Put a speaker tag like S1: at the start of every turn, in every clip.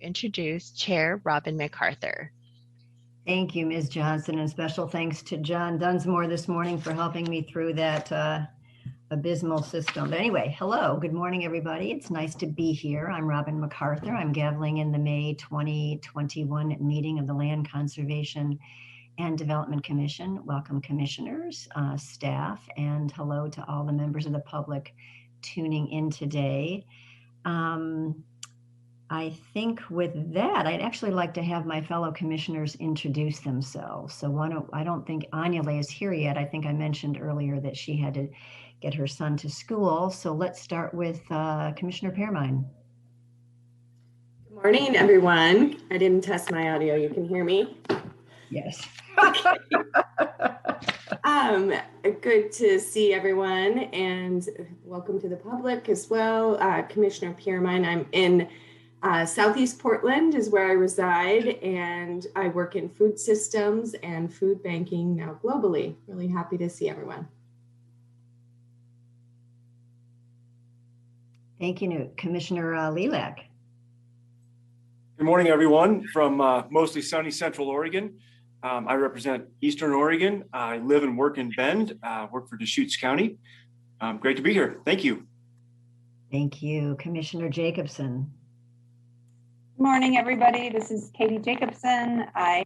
S1: introduce Chair Robin MacArthur.
S2: Thank you, Ms. Johnson, and special thanks to John Dunsmore this morning for helping me through that abysmal system. But anyway, hello, good morning, everybody. It's nice to be here. I'm Robin MacArthur. I'm gaveling in the May 2021 meeting of the Land Conservation and Development Commission. Welcome, commissioners, staff, and hello to all the members of the public tuning in today. I think with that, I'd actually like to have my fellow commissioners introduce themselves. So I don't think Anjali is here yet. I think I mentioned earlier that she had to get her son to school. So let's start with Commissioner Pearmine.
S3: Good morning, everyone. I didn't test my audio. You can hear me?
S2: Yes.
S3: Good to see everyone, and welcome to the public as well. Commissioner Pearmine, I'm in Southeast Portland is where I reside, and I work in food systems and food banking now globally. Really happy to see everyone.
S2: Thank you, Commissioner Lilac.
S4: Good morning, everyone, from mostly sunny Central Oregon. I represent Eastern Oregon. I live and work in Bend, work for Deschutes County. Great to be here. Thank you.
S2: Thank you. Commissioner Jacobson.
S5: Good morning, everybody. This is Katie Jacobson. I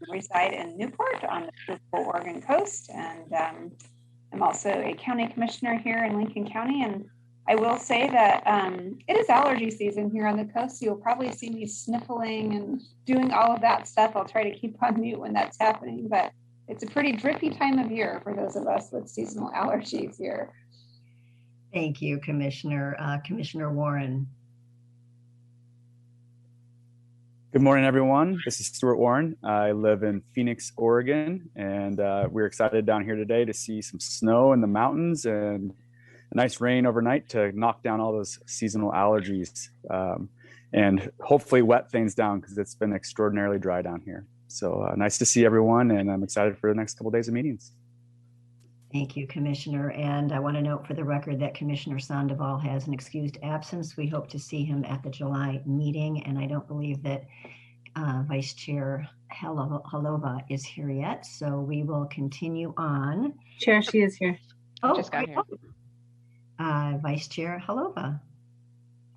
S5: reside in Newport on the beautiful Oregon coast, and I'm also a county commissioner here in Lincoln County. And I will say that it is allergy season here on the coast, so you'll probably see me sniffling and doing all of that stuff. I'll try to keep on mute when that's happening, but it's a pretty drippy time of year for those of us with seasonal allergies here.
S2: Thank you, Commissioner. Commissioner Warren.
S6: Good morning, everyone. This is Stuart Warren. I live in Phoenix, Oregon, and we're excited down here today to see some snow in the mountains and a nice rain overnight to knock down all those seasonal allergies and hopefully wet things down because it's been extraordinarily dry down here. So nice to see everyone, and I'm excited for the next couple of days of meetings.
S2: Thank you, Commissioner. And I want to note for the record that Commissioner Sandoval has an excused absence. We hope to see him at the July meeting, and I don't believe that Vice Chair Halova is here yet. So we will continue on.
S7: Chair, she is here.
S1: Oh, just got here.
S2: Vice Chair Halova,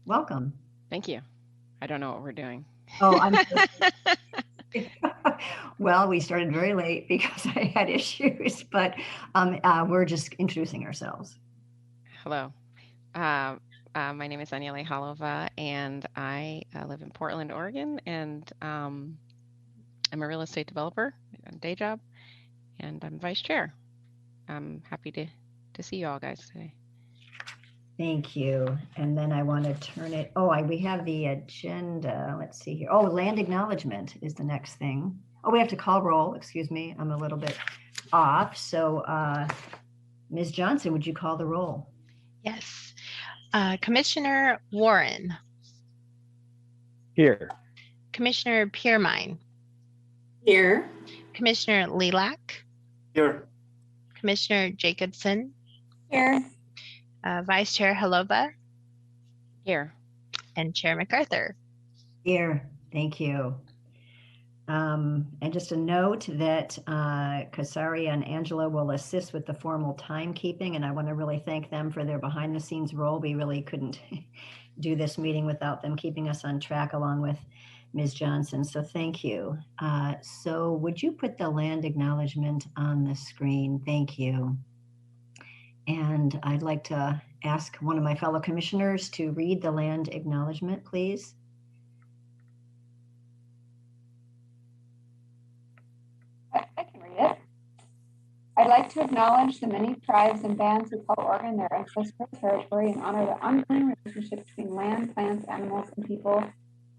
S2: welcome.
S1: Thank you. I don't know what we're doing.
S2: Oh, I'm well, we started very late because I had issues, but we're just introducing ourselves.
S1: Hello. My name is Anjali Halova, and I live in Portland, Oregon, and I'm a real estate developer, a day job, and I'm vice chair. I'm happy to see you all guys today.
S2: Thank you. And then I want to turn it, we have the agenda. Let's see here. Oh, land acknowledgement is the next thing. Oh, we have to call roll. Excuse me. I'm a little bit off. So Ms. Johnson, would you call the roll?
S1: Yes. Commissioner Warren.
S6: Here.
S1: Commissioner Pearmine.
S3: Here.
S1: Commissioner Lilac.
S4: Here.
S1: Commissioner Jacobson.
S5: Here.
S1: Vice Chair Halova. Here. And Chair MacArthur.
S2: Here. Thank you. And just a note that Kasaria and Angela will assist with the formal timekeeping, and I want to really thank them for their behind the scenes role. We really couldn't do this meeting without them keeping us on track along with Ms. Johnson, so thank you. So would you put the land acknowledgement on the screen? Thank you. And I'd like to ask one of my fellow commissioners to read the land acknowledgement, please.
S5: I can read it. I'd like to acknowledge the many tribes and bands who call Oregon their ancestral territory and honor the ongoing relationship between land, plants, animals, and people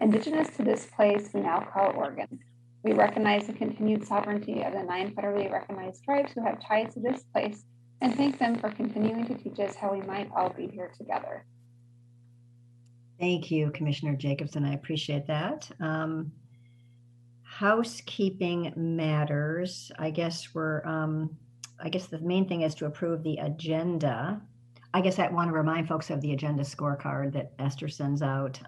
S5: indigenous to this place we now call Oregon. We recognize the continued sovereignty of the 9 federally recognized tribes who have ties to this place and thank them for continuing to teach us how we might all be here together.
S2: Thank you, Commissioner Jacobson. I appreciate that. Housekeeping matters. I guess the main thing is to approve the agenda. I guess I want to remind folks of the agenda scorecard that Esther sends out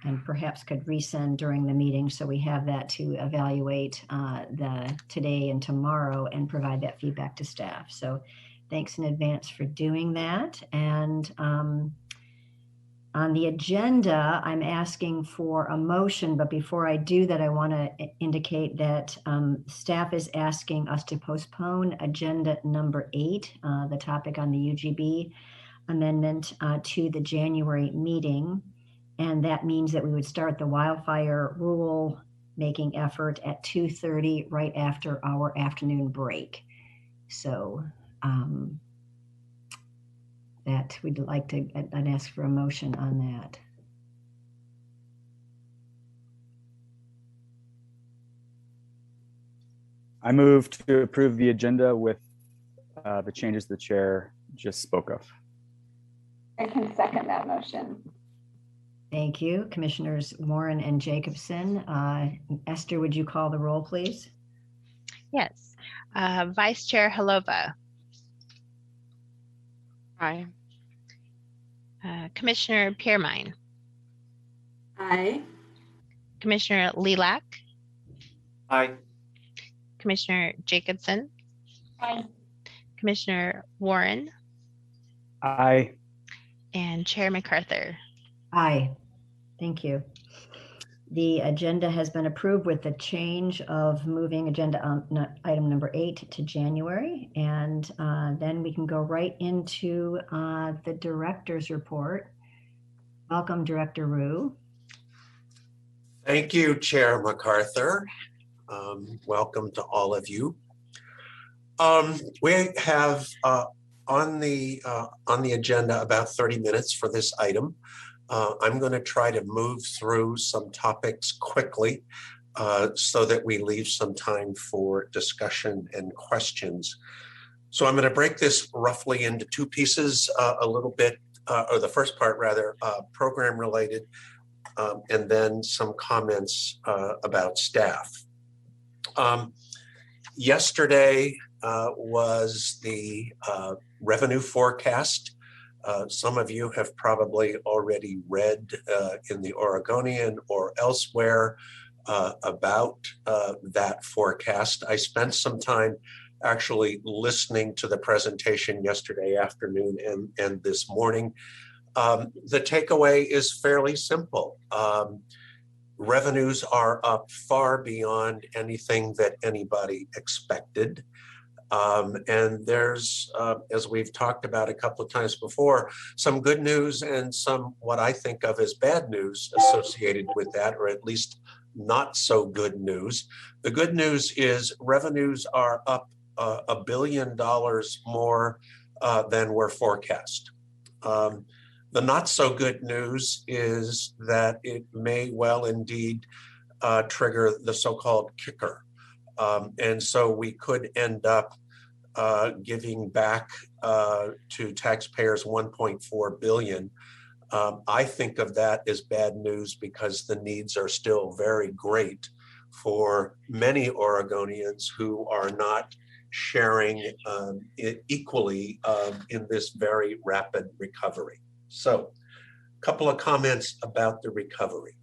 S2: and perhaps could resend during the meeting so we have that to evaluate the today and tomorrow and provide that feedback to staff. So thanks in advance for doing that. And on the agenda, I'm asking for a motion, but before I do that, I want to indicate that staff is asking us to postpone agenda number 8, the topic on the UGB amendment, to the January meeting. And that means that we would start the wildfire rule making effort at 2:30 right after our afternoon break. So that we'd like to, I'd ask for a motion on that.
S6: I move to approve the agenda with the changes the chair just spoke of.
S5: I can second that motion.
S2: Thank you, Commissioners Warren and Jacobson. Esther, would you call the roll, please?
S7: Yes. Vice Chair Halova.
S1: Aye.
S7: Commissioner Piermine.
S3: Aye.
S7: Commissioner Lilac.
S4: Aye.
S7: Commissioner Jacobson.
S5: Aye.
S7: Commissioner Warren.
S6: Aye.
S7: And Chair MacArthur.
S2: Aye. Thank you. The agenda has been approved with the change of moving agenda item number 8 to January. And then we can go right into the director's report. Welcome, Director Rue.
S8: Thank you, Chair MacArthur. Welcome to all of you. We have on the agenda about 30 minutes for this item. I'm going to try to move through some topics quickly so that we leave some time for discussion and questions. So I'm going to break this roughly into 2 pieces, a little bit, or the first part rather, program related, and then some comments about staff. Yesterday was the revenue forecast. Some of you have probably already read in the Oregonian or elsewhere about that forecast. I spent some time actually listening to the presentation yesterday afternoon and this morning. The takeaway is fairly simple. Revenues are up far beyond anything that anybody expected. And there's, as we've talked about a couple of times before, some good news and some what I think of as bad news associated with that, or at least not so good news. The good news is revenues are up $1 billion more than were forecast. The not so good news is that it may well indeed trigger the so-called kicker. And so we could end up giving back to taxpayers $1.4 billion. I think of that as bad news because the needs are still very great for many Oregonians who are not sharing it equally in this very rapid recovery. So a couple of comments about the recovery.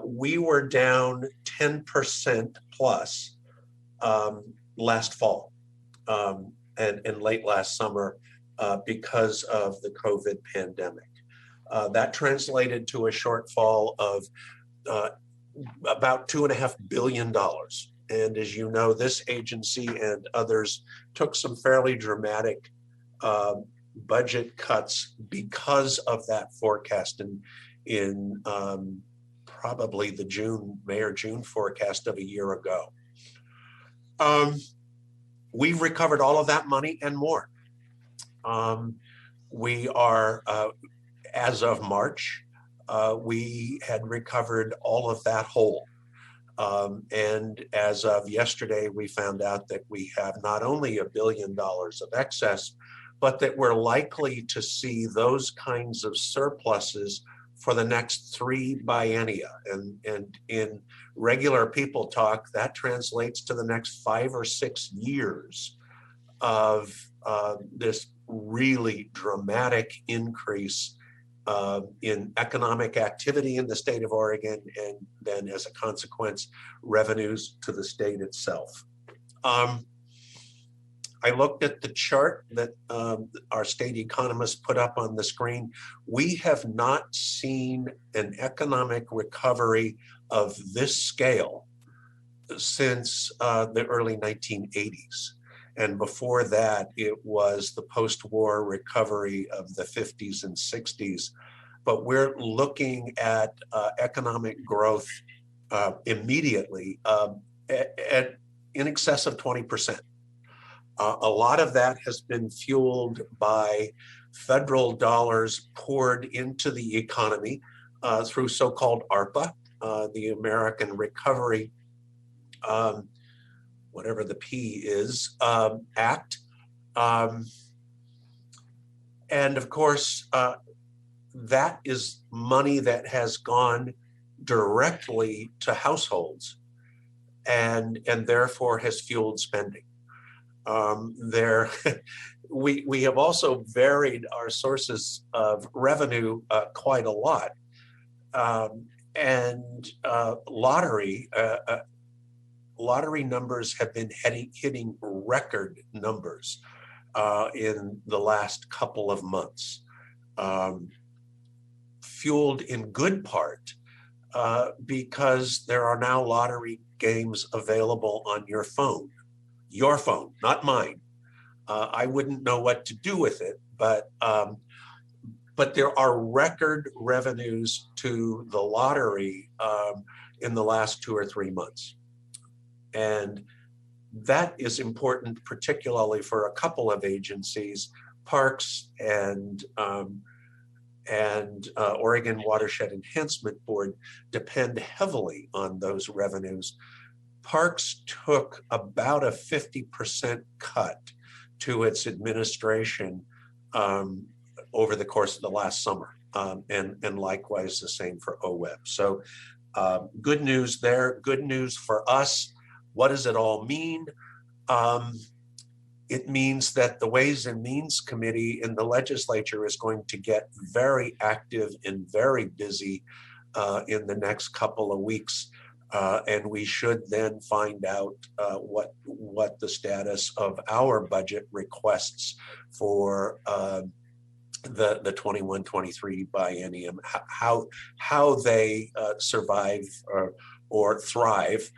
S8: We were down 10% plus last fall and late last summer because of the COVID pandemic. That translated to a shortfall of about $2.5 billion. And as you know, this agency and others took some fairly dramatic budget cuts because of that forecast in probably the May or June forecast of a year ago. We've recovered all of that money and more. We are, as of March, we had recovered all of that whole. And as of yesterday, we found out that we have not only $1 billion of excess, but that we're likely to see those kinds of surpluses for the next 3 biennia. And in regular people talk, that translates to the next 5 or 6 years of this really dramatic increase in economic activity in the state of Oregon, and then as a consequence, revenues to the state itself. I looked at the chart that our state economists put up on the screen. We have not seen an economic recovery of this scale since the early 1980s. And before that, it was the post-war recovery of the 50s and 60s. But we're looking at economic growth immediately at in excess of 20%. A lot of that has been fueled by federal dollars poured into the economy through so-called ARPA, the American Recovery, whatever the P is, Act. And of course, that is money that has gone directly to households and therefore has fueled spending. We have also varied our sources of revenue quite a lot. Lottery numbers have been hitting record numbers in the last couple of months, fueled in good part because there are now lottery games available on your phone, not mine. I wouldn't know what to do with it, but there are record revenues to the lottery in the last 2 or 3 months. And that is important, particularly for a couple of agencies. Parks and Oregon Watershed Enhancement Board depend heavily on those revenues. Parks took about a 50% cut to its administration over the course of the last summer, and likewise the same for OWEB. So good news there, good news for us. What does it all mean? It means that the Ways and Means Committee in the legislature is going to get very active and very busy in the next couple of weeks. And we should then find out what the status of our budget requests for the 21-23 biennium, how they survive or thrive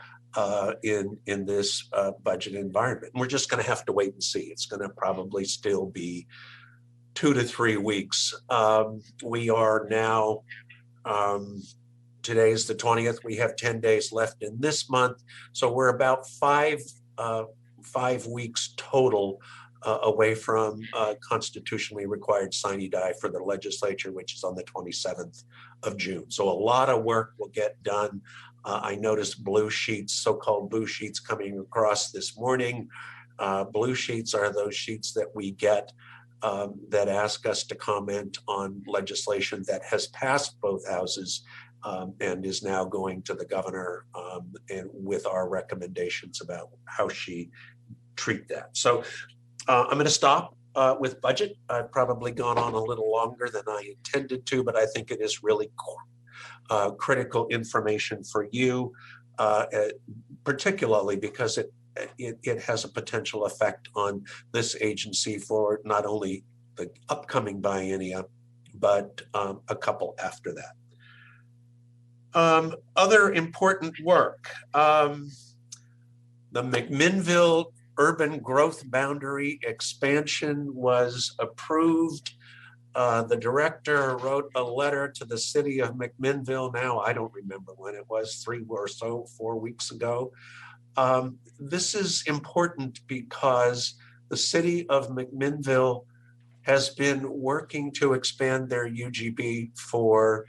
S8: in this budget environment. And we're just going to have to wait and see. It's going to probably still be 2 to 3 weeks. We are now, today's the 20th. We have 10 days left in this month. So we're about 5 weeks total away from constitutionally required sine die for the legislature, which is on the 27th of June. So a lot of work will get done. I noticed blue sheets, so-called blue sheets, coming across this morning. Blue sheets are those sheets that we get that ask us to comment on legislation that has passed both houses and is now going to the governor and with our recommendations about how she treat that. So I'm going to stop with budget. I've probably gone on a little longer than I intended to, but I think it is really critical information for you, particularly because it has a potential effect on this agency for not only the upcoming biennia, but a couple after that. Other important work. The McMinnville urban growth boundary expansion was approved. The director wrote a letter to the city of McMinnville. Now, I don't remember when it was, 3 or so, 4 weeks ago. This is important because the city of McMinnville has been working to expand their UGB for,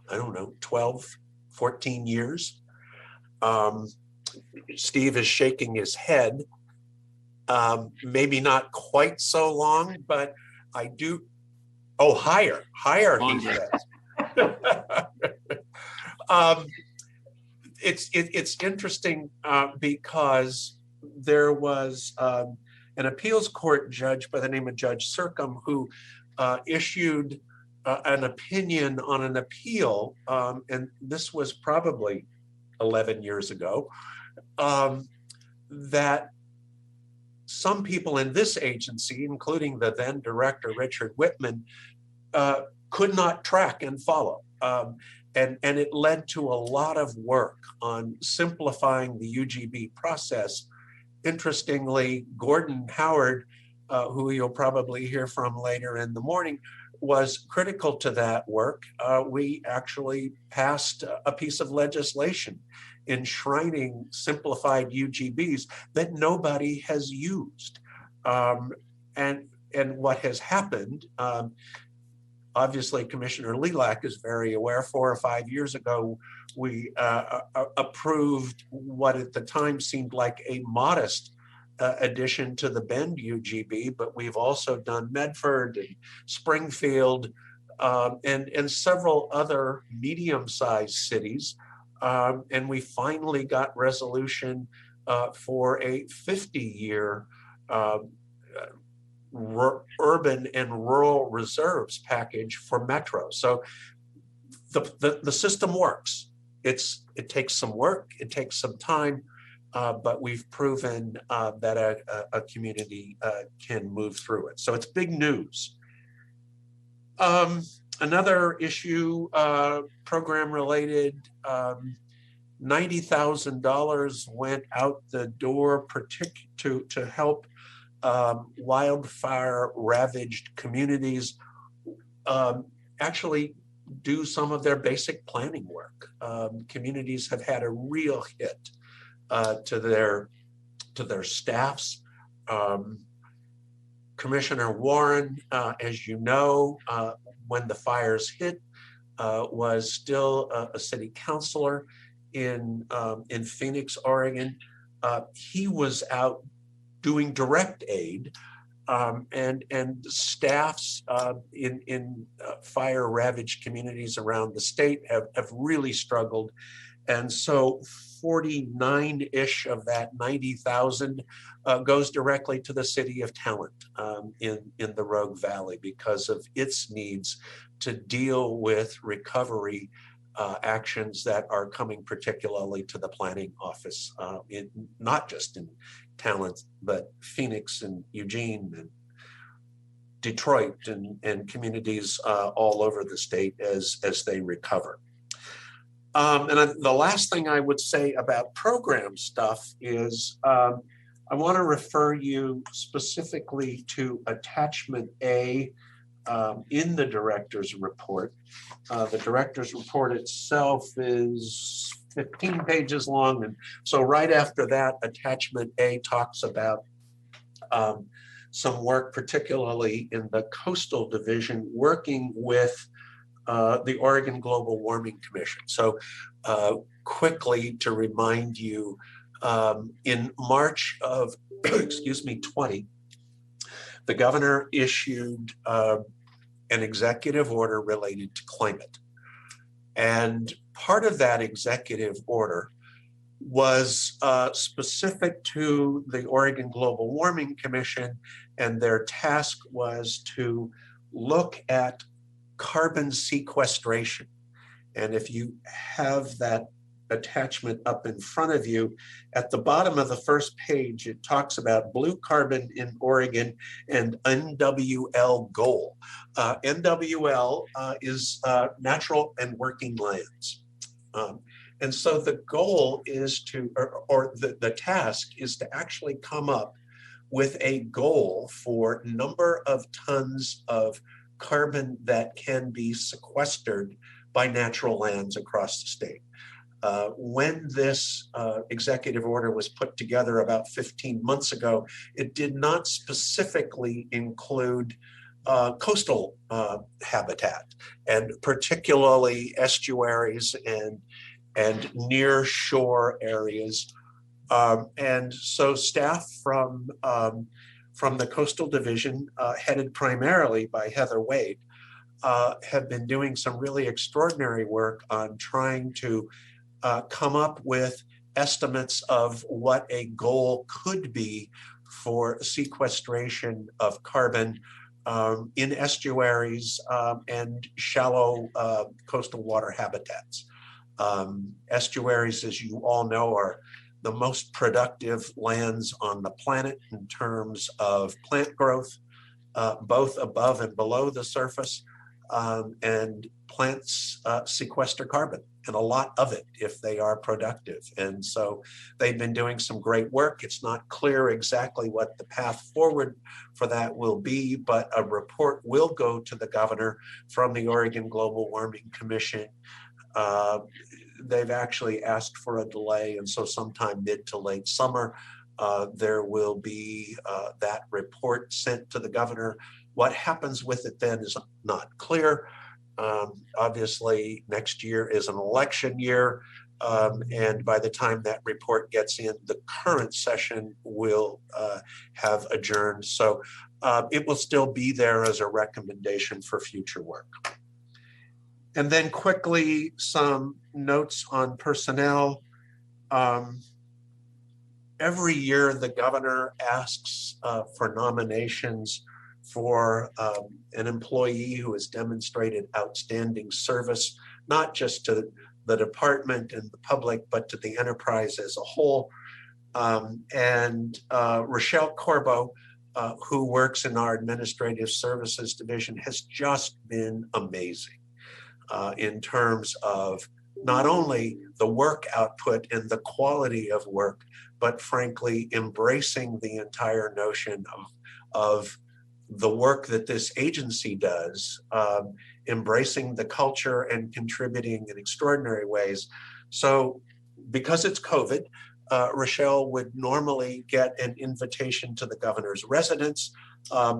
S8: I don't know, 12, 14 years. Steve is shaking his head. Maybe not quite so long, but I do. Oh, higher, he says. It's interesting because there was an appeals court judge by the name of Judge Circum who issued an opinion on an appeal, and this was probably 11 years ago, that some people in this agency, including the then director, Richard Whitman, could not track and follow. And it led to a lot of work on simplifying the UGB process. Interestingly, Gordon Howard, who you'll probably hear from later in the morning, was critical to that work. We actually passed a piece of legislation enshrining simplified UGBs that nobody has used. And what has happened, obviously Commissioner Lilac is very aware, 4 or 5 years ago, we approved what at the time seemed like a modest addition to the Bend UGB, but we've also done Medford and Springfield and several other medium-sized cities. And we finally got resolution for a 50-year urban and rural reserves package for Metro. So the system works. It takes some work, it takes some time, but we've proven that a community can move through it. So it's big news. Another issue, program related, $90,000 went out the door to help wildfire ravaged communities actually do some of their basic planning work. Communities have had a real hit to their staffs. Commissioner Warren, as you know, when the fires hit, was still a city councilor in Phoenix, Oregon. He was out doing direct aid, and staffs in fire ravaged communities around the state have really struggled. And so 49-ish of that 90,000 goes directly to the city of Talent in the Rogue Valley because of its needs to deal with recovery actions that are coming particularly to the planning office, not just in Talent, but Phoenix and Eugene and Detroit and communities all over the state as they recover. The last thing I would say about program stuff is I want to refer you specifically to attachment A in the director's report. The director's report itself is 15 pages long. And so right after that, attachment A talks about some work, particularly in the coastal division, working with the Oregon Global Warming Commission. So quickly to remind you, in March of, 20, the governor issued an executive order related to climate. And part of that executive order was specific to the Oregon Global Warming Commission, and their task was to look at carbon sequestration. And if you have that attachment up in front of you, at the bottom of the first page, it talks about blue carbon in Oregon and NWL goal. NWL is natural and working lands. And so the goal is to, or the task is to actually come up with a goal for number of tons of carbon that can be sequestered by natural lands across the state. When this executive order was put together about 15 months ago, it did not specifically include coastal habitat, and particularly estuaries and near shore areas. And so staff from the Coastal Division, headed primarily by Heather Wade, have been doing some really extraordinary work on trying to come up with estimates of what a goal could be for sequestration of carbon in estuaries and shallow coastal water habitats. Estuaries, as you all know, are the most productive lands on the planet in terms of plant growth, both above and below the surface. And plants sequester carbon, and a lot of it if they are productive. And so they've been doing some great work. It's not clear exactly what the path forward for that will be, but a report will go to the governor from the Oregon Global Warming Commission. They've actually asked for a delay, and so sometime mid to late summer, there will be that report sent to the governor. What happens with it then is not clear. Obviously, next year is an election year, and by the time that report gets in, the current session will have adjourned. So it will still be there as a recommendation for future work. And then quickly, some notes on personnel. Every year, the governor asks for nominations for an employee who has demonstrated outstanding service, not just to the department and the public, but to the enterprise as a whole. Rochelle Corbo, who works in our administrative services division, has just been amazing in terms of not only the work output and the quality of work, but frankly, embracing the entire notion of the work that this agency does, embracing the culture and contributing in extraordinary ways. So because it's COVID, Rochelle would normally get an invitation to the governor's residence.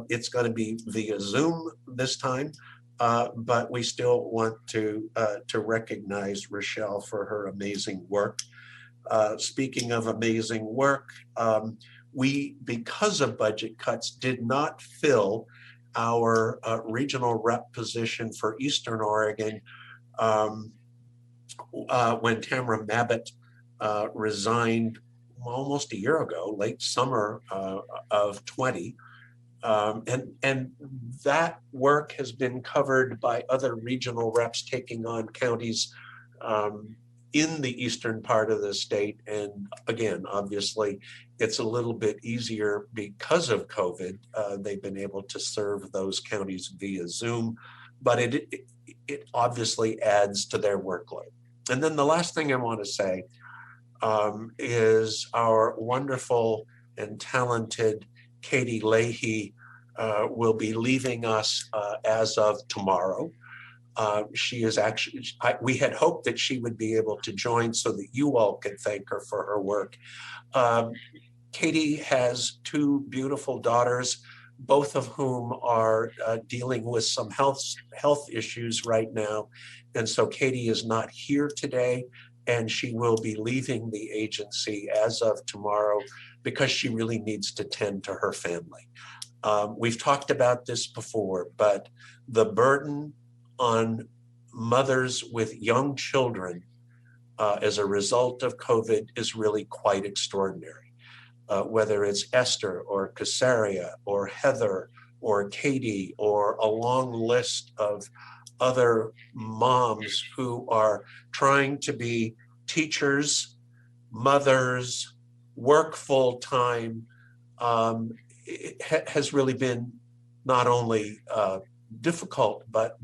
S8: It's going to be via Zoom this time, but we still want to recognize Rochelle for her amazing work. Speaking of amazing work, we, because of budget cuts, did not fill our regional rep position for Eastern Oregon when Tamara Mabott resigned almost a year ago, late summer of 20. And that work has been covered by other regional reps taking on counties in the eastern part of the state. And again, obviously, it's a little bit easier because of COVID. They've been able to serve those counties via Zoom, but it obviously adds to their workload. And then the last thing I want to say is our wonderful and talented Katie Leahy will be leaving us as of tomorrow. She is actually, we had hoped that she would be able to join so that you all could thank her for her work. Katie has two beautiful daughters, both of whom are dealing with some health issues right now. And so Katie is not here today, and she will be leaving the agency as of tomorrow because she really needs to tend to her family. We've talked about this before, but the burden on mothers with young children as a result of COVID is really quite extraordinary. Whether it's Esther or Casaria or Heather or Katie or a long list of other moms who are trying to be teachers, mothers, work full time, it has really been not only difficult, but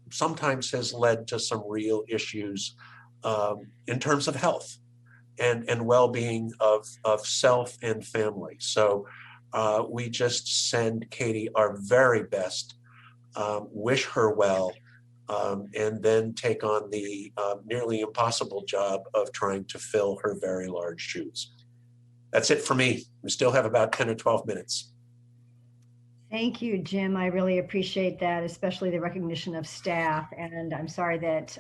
S8: sometimes has led to some real issues in terms of health and well-being of self and family. So we just send Katie our very best, wish her well, and then take on the nearly impossible job of trying to fill her very large shoes. That's it for me. We still have about 10 or 12 minutes.
S2: Thank you, Jim. I really appreciate that, especially the recognition of staff. And I'm sorry that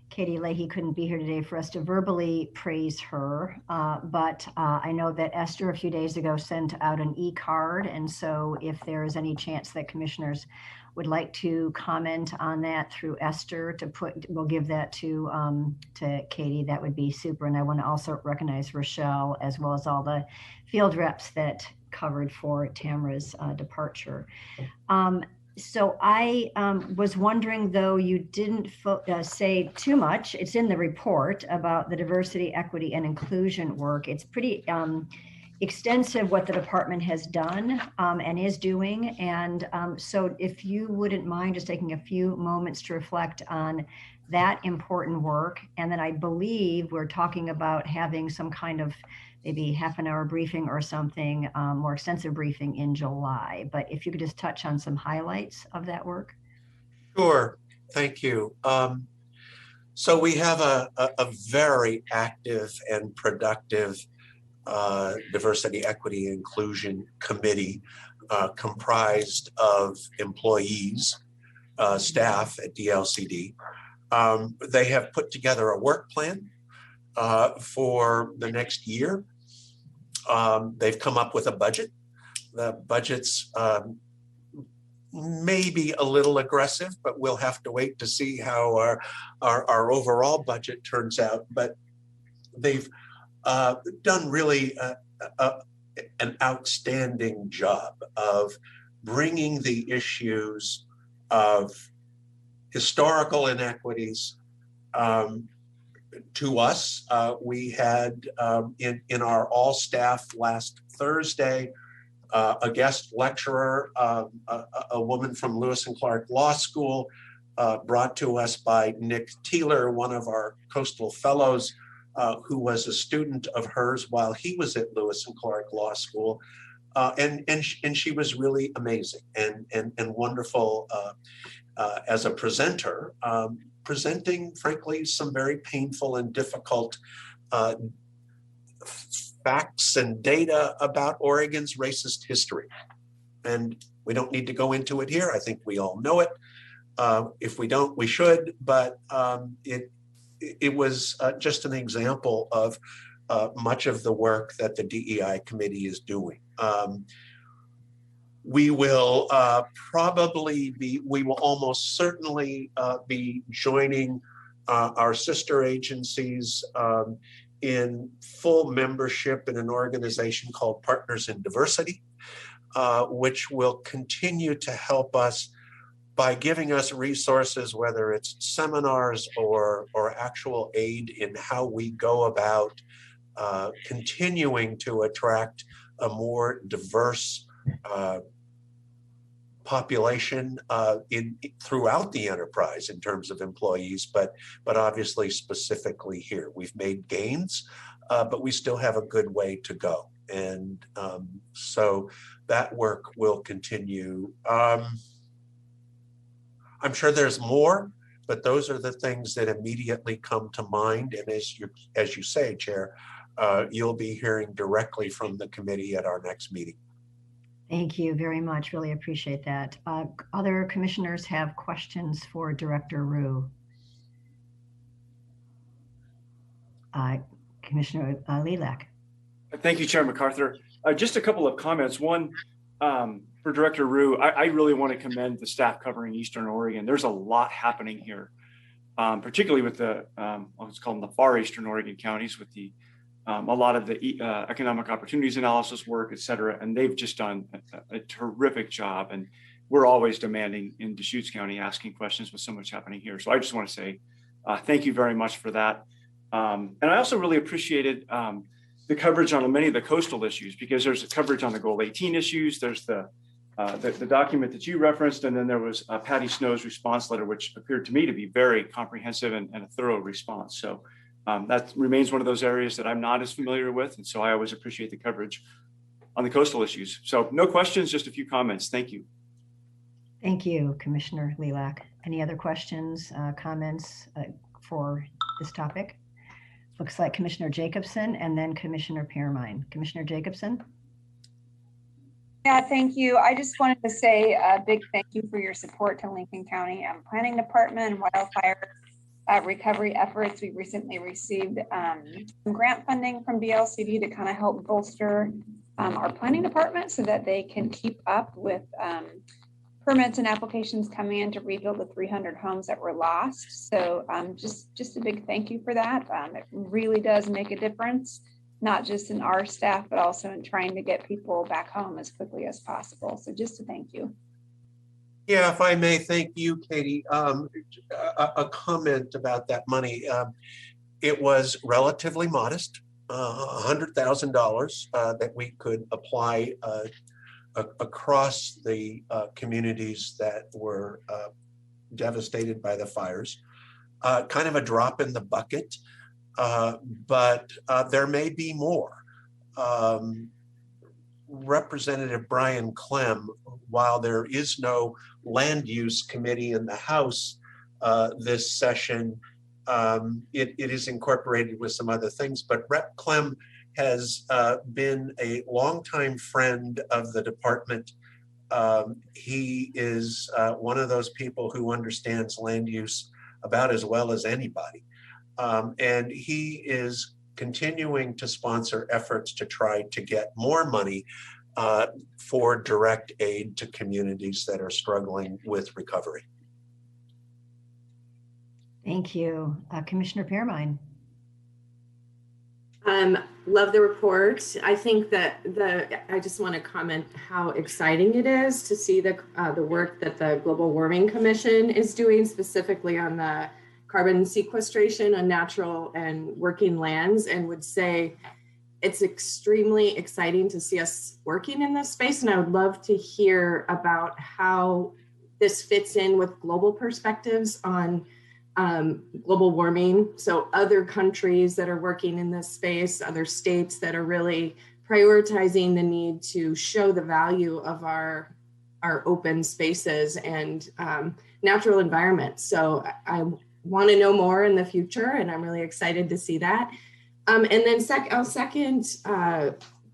S2: Katie Leahy couldn't be here today for us to verbally praise her. But I know that Esther a few days ago sent out an e-card. And so if there is any chance that commissioners would like to comment on that through Esther to put, we'll give that to Katie. That would be super. And I want to also recognize Rochelle as well as all the field reps that covered for Tamara's departure. So I was wondering, though, you didn't say too much. It's in the report about the diversity, equity, and inclusion work. It's pretty extensive what the department has done and is doing. And so if you wouldn't mind just taking a few moments to reflect on that important work. And then I believe we're talking about having some kind of maybe half-an-hour briefing or something, more extensive briefing in July. But if you could just touch on some highlights of that work.
S8: Sure, thank you. So we have a very active and productive diversity, equity, inclusion committee comprised of employees, staff at DLCD. They have put together a work plan for the next year. They've come up with a budget. The budget's maybe a little aggressive, but we'll have to wait to see how our overall budget turns out. But they've done really an outstanding job of bringing the issues of historical inequities to us. We had in our all staff last Thursday, a guest lecturer, a woman from Lewis and Clark Law School, brought to us by Nick Teeler, one of our Coastal Fellows, who was a student of hers while he was at Lewis and Clark Law School. And she was really amazing and wonderful as a presenter, presenting, frankly, some very painful and difficult facts and data about Oregon's racist history. And we don't need to go into it here. I think we all know it. If we don't, we should. But it was just an example of much of the work that the DEI committee is doing. We will we will almost certainly be joining our sister agencies in full membership in an organization called Partners in Diversity, which will continue to help us by giving us resources, whether it's seminars or actual aid in how we go about continuing to attract a more diverse population throughout the enterprise in terms of employees, but obviously specifically here. We've made gains, but we still have a good way to go. And so that work will continue. I'm sure there's more, but those are the things that immediately come to mind. And as you say, Chair, you'll be hearing directly from the committee at our next meeting.
S2: Thank you very much. Really appreciate that. Other commissioners have questions for Director Ryu. Commissioner Lilac.
S4: Thank you, Chair MacArthur. Just a couple of comments. One, for Director Ryu, I really want to commend the staff covering Eastern Oregon. There's a lot happening here, particularly with the, let's call them the far Eastern Oregon counties, with the a lot of the economic opportunities analysis work, et cetera. And they've just done a terrific job. And we're always demanding in Deschutes County, asking questions with so much happening here. So I just want to say thank you very much for that. And I also really appreciated the coverage on many of the coastal issues, because there's a coverage on the Goal 18 issues. There's the document that you referenced, and then there was Patty Snow's response letter, which appeared to me to be very comprehensive and a thorough response. So that remains one of those areas that I'm not as familiar with. And so I always appreciate the coverage on the coastal issues. So no questions, just a few comments. Thank you.
S2: Thank you, Commissioner Lilac. Any other questions, comments for this topic? Looks like Commissioner Jacobson and then Commissioner Pearmine. Commissioner Jacobson.
S5: Yeah, thank you. I just wanted to say a big thank you for your support to Lincoln County Planning Department and wildfire recovery efforts. We recently received some grant funding from DLCD to kind of help bolster our planning department so that they can keep up with permits and applications coming in to rebuild the 300 homes that were lost. So just a big thank you for that. It really does make a difference, not just in our staff, but also in trying to get people back home as quickly as possible. So just a thank you.
S8: Yeah, if I may, thank you, Katie. A comment about that money. It was relatively modest, $100,000 that we could apply across the communities that were devastated by the fires. Kind of a drop in the bucket, but there may be more. Representative Brian Clem, while there is no land use committee in the House this session, it is incorporated with some other things, but Rep. Clem has been a longtime friend of the department. He is one of those people who understands land use about as well as anybody. And he is continuing to sponsor efforts to try to get more money for direct aid to communities that are struggling with recovery.
S2: Thank you. Commissioner Pearmine.
S3: Love the report. I think that I just want to comment how exciting it is to see the work that the Global Warming Commission is doing, specifically on the carbon sequestration on natural and working lands, and would say it's extremely exciting to see us working in this space. And I would love to hear about how this fits in with global perspectives on global warming. So other countries that are working in this space, other states that are really prioritizing the need to show the value of our open spaces and natural environment. So I want to know more in the future, and I'm really excited to see that. And then I'll second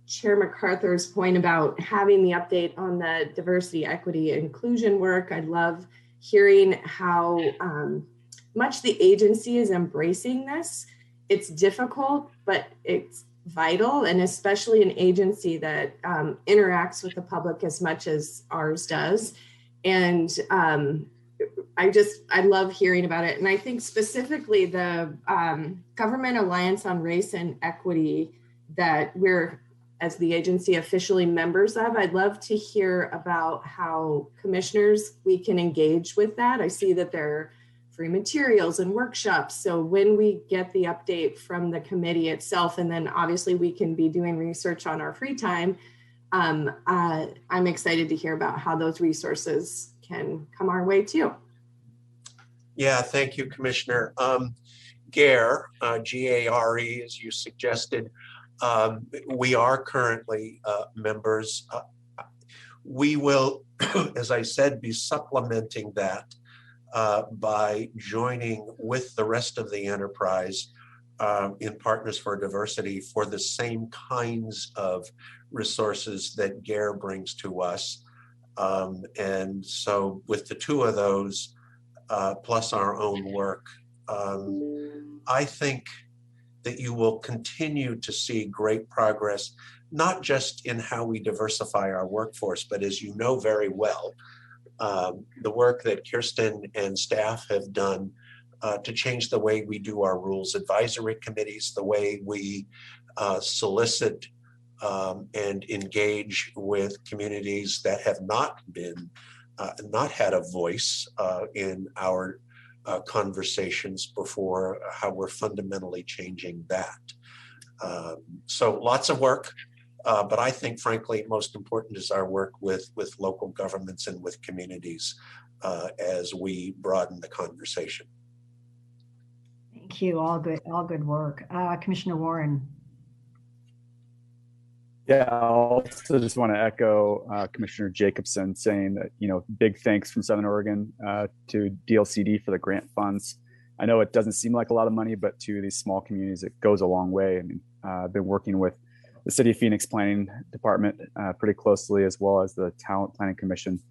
S3: Chair MacArthur's point about having the update on the diversity, equity, inclusion work. I love hearing how much the agency is embracing this. It's difficult, but it's vital, and especially an agency that interacts with the public as much as ours does. And I love hearing about it. And I think specifically the Government Alliance on Race and Equity that we're, as the agency, officially members of, I'd love to hear about how commissioners, we can engage with that. I see that there are free materials and workshops. So when we get the update from the committee itself, and then obviously we can be doing research on our free time, I'm excited to hear about how those resources can come our way too.
S8: Yeah, thank you, Commissioner. GARE, G-A-R-E, as you suggested, we are currently members. We will, as I said, be supplementing that by joining with the rest of the enterprise in Partners for Diversity for the same kinds of resources that GARE brings to us. And so with the two of those, plus our own work, I think that you will continue to see great progress, not just in how we diversify our workforce, but as you know very well, the work that Kirsten and staff have done to change the way we do our rules advisory committees, the way we solicit and engage with communities that have not had a voice in our conversations before, how we're fundamentally changing that. So lots of work, but I think frankly, most important is our work with local governments and with communities as we broaden the conversation.
S2: Thank you. All good work. Commissioner Warren.
S6: Yeah, I also just want to echo Commissioner Jacobson saying that, big thanks from Southern Oregon to DLCD for the grant funds. I know it doesn't seem like a lot of money, but to these small communities, it goes a long way. I mean, I've been working with the City of Phoenix Planning Department pretty closely, as well as the Talent Planning Commission.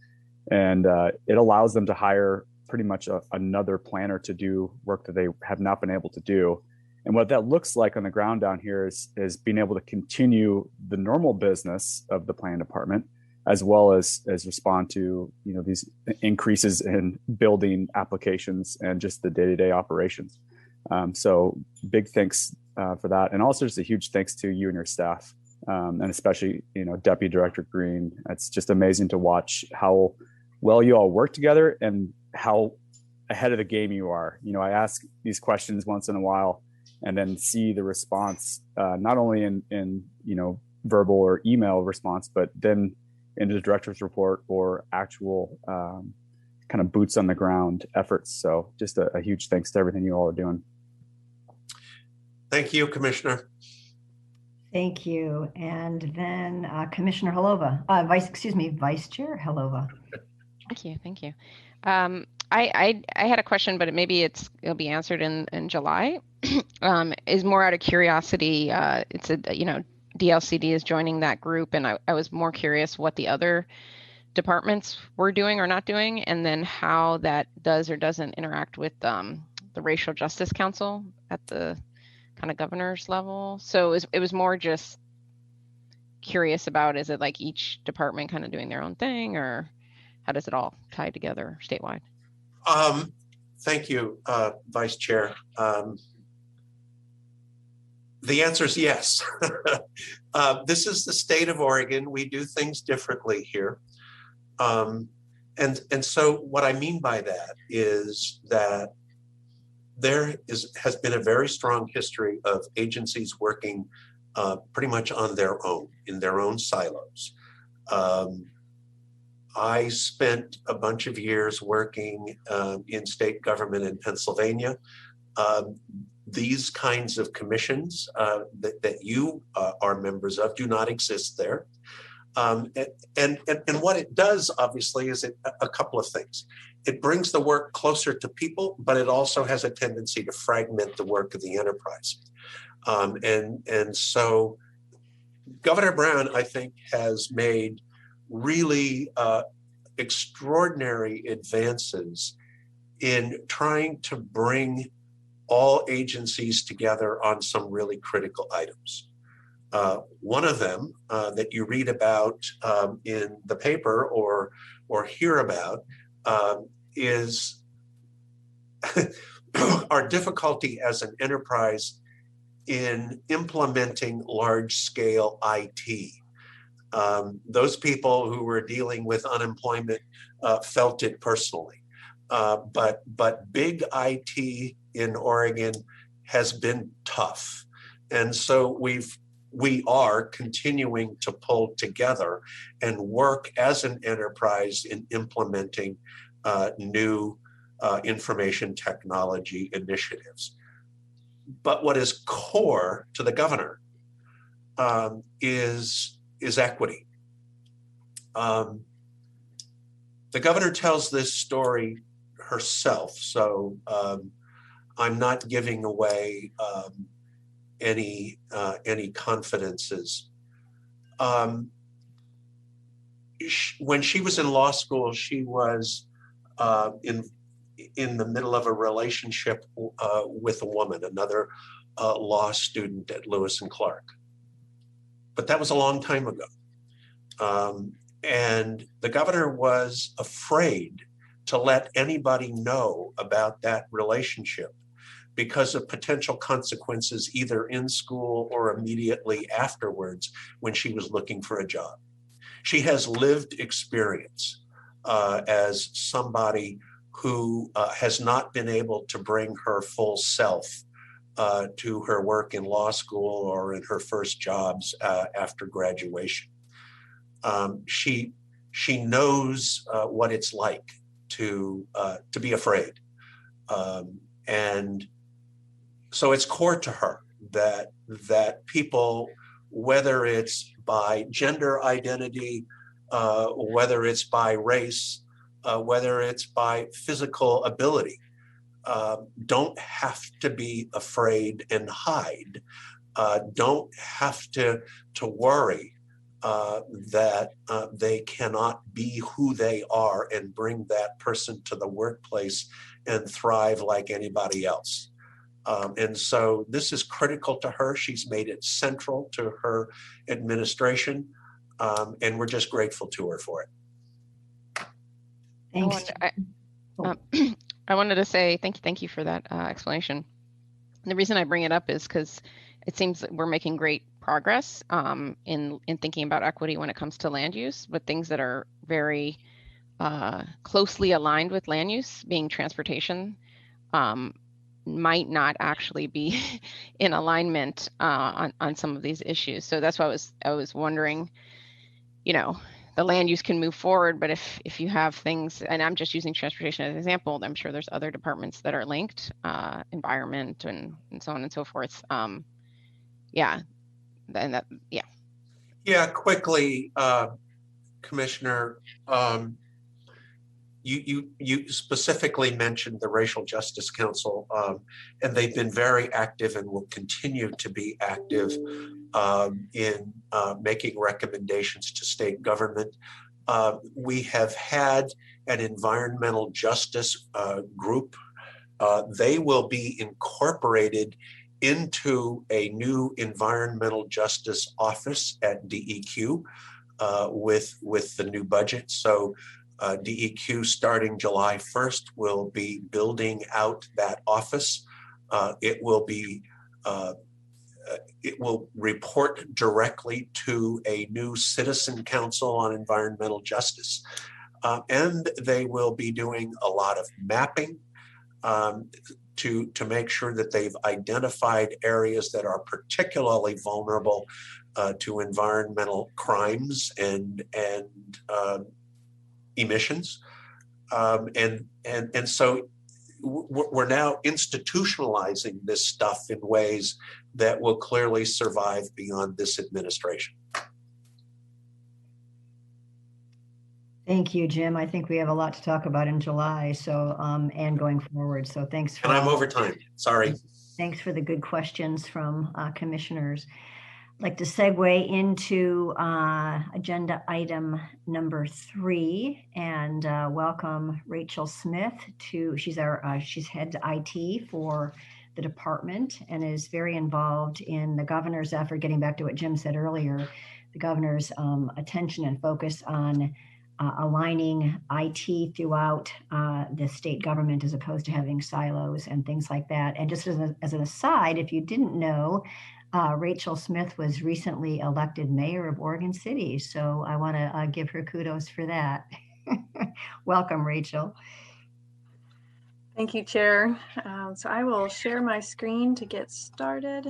S6: And it allows them to hire pretty much another planner to do work that they have not been able to do. And what that looks like on the ground down here is being able to continue the normal business of the planning department, as well as respond to these increases in building applications and just the day-to-day operations. So big thanks for that, and also just a huge thanks to you and your staff, and especially Deputy Director Green. It's just amazing to watch how well you all work together and how ahead of the game you are. I ask these questions once in a while and then see the response, not only in verbal or email response, but then in the director's report or actual kind of boots on the ground efforts. So just a huge thanks to everything you all are doing.
S8: Thank you, Commissioner.
S2: Thank you. And then Commissioner Halova, Vice Chair Halova.
S1: Thank you. I had a question, but it'll be answered in July. Is more out of curiosity. It's DLCD is joining that group, and I was more curious what the other departments were doing or not doing, and then how that does or doesn't interact with the Racial Justice Council at the kind of governor's level. So it was more just curious about, is it like each department kind of doing their own thing, or how does it all tie together statewide?
S8: Thank you, Vice Chair. The answer is yes. This is the state of Oregon. We do things differently here. And so what I mean by that is that has been a very strong history of agencies working pretty much on their own, in their own silos. I spent a bunch of years working in state government in Pennsylvania. These kinds of commissions that you are members of do not exist there. And what it does, obviously, is a couple of things. It brings the work closer to people, but it also has a tendency to fragment the work of the enterprise. And so Governor Brown, I think, has made really extraordinary advances in trying to bring all agencies together on some really critical items. One of them that you read about in the paper or hear about is our difficulty as an enterprise in implementing large-scale IT. Those people who were dealing with unemployment felt it personally. But big IT in Oregon has been tough. And so we are continuing to pull together and work as an enterprise in implementing new information technology initiatives. But what is core to the governor is equity. The governor tells this story herself, so I'm not giving away any confidences. When she was in law school, she was in the middle of a relationship with a woman, another law student at Lewis and Clark. But that was a long time ago. And the governor was afraid to let anybody know about that relationship because of potential consequences either in school or immediately afterwards when she was looking for a job. She has lived experience as somebody who has not been able to bring her full self to her work in law school or in her first jobs after graduation. She knows what it's like to be afraid. And so it's core to her that people, whether it's by gender identity, whether it's by race, whether it's by physical ability, don't have to be afraid and hide, don't have to worry that they cannot be who they are and bring that person to the workplace and thrive like anybody else. And so this is critical to her. She's made it central to her administration. and we're just grateful to her for it.
S2: Thanks.
S1: I wanted to say thank you for that explanation. And the reason I bring it up is because it seems that we're making great progress in thinking about equity when it comes to land use, but things that are very closely aligned with land use, being transportation, might not actually be in alignment on some of these issues. So that's why I was wondering, you know, the land use can move forward, but if you have things, and I'm just using transportation as an example, I'm sure there's other departments that are linked, environment and so on and so forth. Yeah, and that, yeah.
S8: Yeah, quickly, Commissioner, you specifically mentioned the Racial Justice Council, and they've been very active and will continue to be active in making recommendations to state government. We have had an environmental justice group. They will be incorporated into a new environmental justice office at DEQ with the new budget. So DEQ starting July 1st will be building out that office. It will report directly to a new citizen council on environmental justice. And they will be doing a lot of mapping to make sure that they've identified areas that are particularly vulnerable to environmental crimes and emissions. And so we're now institutionalizing this stuff in ways that will clearly survive beyond this administration.
S2: Thank you, Jim. I think we have a lot to talk about in July, so and going forward. So thanks for.
S8: And I'm over time. Sorry.
S2: Thanks for the good questions from commissioners. I'd like to segue into agenda item number 3 and welcome Rachel Smith to. She's head to IT for the department and is very involved in the governor's effort. Getting back to what Jim said earlier, the governor's attention and focus on aligning IT throughout the state government as opposed to having silos and things like that. And just as an aside, if you didn't know, Rachel Smith was recently elected mayor of Oregon City. So I want to give her kudos for that. Welcome, Rachel.
S9: Thank you, Chair. So I will share my screen to get started.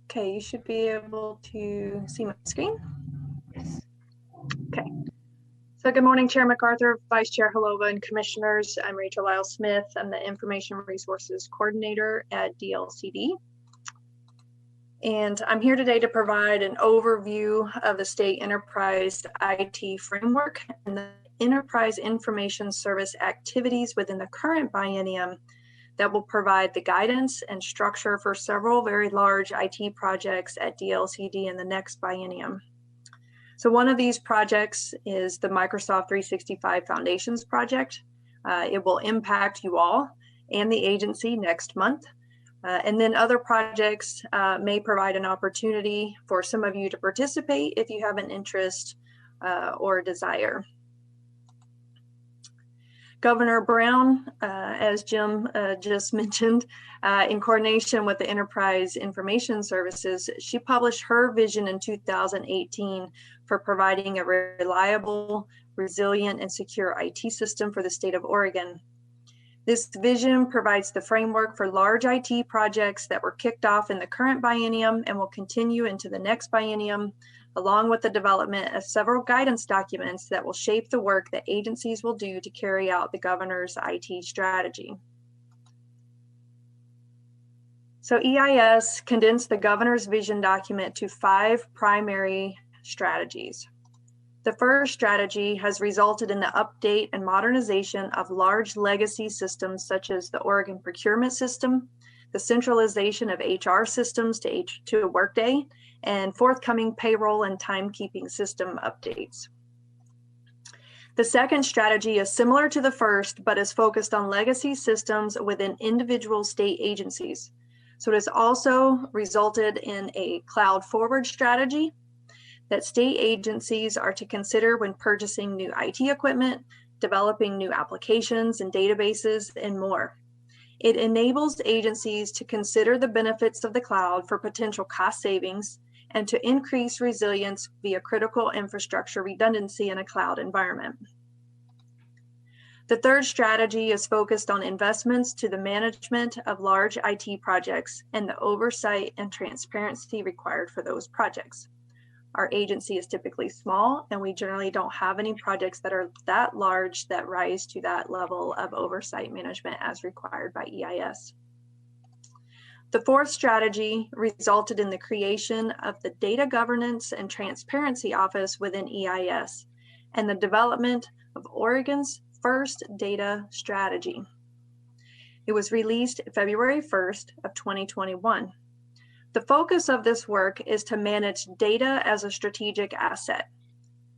S9: Okay, you should be able to see my screen. Okay. So good morning, Chair MacArthur, Vice Chair Holova, and Commissioners. I'm Rachel Lyle Smith. I'm the Information Resources Coordinator at DLCD. And I'm here today to provide an overview of the state enterprise IT framework and the enterprise information service activities within the current biennium that will provide the guidance and structure for several very large IT projects at DLCD in the next biennium. So one of these projects is the Microsoft 365 Foundations project. It will impact you all and the agency next month. And then other projects may provide an opportunity for some of you to participate if you have an interest or a desire. Governor Brown, as Jim just mentioned, in coordination with the Enterprise Information Services, she published her vision in 2018 for providing a reliable, resilient, and secure IT system for the state of Oregon. This vision provides the framework for large IT projects that were kicked off in the current biennium and will continue into the next biennium, along with the development of several guidance documents that will shape the work that agencies will do to carry out the governor's IT strategy. So EIS condensed the governor's vision document to 5 primary strategies. The first strategy has resulted in the update and modernization of large legacy systems such as the Oregon procurement system, the centralization of HR systems to Workday, and forthcoming payroll and timekeeping system updates. The second strategy is similar to the first, but is focused on legacy systems within individual state agencies. So it has also resulted in a cloud forward strategy that state agencies are to consider when purchasing new IT equipment, developing new applications and databases, and more. It enables agencies to consider the benefits of the cloud for potential cost savings and to increase resilience via critical infrastructure redundancy in a cloud environment. The third strategy is focused on investments to the management of large IT projects and the oversight and transparency required for those projects. Our agency is typically small, and we generally don't have any projects that are that large that rise to that level of oversight management as required by EIS. The fourth strategy resulted in the creation of the Data Governance and Transparency Office within EIS and the development of Oregon's first data strategy. It was released February 1st of 2021. The focus of this work is to manage data as a strategic asset.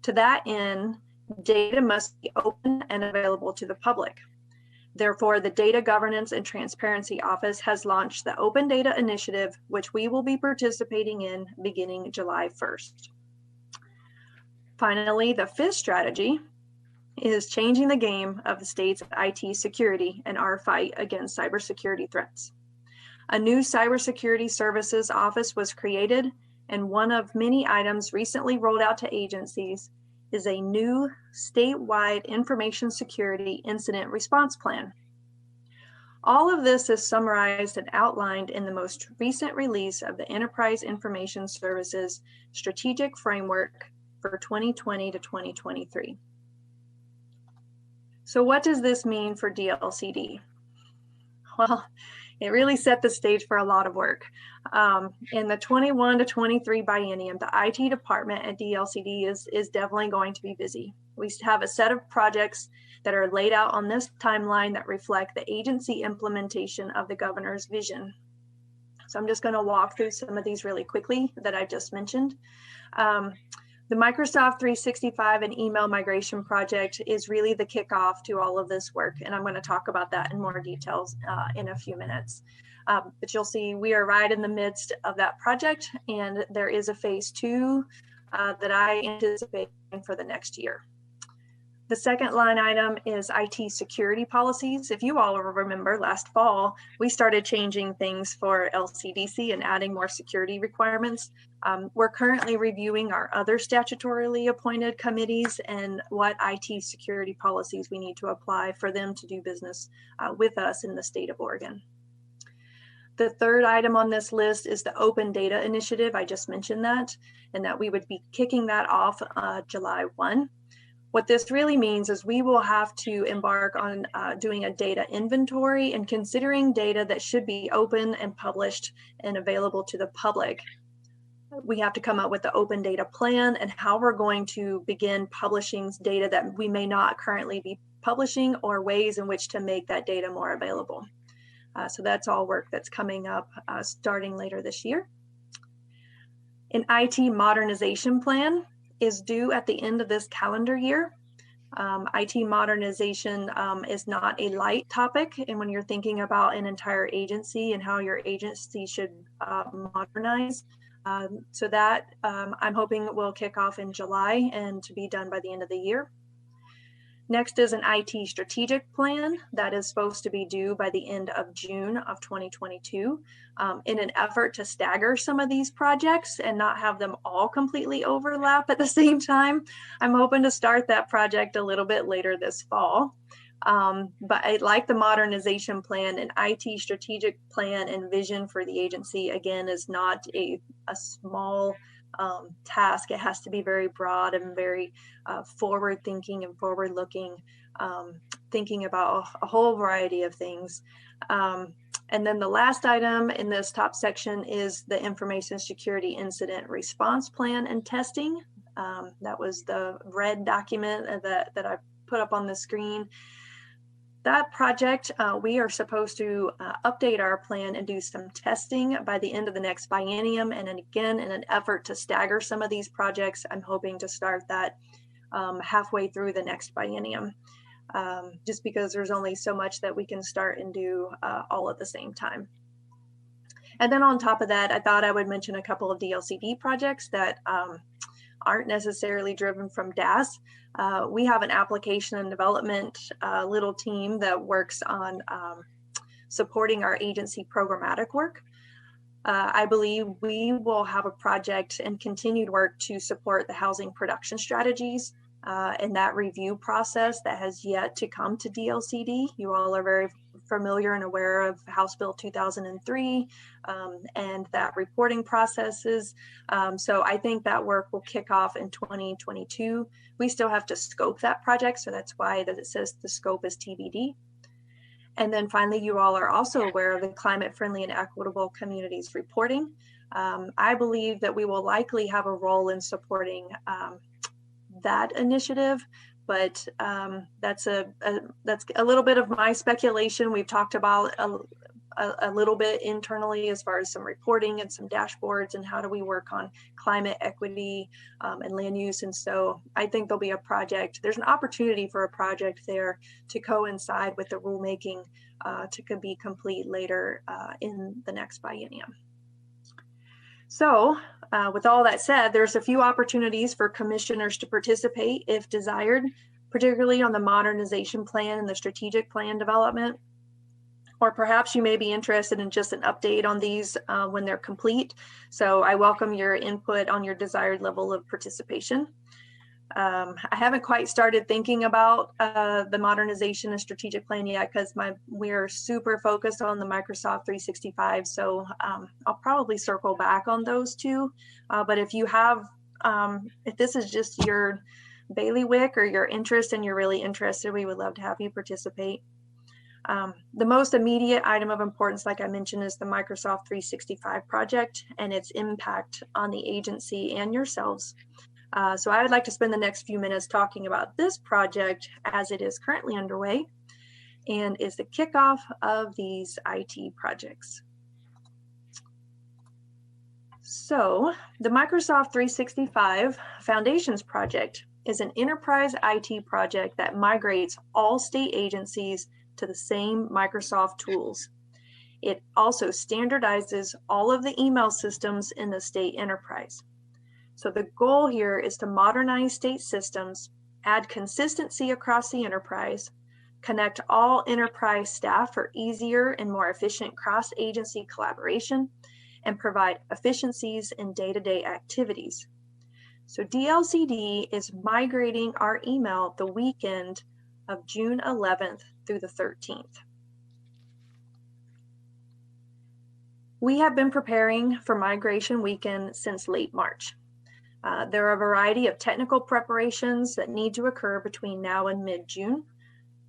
S9: To that end, data must be open and available to the public. Therefore, the Data Governance and Transparency Office has launched the Open Data Initiative, which we will be participating in beginning July 1st. Finally, the fifth strategy is changing the game of the state's IT security and our fight against cybersecurity threats. A new cybersecurity services office was created, and one of many items recently rolled out to agencies is a new statewide information security incident response plan. All of this is summarized and outlined in the most recent release of the Enterprise Information Services Strategic Framework for 2020 to 2023. So what does this mean for DLCD? Well, it really set the stage for a lot of work. In the 21 to 23 biennium, the IT department at DLCD is definitely going to be busy. We have a set of projects that are laid out on this timeline that reflect the agency implementation of the governor's vision. So I'm just going to walk through some of these really quickly that I just mentioned. The Microsoft 365 and email migration project is really the kickoff to all of this work, and I'm going to talk about that in more details in a few minutes. But you'll see we are right in the midst of that project, and there is a phase 2 that I anticipate for the next year. The second line item is IT security policies. If you all remember, last fall, we started changing things for LCDC and adding more security requirements. We're currently reviewing our other statutorily appointed committees and what IT security policies we need to apply for them to do business with us in the state of Oregon. The third item on this list is the Open Data Initiative. I just mentioned that, and that we would be kicking that off July 1. What this really means is we will have to embark on doing a data inventory and considering data that should be open and published and available to the public. We have to come up with the open data plan and how we're going to begin publishing data that we may not currently be publishing, or ways in which to make that data more available. So that's all work that's coming up starting later this year. An IT modernization plan is due at the end of this calendar year. IT modernization is not a light topic, and when you're thinking about an entire agency and how your agency should modernize, so that I'm hoping will kick off in July and to be done by the end of the year. Next is an IT strategic plan that is supposed to be due by the end of June of 2022 in an effort to stagger some of these projects and not have them all completely overlap at the same time. I'm hoping to start that project a little bit later this fall. But I like the modernization plan. An IT strategic plan and vision for the agency, again, is not a small task. It has to be very broad and very forward thinking and forward looking, thinking about a whole variety of things. And then the last item in this top section is the Information Security Incident Response Plan and Testing. That was the red document that I put up on the screen. That project, we are supposed to update our plan and do some testing by the end of the next biennium. And then again, in an effort to stagger some of these projects, I'm hoping to start that halfway through the next biennium, just because there's only so much that we can start and do all at the same time. And then on top of that, I thought I would mention a couple of DLCD projects that aren't necessarily driven from DAS. We have an application and development little team that works on supporting our agency programmatic work. I believe we will have a project and continued work to support the housing production strategies and that review process that has yet to come to DLCD. You all are very familiar and aware of House Bill 2003 and that reporting processes. So I think that work will kick off in 2022. We still have to scope that project, so that's why that it says the scope is TBD. And then finally, you all are also aware of the Climate Friendly and Equitable Communities reporting. I believe that we will likely have a role in supporting that initiative, but that's a little bit of my speculation. We've talked about a little bit internally as far as some reporting and some dashboards and how do we work on climate equity and land use. And so I think there'll be a project, there's an opportunity for a project there to coincide with the rulemaking to be complete later in the next biennium. So with all that said, there's a few opportunities for commissioners to participate if desired, particularly on the modernization plan and the strategic plan development. Or perhaps you may be interested in just an update on these when they're complete. So I welcome your input on your desired level of participation. I haven't quite started thinking about the modernization and strategic plan yet because we're super focused on the Microsoft 365. So I'll probably circle back on those two. But if you have, if this is just your bailiwick or your interest and you're really interested, we would love to have you participate. The most immediate item of importance, like I mentioned, is the Microsoft 365 project and its impact on the agency and yourselves. So I would like to spend the next few minutes talking about this project as it is currently underway and is the kickoff of these IT projects. So the Microsoft 365 Foundations project is an enterprise IT project that migrates all state agencies to the same Microsoft tools. It also standardizes all of the email systems in the state enterprise. So the goal here is to modernize state systems, add consistency across the enterprise, connect all enterprise staff for easier and more efficient cross-agency collaboration, and provide efficiencies in day-to-day activities. So DLCD is migrating our email the weekend of June 11th through the 13th. We have been preparing for migration weekend since late March. There are a variety of technical preparations that need to occur between now and mid-June.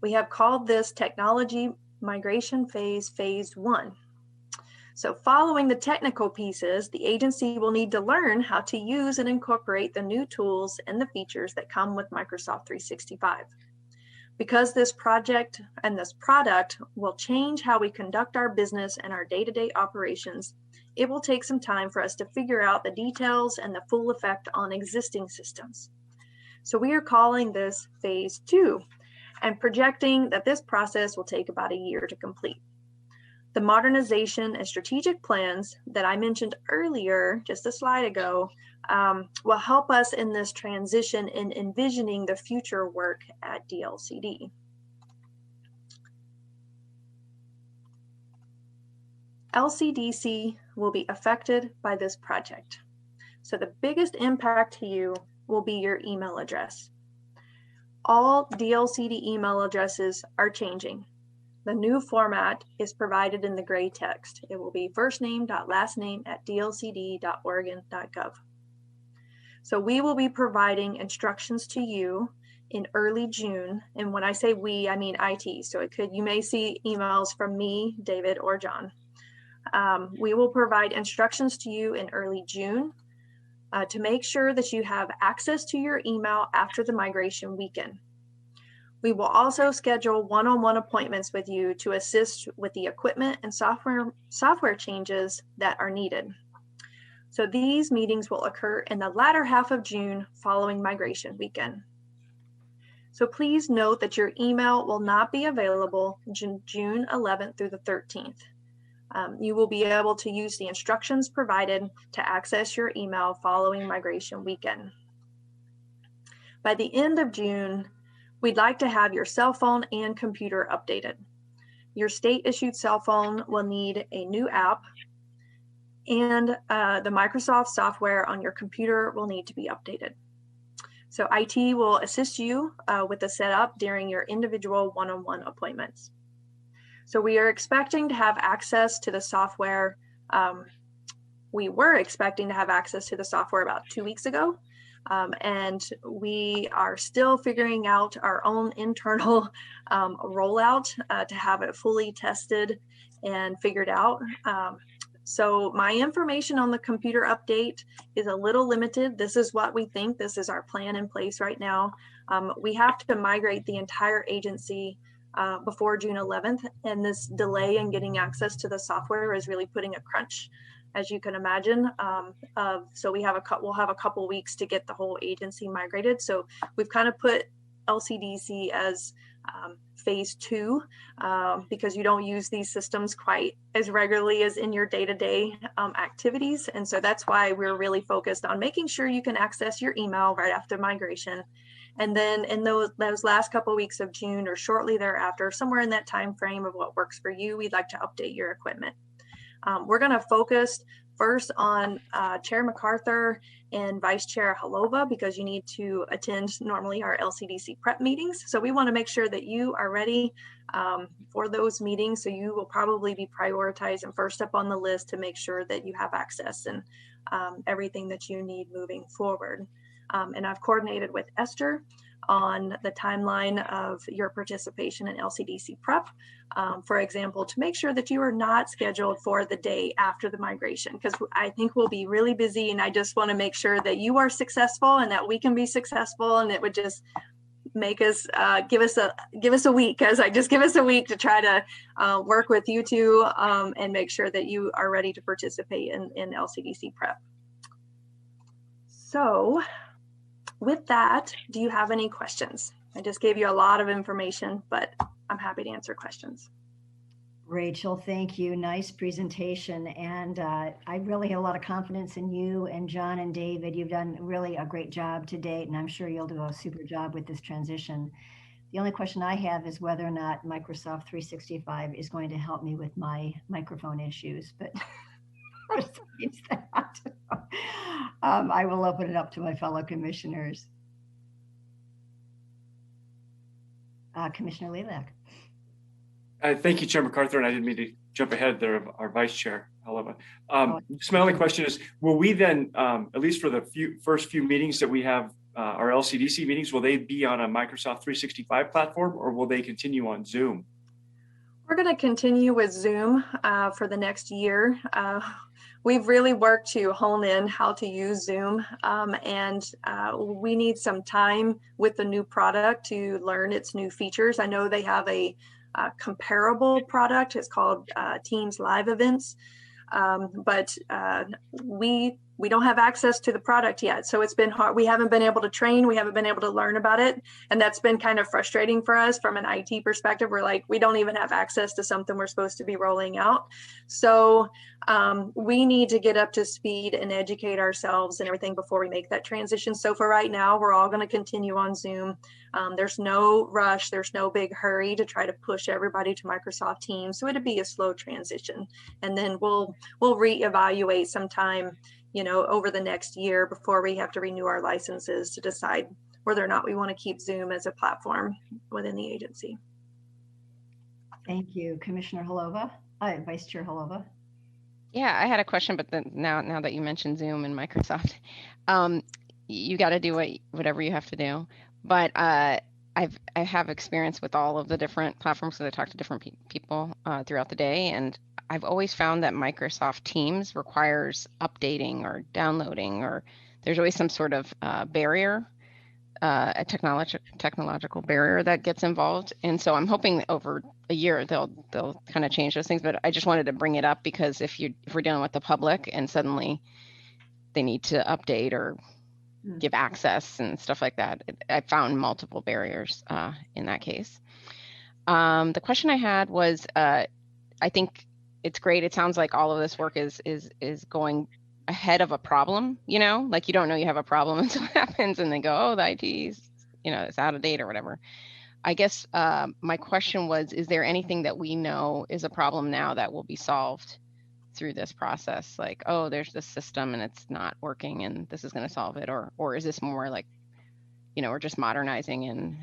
S9: We have called this technology migration phase, phase 1. So following the technical pieces, the agency will need to learn how to use and incorporate the new tools and the features that come with Microsoft 365. Because this project and this product will change how we conduct our business and our day-to-day operations, it will take some time for us to figure out the details and the full effect on existing systems. So we are calling this phase 2 and projecting that this process will take about a year to complete. The modernization and strategic plans that I mentioned earlier, just a slide ago, will help us in this transition in envisioning the future work at DLCD. LCDC will be affected by this project. So the biggest impact to you will be your email address. All DLCD email addresses are changing. The new format is provided in the gray text. It will be firstname.lastname@dlcd.oregon.gov. So we will be providing instructions to you in early June. And when I say we, I mean IT. So you may see emails from me, David, or John. We will provide instructions to you in early June to make sure that you have access to your email after the migration weekend. We will also schedule one-on-one appointments with you to assist with the equipment and software changes that are needed. So these meetings will occur in the latter half of June following migration weekend. So please note that your email will not be available June 11th through the 13th. You will be able to use the instructions provided to access your email following migration weekend. By the end of June, we'd like to have your cell phone and computer updated. Your state-issued cell phone will need a new app, and the Microsoft software on your computer will need to be updated. So IT will assist you with the setup during your individual one-on-one appointments. So we are expecting to have access to the software. We were expecting to have access to the software about 2 weeks ago. And we are still figuring out our own internal rollout to have it fully tested and figured out. So my information on the computer update is a little limited. This is what we think. This is our plan in place right now. We have to migrate the entire agency before June 11th, and this delay in getting access to the software is really putting a crunch, as you can imagine. So we'll have a couple weeks to get the whole agency migrated. So we've kind of put LCDC as phase 2 because you don't use these systems quite as regularly as in your day-to-day activities. And so that's why we're really focused on making sure you can access your email right after migration. And then in those last couple of weeks of June or shortly thereafter, somewhere in that time frame of what works for you, we'd like to update your equipment. We're going to focus first on Chair MacArthur and Vice Chair Halova, because you need to attend normally our LCDC prep meetings. So we want to make sure that you are ready for those meetings. So you will probably be prioritized and first up on the list to make sure that you have access and everything that you need moving forward. And I've coordinated with Esther on the timeline of your participation in LCDC prep, for example, to make sure that you are not scheduled for the day after the migration, because I think we'll be really busy, and I just want to make sure that you are successful and that we can be successful, and it would just make us give us a week, as I just give us a week to try to work with you two and make sure that you are ready to participate in LCDC prep. So with that, do you have any questions? I just gave you a lot of information, but I'm happy to answer questions.
S2: Rachel, thank you. Nice presentation. And I really have a lot of confidence in you and John and David. You've done really a great job to date, and I'm sure you'll do a super job with this transition. The only question I have is whether or not Microsoft 365 is going to help me with my microphone issues, but besides that, I will open it up to my fellow commissioners. Commissioner Lilac.
S4: Thank you, Chair MacArthur, and I didn't mean to jump ahead there of our Vice Chair, Halova. Just my only question is, will we then, at least for the first few meetings that we have, our LCDC meetings, will they be on a Microsoft 365 platform, or will they continue on Zoom?
S9: We're going to continue with Zoom for the next year. We've really worked to hone in how to use Zoom, and we need some time with the new product to learn its new features. I know they have a comparable product. It's called Teams Live Events, but we don't have access to the product yet. So it's been hard. We haven't been able to train. We haven't been able to learn about it. And that's been kind of frustrating for us from an IT perspective. We're like, we don't even have access to something we're supposed to be rolling out. So we need to get up to speed and educate ourselves and everything before we make that transition. So for right now, we're all going to continue on Zoom. There's no rush. There's no big hurry to try to push everybody to Microsoft Teams. So it'd be a slow transition. And then we'll reevaluate sometime, over the next year before we have to renew our licenses to decide whether or not we want to keep Zoom as a platform within the agency.
S2: Thank you. Commissioner Halova, Vice Chair Halova.
S1: Yeah, I had a question, but then now that you mentioned Zoom and Microsoft, you got to do whatever you have to do. But I have experience with all of the different platforms because I talk to different people throughout the day, and I've always found that Microsoft Teams requires updating or downloading, or there's always some sort of barrier, a technological barrier that gets involved. And so I'm hoping that over a year they'll kind of change those things. But I just wanted to bring it up because if we're dealing with the public and suddenly they need to update or give access and stuff like that, I found multiple barriers in that case. The question I had was, I think it's great. It sounds like all of this work is going ahead of a problem, you know, like you don't know you have a problem until it happens and they go, oh, the IT's, you know, it's out of date or whatever. I guess my question was, is there anything that we know is a problem now that will be solved through this process? Like, oh, there's this system and it's not working and this is going to solve it, or is this more like, you know, we're just modernizing and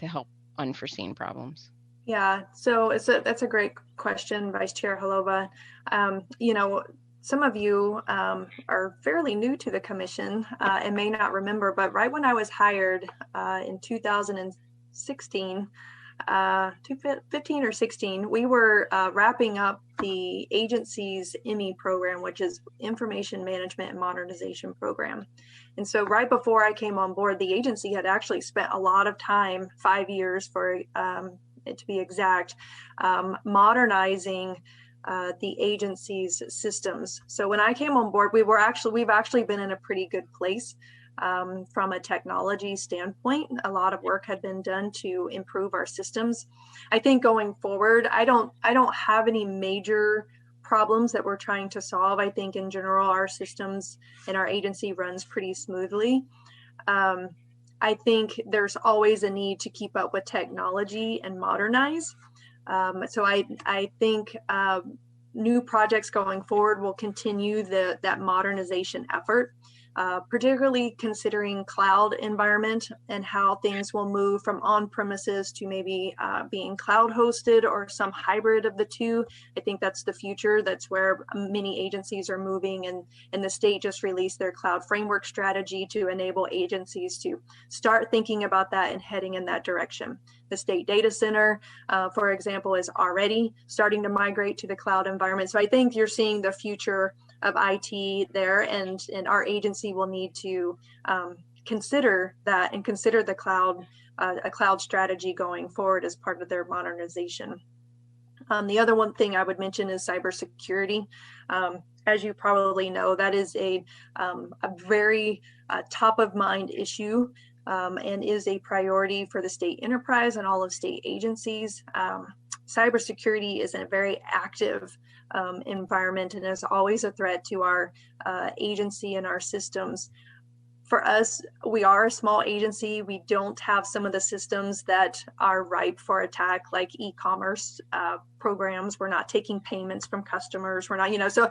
S1: to help unforeseen problems?
S9: Yeah, so that's a great question, Vice Chair Holova. You know, some of you are fairly new to the commission and may not remember, but right when I was hired in 2016, 15 or 16, we were wrapping up the agency's IMMI program, which is Information Management and Modernization Program. And so right before I came on board, the agency had actually spent a lot of time, 5 years for it to be exact, modernizing the agency's systems. So when I came on board, we've actually been in a pretty good place from a technology standpoint. A lot of work had been done to improve our systems. I think going forward, I don't have any major problems that we're trying to solve. I think in general, our systems and our agency runs pretty smoothly. I think there's always a need to keep up with technology and modernize. So I think new projects going forward will continue that modernization effort, particularly considering cloud environment and how things will move from on-premises to maybe being cloud hosted or some hybrid of the two. I think that's the future. That's where many agencies are moving, and the state just released their cloud framework strategy to enable agencies to start thinking about that and heading in that direction. The state data center, for example, is already starting to migrate to the cloud environment. So I think you're seeing the future of IT there, and our agency will need to consider that and consider the cloud, a cloud strategy going forward as part of their modernization. The other one thing I would mention is cybersecurity. As you probably know, that is a very top of mind issue and is a priority for the state enterprise and all of state agencies. Cybersecurity is a very active environment and is always a threat to our agency and our systems. For us, we are a small agency. We don't have some of the systems that are ripe for attack, like e-commerce programs. We're not taking payments from customers. We're not, you know, so,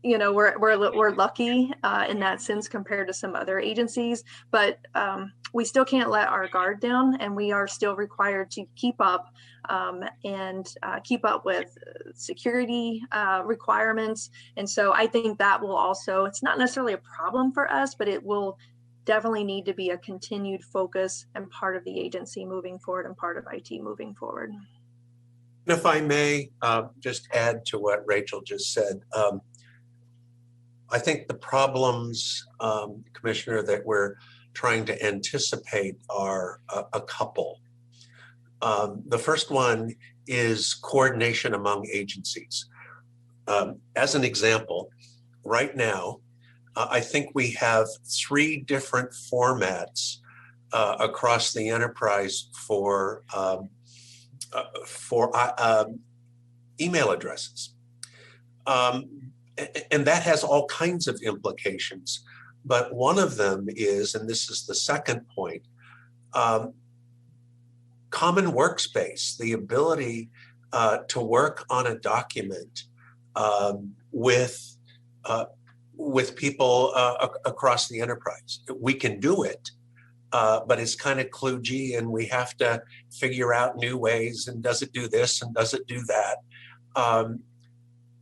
S9: you know, we're lucky in that sense compared to some other agencies, but we still can't let our guard down, and we are still required to keep up with security requirements. And so I think that will also, it's not necessarily a problem for us, but it will definitely need to be a continued focus and part of the agency moving forward and part of IT moving forward.
S8: And if I may just add to what Rachel just said, I think the problems, Commissioner, that we're trying to anticipate are a couple. The first one is coordination among agencies. As an example, right now, I think we have 3 different formats across the enterprise for email addresses. And that has all kinds of implications. But one of them is, and this is the second point, common workspace, the ability to work on a document with people across the enterprise. We can do it, but it's kind of kludgy, and we have to figure out new ways, and does it do this and does it do that?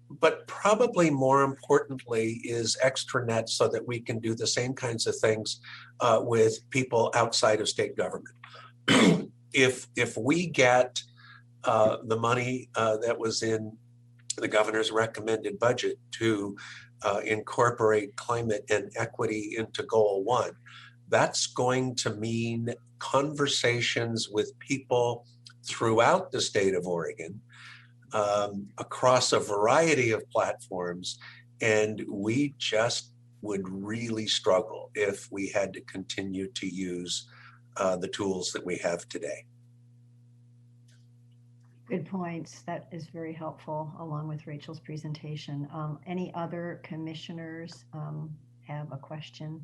S8: But probably more importantly is extranet, so that we can do the same kinds of things with people outside of state government. If we get the money that was in the governor's recommended budget to incorporate climate and equity into Goal 1, that's going to mean conversations with people throughout the state of Oregon, across a variety of platforms, and we just would really struggle if we had to continue to use the tools that we have today.
S2: Good points. That is very helpful, along with Rachel's presentation. Any other commissioners have a question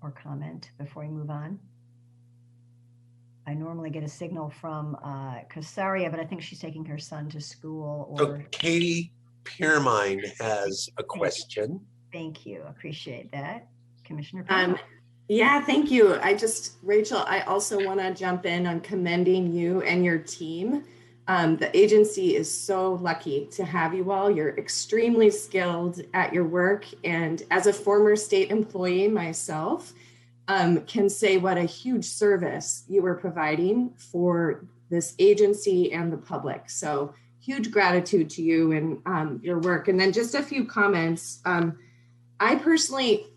S2: or comment before we move on? I normally get a signal from Casaria, but I think she's taking her son to school.
S8: So
S2: Or
S8: Katie Piermine has a question.
S2: Thank you. Appreciate that. Commissioner.
S3: Yeah, thank you. Rachel, I also want to jump in on commending you and your team. The agency is so lucky to have you all. You're extremely skilled at your work. And as a former state employee myself, can say what a huge service you were providing for this agency and the public. So huge gratitude to you and your work. And then just a few comments. I personally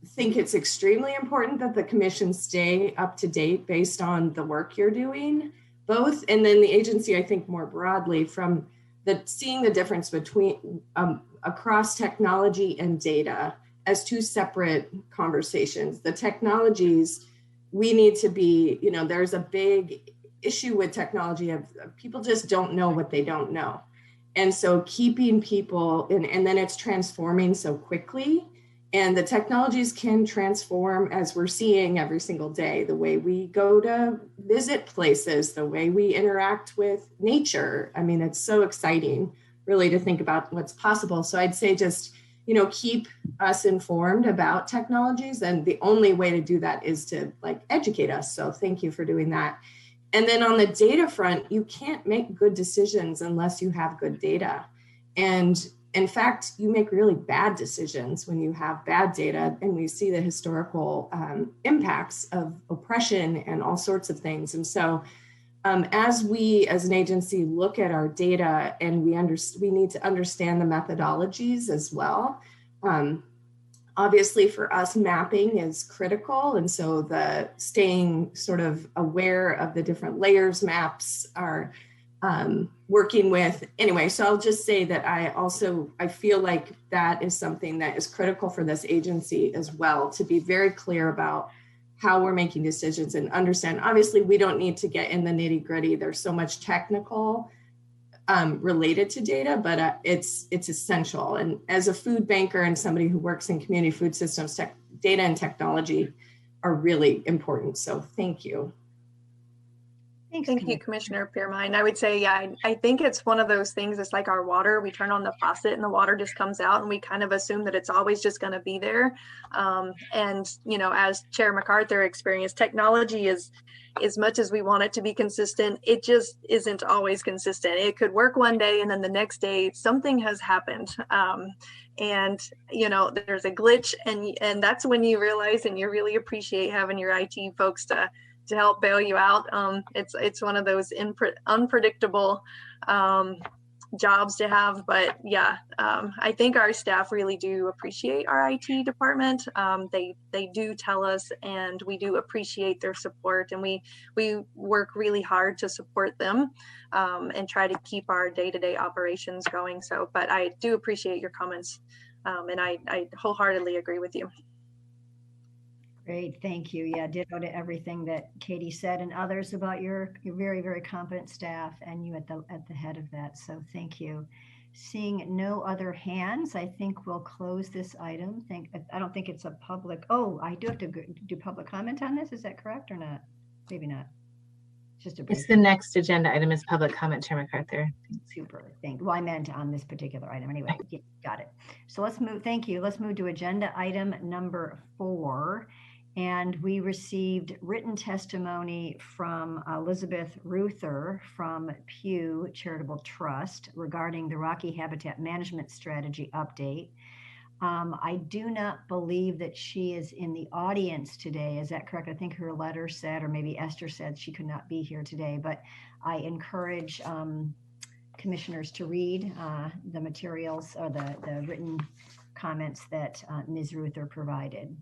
S3: think it's extremely important that the commission stay up to date based on the work you're doing, both, and then the agency, I think more broadly, from seeing the difference between across technology and data as two separate conversations. The technologies, we need to be, there's a big issue with technology of people just don't know what they don't know. And so keeping people and then it's transforming so quickly. And the technologies can transform, as we're seeing every single day, the way we go to visit places, the way we interact with nature. I mean, it's so exciting really to think about what's possible. So I'd say just, keep us informed about technologies. And the only way to do that is to educate us. So thank you for doing that. And then on the data front, you can't make good decisions unless you have good data. And in fact, you make really bad decisions when you have bad data, and we see the historical impacts of oppression and all sorts of things. And so as we as an agency look at our data, and we need to understand the methodologies as well. Obviously for us, mapping is critical. And so the staying sort of aware of the different layers maps are working with. Anyway, so I'll just say that I feel like that is something that is critical for this agency as well, to be very clear about how we're making decisions and understand. Obviously, we don't need to get in the nitty gritty. There's so much technical related to data, but it's essential. And as a food banker and somebody who works in community food systems, data and technology are really important. So thank you.
S9: Thank you, Commissioner Piermine. I would say, yeah, I think it's one of those things. It's like our water. We turn on the faucet and the water just comes out, and we kind of assume that it's always just going to be there. And, as Chair MacArthur experienced, technology is, as much as we want it to be consistent, it just isn't always consistent. It could work one day, and then the next day something has happened. And, there's a glitch, and that's when you realize and you really appreciate having your IT folks to help bail you out. It's one of those unpredictable jobs to have, but yeah, I think our staff really do appreciate our IT department. They do tell us, and we do appreciate their support, and we work really hard to support them and try to keep our day-to-day operations going. So, but I do appreciate your comments, and I wholeheartedly agree with you.
S2: Great, thank you. Yeah, ditto to everything that Katie said and others about your very, very competent staff and you at the head of that. So thank you. Seeing no other hands, I think we'll close this item. I don't think it's a public. Oh, I do have to do public comment on this. Is that correct or not? Maybe not. Just a brief.
S10: It's the next agenda item is public comment, Chair MacArthur.
S2: Super. Well, I meant on this particular item. Anyway, yeah, got it. So let's move. Thank you. Let's move to agenda item number 4. And we received written testimony from Elizabeth Ruther from Pew Charitable Trust regarding the Rocky Habitat Management Strategy update. I do not believe that she is in the audience today. Is that correct? I think her letter said, or maybe Esther said she could not be here today, but I encourage commissioners to read the materials or the written comments that Ms. Ruther provided.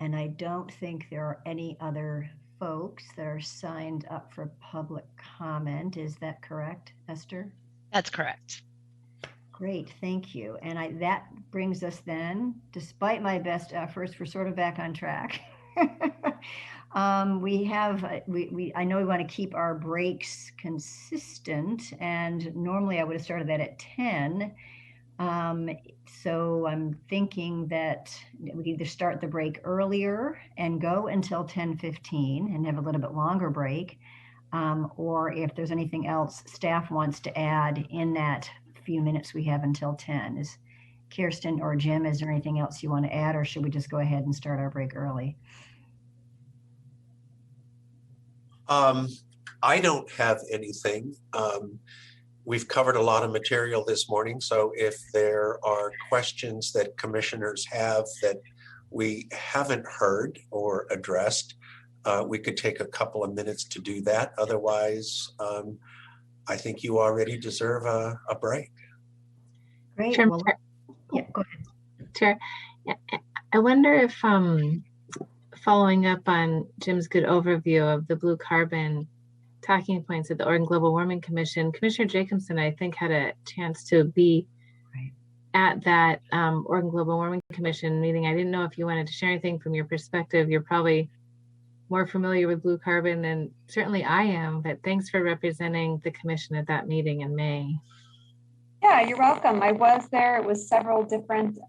S2: And I don't think there are any other folks that are signed up for public comment. Is that correct, Esther?
S7: That's correct.
S2: Great, thank you. And that brings us then, despite my best efforts, we're sort of back on track. We have, I know we want to keep our breaks consistent, and normally I would have started that at 10. So I'm thinking that we either start the break earlier and go until 10:15 and have a little bit longer break, or if there's anything else staff wants to add in that few minutes we have until 10. Is Kirsten or Jim, is there anything else you want to add, or should we just go ahead and start our break early?
S8: I don't have anything. We've covered a lot of material this morning, so if there are questions that commissioners have that we haven't heard or addressed, we could take a couple of minutes to do that. Otherwise, I think you already deserve a break.
S2: Great.
S10: Chair,
S2: Well, yeah, go ahead.
S10: Chair, I wonder if following up on Jim's good overview of the blue carbon talking points at the Oregon Global Warming Commission, Commissioner Jacobson, I think, had a chance to be at that Oregon Global Warming Commission meeting. I didn't know if you wanted to share anything from your perspective. You're probably more familiar with blue carbon than certainly I am, but thanks for representing the commission at that meeting in May.
S5: Yeah, you're welcome. I was there. It was several different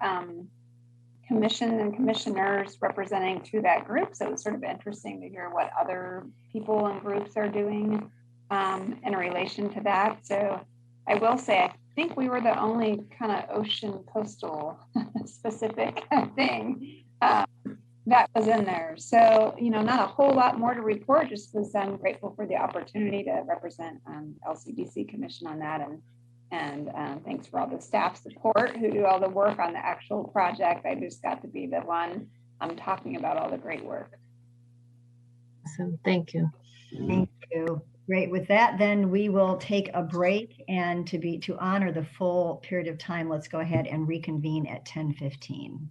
S5: commission and commissioners representing to that group. So it was sort of interesting to hear what other people and groups are doing in relation to that. So I will say, I think we were the only kind of ocean coastal specific thing that was in there. So, you know, not a whole lot more to report, just was grateful for the opportunity to represent LCDC Commission on that. And thanks for all the staff support who do all the work on the actual project. I just got to be the one talking about all the great work.
S10: Awesome. Thank you.
S2: Thank you. Great. With that, then we will take a break, and to honor the full period of time, let's go ahead and reconvene at 10:15.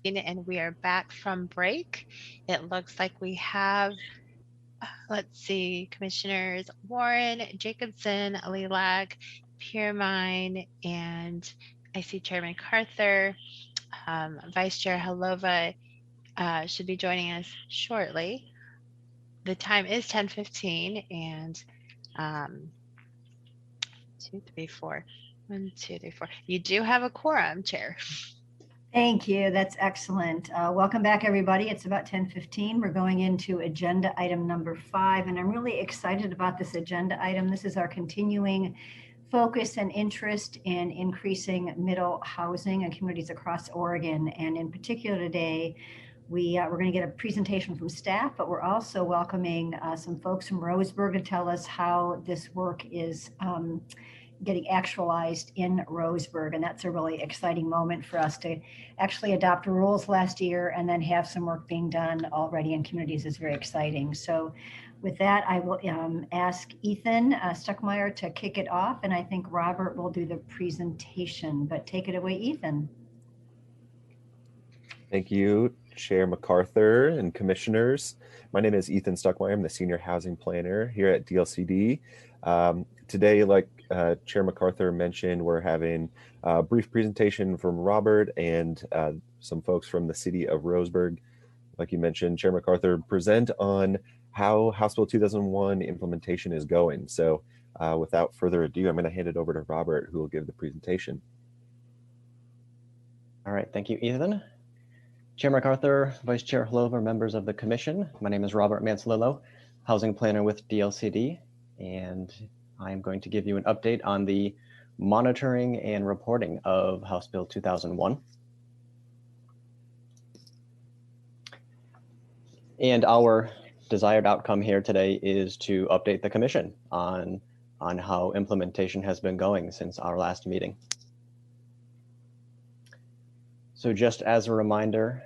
S7: And we are back from break. It looks like we have, let's see, Commissioners Warren, Jacobson, Lilac, Piermine, and I see Chairman MacArthur, Vice Chair Halova should be joining us shortly. The time is 10:15, and 2, 3, 4. 1, 2, 3, 4. You do have a quorum, Chair.
S2: Thank you. That's excellent. Welcome back, everybody. It's about 10:15. We're going into agenda item number 5, and I'm really excited about this agenda item. This is our continuing focus and interest in increasing middle housing in communities across Oregon. And in particular today, we're going to get a presentation from staff, but we're also welcoming some folks from Roseburg to tell us how this work is getting actualized in Roseburg. And that's a really exciting moment for us to actually adopt rules last year and then have some work being done already in communities is very exciting. So with that, I will ask Ethan Stuckmeyer to kick it off, and I think Robert will do the presentation, but take it away, Ethan.
S11: Thank you, Chair MacArthur and commissioners. My name is Ethan Stuckmeyer. I'm the Senior Housing Planner here at DLCD. Today, like Chair MacArthur mentioned, we're having a brief presentation from Robert and some folks from the city of Roseburg. Like you mentioned, Chair MacArthur, present on how House Bill 2001 implementation is going. So without further ado, I'm going to hand it over to Robert, who will give the presentation.
S12: All right, thank you, Ethan. Chair MacArthur, Vice Chair Halova, members of the commission. My name is Robert Mansalillo, Housing Planner with DLCD, and I am going to give you an update on the monitoring and reporting of House Bill 2001. And our desired outcome here today is to update the commission on how implementation has been going since our last meeting. So just as a reminder,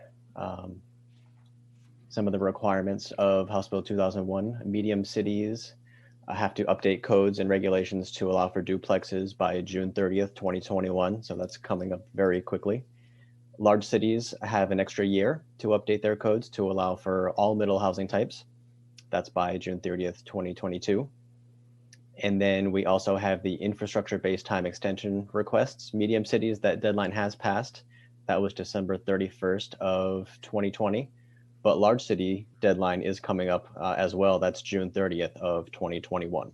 S12: some of the requirements of House Bill 2001, medium cities have to update codes and regulations to allow for duplexes by June 30th, 2021. So that's coming up very quickly. Large cities have an extra year to update their codes to allow for all middle housing types. That's by June 30th, 2022. And then we also have the infrastructure-based time extension requests. Medium cities, that deadline has passed. That was December 31st of 2020. But large city deadline is coming up as well. That's June 30th of 2021.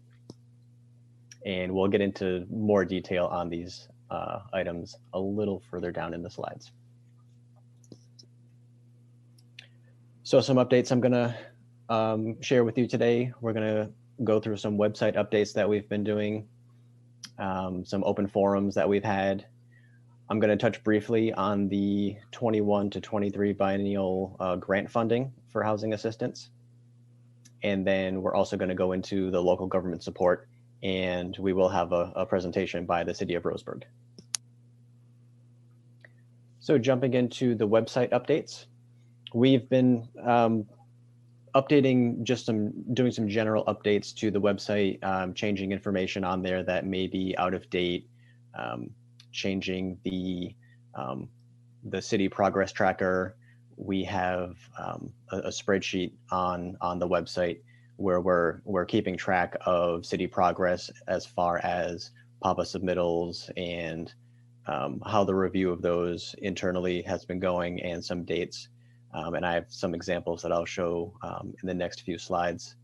S12: And we'll get into more detail on these items a little further down in the slides. So some updates I'm gonna share with you today. We're gonna go through some website updates that we've been doing, some open forums that we've had. I'm gonna touch briefly on the 21 to 23 biennial grant funding for housing assistance. And then we're also gonna go into the local government support, and we will have a presentation by the City of Roseburg. So jumping into the website updates, we've been updating, doing some general updates to the website, changing information on there that may be out of date, changing the city progress tracker. We have a spreadsheet on the website where we're keeping track of city progress as far as PAPA submittals and how the review of those internally has been going, and some dates. And I have some examples that I'll show in the next few slides.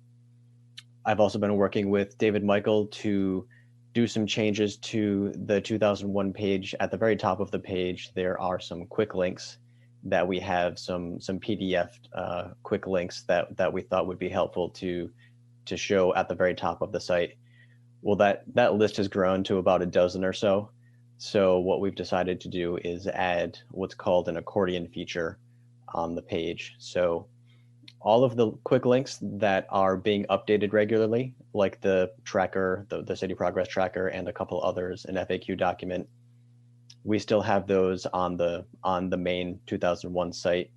S12: I've also been working with David Michael to do some changes to the 2001 page. At the very top of the page, there are some quick links that we have, some PDF quick links that we thought would be helpful to show at the very top of the site. Well, that list has grown to about a dozen or so. So what we've decided to do is add what's called an accordion feature on the page. So all of the quick links that are being updated regularly, like the tracker, the city progress tracker, and a couple others, an FAQ document, we still have those on the main 2001 site.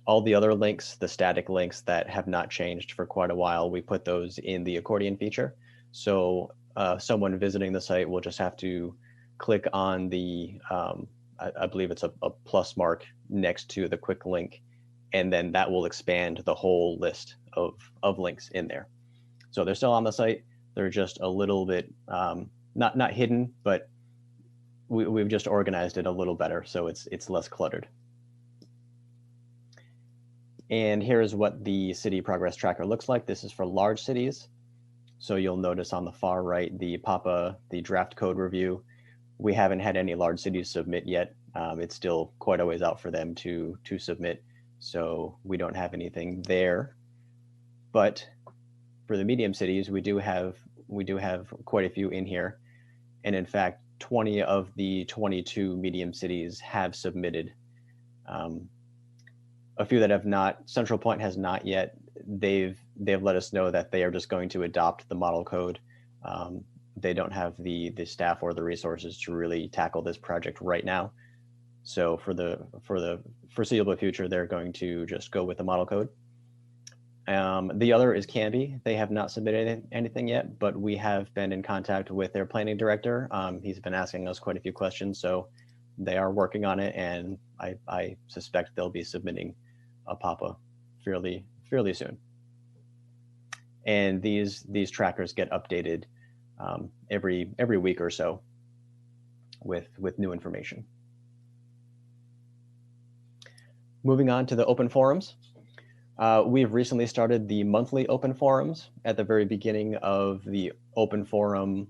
S12: All the other links, the static links that have not changed for quite a while, we put those in the accordion feature. So someone visiting the site will just have to click on the, I believe it's a plus mark next to the quick link, and then that will expand the whole list of links in there. So they're still on the site. They're just a little bit, not hidden, but we've just organized it a little better, so it's less cluttered. And here's what the city progress tracker looks like. This is for large cities. So you'll notice on the far right, the PAPA, the draft code review. We haven't had any large cities submit yet. It's still quite a ways out for them to submit. So we don't have anything there. But for the medium cities, we do have quite a few in here. And in fact, 20 of the 22 medium cities have submitted. A few that have not, Central Point has not yet. They've let us know that they are just going to adopt the model code. They don't have the staff or the resources to really tackle this project right now. So for the foreseeable future, they're going to just go with the model code. The other is Canby. They have not submitted anything yet, but we have been in contact with their planning director. He's been asking us quite a few questions, so they are working on it, and I suspect they'll be submitting a PAPA fairly soon. And these trackers get updated every week or so with new information. Moving on to the open forums. We've recently started the monthly open forums. At the very beginning of the open forum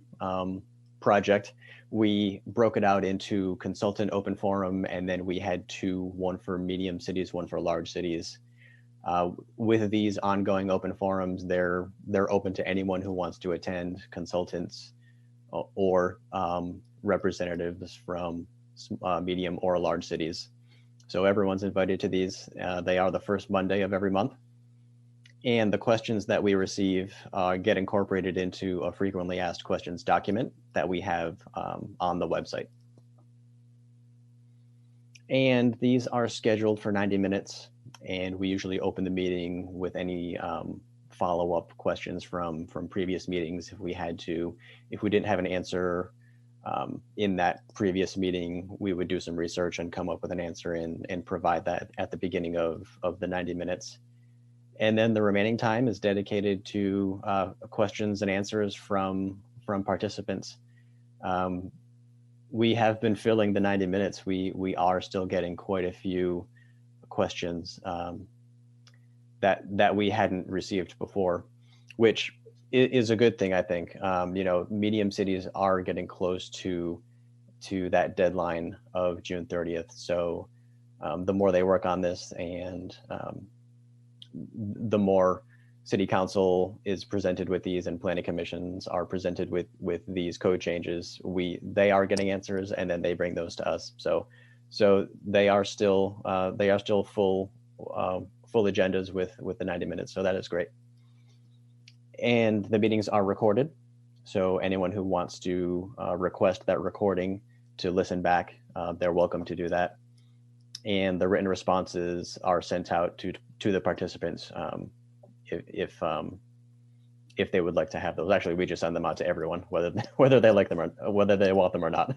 S12: project, we broke it out into consultant open forum, and then we had two, one for medium cities, one for large cities. With these ongoing open forums, they're open to anyone who wants to attend, consultants or representatives from medium or large cities. So everyone's invited to these. They are the first Monday of every month. And the questions that we receive get incorporated into a frequently asked questions document that we have on the website. And these are scheduled for 90 minutes. And we usually open the meeting with any follow-up questions from previous meetings if we didn't have an answer in that previous meeting, we would do some research and come up with an answer and provide that at the beginning of the 90 minutes. And then the remaining time is dedicated to questions and answers from participants. We have been filling the 90 minutes. We are still getting quite a few questions that we hadn't received before, which is a good thing, I think. Medium cities are getting close to that deadline of June 30th. So the more they work on this, and the more city council is presented with these, and planning commissions are presented with these code changes, they are getting answers, and then they bring those to us. So they are still full agendas with the 90 minutes. So that is great. And the meetings are recorded. So anyone who wants to request that recording to listen back, they're welcome to do that. And the written responses are sent out to the participants if they would like to have those. Actually, we just send them out to everyone, whether they like them or whether they want them or not.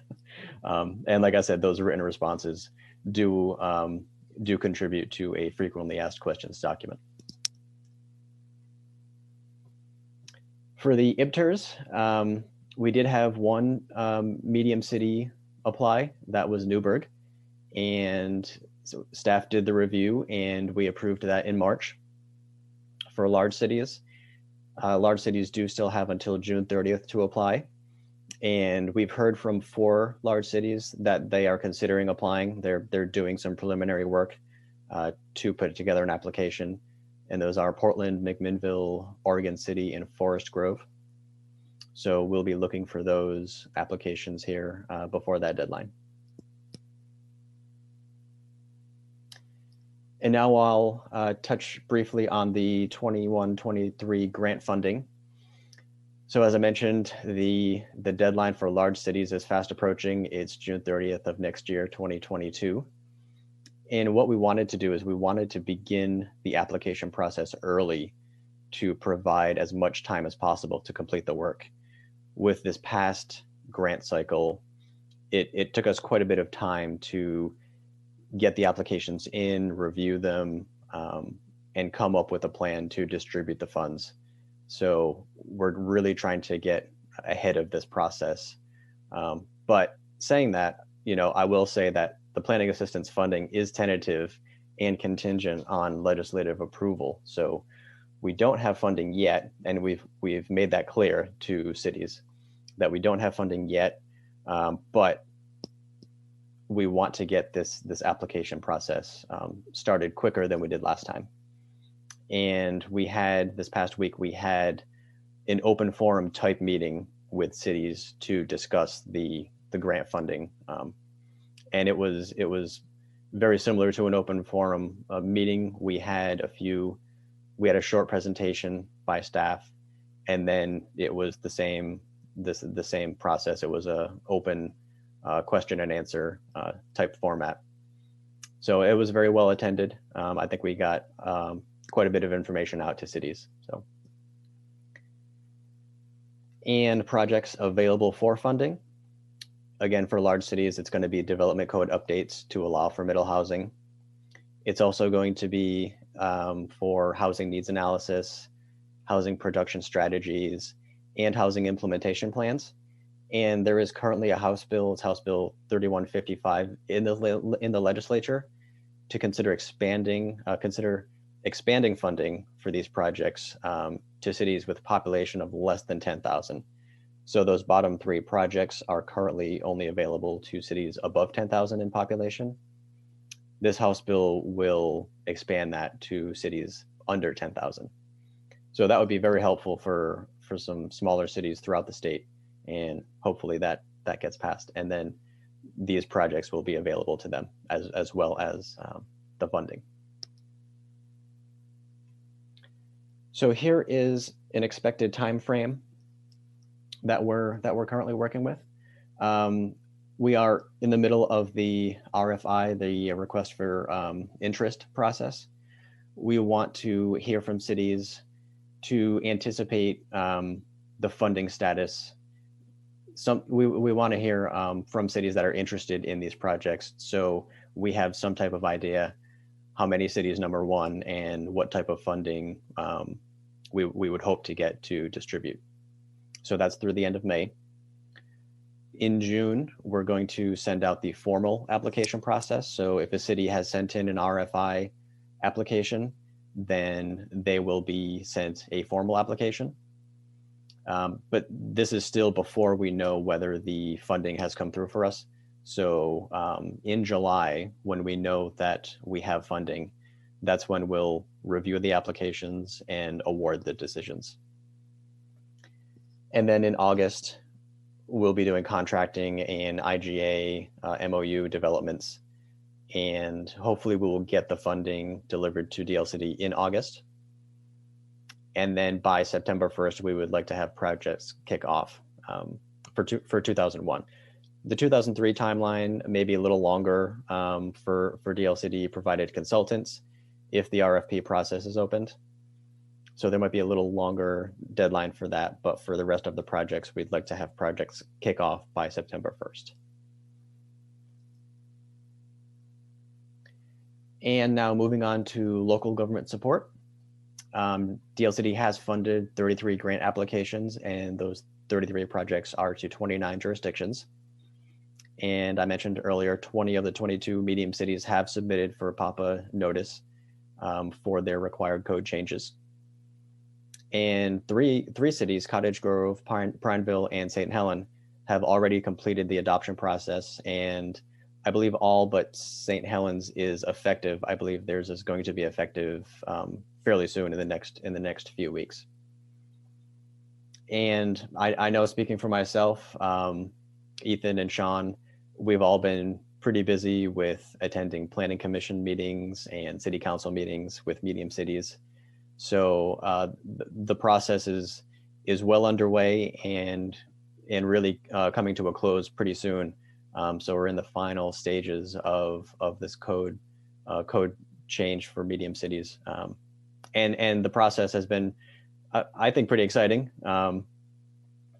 S12: And like I said, those written responses do contribute to a frequently asked questions document. For the IBTERs, we did have one medium city apply. That was Newburgh. And so staff did the review, and we approved that in March. For large cities do still have until June 30th to apply. And we've heard from 4 large cities that they are considering applying. They're doing some preliminary work to put together an application. And those are Portland, McMinnville, Oregon City, and Forest Grove. So we'll be looking for those applications here before that deadline. And now I'll touch briefly on the 21-23 grant funding. So as I mentioned, the deadline for large cities is fast approaching. It's June 30th of next year, 2022. And what we wanted to do is we wanted to begin the application process early to provide as much time as possible to complete the work. With this past grant cycle, it took us quite a bit of time to get the applications in, review them, and come up with a plan to distribute the funds. So we're really trying to get ahead of this process. But saying that, I will say that the planning assistance funding is tentative and contingent on legislative approval. So we don't have funding yet, and we've made that clear to cities that we don't have funding yet, but we want to get this application process started quicker than we did last time. And this past week, we had an open forum type meeting with cities to discuss the grant funding. And it was very similar to an open forum meeting. We had a short presentation by staff, and then it was the same process. It was a open question and answer type format. So it was very well attended. I think we got quite a bit of information out to cities. So, and projects available for funding. Again, for large cities, it's going to be development code updates to allow for middle housing. It's also going to be for housing needs analysis, housing production strategies, and housing implementation plans. And there is currently a House bill, it's House Bill 3155 in the legislature to consider expanding funding for these projects to cities with a population of less than 10,000. So those bottom 3 projects are currently only available to cities above 10,000 in population. This House bill will expand that to cities under 10,000. So that would be very helpful for some smaller cities throughout the state. And hopefully that gets passed. And then these projects will be available to them as well as the funding. So here is an expected time frame that we're currently working with. We are in the middle of the RFI, the request for interest process. We want to hear from cities to anticipate the funding status. We want to hear from cities that are interested in these projects, so we have some type of idea how many cities, number one, and what type of funding we would hope to get to distribute. So that's through the end of May. In June, we're going to send out the formal application process. So if a city has sent in an RFI application, then they will be sent a formal application. But this is still before we know whether the funding has come through for us. So in July, when we know that we have funding, that's when we'll review the applications and award the decisions. And then in August, we'll be doing contracting and IGA MOU developments. And hopefully we will get the funding delivered to DLCD in August. And then by September 1st, we would like to have projects kick off for 2001. The 2003 timeline may be a little longer for DLCD provided consultants if the RFP process is opened. So there might be a little longer deadline for that, but for the rest of the projects, we'd like to have projects kick off by September 1st. And now moving on to local government support. DLCD has funded 33 grant applications, and those 33 projects are to 29 jurisdictions. And I mentioned earlier, 20 of the 22 medium cities have submitted for PAPA notice for their required code changes. And three cities, Cottage Grove, Prineville, and St. Helen, have already completed the adoption process. And I believe all but St. Helens is effective. I believe theirs is going to be effective fairly soon in the next few weeks. And I know, speaking for myself, Ethan and Sean, we've all been pretty busy with attending planning commission meetings and city council meetings with medium cities. So the process is well underway and really coming to a close pretty soon. So we're in the final stages of this code change for medium cities. And the process has been, I think, pretty exciting.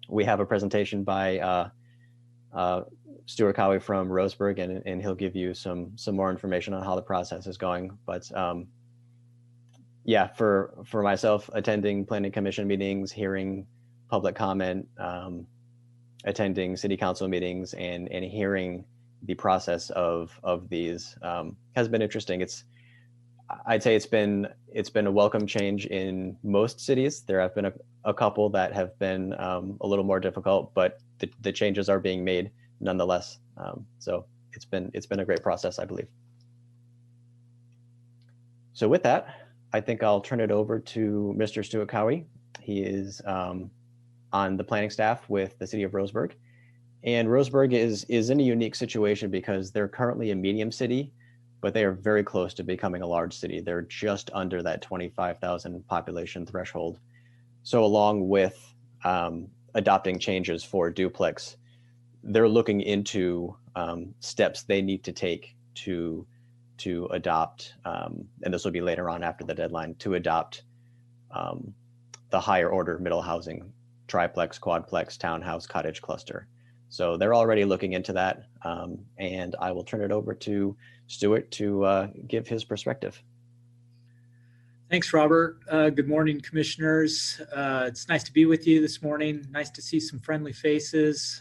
S12: We have a presentation by Stuart Cowie from Roseburg, and he'll give you some more information on how the process is going. But yeah, for myself, attending planning commission meetings, hearing public comment, attending city council meetings, and hearing the process of these has been interesting. I'd say it's been a welcome change in most cities. There have been a couple that have been a little more difficult, but the changes are being made nonetheless. So it's been a great process, I believe. So with that, I think I'll turn it over to Mr. Stuart Cowie. He is on the planning staff with the city of Roseburg. And Roseburg is in a unique situation because they're currently a medium city, but they are very close to becoming a large city. They're just under that 25,000 population threshold. So along with adopting changes for duplex, they're looking into steps they need to take to adopt, and this will be later on after the deadline, to adopt the higher order middle housing, triplex, quadplex, townhouse, cottage cluster. So they're already looking into that, and I will turn it over to Stuart to give his perspective.
S13: Thanks, Robert. Good morning, commissioners. It's nice to be with you this morning. Nice to see some friendly faces.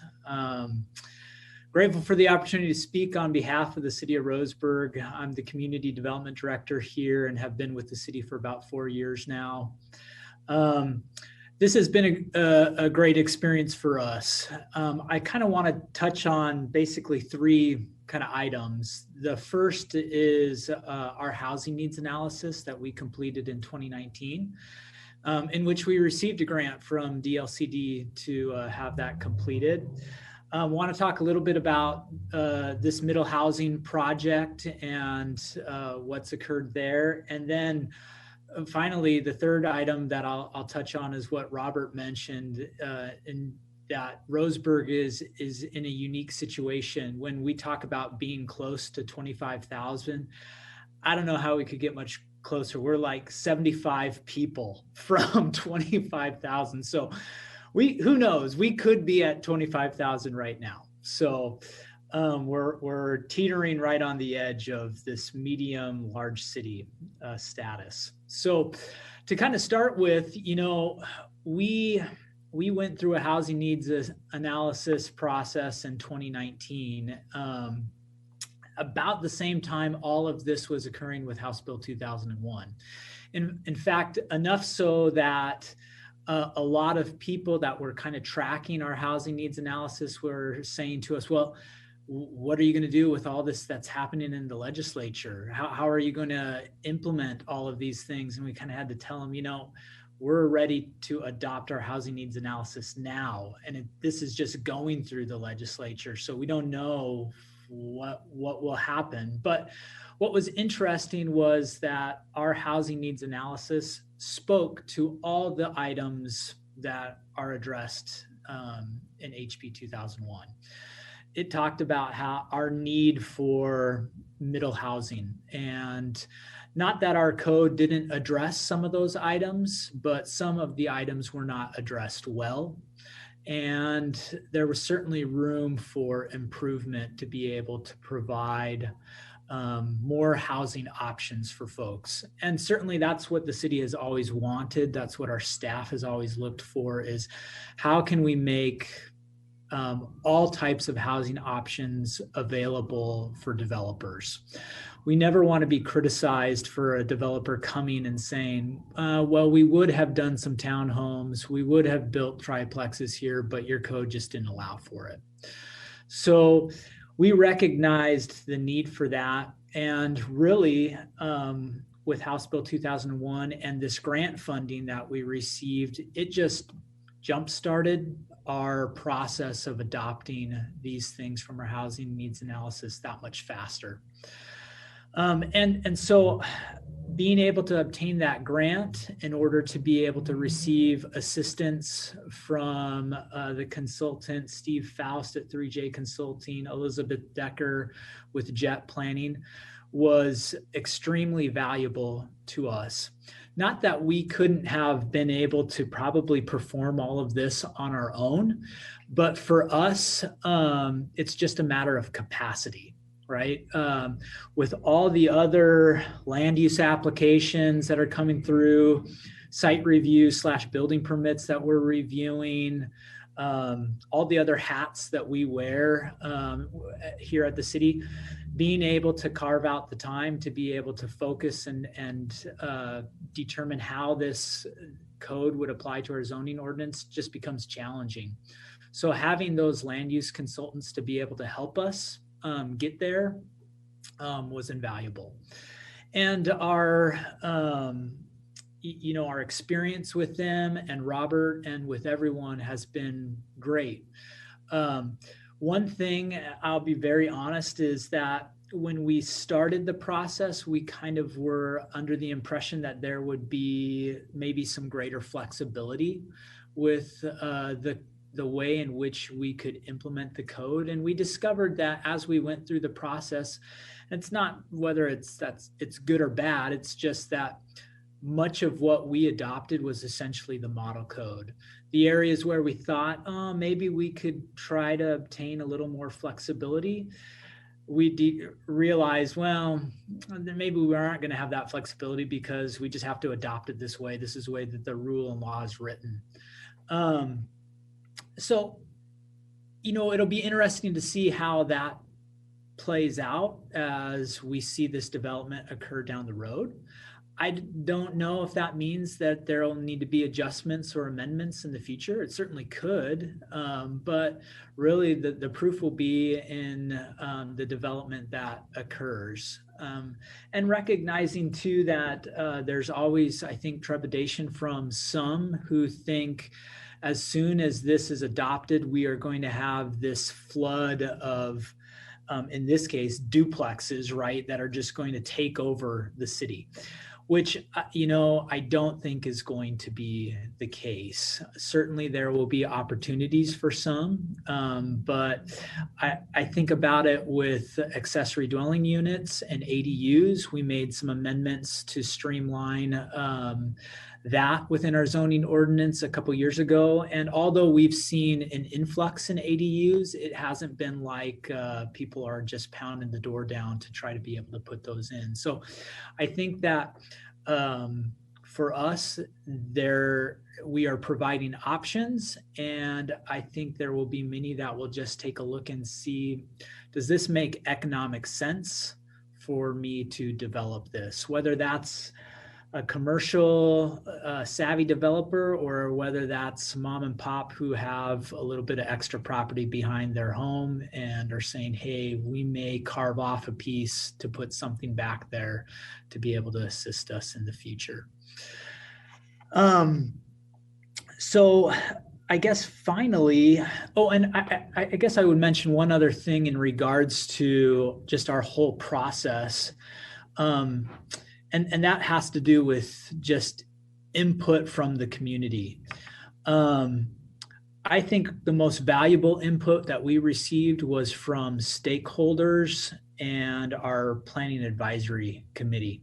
S13: Grateful for the opportunity to speak on behalf of the city of Roseburg. I'm the community development director here and have been with the city for about 4 years now. This has been a great experience for us. I kind of want to touch on basically three kind of items. The first is our housing needs analysis that we completed in 2019, in which we received a grant from DLCD to have that completed. I want to talk a little bit about this middle housing project and what's occurred there. And then finally, the third item that I'll touch on is what Robert mentioned, in that Roseburg is in a unique situation. When we talk about being close to 25,000, I don't know how we could get much closer. We're like 75 people from 25,000. So who knows? We could be at 25,000 right now. So we're teetering right on the edge of this medium large city status. So to kind of start with, we went through a housing needs analysis process in 2019. About the same time all of this was occurring with House Bill 2001. In fact, enough so that a lot of people that were kind of tracking our housing needs analysis were saying to us, well, what are you going to do with all this that's happening in the legislature? How are you going to implement all of these things? And we kind of had to tell them, we're ready to adopt our housing needs analysis now. And this is just going through the legislature. So we don't know what will happen. But what was interesting was that our housing needs analysis spoke to all the items that are addressed in HB 2001. It talked about how our need for middle housing, and not that our code didn't address some of those items, but some of the items were not addressed well. And there was certainly room for improvement to be able to provide more housing options for folks. And certainly that's what the city has always wanted. That's what our staff has always looked for, is how can we make all types of housing options available for developers. We never want to be criticized for a developer coming and saying, well, we would have done some townhomes, we would have built triplexes here, but your code just didn't allow for it. So we recognized the need for that. And really, with House Bill 2001 and this grant funding that we received, it just jump-started our process of adopting these things from our housing needs analysis that much faster. And so being able to obtain that grant in order to be able to receive assistance from the consultant, Steve Faust at 3J Consulting, Elizabeth Decker with Jet Planning, was extremely valuable to us. Not that we couldn't have been able to probably perform all of this on our own, but for us, it's just a matter of capacity, right? With all the other land use applications that are coming through, site reviews / building permits that we're reviewing, all the other hats that we wear here at the city, being able to carve out the time to be able to focus and determine how this code would apply to our zoning ordinance just becomes challenging. So having those land use consultants to be able to help us get there was invaluable. And our our experience with them and Robert and with everyone has been great. One thing I'll be very honest is that when we started the process, we kind of were under the impression that there would be maybe some greater flexibility with the way in which we could implement the code. And we discovered that as we went through the process, it's not whether it's good or bad, it's just that much of what we adopted was essentially the model code. The areas where we thought, oh, maybe we could try to obtain a little more flexibility, we realized, well, maybe we aren't going to have that flexibility because we just have to adopt it this way. This is the way that the rule and law is written. So, it'll be interesting to see how that plays out as we see this development occur down the road. I don't know if that means that there will need to be adjustments or amendments in the future. It certainly could, but really the proof will be in the development that occurs. And recognizing too that there's always, I think, trepidation from some who think as soon as this is adopted, we are going to have this flood of, in this case, duplexes, right, that are just going to take over the city, which, I don't think is going to be the case. Certainly there will be opportunities for some, but I think about it with accessory dwelling units and ADUs. We made some amendments to streamline that within our zoning ordinance a couple years ago. And although we've seen an influx in ADUs, it hasn't been like people are just pounding the door down to try to be able to put those in. So I think that for us, we are providing options, and I think there will be many that will just take a look and see, does this make economic sense for me to develop this? Whether that's a commercial savvy developer, or whether that's mom and pop who have a little bit of extra property behind their home and are saying, hey, we may carve off a piece to put something back there to be able to assist us in the future. So I guess finally, and I guess I would mention one other thing in regards to just our whole process. And that has to do with just input from the community. I think the most valuable input that we received was from stakeholders and our planning advisory committee.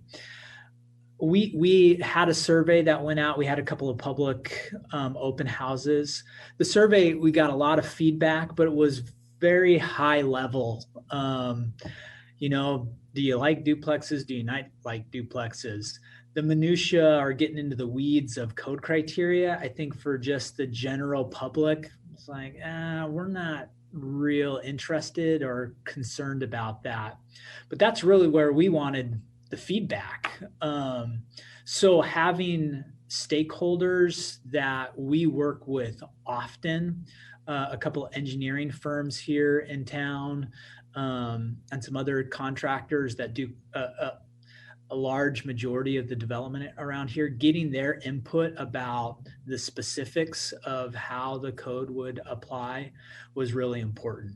S13: We had a survey that went out. We had a couple of public open houses. The survey, we got a lot of feedback, but it was very high level. You know, do you like duplexes? Do you not like duplexes? The minutia are getting into the weeds of code criteria. I think for just the general public, it's like, we're not real interested or concerned about that. But that's really where we wanted the feedback. So having stakeholders that we work with often, a couple of engineering firms here in town, and some other contractors that do a large majority of the development around here, getting their input about the specifics of how the code would apply was really important.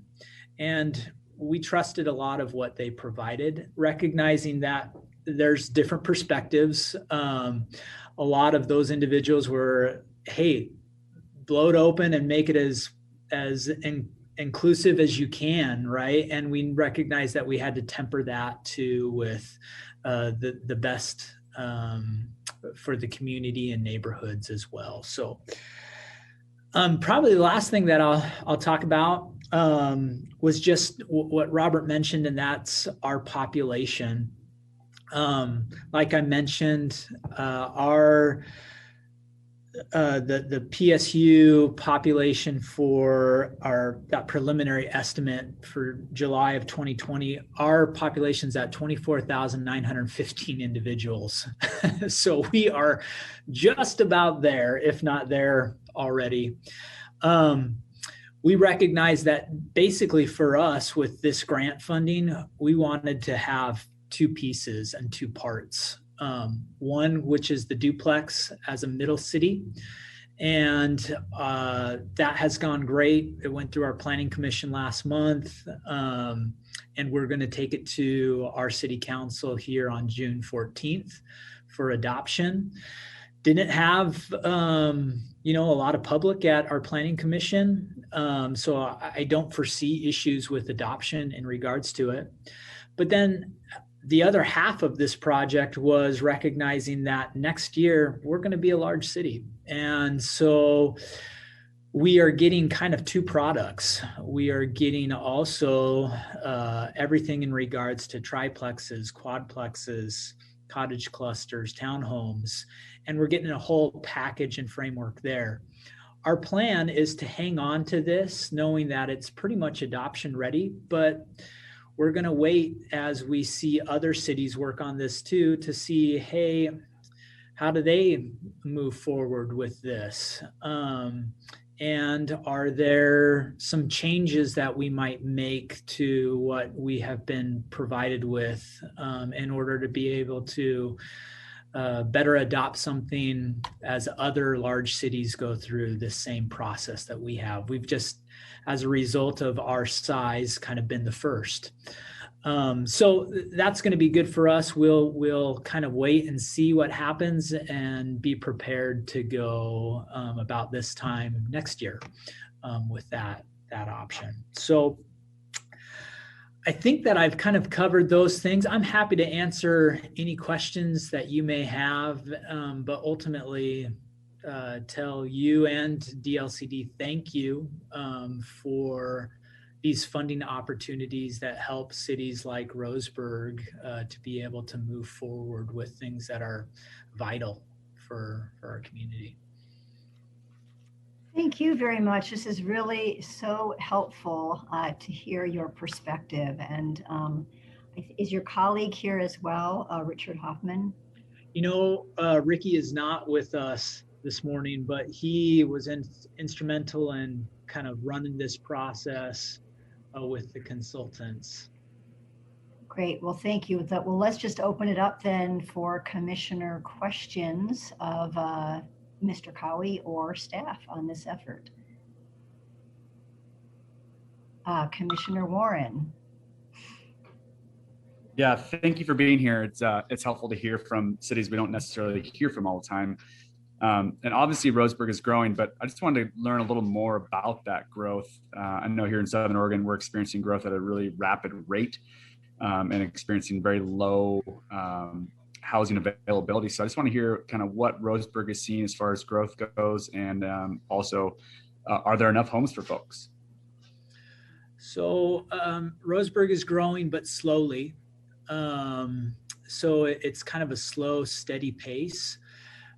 S13: And we trusted a lot of what they provided, recognizing that there's different perspectives. A lot of those individuals were, hey, blow it open and make it as inclusive as you can, right? And we recognize that we had to temper that too with the best for the community and neighborhoods as well. So probably the last thing that I'll talk about was just what Robert mentioned, and that's our population. Like I mentioned, the PSU population for that preliminary estimate for July of 2020, our population's at 24,915 individuals. So we are just about there, if not there already. We recognize that basically for us with this grant funding, we wanted to have two pieces and two parts. One, which is the duplex as a middle city. And that has gone great. It went through our planning commission last month. And we're going to take it to our city council here on June 14th for adoption. Didn't have, a lot of public at our planning commission. So I don't foresee issues with adoption in regards to it. But then the other half of this project was recognizing that next year we're going to be a large city. And so we are getting kind of two products. We are getting also everything in regards to triplexes, quadplexes, cottage clusters, townhomes, and we're getting a whole package and framework there. Our plan is to hang on to this, knowing that it's pretty much adoption ready, but we're going to wait as we see other cities work on this too, to see, hey, how do they move forward with this? And are there some changes that we might make to what we have been provided with in order to be able to better adopt something as other large cities go through the same process that we have? We've just, as a result of our size, kind of been the first. So that's going to be good for us. We'll kind of wait and see what happens and be prepared to go about this time next year with that option. So I think that I've kind of covered those things. I'm happy to answer any questions that you may have, but ultimately tell you and DLCD thank you for these funding opportunities that help cities like Roseburg to be able to move forward with things that are vital for our community.
S2: Thank you very much. This is really so helpful to hear your perspective. And is your colleague here as well, Richard Hoffman?
S13: You know, Ricky is not with us this morning, but he was instrumental in kind of running this process with the consultants.
S2: Great. Well, thank you. Well, let's just open it up then for commissioner questions of Mr. Cowie or staff on this effort. Commissioner Warren.
S6: Yeah, thank you for being here. It's helpful to hear from cities we don't necessarily hear from all the time. And obviously Roseburg is growing, but I just wanted to learn a little more about that growth. I know here in Southern Oregon, we're experiencing growth at a really rapid rate and experiencing very low housing availability. So I just want to hear kind of what Roseburg is seeing as far as growth goes, and also are there enough homes for folks?
S13: So Roseburg is growing, but slowly. So it's kind of a slow, steady pace.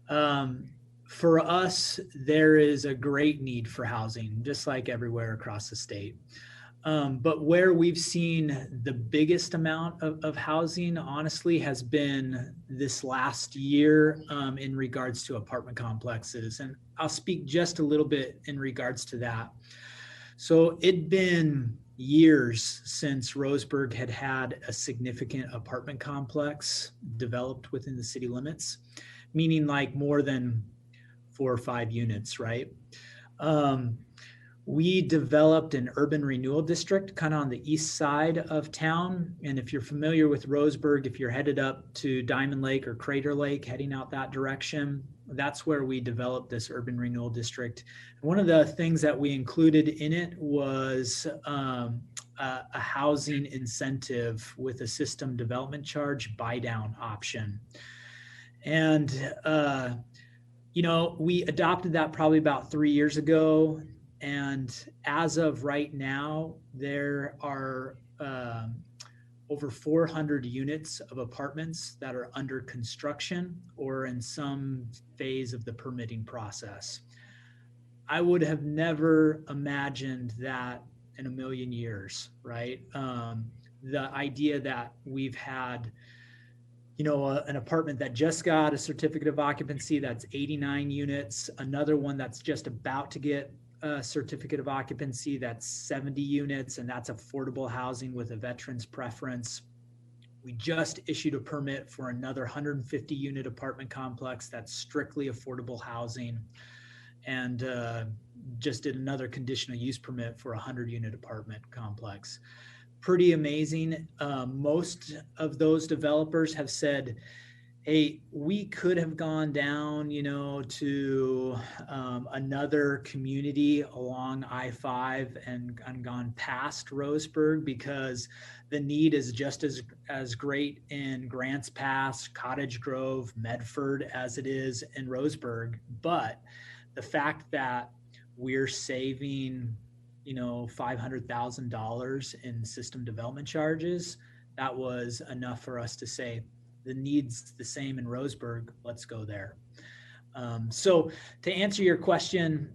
S13: For us, there is a great need for housing, just like everywhere across the state. But where we've seen the biggest amount of housing, honestly, has been this last year in regards to apartment complexes. And I'll speak just a little bit in regards to that. So it'd been years since Roseburg had had a significant apartment complex developed within the city limits, meaning like more than 4 or 5 units, right? We developed an urban renewal district kind of on the east side of town. And if you're familiar with Roseburg, if you're headed up to Diamond Lake or Crater Lake, heading out that direction, that's where we developed this urban renewal district. One of the things that we included in it was a housing incentive with a system development charge buy down option. And, you know, we adopted that probably about 3 years ago. And as of right now, there are over 400 units of apartments that are under construction or in some phase of the permitting process. I would have never imagined that in a million years, right? The idea that we've had, you know, an apartment that just got a certificate of occupancy, that's 89 units, another one that's just about to get a certificate of occupancy, that's 70 units, and that's affordable housing with a veteran's preference. We just issued a permit for another 150 unit apartment complex that's strictly affordable housing, and just did another conditional use permit for a 100 unit apartment complex. Pretty amazing. Most of those developers have said, hey, we could have gone down, you know, to another community along I-5 and gone past Roseburg because the need is just as great in Grants Pass, Cottage Grove, Medford as it is in Roseburg. But the fact that we're saving, you know, $500,000 in system development charges, that was enough for us to say, the need's the same in Roseburg, let's go there. So to answer your question,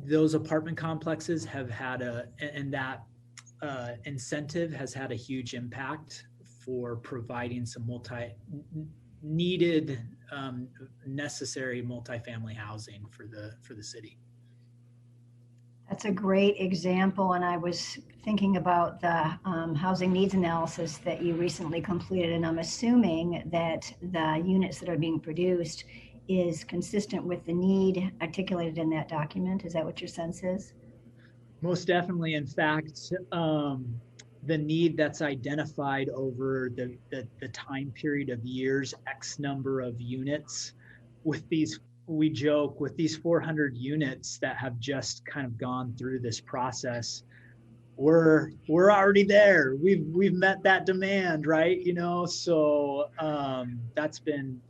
S13: those apartment complexes have had and that incentive has had a huge impact for providing some needed, necessary multifamily housing for the city.
S2: That's a great example. And I was thinking about the housing needs analysis that you recently completed. And I'm assuming that the units that are being produced is consistent with the need articulated in that document. Is that what your sense is?
S13: Most definitely. In fact, the need that's identified over the time period of years, X number of units with these, we joke with these 400 units that have just kind of gone through this process, we're already there. We've met that demand, right? You know, so that's been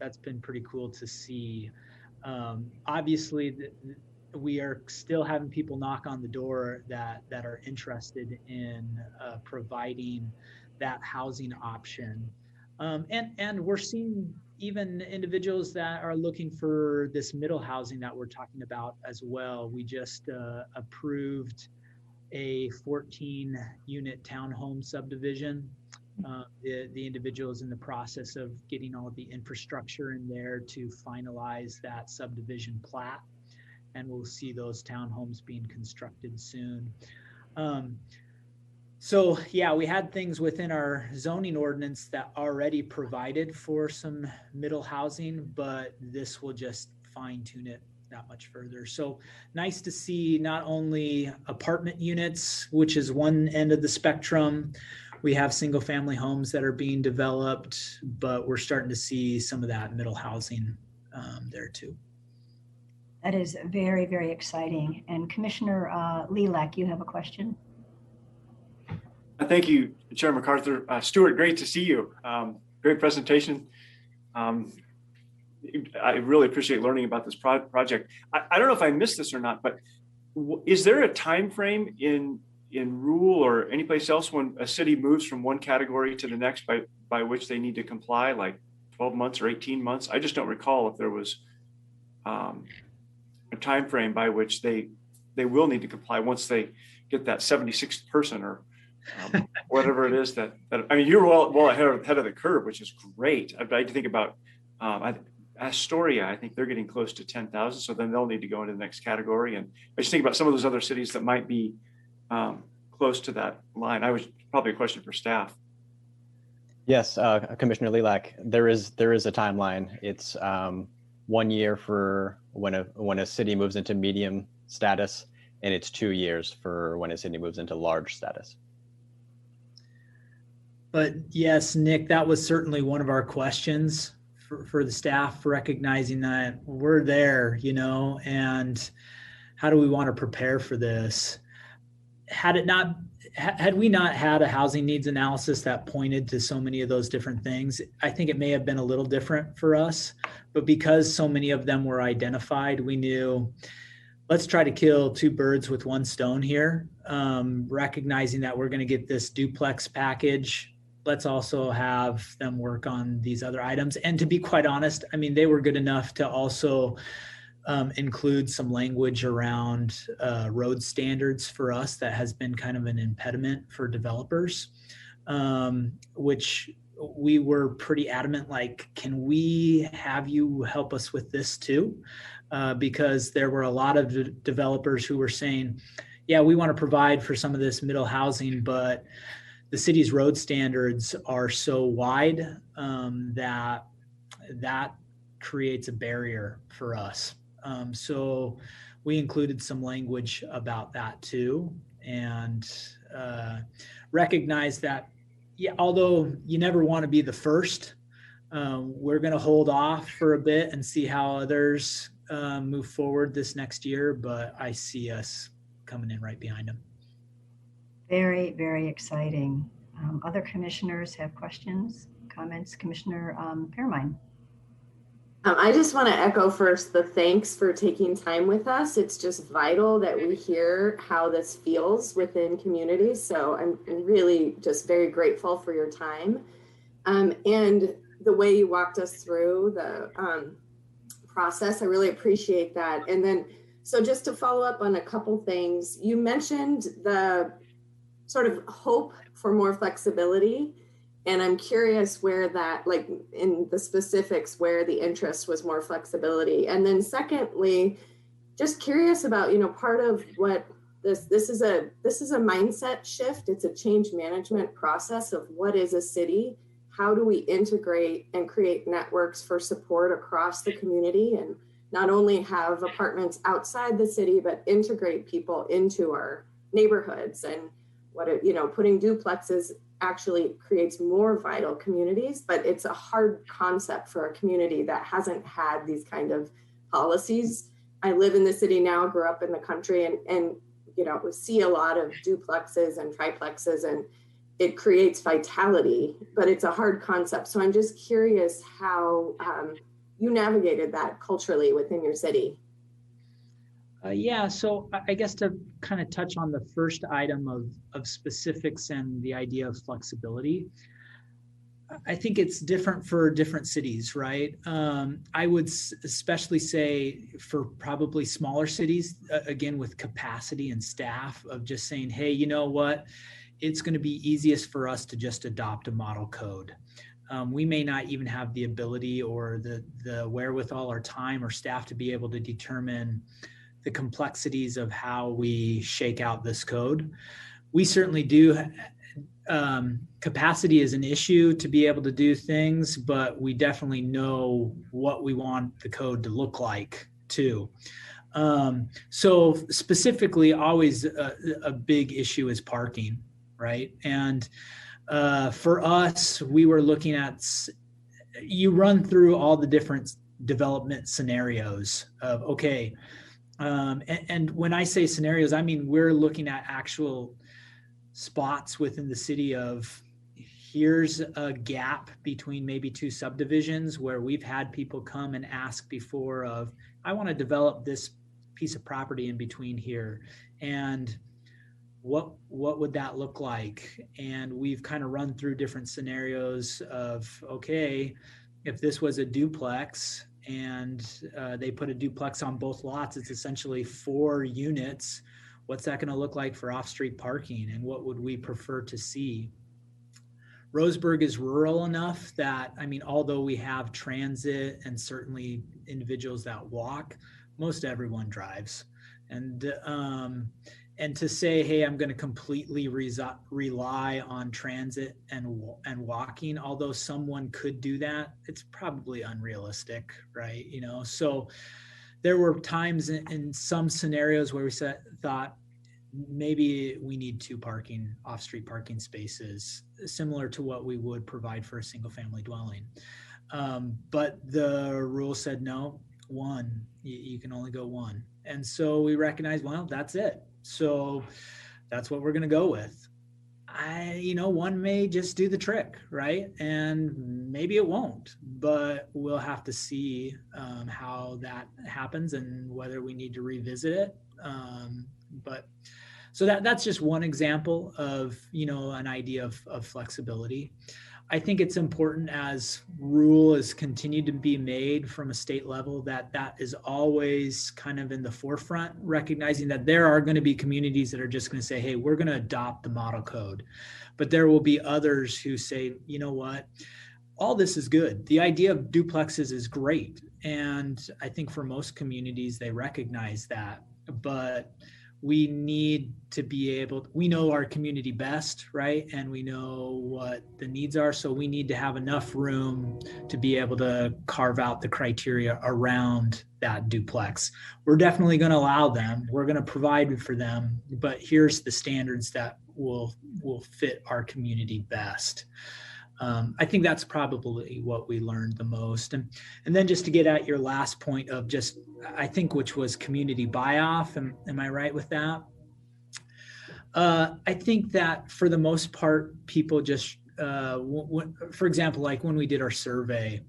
S13: pretty cool to see. Obviously, we are still having people knock on the door that are interested in providing that housing option, and we're seeing even individuals that are looking for this middle housing that we're talking about as well. We just approved a 14-unit townhome subdivision. The individual is in the process of getting all of the infrastructure in there to finalize that subdivision plat, and we'll see those townhomes being constructed soon. So yeah, we had things within our zoning ordinance that already provided for some middle housing, but this will just fine tune it that much further. So nice to see not only apartment units, which is one end of the spectrum. We have single family homes that are being developed, but we're starting to see some of that middle housing there too.
S2: That is very, very exciting. And Commissioner Lilac, you have a question?
S4: Thank you, Chair MacArthur. Stuart, great to see you. Great presentation. I really appreciate learning about this project. I don't know if I missed this or not, but is there a time frame in Rule or any place else when a city moves from one category to the next by which they need to comply, like 12 months or 18 months? I just don't recall if there was a time frame by which they will need to comply once they get that 76th person or whatever it is that I mean, you're well ahead of the curve, which is great. I think about Astoria. I think they're getting close to 10,000, so then they'll need to go into the next category. And I just think about some of those other cities that might be close to that line. I was probably a question for staff.
S12: Yes, Commissioner Lilac, there is a timeline. It's 1 year for when a city moves into medium status, and it's 2 years for when a city moves into large status.
S13: But yes, Nick, that was certainly one of our questions for the staff, recognizing that we're there, you know, and how do we want to prepare for this? Had we not had a housing needs analysis that pointed to so many of those different things, I think it may have been a little different for us. But because so many of them were identified, we knew, let's try to kill two birds with one stone here, recognizing that we're going to get this duplex package. Let's also have them work on these other items. And to be quite honest, I mean, they were good enough to also include some language around road standards for us that has been kind of an impediment for developers, which we were pretty adamant, like, can we have you help us with this too? Because there were a lot of developers who were saying, yeah, we want to provide for some of this middle housing, but the city's road standards are so wide that creates a barrier for us. So we included some language about that too, and recognize that, yeah, although you never want to be the first, we're going to hold off for a bit and see how others move forward this next year, but I see us coming in right behind them.
S2: Very, very exciting. Other commissioners have questions, comments? Commissioner Pearmine.
S3: I just want to echo first the thanks for taking time with us. It's just vital that we hear how this feels within communities. So I'm really just very grateful for your time and the way you walked us through the process. I really appreciate that. And then, so just to follow up on a couple things, you mentioned the sort of hope for more flexibility. And I'm curious where that, like in the specifics, where the interest was more flexibility. And then secondly, just curious about, you know, part of what this is a mindset shift. It's a change management process of what is a city? How do we integrate and create networks for support across the community, and not only have apartments outside the city, but integrate people into our neighborhoods? And putting duplexes actually creates more vital communities, but it's a hard concept for a community that hasn't had these kind of policies. I live in the city now, grew up in the country, and see a lot of duplexes and triplexes, and it creates vitality, but it's a hard concept. So I'm just curious how you navigated that culturally within your city.
S13: Yeah, so I guess to kind of touch on the first item of specifics and the idea of flexibility, I think it's different for different cities, right? I would especially say for probably smaller cities, again, with capacity and staff, of just saying, hey, you know what? It's going to be easiest for us to just adopt a model code. We may not even have the ability or the wherewithal or time or staff to be able to determine the complexities of how we shake out this code. We certainly do. Capacity is an issue to be able to do things, but we definitely know what we want the code to look like too. So specifically, always a big issue is parking, right? And for us, we were looking at, you run through all the different development scenarios of, okay, and when I say scenarios, I mean, we're looking at actual spots within the city of, here's a gap between maybe two subdivisions where we've had people come and ask before of, I want to develop this piece of property in between here. And what would that look like? And we've kind of run through different scenarios of, okay, if this was a duplex and they put a duplex on both lots, it's essentially 4 units. What's that going to look like for off-street parking, and what would we prefer to see? Roseburg is rural enough that, I mean, although we have transit and certainly individuals that walk, most everyone drives. And to say, hey, I'm going to completely rely on transit and walking, although someone could do that, it's probably unrealistic, right? So there were times in some scenarios where we thought maybe we need 2 off-street parking spaces, similar to what we would provide for a single-family dwelling. But the rule said no, 1. You can only go 1. And so we recognized, well, that's it. So that's what we're going to go with. One may just do the trick, right? And maybe it won't, but we'll have to see how that happens and whether we need to revisit it. So that's just one example of, an idea of flexibility. I think it's important, as rule is continued to be made from a state level, that is always kind of in the forefront, recognizing that there are going to be communities that are just going to say, hey, we're going to adopt the model code. But there will be others who say, you know what, all this is good. The idea of duplexes is great. And I think for most communities, they recognize that. But we need to be able, we know our community best, right? And we know what the needs are. So we need to have enough room to be able to carve out the criteria around that duplex. We're definitely going to allow them. We're going to provide for them, but here's the standards that will fit our community best. I think that's probably what we learned the most. And then just to get at your last point of just, I think, which was community buy-off. Am I right with that? I think that for the most part, people just, for example, like when we did our survey,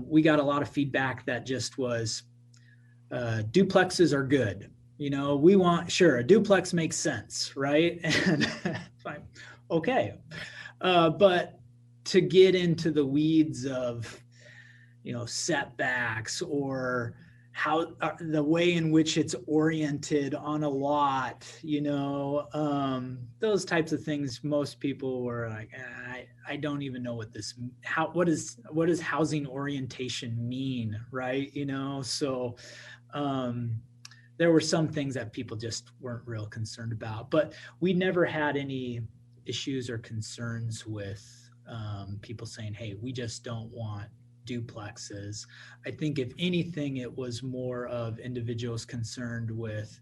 S13: we got a lot of feedback that just was, duplexes are good. We want, sure, a duplex makes sense, right? And fine, okay. But to get into the weeds of, setbacks or how the way in which it's oriented on a lot, those types of things, most people were like, I don't even know what does housing orientation mean, right? So there were some things that people just weren't real concerned about, but we never had any issues or concerns with people saying, hey, we just don't want duplexes. I think if anything, it was more of individuals concerned with,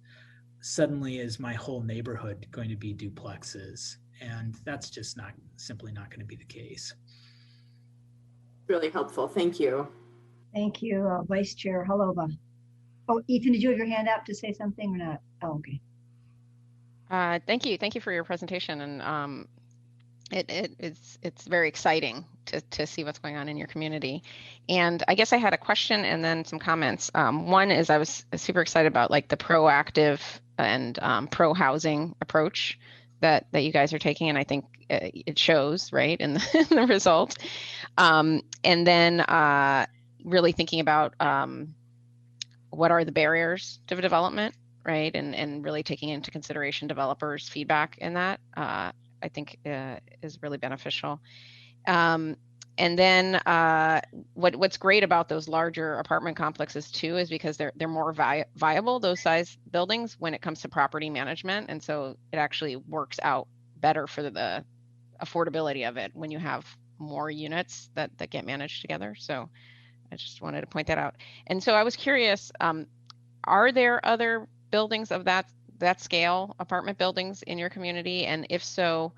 S13: suddenly is my whole neighborhood going to be duplexes? And that's just simply not going to be the case.
S3: Really helpful. Thank you.
S2: Thank you, Vice Chair Holova. Oh, Ethan, did you have your hand up to say something or not? Oh, okay.
S1: Thank you. Thank you for your presentation. And it's very exciting to see what's going on in your community. And I guess I had a question and then some comments. One is I was super excited about like the proactive and pro-housing approach that you guys are taking. And I think it shows, right, in the result. And then really thinking about what are the barriers to development, right? And really taking into consideration developers' feedback in that, I think is really beneficial. And then what's great about those larger apartment complexes too is because they're more viable, those size buildings, when it comes to property management. And so it actually works out better for the affordability of it when you have more units that get managed together. So I just wanted to point that out. And so I was curious, are there other buildings of that scale, apartment buildings in your community? And if so,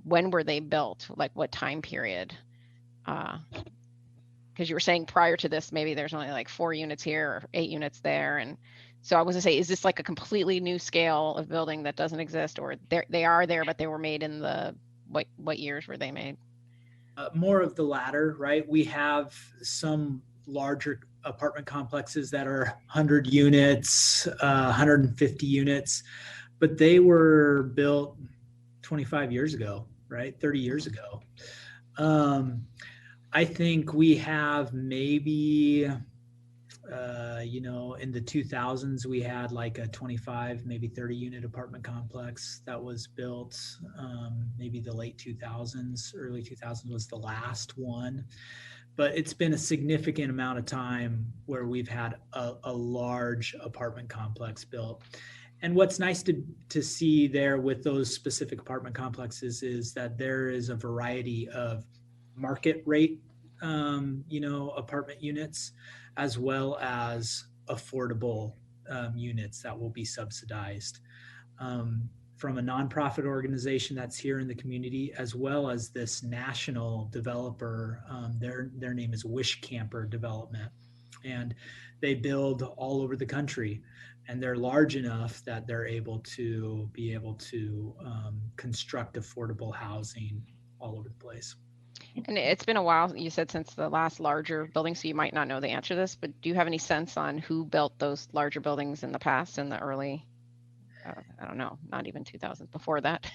S1: when were they built? Like what time period? Because you were saying prior to this, maybe there's only like 4 units here or 8 units there. And so I was gonna say, is this like a completely new scale of building that doesn't exist, or they are there, but they were made in the, what years were they made?
S13: More of the latter, right? We have some larger apartment complexes that are 100 units, 150 units, but they were built 25 years ago, right? 30 years ago. I think we have maybe, in the 2000s, we had like a 25, maybe 30 unit apartment complex that was built. Maybe the late 2000s, early 2000s was the last one. But it's been a significant amount of time where we've had a large apartment complex built. And what's nice to see there with those specific apartment complexes is that there is a variety of market rate, apartment units, as well as affordable units that will be subsidized from a nonprofit organization that's here in the community, as well as this national developer. Their name is Wishcamper Development, and they build all over the country, and they're large enough that they're able to construct affordable housing all over the place.
S1: And it's been a while, you said, since the last larger building, so you might not know the answer to this, but do you have any sense on who built those larger buildings in the past, in the early, I don't know, not even 2000s, before that?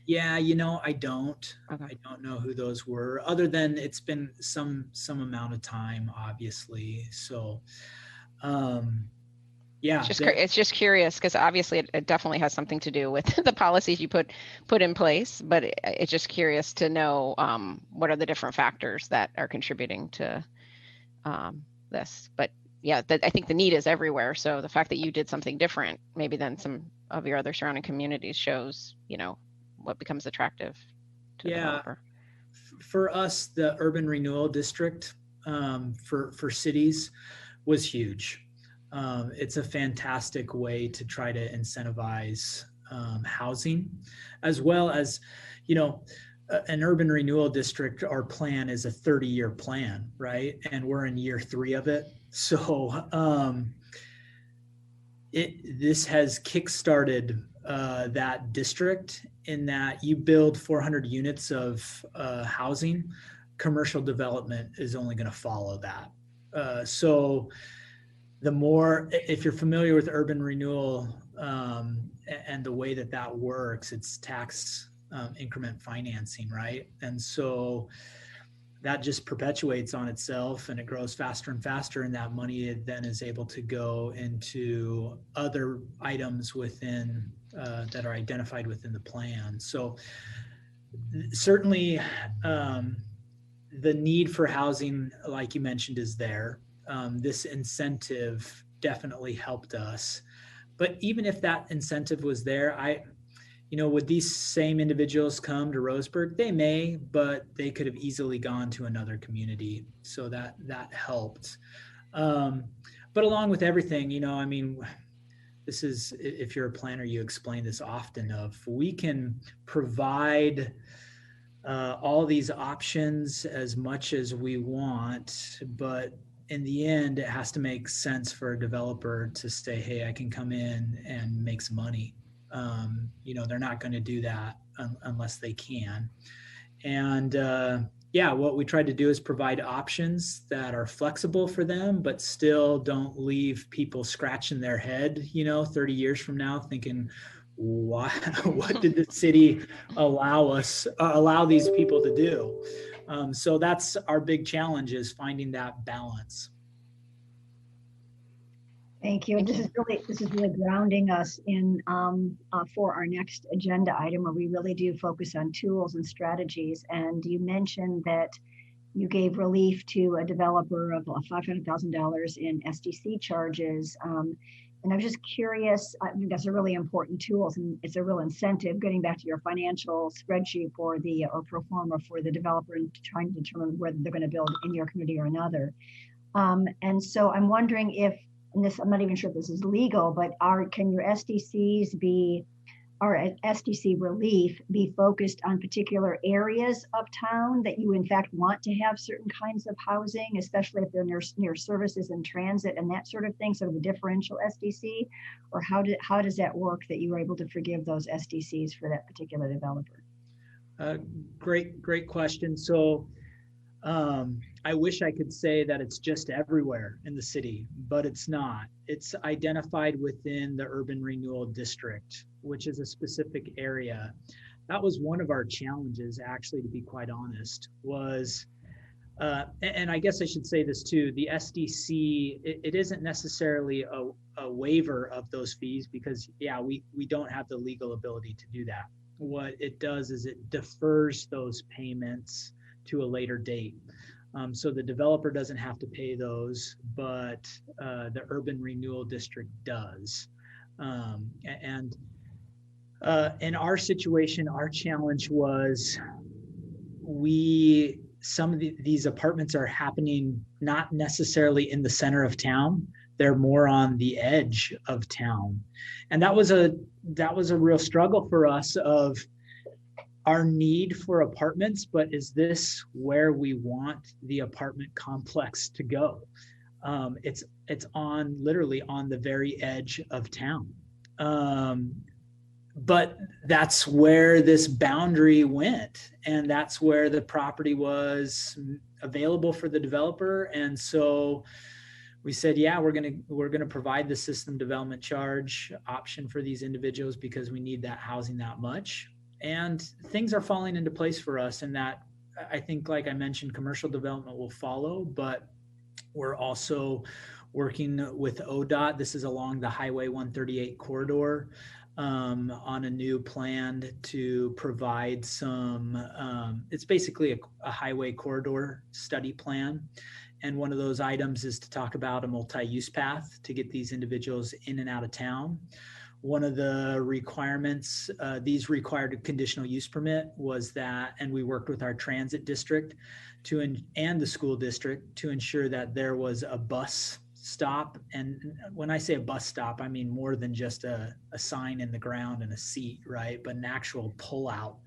S13: Yeah, I don't. Okay. I don't know who those were, other than it's been some amount of time, obviously. So, yeah.
S1: It's just curious, because obviously it definitely has something to do with the policies you put in place, but it's just curious to know what are the different factors that are contributing to this. But yeah, I think the need is everywhere. So the fact that you did something different, maybe than some of your other surrounding communities, shows, what becomes attractive to the developer.
S13: For us, the urban renewal district for cities was huge. It's a fantastic way to try to incentivize housing, as well as, an urban renewal district. Our plan is a 30-year plan, right? And we're in year 3 of it. So this has kickstarted that district, in that you build 400 units of housing. Commercial development is only going to follow that. So the more, if you're familiar with urban renewal and the way that works, it's tax increment financing, right? And so that just perpetuates on itself, and it grows faster and faster, and that money then is able to go into other items within that are identified within the plan. So certainly the need for housing, like you mentioned, is there. This incentive definitely helped us. But even if that incentive was there, would these same individuals come to Roseburg? They may, but they could have easily gone to another community. So that helped. But along with everything, this is, if you're a planner, you explain this often, we can provide all these options as much as we want, but in the end, it has to make sense for a developer to say, hey, I can come in and make some money. They're not going to do that unless they can. And what we tried to do is provide options that are flexible for them, but still don't leave people scratching their head, 30 years from now thinking, what did the city allow these people to do? So that's our big challenge, is finding that balance.
S2: Thank you. This is really grounding us in for our next agenda item, where we really do focus on tools and strategies. And you mentioned that you gave relief to a developer of $500,000 in SDC charges. And I was just curious, I think that's a really important tool, and it's a real incentive, getting back to your financial spreadsheet or pro forma for the developer and trying to determine whether they're going to build in your community or another. And so I'm wondering if, and this, I'm not even sure if this is legal, but can your SDCs SDC relief be focused on particular areas of town that you in fact want to have certain kinds of housing, especially if they're near services and transit and that sort of thing, sort of a differential SDC? Or how does that work, that you were able to forgive those SDCs for that particular developer?
S13: Great question. So I wish I could say that it's just everywhere in the city, but it's not. It's identified within the urban renewal district, which is a specific area. That was one of our challenges, actually, to be quite honest, was, and I guess I should say this too, the SDC, it isn't necessarily a waiver of those fees, because we don't have the legal ability to do that. What it does is it defers those payments to a later date. So the developer doesn't have to pay those, but the urban renewal district does. In our situation, our challenge was some of these apartments are happening not necessarily in the center of town. They're more on the edge of town. And that was a real struggle for us, of our need for apartments, but is this where we want the apartment complex to go? It's literally on the very edge of town. But that's where this boundary went, and that's where the property was available for the developer. And so we said, we're gonna provide the system development charge option for these individuals, because we need that housing that much. And things are falling into place for us, in that I think, like I mentioned, commercial development will follow, but we're also working with ODOT. This is along the Highway 138 corridor, on a new plan to provide some, it's basically a highway corridor study plan. And one of those items is to talk about a multi-use path to get these individuals in and out of town. One of the requirements, these required a conditional use permit, was that, and we worked with our transit district and the school district to ensure that there was a bus stop. And when I say a bus stop, I mean more than just a sign in the ground and a seat, right? But an actual pullout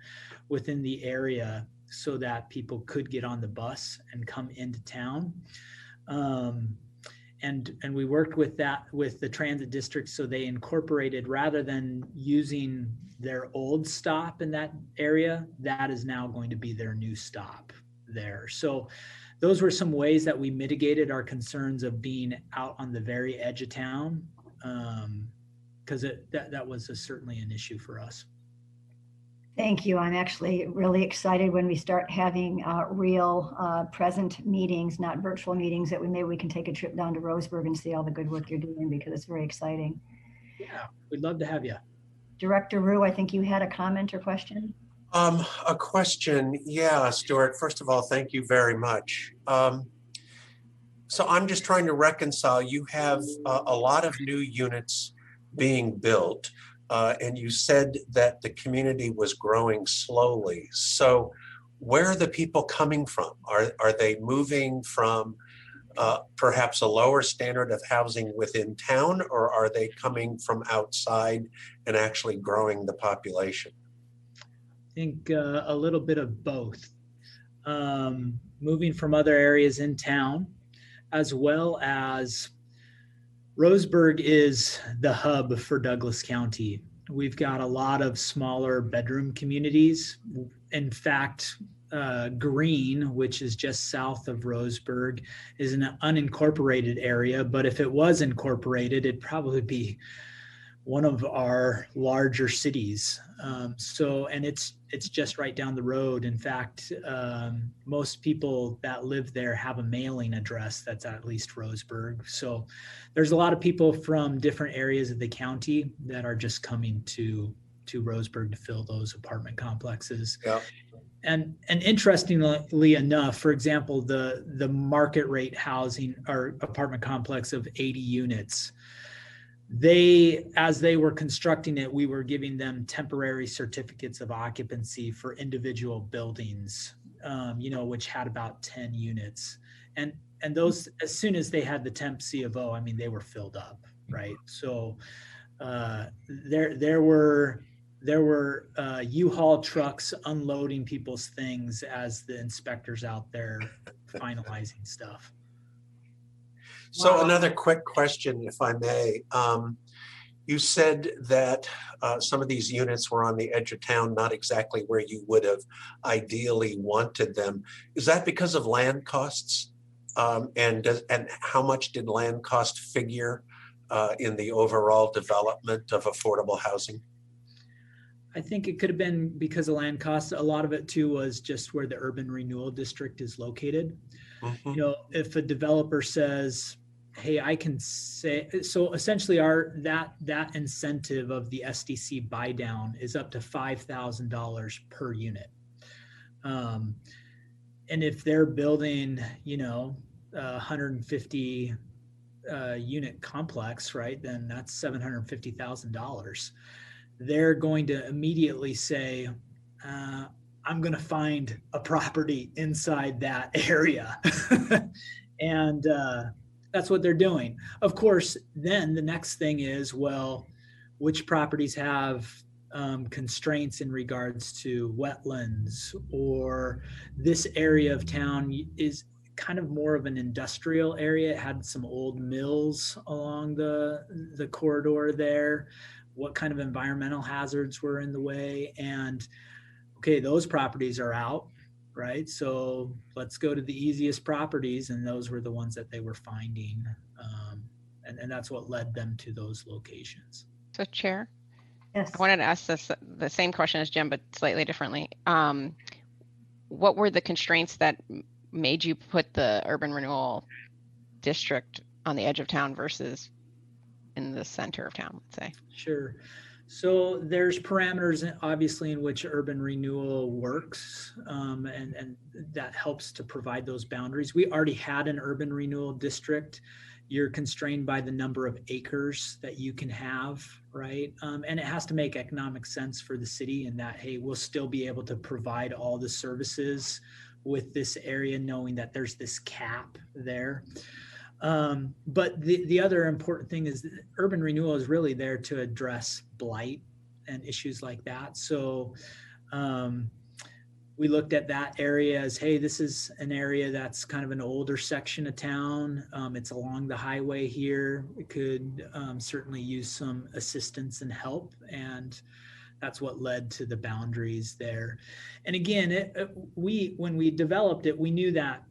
S13: within the area, so that people could get on the bus and come into town. And we worked with the transit district, so they incorporated, rather than using their old stop in that area, that is now going to be their new stop there. So those were some ways that we mitigated our concerns of being out on the very edge of town, because that was certainly an issue for us.
S2: Thank you. I'm actually really excited when we start having real present meetings, not virtual meetings, that maybe we can take a trip down to Roseburg and see all the good work you're doing, because it's very exciting.
S13: Yeah, we'd love to have you.
S2: Director Rue, I think you had a comment or question?
S8: A question. Yeah, Stuart, first of all, thank you very much. So I'm just trying to reconcile, you have a lot of new units being built. And you said that the community was growing slowly. So where are the people coming from? Are they moving from perhaps a lower standard of housing within town, or are they coming from outside and actually growing the population?
S13: I think a little bit of both. Moving from other areas in town, as well as Roseburg is the hub for Douglas County. We've got a lot of smaller bedroom communities. In fact, Green, which is just south of Roseburg, is an unincorporated area, but if it was incorporated, it'd probably be one of our larger cities. And it's just right down the road. In fact, most people that live there have a mailing address that's at least Roseburg. So there's a lot of people from different areas of the county that are just coming to Roseburg to fill those apartment complexes.
S8: Yeah.
S13: And interestingly enough, for example, the market rate housing or apartment complex of 80 units, as they were constructing it, we were giving them temporary certificates of occupancy for individual buildings, which had about 10 units. And those, as soon as they had the temp C of O, I mean, they were filled up, right? So there were U-Haul trucks unloading people's things as the inspectors out there finalizing stuff.
S8: So another quick question, if I may. You said that some of these units were on the edge of town, not exactly where you would have ideally wanted them. Is that because of land costs? And how much did land cost figure in the overall development of affordable housing?
S13: I think it could have been because of land costs. A lot of it too was just where the urban renewal district is located. Mm-hmm. If a developer says, hey, I can say, so essentially that incentive of the SDC buy down is up to $5,000 per unit. And if they're building, 150 unit complex, right, then that's $750,000. They're going to immediately say, I'm going to find a property inside that area. And that's what they're doing. Of course, then the next thing is, well, which properties have constraints in regards to wetlands, or this area of town is kind of more of an industrial area. It had some old mills along the corridor there. What kind of environmental hazards were in the way? And okay, those properties are out, right? So let's go to the easiest properties, and those were the ones that they were finding. And that's what led them to those locations.
S1: So Chair,
S2: yes,
S1: I wanted to ask the same question as Jim, but slightly differently. What were the constraints that made you put the urban renewal district on the edge of town versus in the center of town, let's say?
S13: Sure. So there's parameters, obviously, in which urban renewal works, and that helps to provide those boundaries. We already had an urban renewal district. You're constrained by the number of acres that you can have, right? And it has to make economic sense for the city in that, hey, we'll still be able to provide all the services with this area, knowing that there's this cap there. But the other important thing is that urban renewal is really there to address blight and issues like that. So we looked at that area as, hey, this is an area that's kind of an older section of town. It's along the highway here. It could certainly use some assistance and help. And that's what led to the boundaries there. And again, when we developed it, we knew that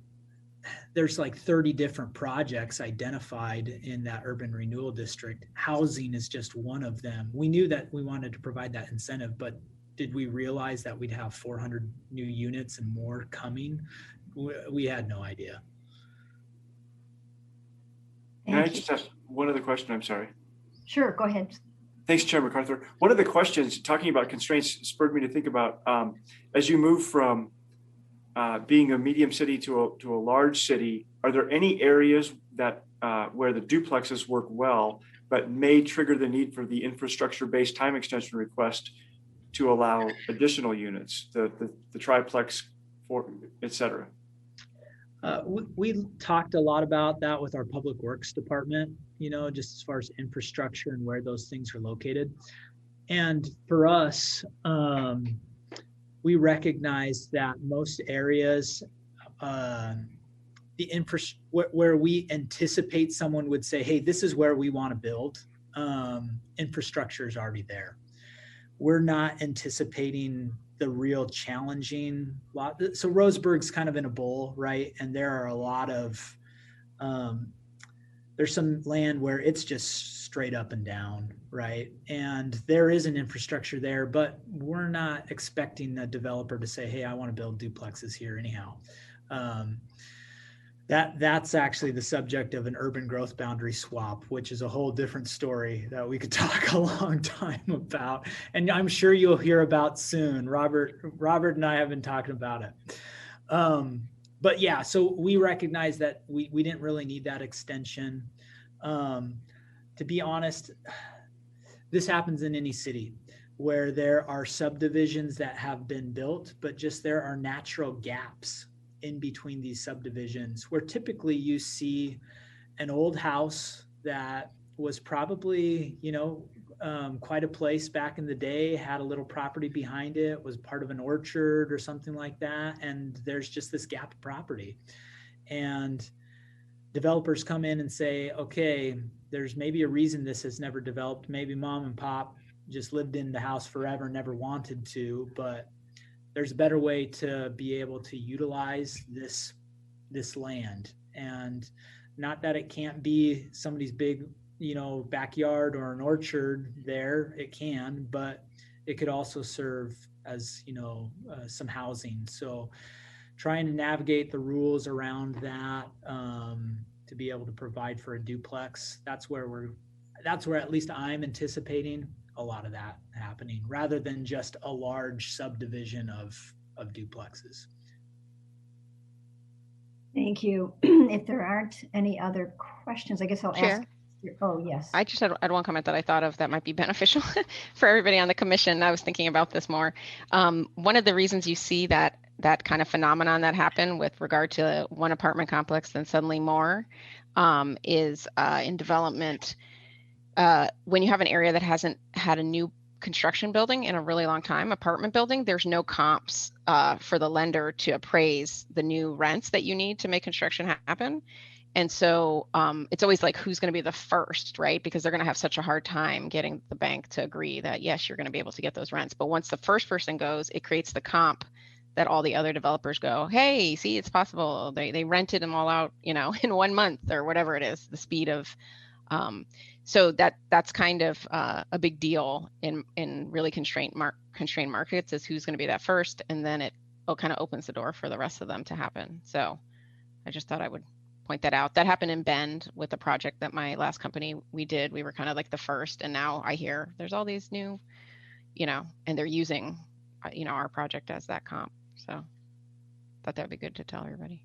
S13: there's like 30 different projects identified in that urban renewal district. Housing is just one of them. We knew that we wanted to provide that incentive, but did we realize that we'd have 400 new units and more coming? We had no idea.
S4: Can I just ask one other question? I'm sorry.
S2: Sure, go ahead.
S4: Thanks, Chair MacArthur. One of the questions, talking about constraints, spurred me to think about as you move from being a medium city to a large city, are there any areas that where the duplexes work well, but may trigger the need for the infrastructure-based time extension request to allow additional units, the triplex, et cetera?
S13: We talked a lot about that with our public works department, just as far as infrastructure and where those things are located. And for us, we recognize that most areas, where we anticipate someone would say, hey, this is where we want to build, infrastructure is already there. we're not anticipating the real challenging lot. So Roseburg's kind of in a bowl, right? And there are a lot of, there's some land where it's just straight up and down, right? And there is an infrastructure there, but we're not expecting a developer to say, hey, I want to build duplexes here anyhow. That's actually the subject of an urban growth boundary swap, which is a whole different story that we could talk a long time about. And I'm sure you'll hear about soon. Robert and I have been talking about it. But yeah, so we recognize that we didn't really need that extension. To be honest, this happens in any city where there are subdivisions that have been built, but just there are natural gaps in between these subdivisions where typically you see an old house that was probably, quite a place back in the day, had a little property behind it, was part of an orchard or something like that. And there's just this gap of property. And developers come in and say, okay, there's maybe a reason this has never developed. Maybe mom and pop just lived in the house forever, never wanted to, but there's a better way to be able to utilize this land. And not that it can't be somebody's big, backyard or an orchard there, it can, but it could also serve as, some housing. So trying to navigate the rules around that, to be able to provide for a duplex, that's where at least I'm anticipating a lot of that happening, rather than just a large subdivision of duplexes.
S2: Thank you. If there aren't any other questions, I guess I'll
S1: Chair?
S2: ask. Oh, yes.
S1: I just had one comment that I thought of that might be beneficial for everybody on the commission. I was thinking about this more. One of the reasons you see that kind of phenomenon that happened with regard to one apartment complex, then suddenly more, is in development. When you have an area that hasn't had a new construction building in a really long time, apartment building, there's no comps for the lender to appraise the new rents that you need to make construction happen. And so it's always like, who's going to be the first, right? Because they're going to have such a hard time getting the bank to agree that, yes, you're going to be able to get those rents. But once the first person goes, it creates the comp that all the other developers go, hey, see, it's possible. They rented them all out, in 1 month or whatever it is, the speed of. So that's kind of a big deal in really constrained markets, is who's going to be that first, and then it kind of opens the door for the rest of them to happen. So I just thought I would point that out. That happened in Bend with a project that my last company we did. We were kind of like the first, and now I hear there's all these new, and they're using, our project as that comp. So thought that would be good to tell everybody.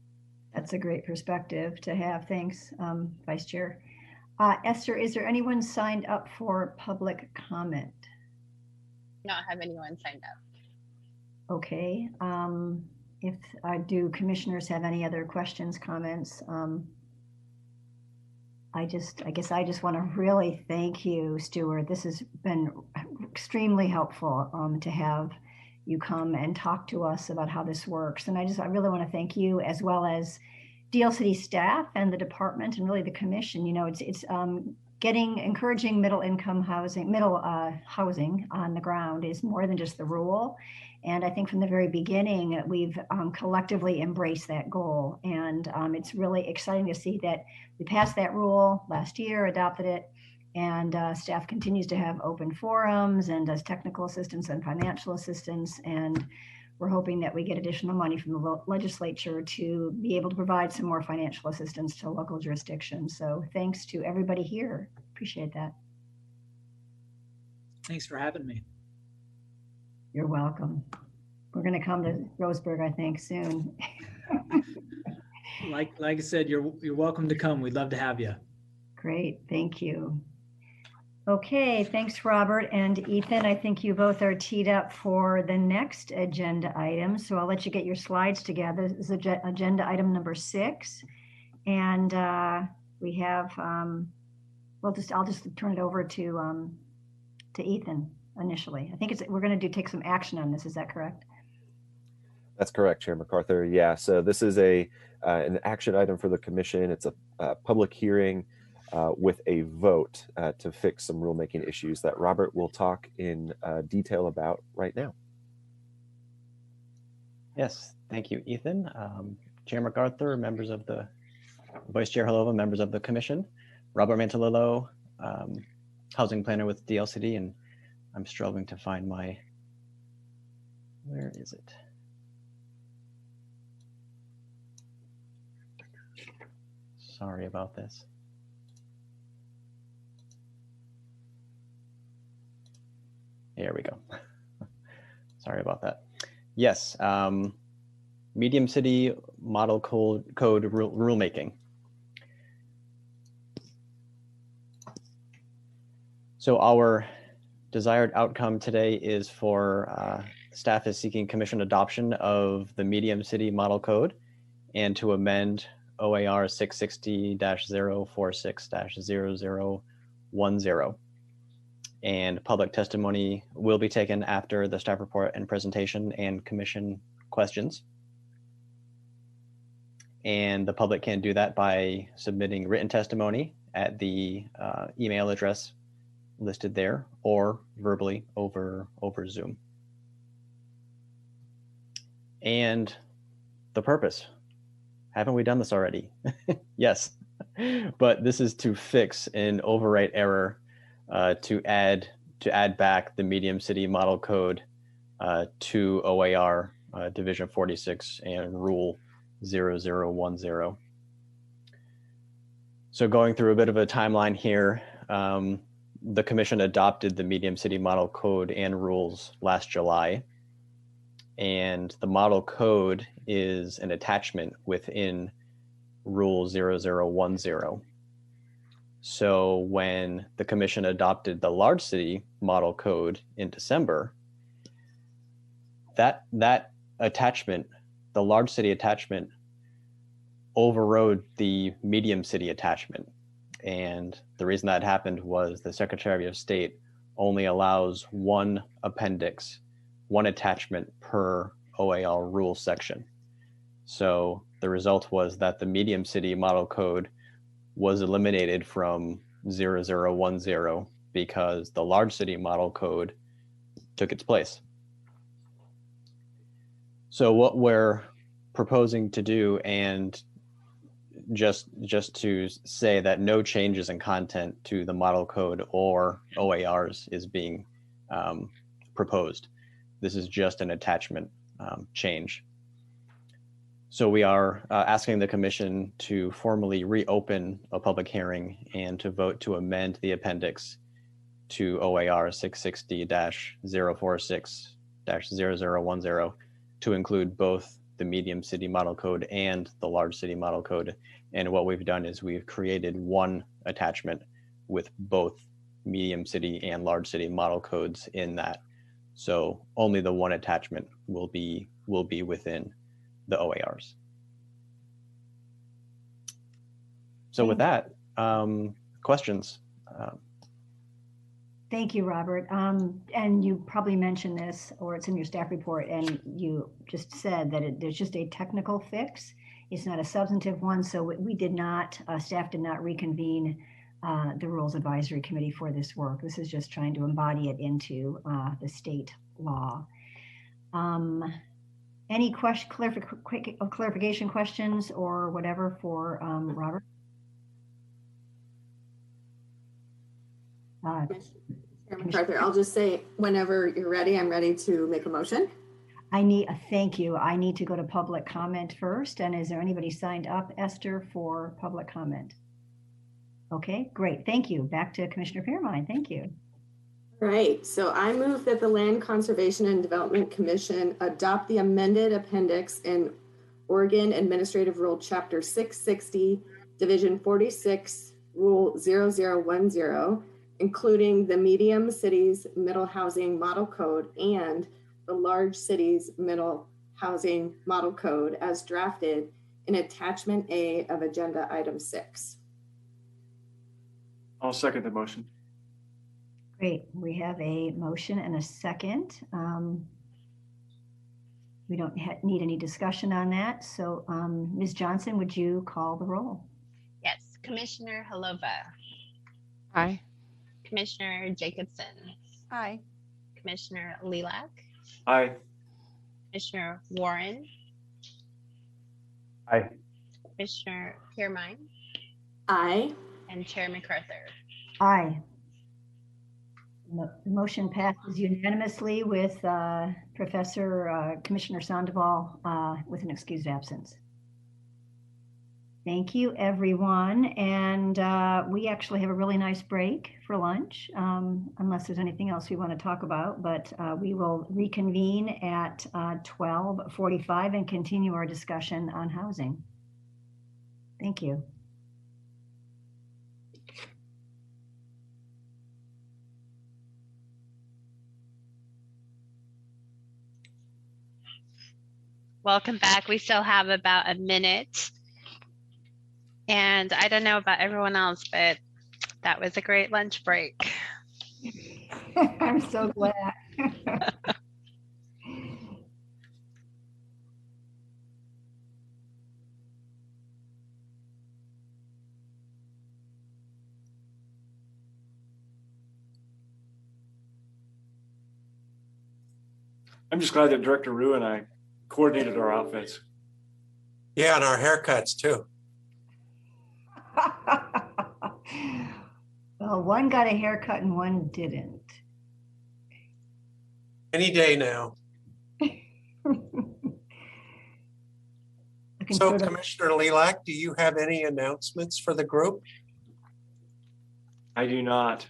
S2: That's a great perspective to have. Thanks, Vice Chair. Esther, is there anyone signed up for public comment?
S14: Not have anyone signed up.
S2: Okay. If do commissioners have any other questions, comments? I guess I just want to really thank you, Stuart. This has been extremely helpful to have you come and talk to us about how this works. And I really want to thank you, as well as DLCD staff and the department, and really the commission. It's encouraging middle housing on the ground is more than just the rule. And I think from the very beginning, we've collectively embraced that goal. And it's really exciting to see that we passed that rule last year, adopted it, and staff continues to have open forums and does technical assistance and financial assistance. And we're hoping that we get additional money from the legislature to be able to provide some more financial assistance to local jurisdictions. So thanks to everybody here. Appreciate that.
S13: Thanks for having me.
S2: You're welcome. We're going to come to Roseburg, I think, soon.
S13: Like I said, you're welcome to come. We'd love to have you.
S2: Great. Thank you. Okay, thanks, Robert and Ethan. I think you both are teed up for the next agenda item. So I'll let you get your slides together. This is agenda item number 6. And we have, I'll just turn it over to Ethan initially. I think we're going to take some action on this. Is that correct?
S11: That's correct, Chair MacArthur. Yeah, so this is an action item for the commission. It's a public hearing with a vote to fix some rulemaking issues that Robert will talk in detail about right now.
S12: Yes, thank you, Ethan. Chair MacArthur, members of the Vice Chair Halova, members of the Commission, Robert Mantalillo, housing planner with DLCD, and I'm struggling to find my, where is it? Sorry about this. Here we go. Sorry about that. Yes, Medium City Model Code rulemaking. So our desired outcome today is for staff is seeking commission adoption of the Medium City Model Code and to amend OAR 660-046-0010. And public testimony will be taken after the staff report and presentation and commission questions. And the public can do that by submitting written testimony at the email address listed there or verbally over Zoom. And the purpose, haven't we done this already? Yes, but this is to fix an overwrite error to add back the Medium City Model Code to OAR Division 46 and Rule 0010. So going through a bit of a timeline here, the Commission adopted the Medium City Model Code and rules last July, and the Model Code is an attachment within Rule 0010. So when the Commission adopted the Large City Model Code in December, that attachment, the Large City attachment, overrode the Medium City attachment. And the reason that happened was the Secretary of State only allows one appendix, one attachment per OAR rule section. So the result was that the Medium City Model Code was eliminated from 0010 because the Large City Model Code took its place. So what we're proposing to do, and just to say that no changes in content to the model code or OARs is being proposed. This is just an attachment change. So we are asking the Commission to formally reopen a public hearing and to vote to amend the appendix to OAR 660-046-0010 to include both the Medium City Model Code and the Large City Model Code. And what we've done is we've created one attachment with both Medium City and Large City Model Codes in that. So only the one attachment will be within the OARs. So with that, questions?
S2: Thank you, Robert. And you probably mentioned this, or it's in your staff report, and you just said that there's just a technical fix. It's not a substantive one. So we did not, staff did not reconvene the Rules Advisory Committee for this work. This is just trying to embody it into the state law. Any clarification questions or whatever for Robert?
S3: Chair MacArthur, I'll just say whenever you're ready, I'm ready to make a motion.
S2: Thank you. I need to go to public comment first. And is there anybody signed up, Esther, for public comment? Okay, great. Thank you. Back to Commissioner Piermine. Thank you.
S3: Right. So I move that the Land Conservation and Development Commission adopt the amended appendix in Oregon Administrative Rule Chapter 660, Division 46, Rule 0010, including the Medium Cities Middle Housing Model Code and the Large Cities Middle Housing Model Code as drafted in Attachment A of Agenda Item 6.
S4: I'll second the motion.
S2: Great. We have a motion and a second. We don't need any discussion on that. So Ms. Johnson, would you call the roll?
S7: Yes.
S14: Commissioner Halova,
S1: Aye.
S14: Commissioner Jacobson,
S9: Aye.
S14: Commissioner Lilac,
S4: Aye.
S14: Commissioner Warren,
S6: Aye.
S14: Commissioner Piermine,
S3: Aye.
S14: and Chair MacArthur.
S2: Aye. The motion passes unanimously with Commissioner Sandoval with an excused absence. Thank you, everyone. And we actually have a really nice break for lunch, unless there's anything else we want to talk about. But we will reconvene at 12:45 and continue our discussion on housing. Thank you.
S7: Welcome back. We still have about a minute. And I don't know about everyone else, but that was a great lunch break.
S2: I'm so glad.
S4: I'm just glad that Director Rue and I coordinated our outfits.
S8: Yeah, and our haircuts too.
S2: Well, one got a haircut and one didn't.
S8: Any day now. So, Commissioner Lilac, do you have any announcements for the group?
S4: I do not.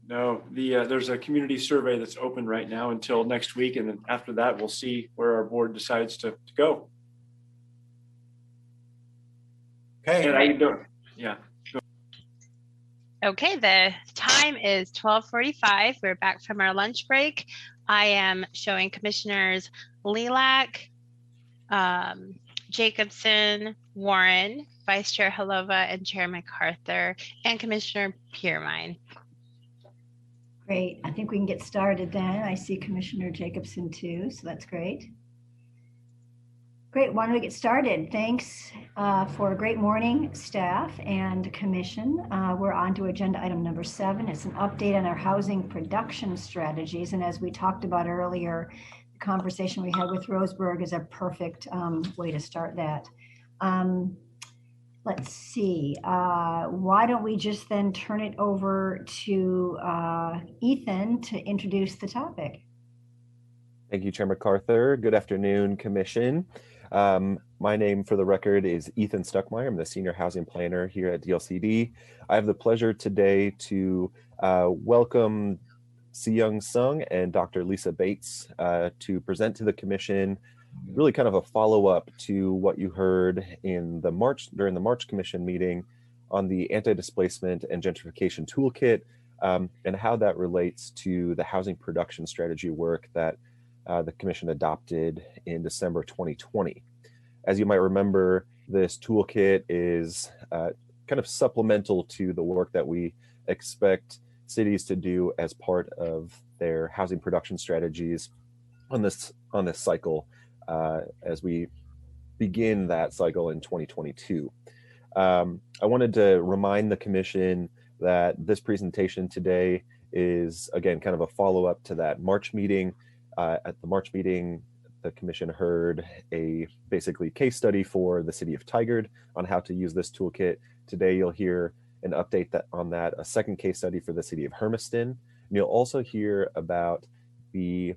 S4: No, there's a community survey that's open right now until next week, and then after that, we'll see where our board decides to go.
S8: Okay.
S4: And I don't, yeah.
S7: Okay, the time is 12:45. We're back from our lunch break. I am showing Commissioners Lilac, Jacobson, Warren, Vice Chair Halova, and Chair MacArthur, and Commissioner Piermine.
S2: Great. I think we can get started then. I see Commissioner Jacobson too, so that's great. Great. Why don't we get started? Thanks for a great morning, staff and commission. We're on to agenda item number 7. It's an update on our housing production strategies. And as we talked about earlier, the conversation we had with Roseburg is a perfect way to start that. Let's see. Why don't we just then turn it over to Ethan to introduce the topic?
S11: Thank you, Chair MacArthur. Good afternoon, Commission. My name, for the record, is Ethan Stuckmeyer. I'm the Senior Housing Planner here at DLCD. I have the pleasure today to welcome Si-Young Sung and Dr. Lisa Bates to present to the Commission really kind of a follow-up to what you heard in during the March Commission meeting on the anti-displacement and gentrification toolkit and how that relates to the housing production strategy work that the Commission adopted in December 2020. As you might remember, this toolkit is kind of supplemental to the work that we expect cities to do as part of their housing production strategies on this cycle as we begin that cycle in 2022. I wanted to remind the Commission that this presentation today is, again, kind of a follow-up to that March meeting. At the March meeting, the Commission heard a basically case study for the city of Tigard on how to use this toolkit. Today, you'll hear an update on that, a second case study for the city of Hermiston. And you'll also hear about the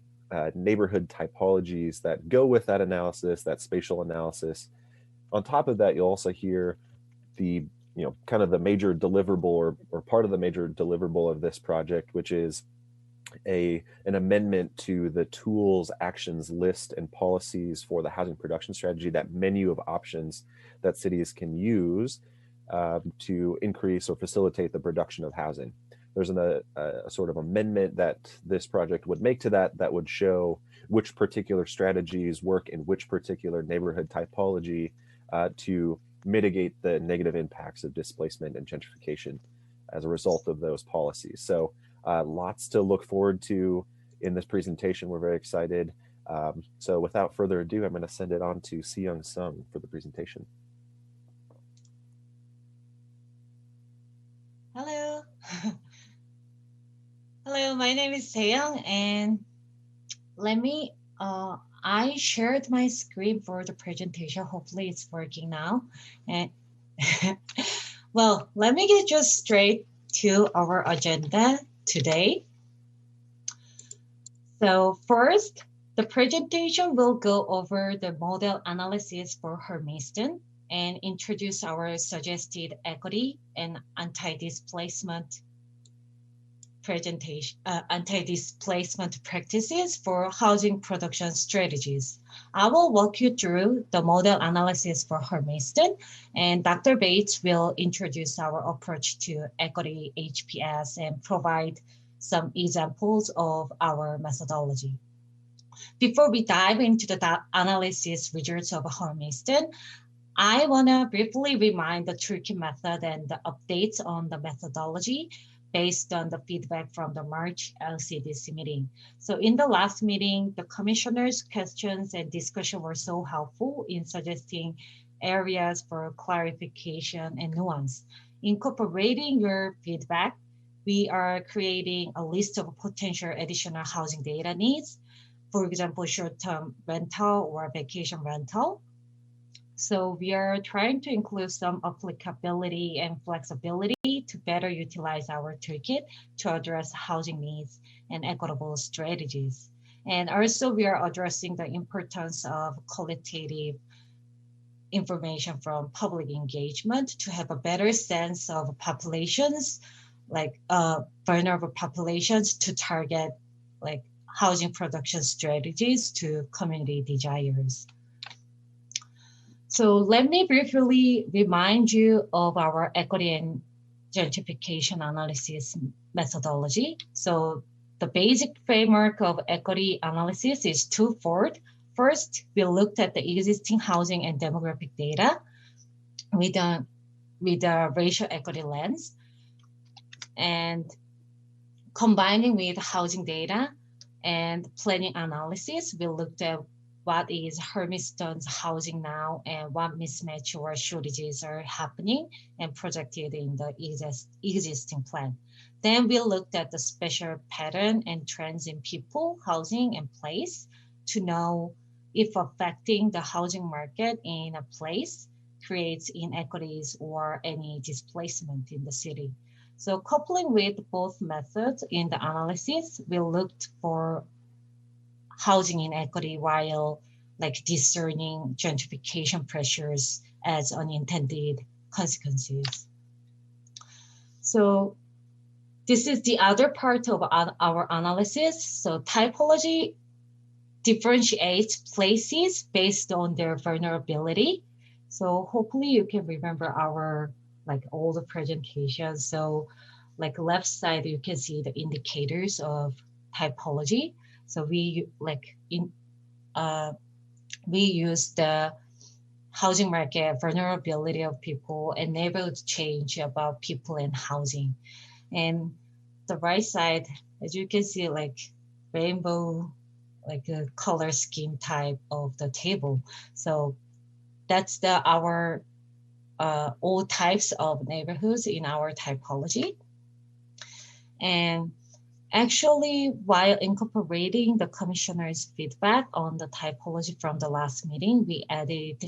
S11: neighborhood typologies that go with that analysis, that spatial analysis. On top of that, you'll also hear the, kind of the major deliverable or part of the major deliverable of this project, which is an amendment to the tools, actions list, and policies for the housing production strategy, that menu of options that cities can use to increase or facilitate the production of housing. There's a sort of amendment that this project would make to that would show which particular strategies work in which particular neighborhood typology to mitigate the negative impacts of displacement and gentrification as a result of those policies. So lots to look forward to in this presentation. We're very excited. So without further ado, I'm going to send it on to Si-Young Sung for the presentation.
S15: So my name is Taeyang, and I shared my screen for the presentation. Hopefully it's working now. And well, let me get just straight to our agenda today. So first, the presentation will go over the model analysis for Hermiston and introduce our suggested equity and anti-displacement practices for housing production strategies. I will walk you through the model analysis for Hermiston, and Dr. Bates will introduce our approach to equity HPS and provide some examples of our methodology. Before we dive into the analysis results of Hermiston, I want to briefly remind the toolkit method and the updates on the methodology based on the feedback from the March LCDC meeting. So in the last meeting, the commissioners' questions and discussion were so helpful in suggesting areas for clarification and nuance. Incorporating your feedback, we are creating a list of potential additional housing data needs, for example, short-term rental or vacation rental. So we are trying to include some applicability and flexibility to better utilize our toolkit to address housing needs and equitable strategies. And also we are addressing the importance of qualitative information from public engagement to have a better sense of populations, like vulnerable populations, to target like housing production strategies to community desires. So let me briefly remind you of our equity and gentrification analysis methodology. So the basic framework of equity analysis is twofold. First, we looked at the existing housing and demographic data with a racial equity lens, and combining with housing data and planning analysis, we looked at what is Hermiston's housing now and what mismatch or shortages are happening and projected in the existing plan. Then we looked at the special pattern and trends in people, housing, and place to know if affecting the housing market in a place creates inequities or any displacement in the city. So coupling with both methods in the analysis, we looked for housing inequity while like discerning gentrification pressures as unintended consequences. So this is the other part of our analysis. So typology differentiates places based on their vulnerability. So hopefully you can remember our like all the presentations. So like left side, you can see the indicators of typology. So we use the housing market vulnerability of people and neighborhood change about people and housing. And the right side, as you can see, like rainbow, like a color scheme type of the table. So that's our all types of neighborhoods in our typology. And actually, while incorporating the commissioner's feedback on the typology from the last meeting, we added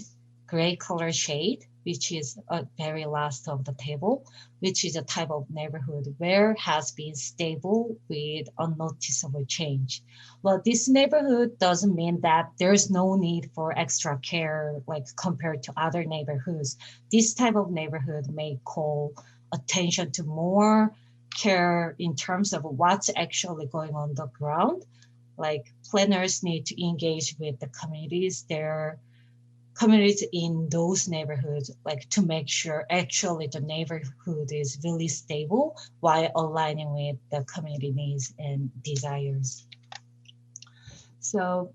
S15: gray color shade, which is a very last of the table, which is a type of neighborhood where has been stable with unnoticeable change. Well, this neighborhood doesn't mean that there's no need for extra care like compared to other neighborhoods. This type of neighborhood may call attention to more care in terms of what's actually going on the ground. Like planners need to engage with the communities, their communities in those neighborhoods, like to make sure actually the neighborhood is really stable while aligning with the community needs and desires. So,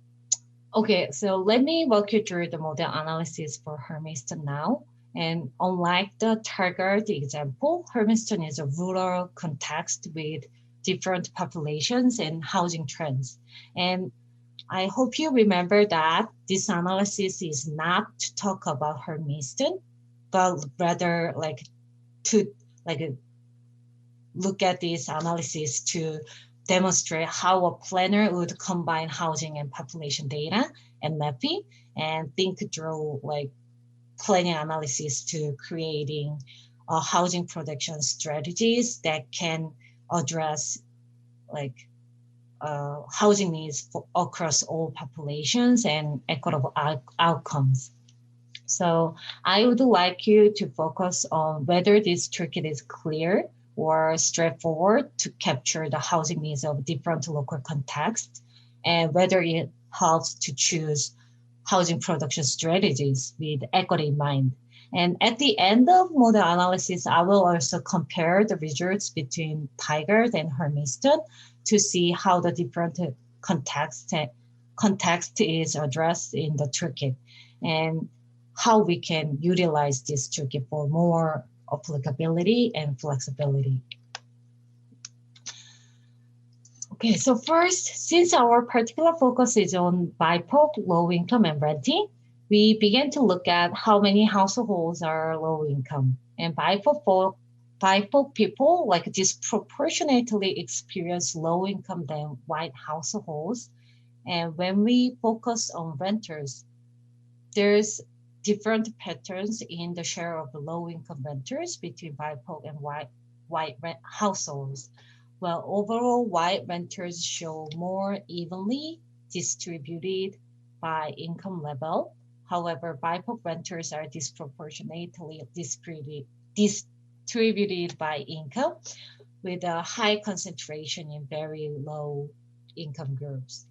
S15: okay, so let me walk you through the model analysis for Hermiston now. And unlike the Target example, Hermiston is a rural context with different populations and housing trends. And I hope you remember that this analysis is not to talk about Hermiston, but rather like to look at this analysis to demonstrate how a planner would combine housing and population data and mapping and think through like planning analysis to creating housing production strategies that can address like housing needs across all populations and equitable outcomes. So I would like you to focus on whether this toolkit is clear or straightforward to capture the housing needs of different local contexts, and whether it helps to choose housing production strategies with equity in mind. And at the end of model analysis, I will also compare the results between Tigard and Hermiston to see how the different context is addressed in the toolkit and how we can utilize this toolkit for more applicability and flexibility. Okay, so first, since our particular focus is on BIPOC, low income and renting, we began to look at how many households are low income. And BIPOC people like disproportionately experience low income than white households. And when we focus on renters, there's different patterns in the share of the low income renters between BIPOC and white households. Well, overall, white renters show more evenly distributed by income level. However, BIPOC renters are disproportionately distributed by income with a high concentration in very low income groups.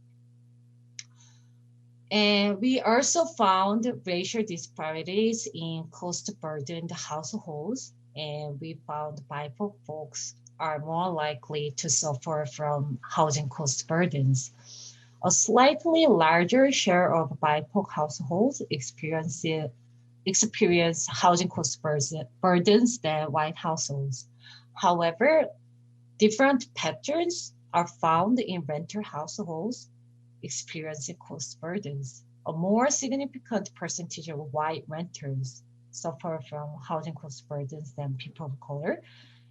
S15: And we also found racial disparities in cost-burdened households, and we found BIPOC folks are more likely to suffer from housing cost burdens. A slightly larger share of BIPOC households experience housing cost burdens than white households. However, different patterns are found in renter households experiencing cost burdens. A more significant percentage of white renters suffer from housing cost burdens than people of color,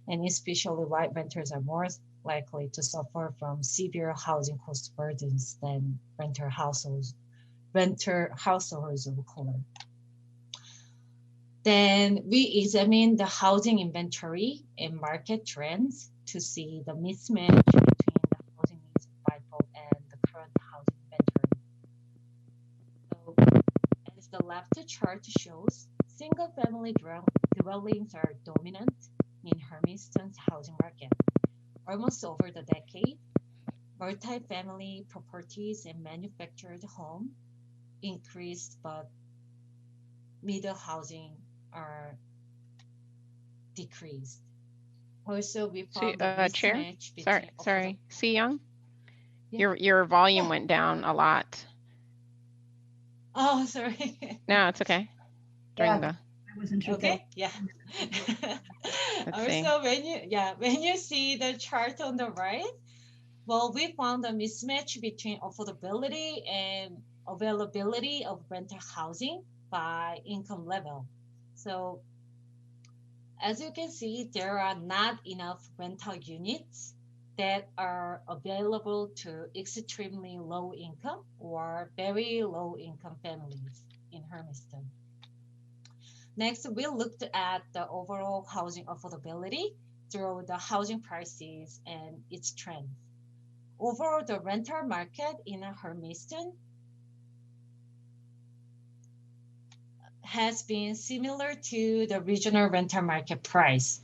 S15: and especially white renters are more likely to suffer from severe housing cost burdens than renter households of color. Then we examine the housing inventory and market trends to see the mismatch between the housing needs of BIPOC and the current housing inventory. So as the left chart shows, single-family dwellings are dominant in Hermiston's housing market. Almost over the decade, multi-family properties and manufactured home increased, but middle housing are decreased. Also, we found a
S1: Chair,
S15: mismatch between
S1: sorry, Si Young,
S15: Yeah.
S1: your volume went down a lot.
S15: Oh, sorry.
S1: No, it's okay. During the
S2: I wasn't sure.
S15: Okay, yeah.
S1: Let's see.
S15: Also, when you see the chart on the right, well, we found a mismatch between affordability and availability of rental housing by income level. So as you can see, there are not enough rental units that are available to extremely low income or very low income families in Hermiston. Next, we looked at the overall housing affordability through the housing prices and its trends. Overall, the rental market in Hermiston has been similar to the regional rental market price.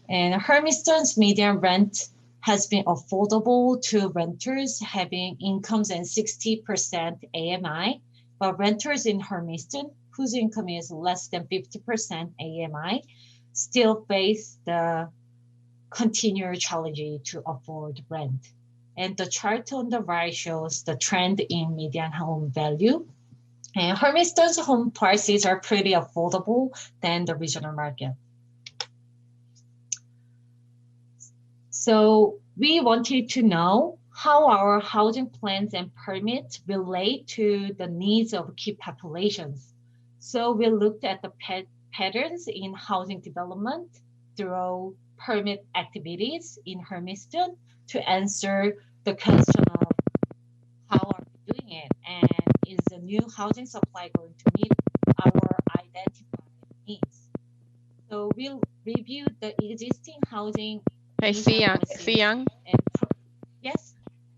S15: And Hermiston's median rent has been affordable to renters having incomes and 60% AMI, but renters in Hermiston whose income is less than 50% AMI still face the continual challenge to afford rent. And the chart on the right shows the trend in median home value. And Hermiston's home prices are pretty affordable than the regional market. So we wanted to know how our housing plans and permits relate to the needs of key populations. So we looked at the patterns in housing development through permit activities in Hermiston to answer the question of how are we doing it, and is the new housing supply going to meet our identified needs? So we'll review the existing housing.
S1: Hey,
S15: needs
S1: Si
S15: analysis
S1: Young.
S15: and yes,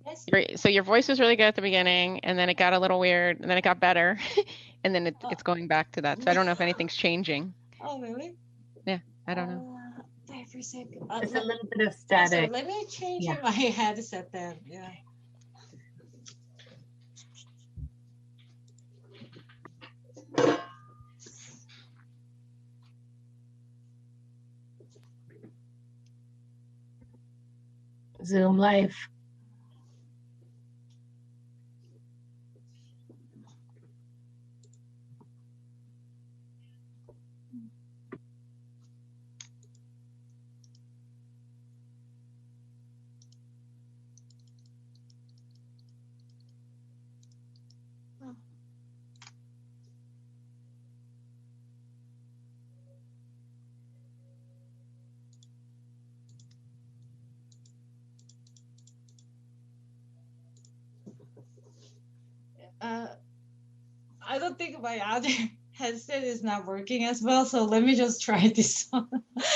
S15: yes.
S1: So your voice was really good at the beginning, and then it got a little weird, and then it got better, and then it's going back to that. So I don't know if anything's changing.
S15: Oh, really?
S1: Yeah, I don't know.
S15: Wait for a second.
S10: It's a little bit of
S15: So
S10: static.
S15: let me change
S10: Yeah.
S15: my headset then. Yeah.
S10: Zoom live.
S15: I don't think my other headset is not working as well, so let me just try this one.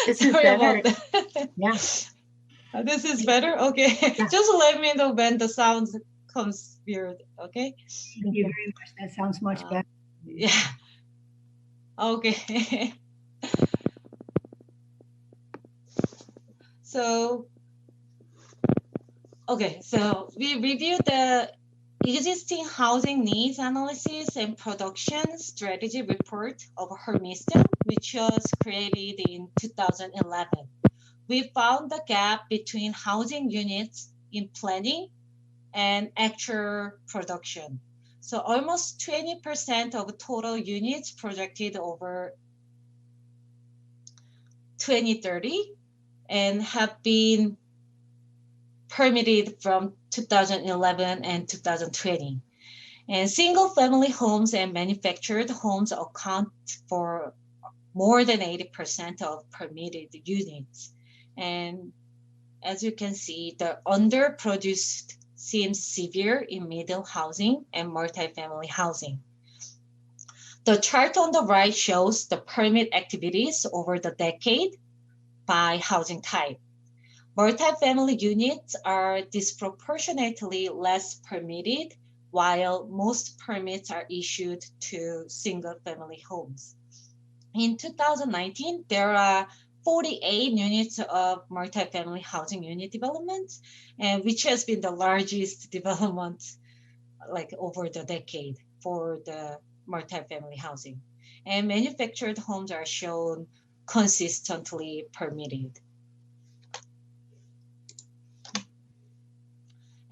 S10: This is
S15: Sorry
S10: better.
S15: about that.
S10: Yeah.
S15: This is better? Okay. Just let me know when the sound comes weird, okay?
S2: Thank you very much. That sounds much better.
S15: Yeah. Okay. So we reviewed the existing housing needs analysis and production strategy report of Hermiston, which was created in 2011. We found the gap between housing units in planning and actual production. So almost 20% of total units projected over 2030 and have been permitted from 2011 and 2020. And single family homes and manufactured homes account for more than 80% of permitted units. And as you can see, the underproduced seems severe in middle housing and multifamily housing. The chart on the right shows the permit activities over the decade by housing type. Multifamily units are disproportionately less permitted, while most permits are issued to single-family homes. In 2019, there are 48 units of multifamily housing unit development, and which has been the largest development like over the decade for the multifamily housing. And manufactured homes are shown consistently permitted.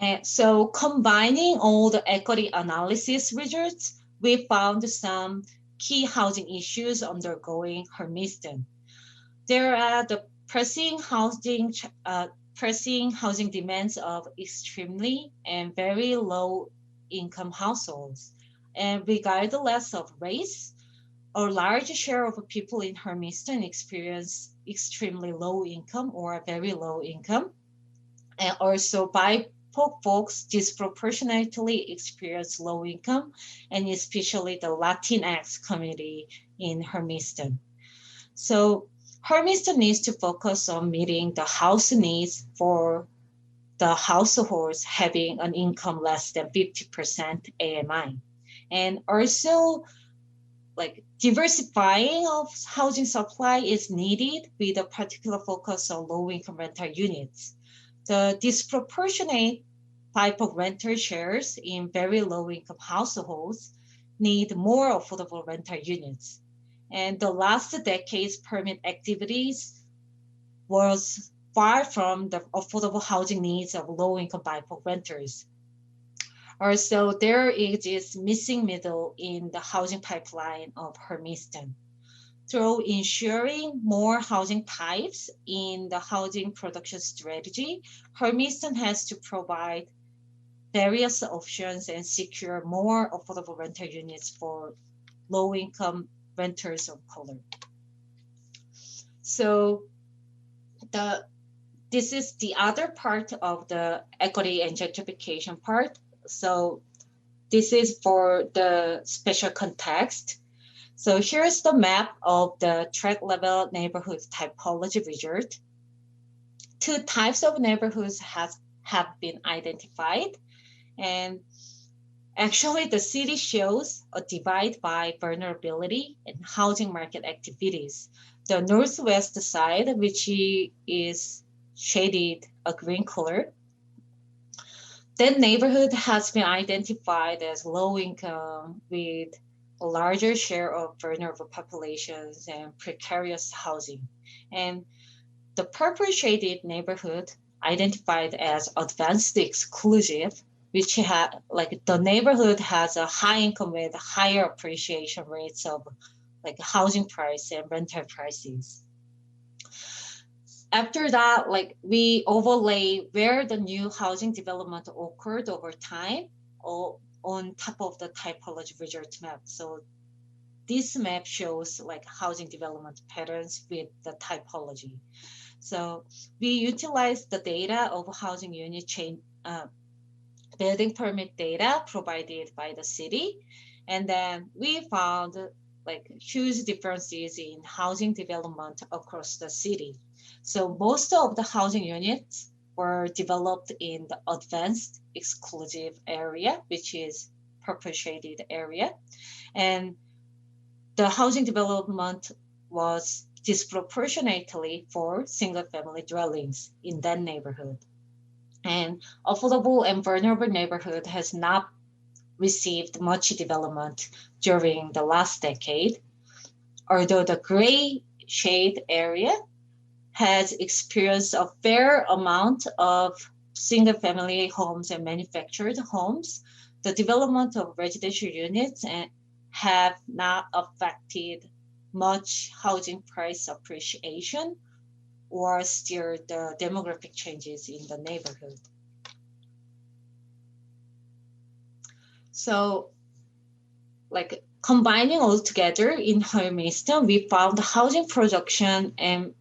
S15: And so combining all the equity analysis results, we found some key housing issues undergoing Hermiston. There are the pressing housing demands of extremely and very low income households. And regardless of race, a large share of people in Hermiston experience extremely low income or very low income. And also BIPOC folks disproportionately experience low income, and especially the Latinx community in Hermiston. So Hermiston needs to focus on meeting the house needs for the households having an income less than 50% AMI. And also, like diversifying of housing supply is needed with a particular focus on low-income rental units. The disproportionate type of rental shares in very low-income households need more affordable rental units. And the last decade's permit activities was far from the affordable housing needs of low-income BIPOC renters. Also, there is this missing middle in the housing pipeline of Hermiston. Through ensuring more housing types in the housing production strategy, Hermiston has to provide various options and secure more affordable rental units for low-income renters of color. So this is the other part of the equity and gentrification part. So this is for the special context. So here's the map of the tract level neighborhood typology result. Two types of neighborhoods have been identified. And actually the city shows a divide by vulnerability and housing market activities. The northwest side, which is shaded a green color, that neighborhood has been identified as low income with a larger share of vulnerable populations and precarious housing. And the purple shaded neighborhood identified as advanced exclusive, which the neighborhood has a high income with higher appreciation rates of housing price and rental prices. After that, we overlay where the new housing development occurred over time on top of the typology result map. So this map shows housing development patterns with the typology. So we utilize the data of housing unit chain building permit data provided by the city. And then we found huge differences in housing development across the city. So most of the housing units were developed in the advanced exclusive area, which is purple shaded area. And the housing development was disproportionately for single family dwellings in that neighborhood. And affordable and vulnerable neighborhood has not received much development during the last decade, although the gray shade area has experienced a fair amount of single family homes and manufactured homes. The development of residential units have not affected much housing price appreciation or steered the demographic changes in the neighborhood. So combining all together in Hermiston, we found the housing production and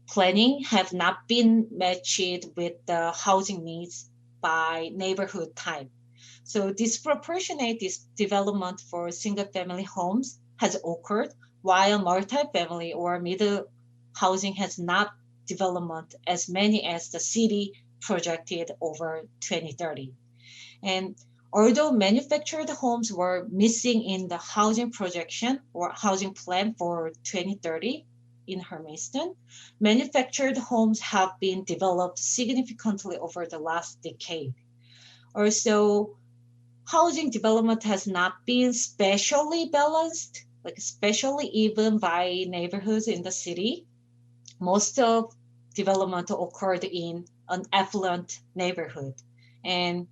S15: planning have not been matched with the housing needs by neighborhood type. So disproportionate development for single family homes has occurred, while multifamily or middle housing has not developed as many as the city projected over 2030. And although manufactured homes were missing in the housing projection or housing plan for 2030 in Hermiston, manufactured homes have been developed significantly over the last decade. Also, housing development has not been spatially balanced, especially even by neighborhoods in the city. Most of development occurred in an affluent neighborhood, and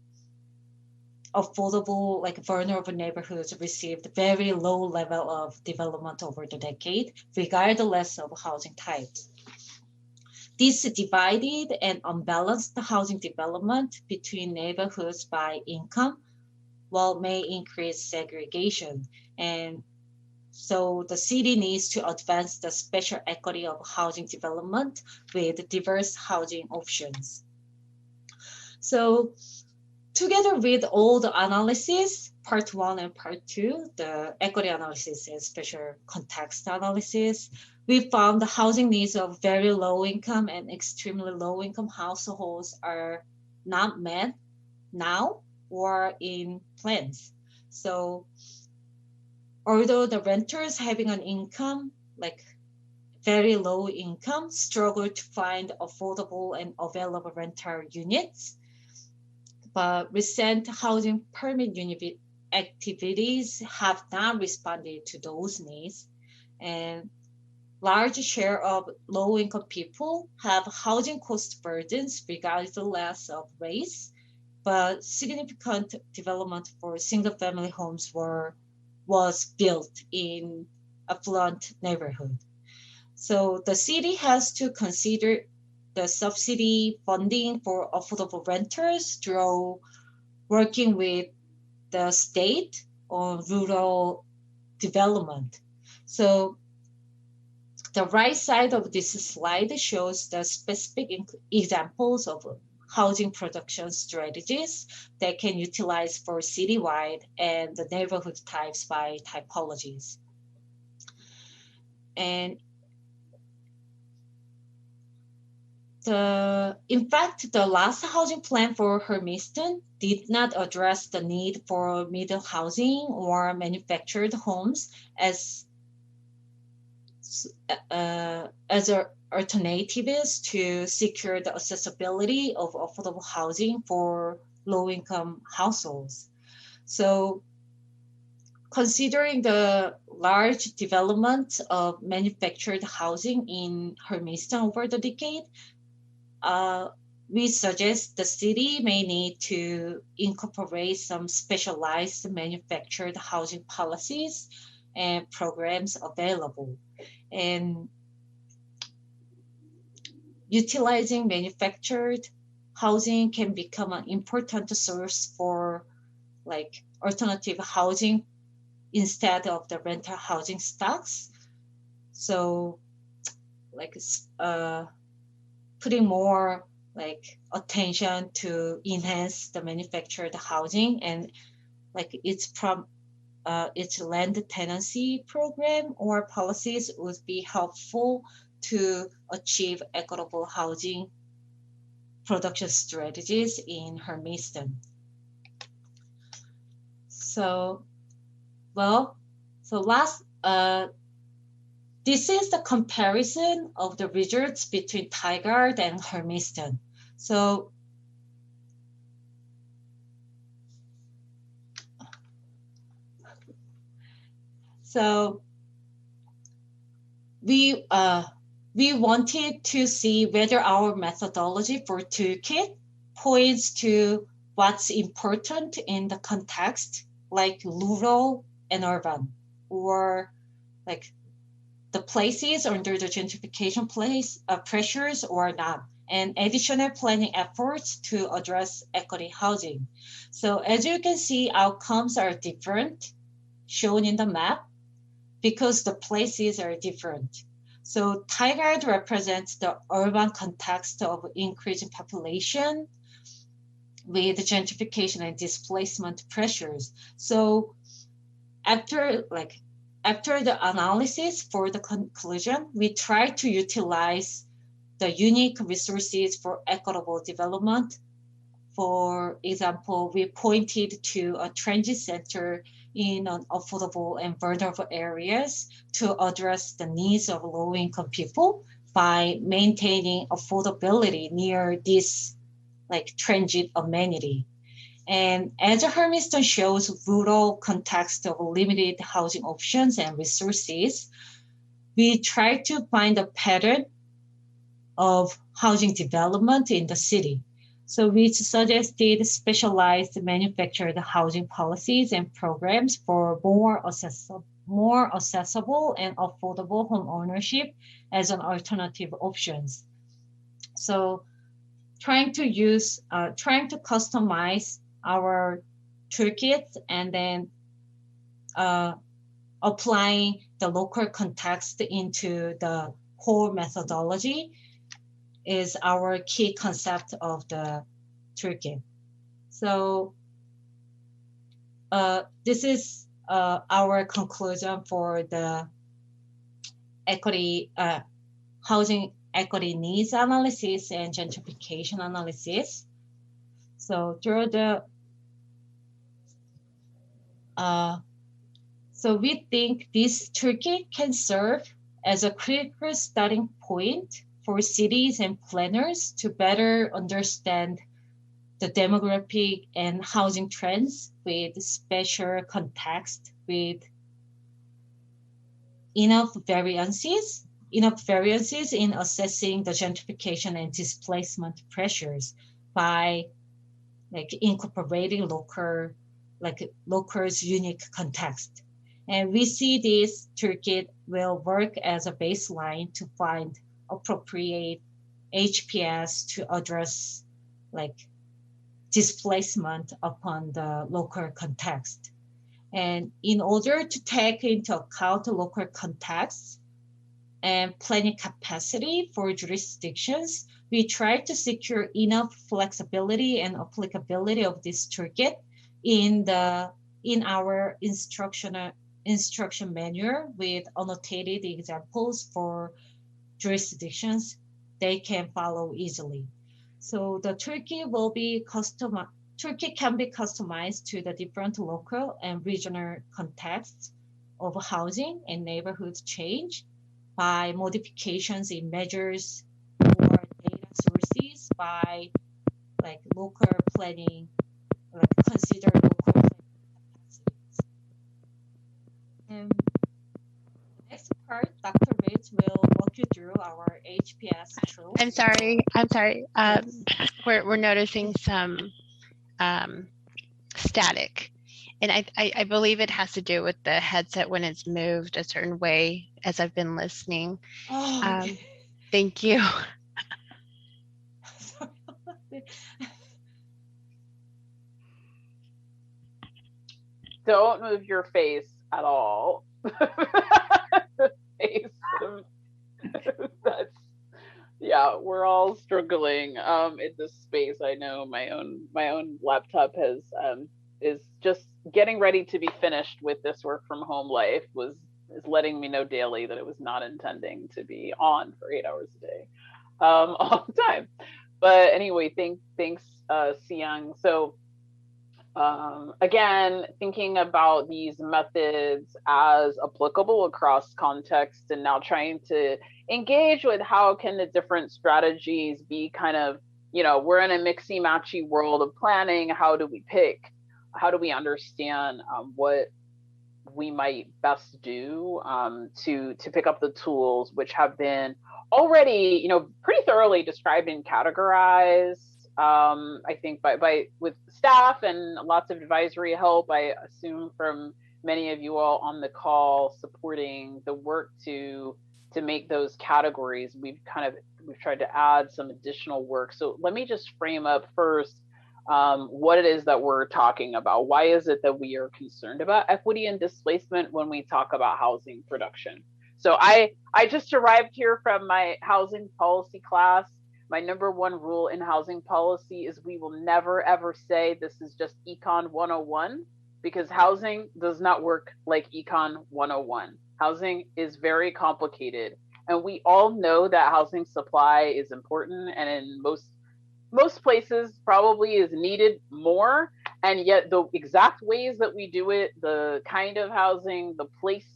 S15: affordable, vulnerable neighborhoods received very low level of development over the decade, regardless of housing types. This divided and unbalanced housing development between neighborhoods by income may increase segregation. And so the city needs to advance the spatial equity of housing development with diverse housing options. So together with all the analysis, part 1 and part 2, the equity analysis and special context analysis, we found the housing needs of very low income and extremely low income households are not met now or in plans. So although the renters having an income, very low income, struggle to find affordable and available rental units, but recent housing permit unit activities have not responded to those needs. And large share of low-income people have housing cost burdens regardless of race, but significant development for single-family homes was built in affluent neighborhood. So the city has to consider the subsidy funding for affordable renters through working with the state on rural development. So the right side of this slide shows the specific examples of housing production strategies that can utilize for citywide and the neighborhood types by typologies. And in fact, the last housing plan for Hermiston did not address the need for middle housing or manufactured homes as alternatives to secure the accessibility of affordable housing for low-income households. So considering the large development of manufactured housing in Hermiston over the decade, we suggest the city may need to incorporate some specialized manufactured housing policies and programs available. And utilizing manufactured housing can become an important source for like alternative housing instead of the rental housing stocks. So like putting more like attention to enhance the manufactured housing, and like its land tenancy program or policies would be helpful to achieve equitable housing production strategies in Hermiston. So, this is the comparison of the results between Tigard and Hermiston. So we wanted to see whether our methodology for toolkit points to what's important in the context, like rural and urban, or like the places under the gentrification pressures or not, and additional planning efforts to address equity housing. So as you can see, outcomes are different, shown in the map, because the places are different. So Tigard represents the urban context of increasing population with gentrification and displacement pressures. So after the analysis for the conclusion, we try to utilize the unique resources for equitable development. For example, we pointed to a transit center in affordable and vulnerable areas to address the needs of low-income people by maintaining affordability near this like transit amenity. And as Hermiston shows rural context of limited housing options and resources, we try to find a pattern of housing development in the city. So we suggested specialized manufactured housing policies and programs for more accessible and affordable home ownership as an alternative options. So trying to customize our toolkits and then applying the local context into the whole methodology is our key concept of the toolkit. So this is our conclusion for the equity, housing equity needs analysis and gentrification analysis. So through the, so we think this toolkit can serve as a critical starting point for cities and planners to better understand the demographic and housing trends with special context, with enough variances in assessing the gentrification and displacement pressures by like incorporating local's unique context. And we see this toolkit will work as a baseline to find appropriate HPS to address like displacement upon the local context. And in order to take into account the local context, and planning capacity for jurisdictions, we try to secure enough flexibility and applicability of this toolkit in our instruction manual with annotated examples for jurisdictions they can follow easily. So the toolkit will be toolkit can be customized to the different local and regional contexts of housing and neighborhood change by modifications in measures or data sources by like local planning, like consider local planning capacities. And next part, Dr. Bates will walk you through our HPS tool.
S7: I'm sorry. We're noticing some static. And I believe it has to do with the headset when it's moved a certain way as I've been listening.
S15: Oh, okay.
S7: Thank you.
S16: Don't move your face at all. That's, yeah, we're all struggling in this space. I know my own laptop is just getting ready to be finished with this work from home life is letting me know daily that it was not intending to be on for 8 hours a day all the time. But anyway, thanks Siyoung. So again, thinking about these methods as applicable across contexts and now trying to engage with how can the different strategies be kind of, we're in a mixy-matchy world of planning. How do we pick? How do we understand what we might best do to pick up the tools which have been already, pretty thoroughly described and categorized, I think by with staff and lots of advisory help, I assume from many of you all on the call supporting the work to make those categories. We've tried to add some additional work. So let me just frame up first what it is that we're talking about. Why is it that we are concerned about equity and displacement when we talk about housing production? So I just arrived here from my housing policy class. My number one rule in housing policy is we will never ever say this is just Econ 101, because housing does not work like Econ 101. Housing is very complicated, and we all know that housing supply is important, and in most places probably is needed more, and yet the exact ways that we do it, the kind of housing, the place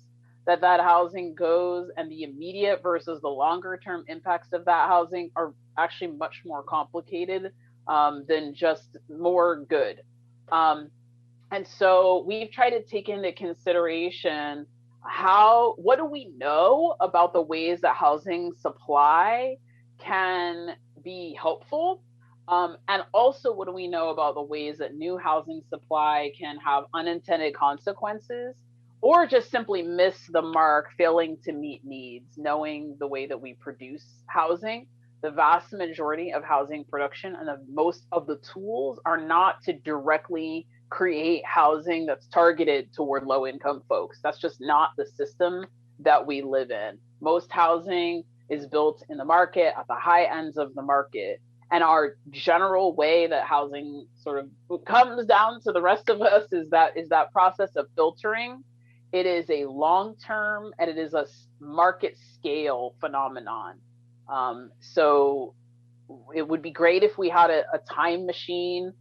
S16: that housing goes, and the immediate versus the longer term impacts of that housing are actually much more complicated than just more good. And so we've tried to take into consideration what do we know about the ways that housing supply can be helpful? And also, what do we know about the ways that new housing supply can have unintended consequences, or just simply miss the mark, failing to meet needs, knowing the way that we produce housing? The vast majority of housing production and most of the tools are not to directly create housing that's targeted toward low-income folks. That's just not the system that we live in. Most housing is built in the market at the high ends of the market. And our general way that housing sort of comes down to the rest of us is that process of filtering. It is a long-term and it is a market scale phenomenon. So it would be great if we had a time machine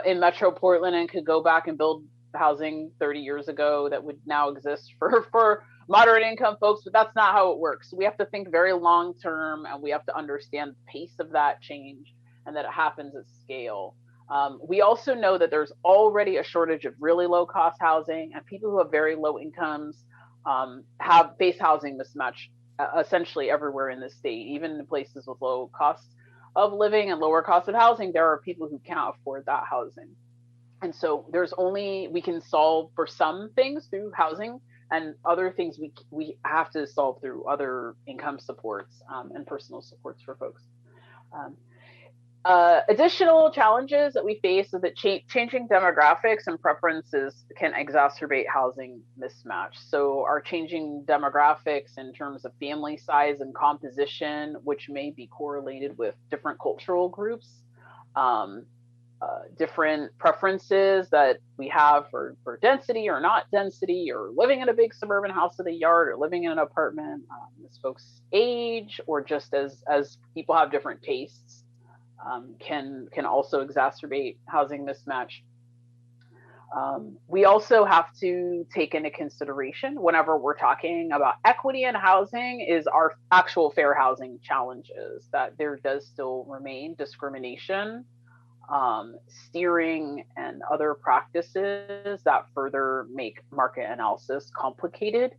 S16: in Metro Portland and could go back and build housing 30 years ago that would now exist for moderate income folks, but that's not how it works. We have to think very long term, and we have to understand the pace of that change and that it happens at scale. We also know that there's already a shortage of really low cost housing, and people who have very low incomes have face housing mismatch essentially everywhere in the state. Even in places with low costs of living and lower cost of housing, there are people who can't afford that housing. And so we can solve for some things through housing, and other things we have to solve through other income supports and personal supports for folks. Additional challenges that we face is that changing demographics and preferences can exacerbate housing mismatch. So our changing demographics in terms of family size and composition, which may be correlated with different cultural groups, different preferences that we have for density or not density, or living in a big suburban house with a yard or living in an apartment, as folks age, or just as people have different tastes, can also exacerbate housing mismatch. We also have to take into consideration, whenever we're talking about equity in housing, is our actual fair housing challenges, that there does still remain discrimination, steering, and other practices that further make market analysis complicated.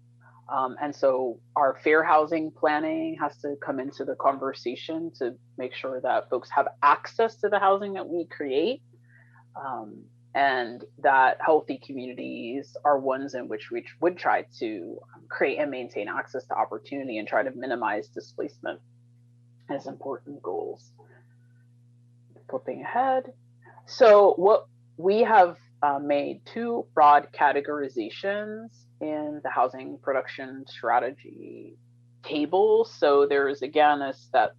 S16: And so our fair housing planning has to come into the conversation to make sure that folks have access to the housing that we create, and that healthy communities are ones in which we would try to create and maintain access to opportunity and try to minimize displacement as important goals. Flipping ahead. So what we have made two broad categorizations in the housing production strategy table. So there's, again, that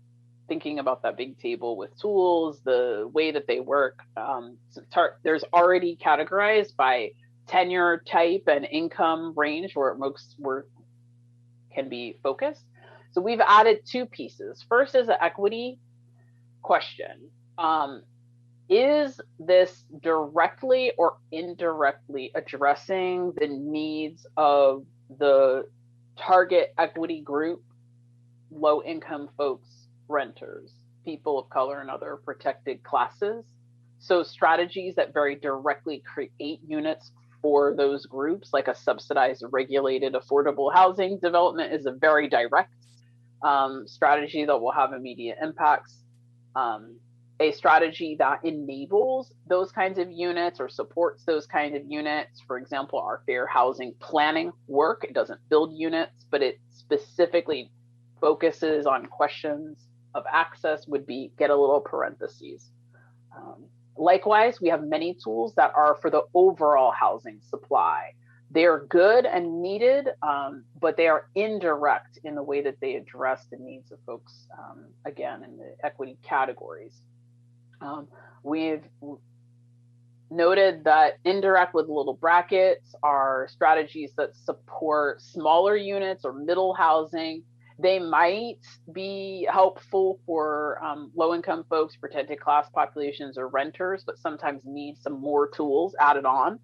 S16: thinking about that big table with tools, the way that they work. There's already categorized by tenure type and income range where most work can be focused. So we've added two pieces. First is an equity question. Is this directly or indirectly addressing the needs of the target equity group, low income folks, renters, people of color, and other protected classes? So strategies that very directly create units for those groups, like a subsidized, regulated, affordable housing development, is a very direct strategy that will have immediate impacts. A strategy that enables those kinds of units or supports those kinds of units, for example, our fair housing planning work, it doesn't build units, but it specifically focuses on questions of access, would be get a little parentheses. Likewise, we have many tools that are for the overall housing supply. They are good and needed, but they are indirect in the way that they address the needs of folks, again, in the equity categories. We've noted that indirect with little brackets are strategies that support smaller units or middle housing. They might be helpful for low-income folks, protected class populations, or renters, but sometimes need some more tools added on.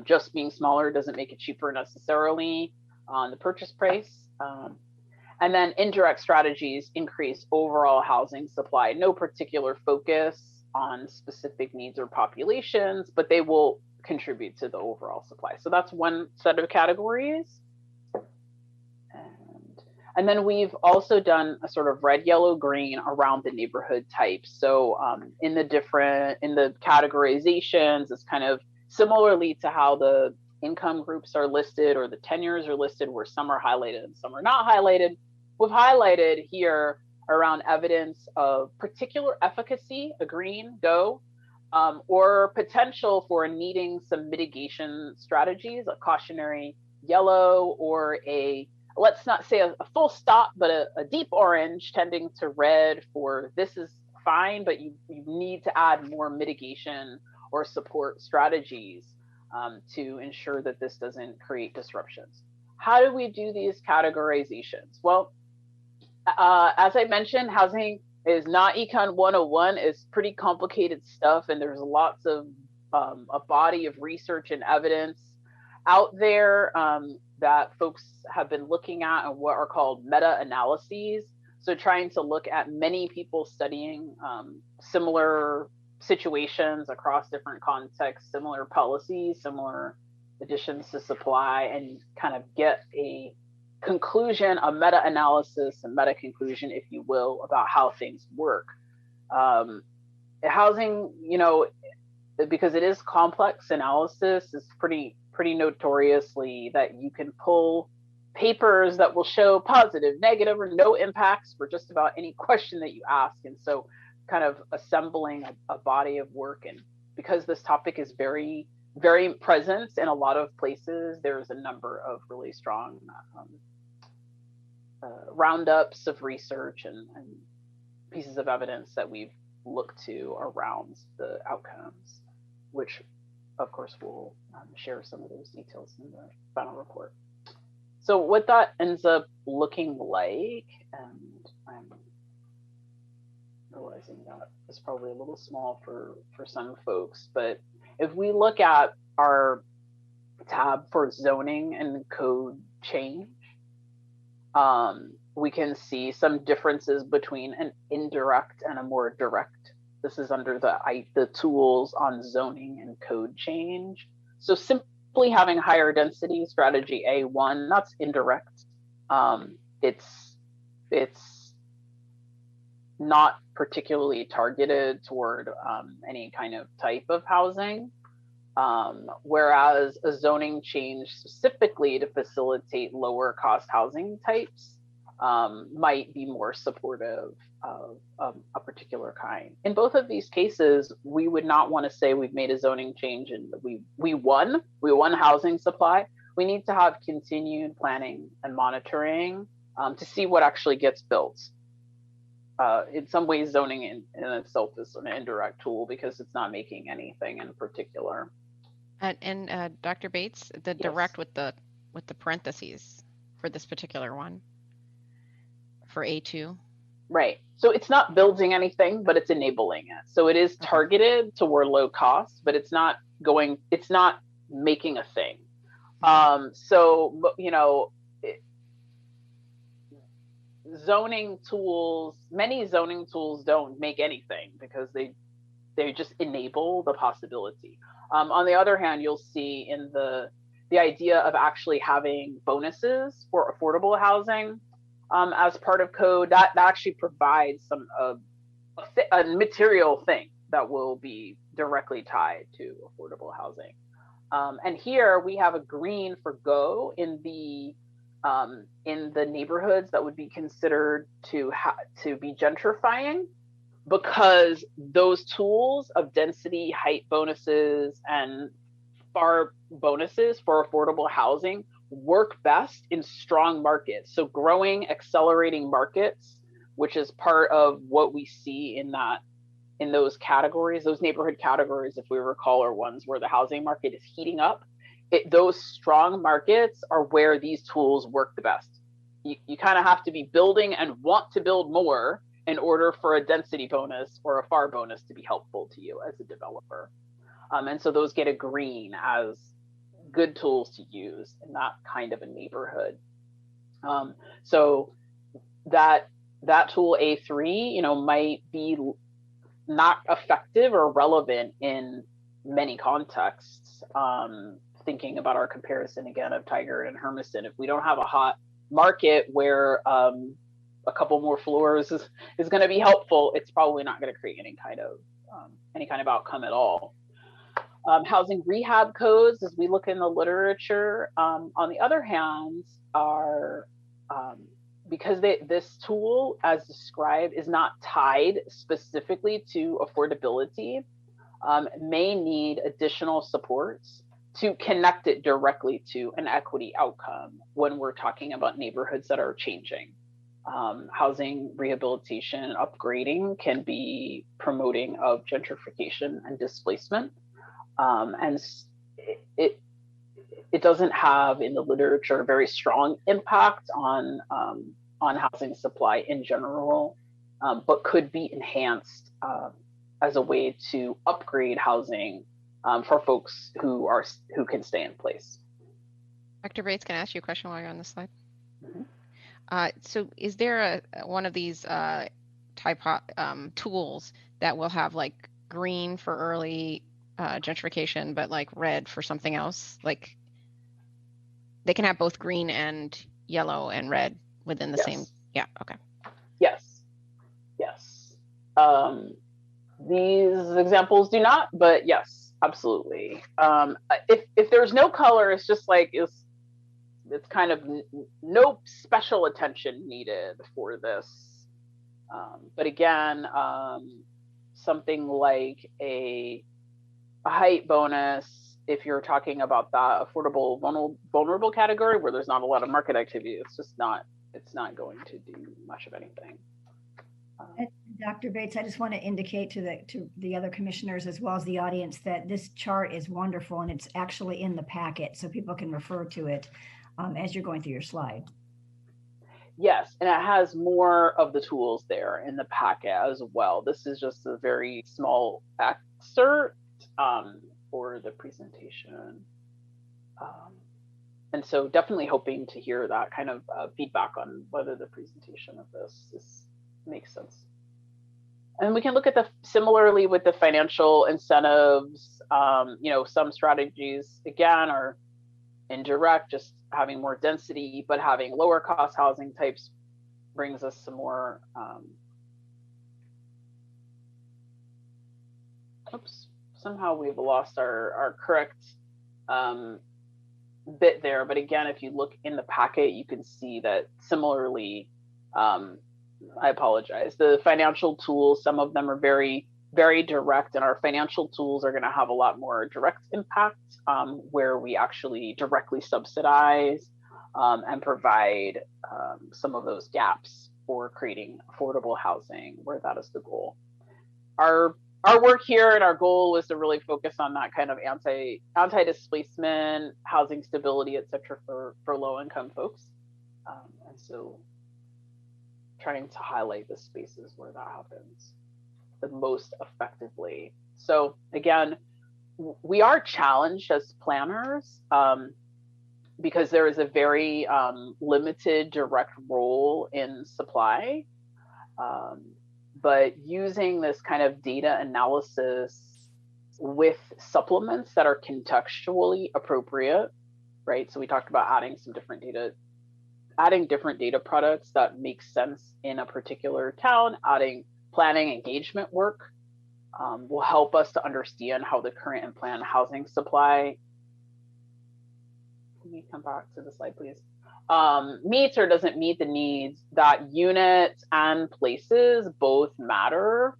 S16: Just being smaller doesn't make it cheaper necessarily on the purchase price. And then indirect strategies increase overall housing supply. No particular focus on specific needs or populations, but they will contribute to the overall supply. So that's one set of categories. And then we've also done a sort of red, yellow, green around the neighborhood types. So in the categorizations, it's kind of similarly to how the income groups are listed or the tenures are listed, where some are highlighted and some are not highlighted. We've highlighted here around evidence of particular efficacy, a green, go, or potential for needing some mitigation strategies, a cautionary yellow, or a, let's not say a full stop, but a deep orange tending to red for this is fine, but you need to add more mitigation or support strategies to ensure that this doesn't create disruptions. How do we do these categorizations? Well, as I mentioned, housing is not Econ 101. It's pretty complicated stuff, and there's lots of a body of research and evidence out there that folks have been looking at and what are called meta-analyses. So trying to look at many people studying similar situations across different contexts, similar policies, similar additions to supply, and kind of get a conclusion, a meta-analysis, a meta-conclusion, if you will, about how things work. Housing, because it is complex analysis, is pretty notoriously that you can pull papers that will show positive, negative, or no impacts for just about any question that you ask. And so kind of assembling a body of work. And because this topic is very, very present in a lot of places, there's a number of really strong roundups of research and pieces of evidence that we've looked to around the outcomes, which of course we'll share some of those details in the final report. So what that ends up looking like, and I'm realizing that is probably a little small for some folks, but if we look at our tab for zoning and code change, we can see some differences between an indirect and a more direct. This is under the tools on zoning and code change. So simply having higher density strategy A1, that's indirect. It's not particularly targeted toward any kind of type of housing. Whereas a zoning change specifically to facilitate lower cost housing types might be more supportive of a particular kind. In both of these cases, we would not want to say we've made a zoning change and we won housing supply. We need to have continued planning and monitoring to see what actually gets built. In some ways, zoning in itself is an indirect tool because it's not making anything in particular.
S1: And Dr. Bates, the direct with the parentheses for this particular one for A2.
S16: Right. So it's not building anything, but it's enabling it. So it is targeted toward low cost, but it's not making a thing. So, you know, zoning tools, many zoning tools don't make anything because they just enable the possibility. On the other hand, you'll see in the idea of actually having bonuses for affordable housing as part of code, that actually provides some a material thing that will be directly tied to affordable housing. And here we have a green for go in the neighborhoods that would be considered to be gentrifying, because those tools of density, height bonuses, and FAR bonuses for affordable housing work best in strong markets. So growing, accelerating markets, which is part of what we see in those categories, those neighborhood categories, if we recall, are ones where the housing market is heating up. Those strong markets are where these tools work the best. You kind of have to be building and want to build more in order for a density bonus or a FAR bonus to be helpful to you as a developer. And so those get a green as good tools to use in that kind of a neighborhood. So that tool A3, you know, might be not effective or relevant in many contexts. Thinking about our comparison again of Tigard and Hermiston, if we don't have a hot market where a couple more floors is going to be helpful, it's probably not going to create any kind of outcome at all. Housing rehab codes, as we look in the literature, on the other hand, are because this tool, as described, is not tied specifically to affordability, may need additional supports to connect it directly to an equity outcome when we're talking about neighborhoods that are changing. Housing rehabilitation and upgrading can be promoting of gentrification and displacement. And it doesn't have in the literature a very strong impact on housing supply in general, but could be enhanced as a way to upgrade housing for folks who can stay in place.
S1: Dr. Bates, can I ask you a question while you're on this slide? Mm-hmm. So is there one of these tools that will have like green for early gentrification, but like red for something else? Like they can have both green and yellow and red within the same. Yeah. Okay.
S16: Yes. These examples do not, but yes. Absolutely. If there's no color, it's just like it's kind of no special attention needed for this. But again, something like a height bonus, if you're talking about that affordable vulnerable category where there's not a lot of market activity, it's not going to do much of anything.
S2: Dr. Bates, I just want to indicate to the other commissioners as well as the audience that this chart is wonderful and it's actually in the packet so people can refer to it as you're going through your slide.
S16: Yes, and it has more of the tools there in the packet as well. This is just a very small excerpt for the presentation. And so definitely hoping to hear that kind of feedback on whether the presentation of this makes sense. And we can look at similarly with the financial incentives. Some strategies again are indirect, just having more density, but having lower cost housing types brings us some more. Oops, somehow we've lost our correct bit there. But again, if you look in the packet, you can see that similarly, I apologize. The financial tools, some of them are very, very direct, and our financial tools are going to have a lot more direct impact where we actually directly subsidize and provide some of those gaps for creating affordable housing where that is the goal. Our work here and our goal was to really focus on that kind of anti-displacement, housing stability, et cetera, for low-income folks. And so trying to highlight the spaces where that happens the most effectively. So again, we are challenged as planners because there is a very limited direct role in supply. But using this kind of data analysis with supplements that are contextually appropriate, right? So we talked about adding different data products that make sense in a particular town, adding planning engagement work will help us to understand how the current and planned housing supply, can you come back to the slide, please, meets or doesn't meet the needs. That units and places both matter.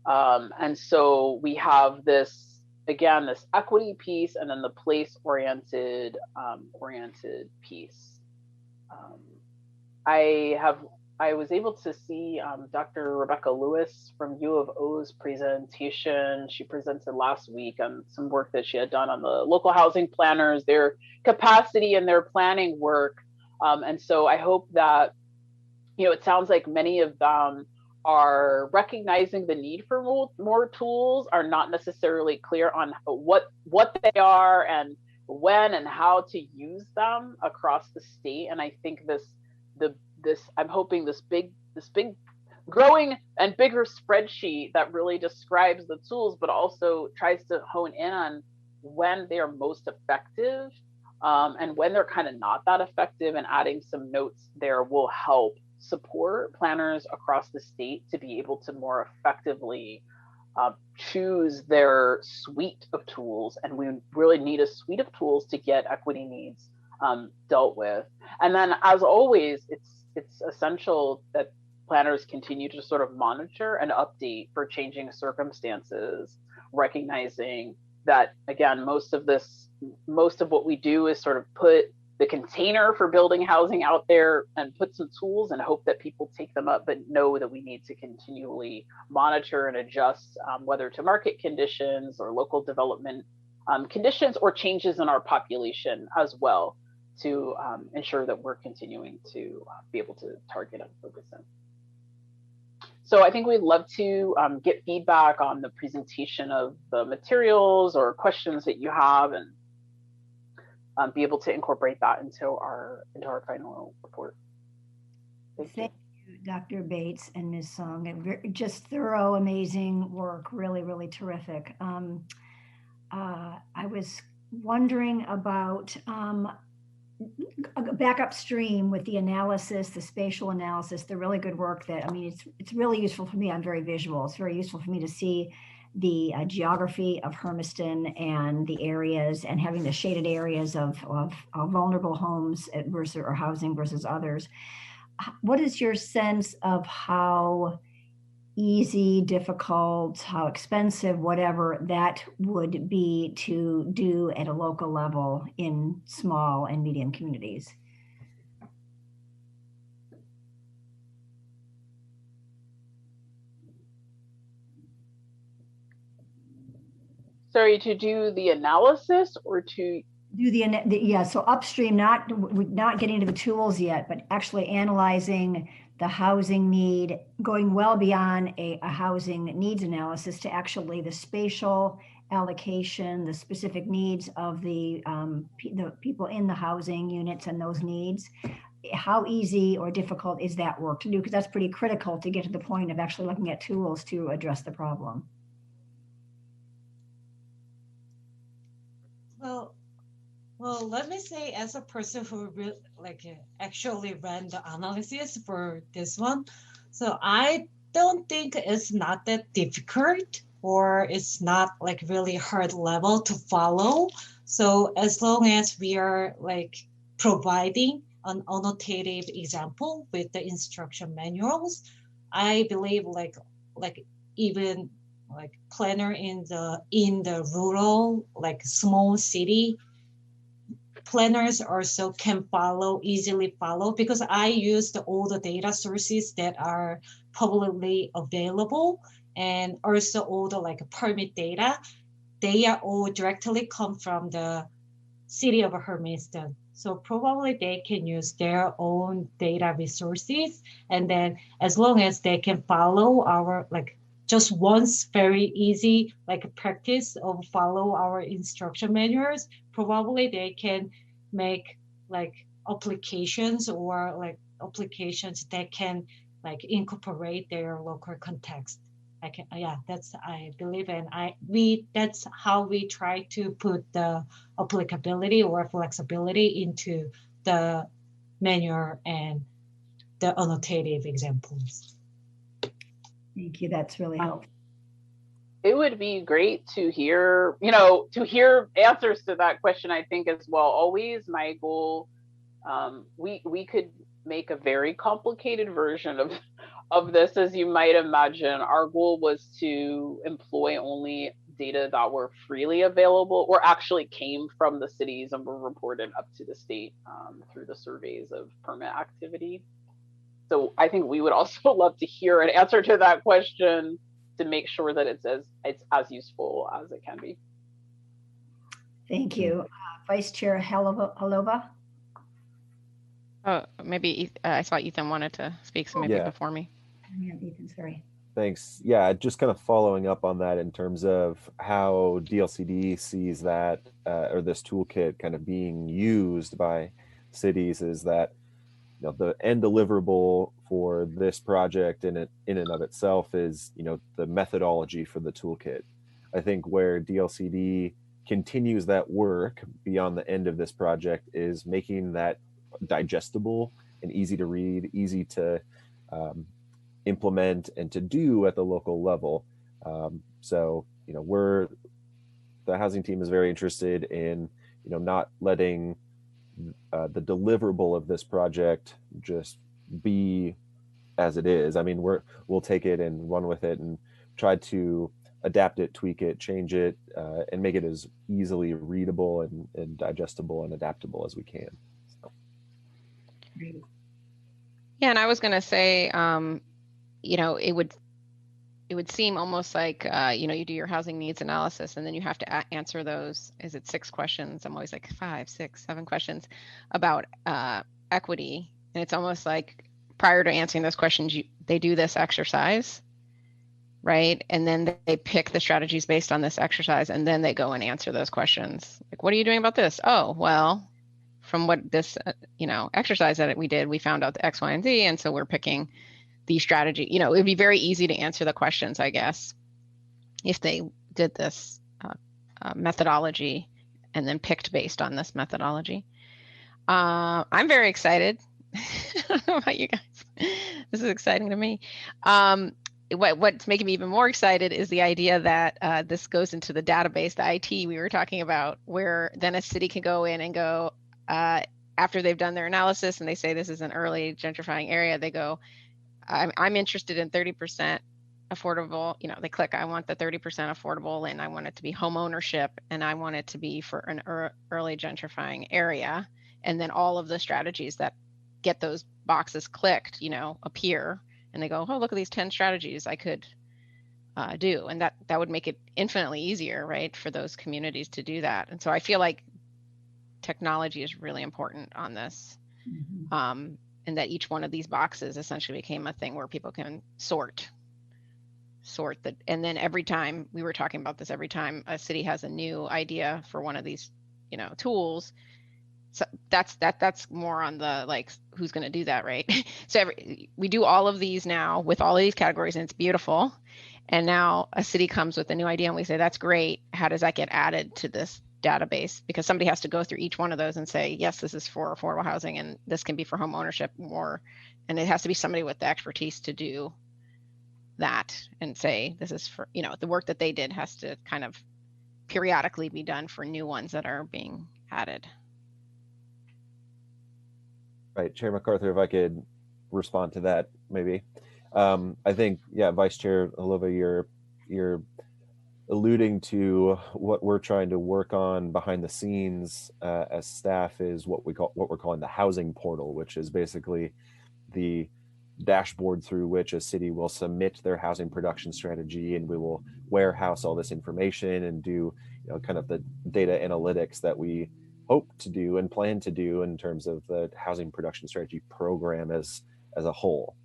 S16: And so we have this, again, this equity piece and then the place oriented piece. I was able to see Dr. Rebecca Lewis from U of O's presentation. She presented last week on some work that she had done on the local housing planners, their capacity and their planning work. And so I hope that, it sounds like many of them are recognizing the need for more tools, are not necessarily clear on what they are and when and how to use them across the state. And I think I'm hoping this big growing and bigger spreadsheet that really describes the tools, but also tries to hone in on when they are most effective and when they're kind of not that effective, and adding some notes there will help support planners across the state to be able to more effectively choose their suite of tools. And we really need a suite of tools to get equity needs dealt with. And then, as always, it's essential that planners continue to sort of monitor and update for changing circumstances, recognizing that, again, most of what we do is sort of put the container for building housing out there and put some tools and hope that people take them up, but know that we need to continually monitor and adjust whether to market conditions or local development conditions or changes in our population as well, to ensure that we're continuing to be able to target and focus in. So I think we'd love to get feedback on the presentation of the materials or questions that you have, and be able to incorporate that into our final report.
S2: Thank you, Dr. Bates and Ms. Song. Just thorough, amazing work. Really, really terrific. I was wondering about back upstream with the analysis, the spatial analysis, the really good work that, it's really useful for me. I'm very visual. It's very useful for me to see the geography of Hermiston and the areas, and having the shaded areas of vulnerable homes versus or housing versus others. What is your sense of how easy, difficult, how expensive, whatever that would be to do at a local level in small and medium communities.
S16: Sorry, to do the analysis or to
S2: do yeah, so upstream, not getting to the tools yet, but actually analyzing the housing need, going well beyond a housing needs analysis to actually the spatial allocation, the specific needs of the people in the housing units and those needs. How easy or difficult is that work to do? Because that's pretty critical to get to the point of actually looking at tools to address the problem.
S15: Well, let me say, as a person who actually ran the analysis for this one, so I don't think it's not that difficult or it's not like really hard level to follow. So as long as we are like providing an annotative example with the instruction manuals, I believe like even like planner in the rural, like small city, planners also can easily follow, because I used all the data sources that are publicly available, and also all the like permit data. They are all directly come from the city of Hermiston. So probably they can use their own data resources. And then as long as they can follow our like just once very easy like practice of follow our instruction manuals, probably they can make like applications or like applications that can like incorporate their local context. That's I believe, and that's how we try to put the applicability or flexibility into the manual and the annotative examples.
S2: Thank you. That's really helpful.
S16: It would be great to hear, answers to that question, I think, as well. Always my goal, we could make a very complicated version of this, as you might imagine. Our goal was to employ only data that were freely available or actually came from the cities and were reported up to the state through the surveys of permit activity. So I think we would also love to hear an answer to that question to make sure that it's as useful as it can be.
S2: Thank you. Vice Chair Halova.
S1: Oh, maybe I saw Ethan wanted to speak, so maybe before me.
S2: Yeah, Ethan, sorry.
S11: Thanks. Yeah, just kind of following up on that in terms of how DLCD sees that or this toolkit kind of being used by cities, is that the end deliverable for this project in and of itself is the methodology for the toolkit. I think where DLCD continues that work beyond the end of this project is making that digestible and easy to read, easy to implement and to do at the local level. So the housing team is very interested in not letting the deliverable of this project just be as it is. I mean, we'll take it and run with it and try to adapt it, tweak it, change it, and make it as easily readable and digestible and adaptable as we can. So.
S1: Yeah, and I was going to say, it would seem almost like, you do your housing needs analysis and then you have to answer those, is it 6 questions? I'm always like 5, 6, 7 questions about equity. And it's almost like prior to answering those questions, they do this exercise, right? And then they pick the strategies based on this exercise, and then they go and answer those questions. Like, what are you doing about this? Oh, well, from what this, exercise that we did, we found out the X, Y, and Z. And so we're picking the strategy. It would be very easy to answer the questions, I guess, if they did this methodology and then picked based on this methodology. I'm very excited. I don't know about you guys. This is exciting to me. What's making me even more excited is the idea that this goes into the database, the IT we were talking about, where then a city can go in and go, after they've done their analysis and they say this is an early gentrifying area, they go, I'm interested in 30% affordable, they click, I want the 30% affordable, and I want it to be home ownership, and I want it to be for an early gentrifying area. And then all of the strategies that get those boxes clicked, appear, and they go, oh, look at these 10 strategies I could do. And that would make it infinitely easier, right, for those communities to do that. And so I feel like technology is really important on this. And that each one of these boxes essentially became a thing where people can sort that. And then every time, we were talking about this, every time a city has a new idea for one of these, tools, so that's more on the, like, who's going to do that, right? So we do all of these now with all of these categories, and it's beautiful. And now a city comes with a new idea and we say, that's great. How does that get added to this database? Because somebody has to go through each one of those and say, yes, this is for affordable housing, and this can be for home ownership more. And it has to be somebody with the expertise to do that and say, this is for, the work that they did has to kind of periodically be done for new ones that are being added.
S11: Right, Chair MacArthur, if I could respond to that, maybe. I think, yeah, Vice Chair Holova, you're alluding to what we're trying to work on behind the scenes as staff is what we're calling the housing portal, which is basically the dashboard through which a city will submit their housing production strategy, and we will warehouse all this information and do kind of the data analytics that we hope to do and plan to do in terms of the housing production strategy program as a whole.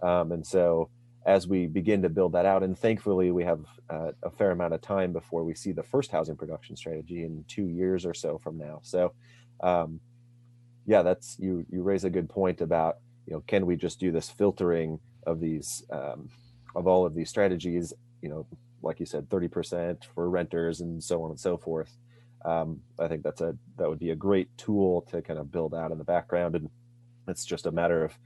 S11: And so as we begin to build that out, and thankfully we have a fair amount of time before we see the first housing production strategy in 2 years or so from now. So yeah, that's, you raise a good point about, can we just do this filtering of these, of all of these strategies, like you said, 30% for renters and so on and so forth. I think that would be a great tool to kind of build out in the background, and it's just a matter of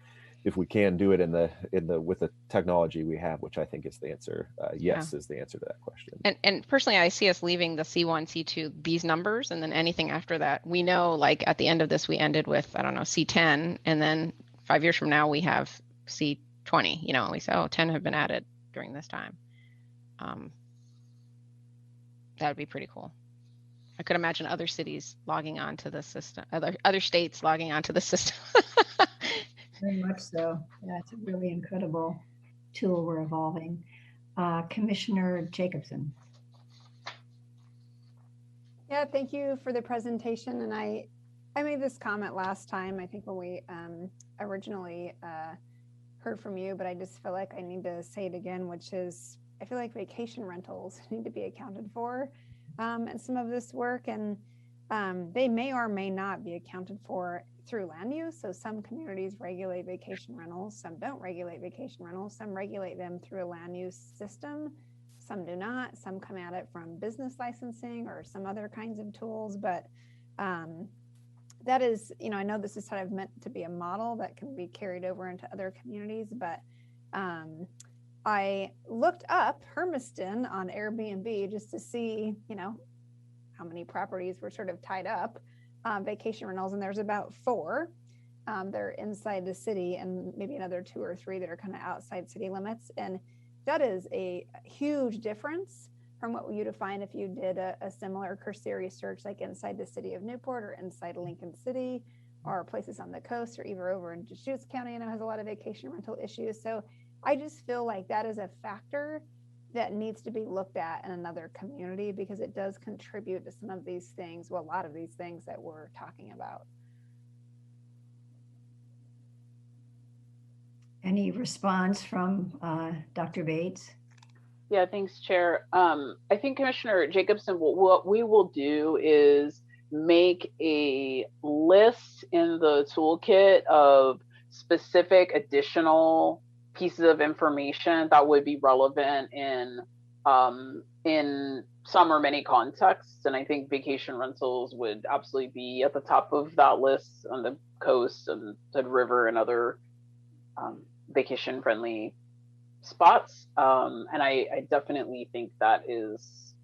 S11: if we can do it with the technology we have, which I think is the answer. Yes, is the answer to that question.
S1: And personally, I see us leaving the C1, C2, these numbers, and then anything after that. We know, like at the end of this, we ended with, I don't know, C10, and then 5 years from now we have C20. And we say, oh, 10 have been added during this time. That would be pretty cool. I could imagine other cities logging onto the system, other states logging onto the system.
S2: Very much so. Yeah, it's a really incredible tool we're evolving. Commissioner Jacobson.
S17: Yeah, thank you for the presentation. And I made this comment last time, I think when we originally heard from you, but I just feel like I need to say it again, which is I feel like vacation rentals need to be accounted for in some of this work, and they may or may not be accounted for through land use. So some communities regulate vacation rentals, some don't regulate vacation rentals, some regulate them through a land use system, some do not, some come at it from business licensing or some other kinds of tools. But that is, I know this is sort of meant to be a model that can be carried over into other communities, but I looked up Hermiston on Airbnb just to see, how many properties were sort of tied up, vacation rentals, and there's about 4. They're inside the city, and maybe another 2 or 3 that are kind of outside city limits. And that is a huge difference from what you would find if you did a similar cursory search, like inside the city of Newport or inside Lincoln City or places on the coast, or even over in Deschutes County, has a lot of vacation rental issues. So I just feel like that is a factor that needs to be looked at in another community, because it does contribute to some of these things, well, a lot of these things that we're talking about.
S2: Any response from Dr. Bates?
S16: Yeah, thanks, Chair. I think Commissioner Jacobson, what we will do is make a list in the toolkit of specific additional pieces of information that would be relevant in some or many contexts. And I think vacation rentals would absolutely be at the top of that list on the coast and the river and other vacation friendly spots. And I definitely think that is,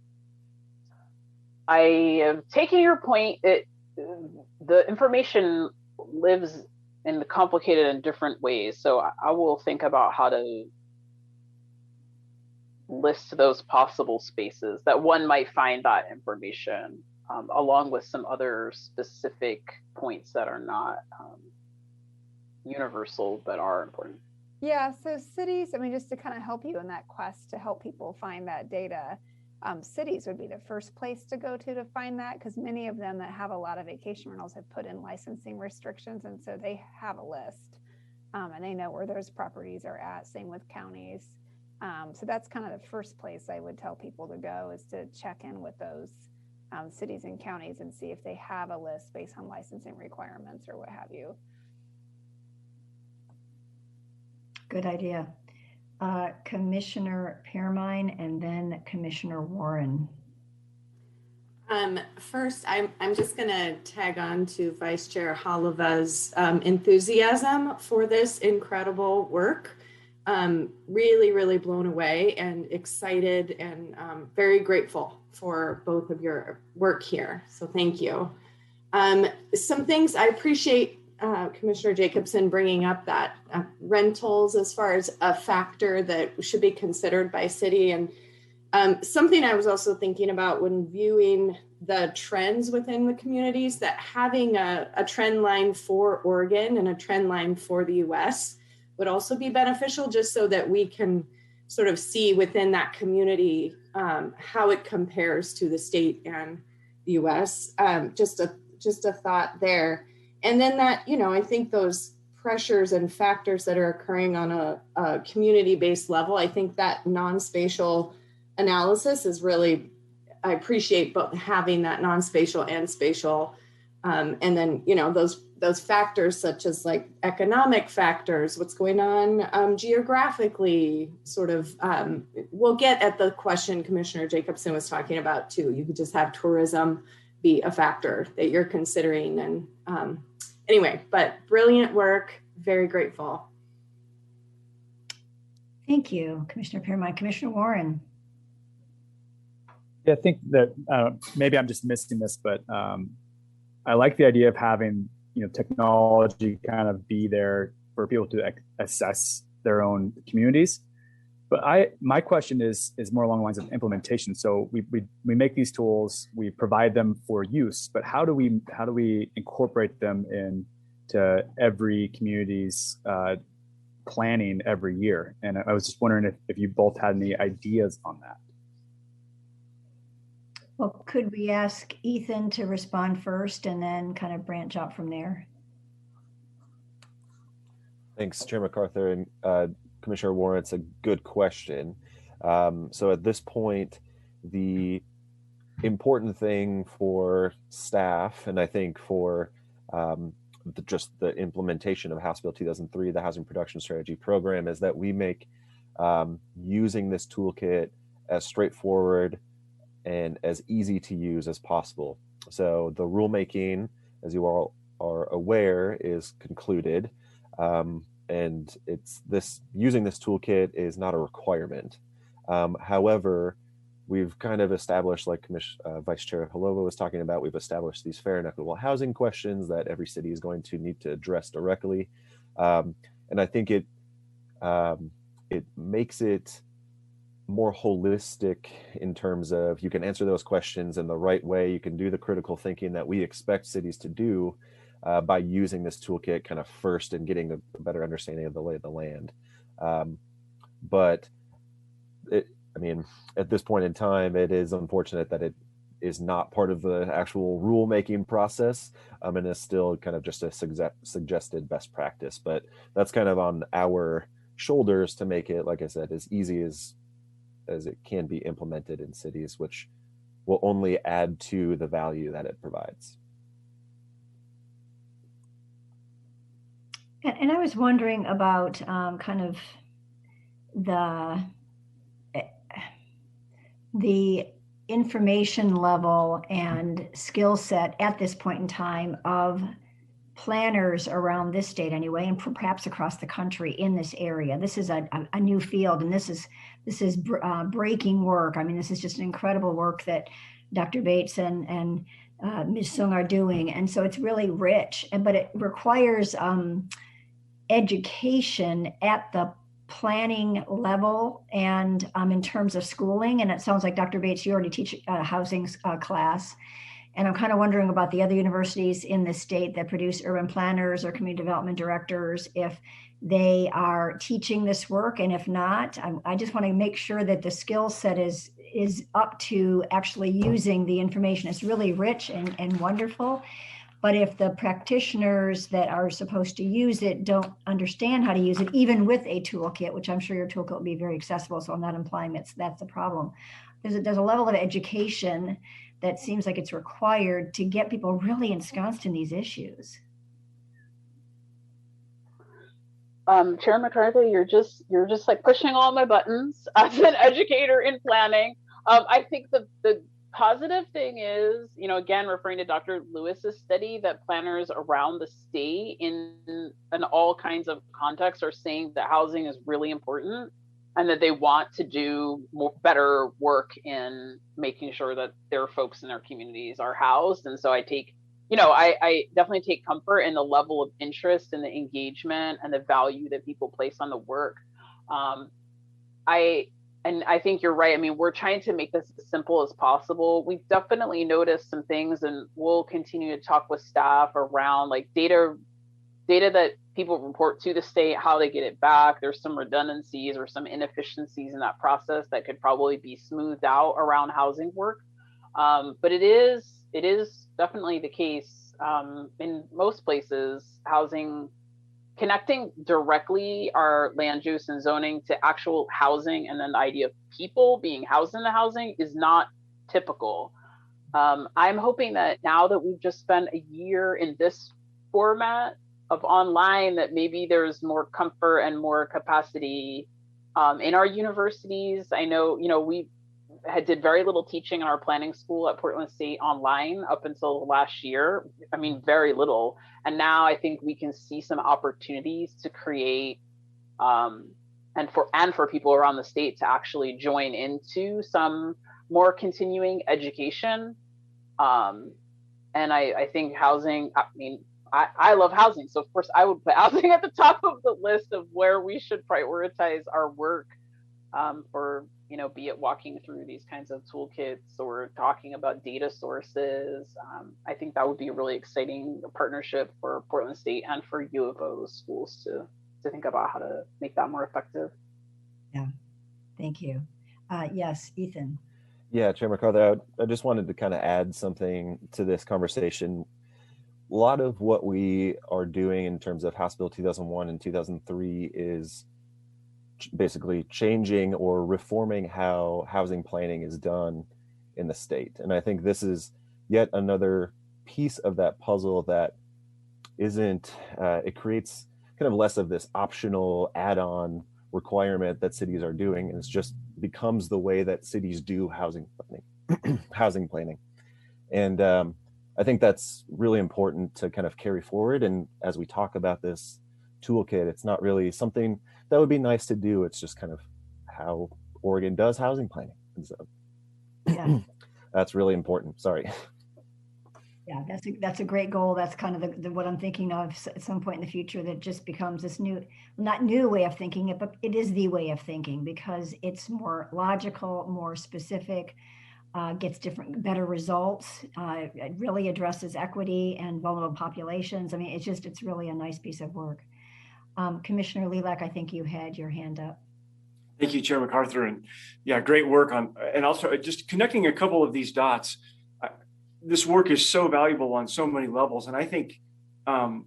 S16: I am taking your point. The information lives in complicated in different ways. So I will think about how to list those possible spaces that one might find that information, along with some other specific points that are not universal but are important.
S17: Yeah, so cities, I mean, just to kind of help you in that quest to help people find that data, cities would be the first place to go to find that, because many of them that have a lot of vacation rentals have put in licensing restrictions, and so they have a list and they know where those properties are at. Same with counties. So that's kind of the first place I would tell people to go, is to check in with those cities and counties and see if they have a list based on licensing requirements or what have you.
S2: Good idea. Commissioner Pearmine and then Commissioner Warren.
S3: First, I'm just going to tag on to Vice Chair Holova's enthusiasm for this incredible work. Really, really blown away and excited, and very grateful for both of your work here. So thank you. Some things I appreciate Commissioner Jacobson bringing up, that rentals as far as a factor that should be considered by city, and something I was also thinking about when viewing the trends within the communities, that having a trend line for Oregon and a trend line for the US would also be beneficial, just so that we can sort of see within that community how it compares to the state and the US. Just a thought there. And then that, you know, I think those pressures and factors that are occurring on a community-based level, I think that non-spatial analysis is really, I appreciate both having that non-spatial and spatial. And then, you know, those factors such as like economic factors, what's going on geographically, sort of, we'll get at the question Commissioner Jacobson was talking about too. You could just have tourism be a factor that you're considering. And anyway, but brilliant work, very grateful.
S2: Thank you, Commissioner Pearmine. Commissioner Warren.
S6: Yeah, I think that maybe I'm just missing this, but I like the idea of having, you know, technology kind of be there for people to assess their own communities. But my question is more along the lines of implementation. So we make these tools, we provide them for use, but how do we incorporate them into every community's planning every year? And I was just wondering if you both had any ideas on that.
S2: Well, could we ask Ethan to respond first and then kind of branch out from there?
S11: Thanks, Chair MacArthur and Commissioner Warren. It's a good question. So at this point, the important thing for staff, and I think for just the implementation of House Bill 2003, the Housing Production Strategy Program, is that we make using this toolkit as straightforward and as easy to use as possible. So the rulemaking, as you all are aware, is concluded. And using this toolkit is not a requirement. However, we've kind of established, like Vice Chair Holova was talking about, we've established these fair and equitable housing questions that every city is going to need to address directly. And I think it makes it more holistic in terms of you can answer those questions in the right way. You can do the critical thinking that we expect cities to do by using this toolkit kind of first and getting a better understanding of the lay of the land. But I mean, at this point in time, it is unfortunate that it is not part of the actual rulemaking process, and is still kind of just a suggested best practice. But that's kind of on our shoulders to make it, like I said, as easy as it can be implemented in cities, which will only add to the value that it provides.
S2: And I was wondering about kind of the information level and skill set at this point in time of planners around this state anyway, and perhaps across the country in this area. This is a new field, and this is breaking work. I mean, this is just an incredible work that Dr. Bates and Ms. Sung are doing. And so it's really rich, but it requires education at the planning level and in terms of schooling? And it sounds like Dr. Bates, you already teach a housing class. And I'm kind of wondering about the other universities in the state that produce urban planners or community development directors, if they are teaching this work. And if not, I just want to make sure that the skill set is up to actually using the information. It's really rich and wonderful. But if the practitioners that are supposed to use it don't understand how to use it, even with a toolkit, which I'm sure your toolkit will be very accessible, so I'm not implying that's the problem. There's a level of education that seems like it's required to get people really ensconced in these issues.
S16: Chair MacArthur, you're just like pushing all my buttons as an educator in planning. I think the positive thing is, again, referring to Dr. Lewis's study, that planners around the state in all kinds of contexts are saying that housing is really important and that they want to do better work in making sure that their folks in their communities are housed. And so I definitely take comfort in the level of interest and the engagement and the value that people place on the work. And I think you're right. I mean, we're trying to make this as simple as possible. We've definitely noticed some things, and we'll continue to talk with staff around like data that people report to the state, how they get it back. There's some redundancies or some inefficiencies in that process that could probably be smoothed out around housing work. But it is definitely the case in most places, housing, connecting directly our land use and zoning to actual housing, and then the idea of people being housed in the housing is not typical. I'm hoping that now that we've just spent a year in this format of online, that maybe there's more comfort and more capacity in our universities. I know, we did very little teaching in our planning school at Portland State online up until last year. I mean, very little. And now I think we can see some opportunities to create and for people around the state to actually join into some more continuing education. And I think housing, I love housing. So of course I would put housing at the top of the list of where we should prioritize our work for, be it walking through these kinds of toolkits or talking about data sources. I think that would be a really exciting partnership for Portland State and for U of O schools to think about how to make that more effective.
S2: Yeah, thank you. Yes, Ethan.
S11: Yeah, Chair MacArthur, I just wanted to kind of add something to this conversation. A lot of what we are doing in terms of House Bill 2001 and 2003 is basically changing or reforming how housing planning is done in the state. And I think this is yet another piece of that puzzle that isn't, it creates kind of less of this optional add-on requirement that cities are doing, and it's just becomes the way that cities do housing planning. And I think that's really important to kind of carry forward. And as we talk about this toolkit, it's not really something that would be nice to do. It's just kind of how Oregon does housing planning. And so
S2: yeah.
S11: That's really important. Sorry.
S2: Yeah, that's a great goal. That's kind of what I'm thinking of at some point in the future, that just becomes this not new way of thinking it, but it is the way of thinking, because it's more logical, more specific, gets better results. It really addresses equity and vulnerable populations. I mean, it's really a nice piece of work. Commissioner Lilac, I think you had your hand up.
S4: Thank you, Chair MacArthur. And yeah, great work on, and also just connecting a couple of these dots. This work is so valuable on so many levels. And I think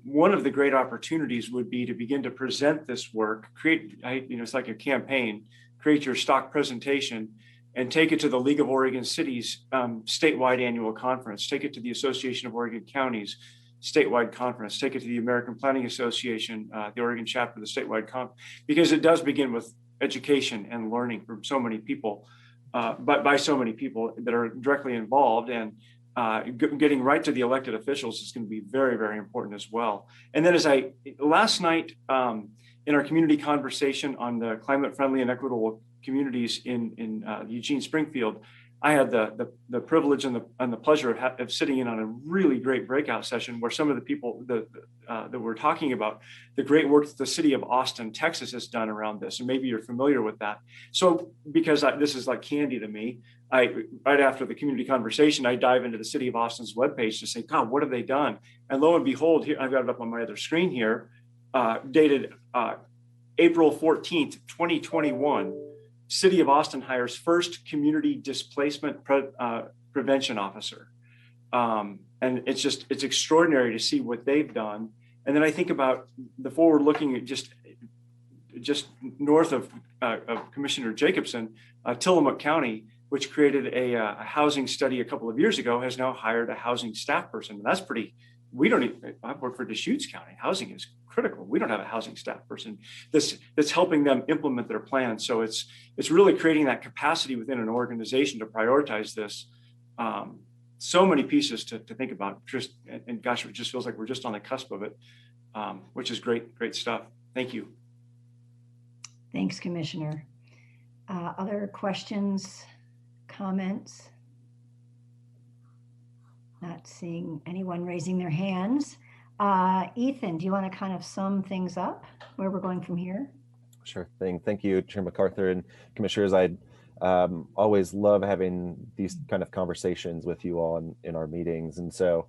S4: one of the great opportunities would be to begin to present this work, it's like a campaign, create your stock presentation and take it to the League of Oregon Cities statewide annual conference, take it to the Association of Oregon Counties statewide conference, take it to the American Planning Association, the Oregon chapter of the statewide conference, because it does begin with education and learning from so many people, but by so many people that are directly involved, and getting right to the elected officials is going to be very, very important as well. And then last night in our community conversation on the climate friendly and equitable communities in Eugene Springfield, I had the privilege and the pleasure of sitting in on a really great breakout session where some of the people that we're talking about the great work that the city of Austin, Texas has done around this, and maybe you're familiar with that. So because this is like candy to me, right after the community conversation, I dive into the city of Austin's webpage to say, God, what have they done? And lo and behold, here I've got it up on my other screen here, dated April 14th, 2021. City of Austin hires first community displacement prevention officer. And it's extraordinary to see what they've done. And then I think about the forward looking at just north of Commissioner Jacobson, Tillamook County, which created a housing study a couple of years ago, has now hired a housing staff person. And that's pretty, I've worked for Deschutes County. Housing is critical. We don't have a housing staff person that's helping them implement their plan. So it's really creating that capacity within an organization to prioritize this. So many pieces to think about. And gosh, it just feels like we're just on the cusp of it, which is great stuff. Thank you.
S2: Thanks, Commissioner. Other questions, comments? Not seeing anyone raising their hands. Ethan, do you want to kind of sum things up where we're going from here?
S11: Sure thing. Thank you, Chair MacArthur and Commissioners. I always love having these kind of conversations with you all in our meetings. And so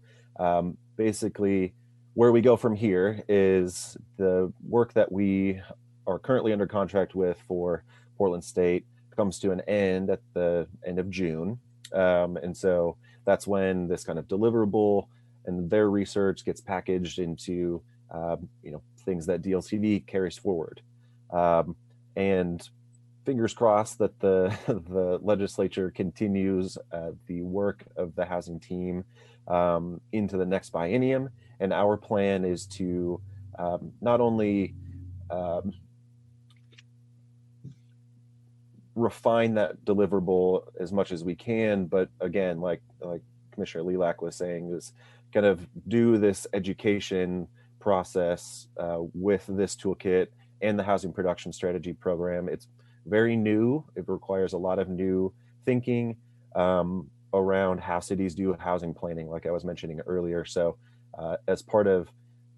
S11: basically where we go from here is the work that we are currently under contract with for Portland State comes to an end at the end of June. And so that's when this kind of deliverable and their research gets packaged into things that DLCD carries forward. And fingers crossed that the legislature continues the work of the housing team into the next biennium. And our plan is to not only refine that deliverable as much as we can, but again, like Commissioner Lilac was saying, is kind of do this education process with this toolkit and the housing production strategy program. It's very new. It requires a lot of new thinking around how cities do housing planning, like I was mentioning earlier. So as part of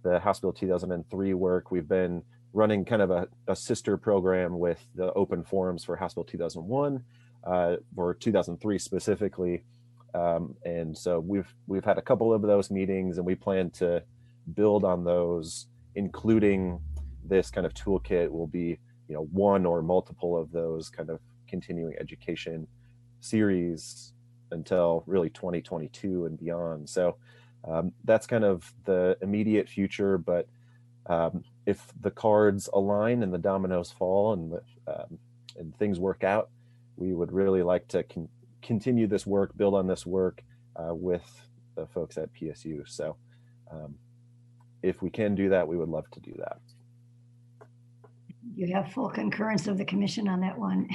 S11: the House Bill 2003 work, we've been running kind of a sister program with the open forums for House Bill 2001, or 2003 specifically. And so we've had a couple of those meetings, and we plan to build on those, including this kind of toolkit will be, one or multiple of those kind of continuing education series until really 2022 and beyond. So that's kind of the immediate future, but if the cards align and the dominoes fall and things work out, we would really like to continue this work, build on this work with the folks at PSU. So if we can do that, we would love to do that.
S2: You have full concurrence of the commission on that one,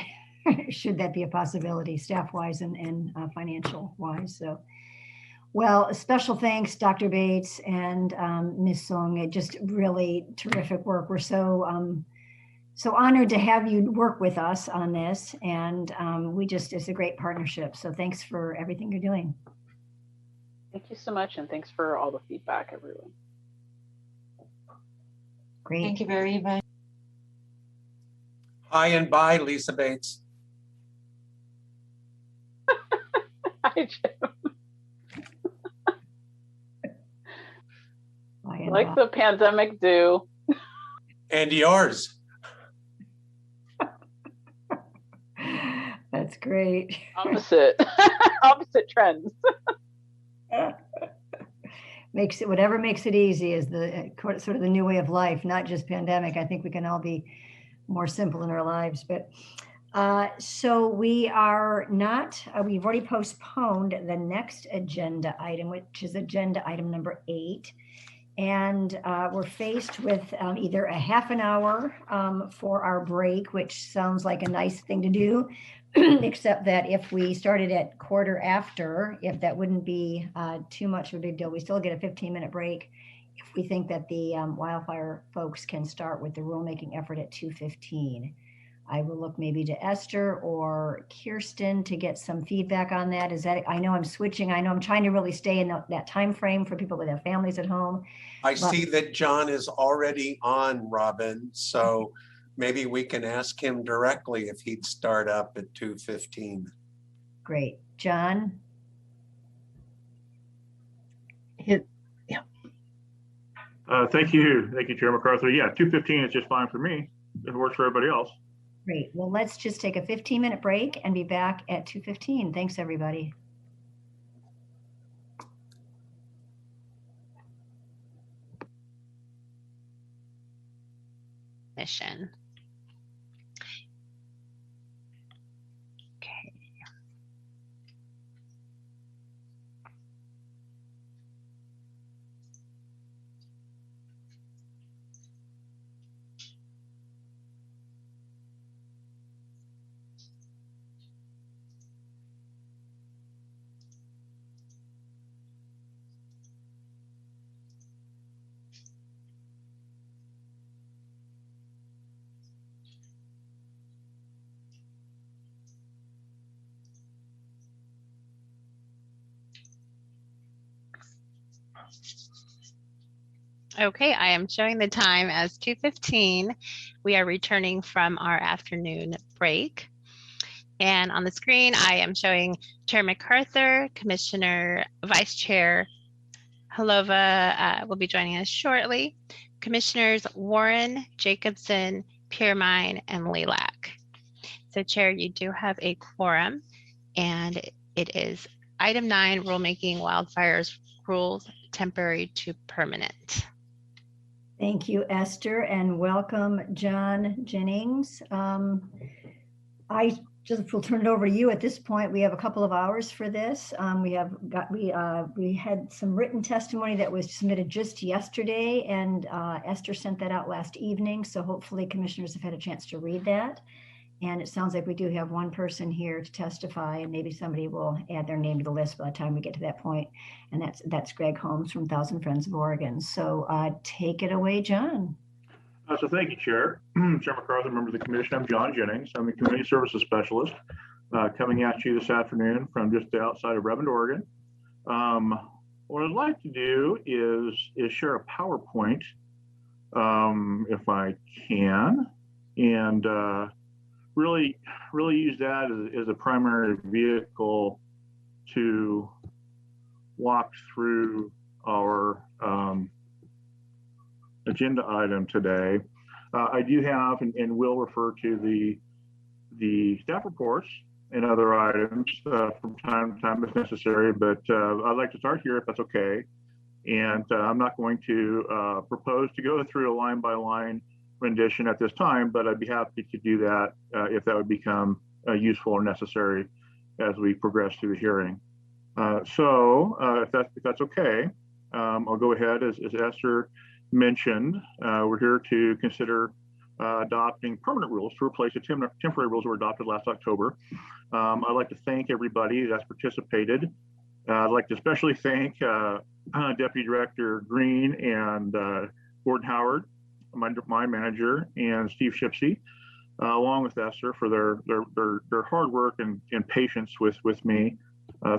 S2: should that be a possibility, staff-wise and financial-wise. So, well, a special thanks, Dr. Bates and Ms. Song. Just really terrific work. We're so honored to have you work with us on this, and it's a great partnership. So thanks for everything you're doing.
S16: Thank you so much, and thanks for all the feedback, everyone.
S2: Great.
S15: Thank you very much.
S8: Hi and bye, Lisa Bates.
S16: Hi, Jim. Like the pandemic do.
S8: And yours.
S2: That's great.
S16: Opposite trends.
S2: Whatever makes it easy is the sort of the new way of life, not just pandemic. I think we can all be more simple in our lives. But so we are not, we've already postponed the next agenda item, which is agenda item number 8. And we're faced with either a half an hour for our break, which sounds like a nice thing to do, except that if we started at quarter after, if that wouldn't be too much of a big deal, we still get a 15-minute break if we think that the wildfire folks can start with the rulemaking effort at 2:15. I will look maybe to Esther or Kirsten to get some feedback on that. Is that, I know I'm switching. I know I'm trying to really stay in that time frame for people that have families at home.
S8: I see that John is already on, Robin, so maybe we can ask him directly if he'd start up at 2:15.
S2: Great. John?
S18: Thank you, Chair MacArthur. Yeah, 2:15 is just fine for me. It works for everybody else.
S2: Great. Well, let's just take a 15-minute break and be back at 2:15. Thanks, everybody.
S7: Mission. Okay. Okay, I am showing the time as 2:15. We are returning from our afternoon break. And on the screen, I am showing Chair MacArthur, Commissioner Vice Chair Halova will be joining us shortly. Commissioners Warren, Jacobson, Piermine, and Lilac. So Chair, you do have a quorum, and it is item 9, rulemaking wildfires rules temporary to permanent.
S2: Thank you, Esther, and welcome, John Jennings. I just will turn it over to you at this point. We have a couple of hours for this. We had some written testimony that was submitted just yesterday, and Esther sent that out last evening. So hopefully commissioners have had a chance to read that. And it sounds like we do have one person here to testify, and maybe somebody will add their name to the list by the time we get to that point. And that's Greg Holmes from Thousand Friends of Oregon. So take it away, John.
S18: So thank you, Chair. Chair MacArthur, members of the commission. I'm John Jennings. I'm the Community Services Specialist coming at you this afternoon from just outside of Redmond, Oregon. What I'd like to do is share a PowerPoint, if I can, and really use that as a primary vehicle to walk through our agenda item today. I do have and will refer to the staff reports and other items from time to time if necessary, but I'd like to start here if that's okay. And I'm not going to propose to go through a line-by-line rendition at this time, but I'd be happy to do that if that would become useful or necessary as we progress through the hearing. If that's okay, I'll go ahead. As Esther mentioned, we're here to consider adopting permanent rules to replace the temporary rules that were adopted last October. I'd like to thank everybody that's participated. I'd like to especially thank Deputy Director Green and Gordon Howard, my manager, and Steve Shipsey, along with Esther, for their hard work and patience with me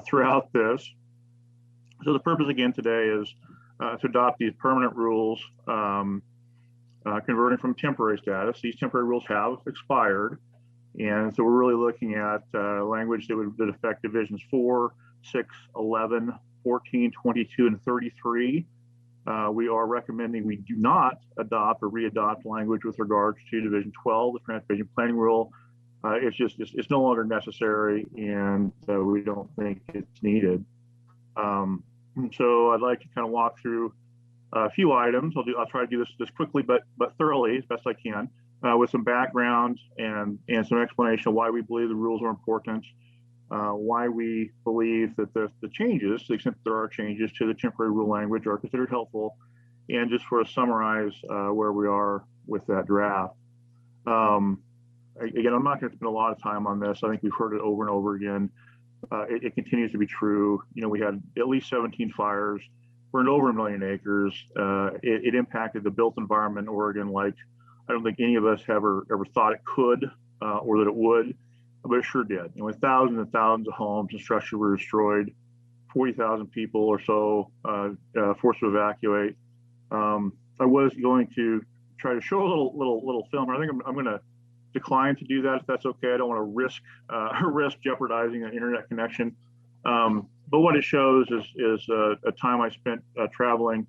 S18: throughout this. So the purpose again today is to adopt these permanent rules, converting from temporary status. These temporary rules have expired, and so we're really looking at language that would affect divisions 4, 6, 11, 14, 22, and 33. We are recommending we do not adopt or re-adopt language with regards to Division 12, the Transportation Planning Rule. It's no longer necessary, and we don't think it's needed. So I'd like to kind of walk through a few items. I'll try to do this quickly but thoroughly as best I can, with some background and some explanation of why we believe the rules are important, why we believe that the changes, to the extent that there are changes to the temporary rule language, are considered helpful, and just sort of summarize where we are with that draft. Again, I'm not going to spend a lot of time on this. I think we've heard it over and over again. It continues to be true. You know, we had at least 17 fires, burned over 1 million acres. It impacted the built environment in Oregon like I don't think any of us ever thought it could. or that it would, but it sure did. You know, thousands and thousands of homes and structures were destroyed, 40,000 people or so forced to evacuate. I was going to try to show a little film. I think I'm going to decline to do that if that's okay. I don't want to risk jeopardizing an internet connection. But what it shows is a time I spent traveling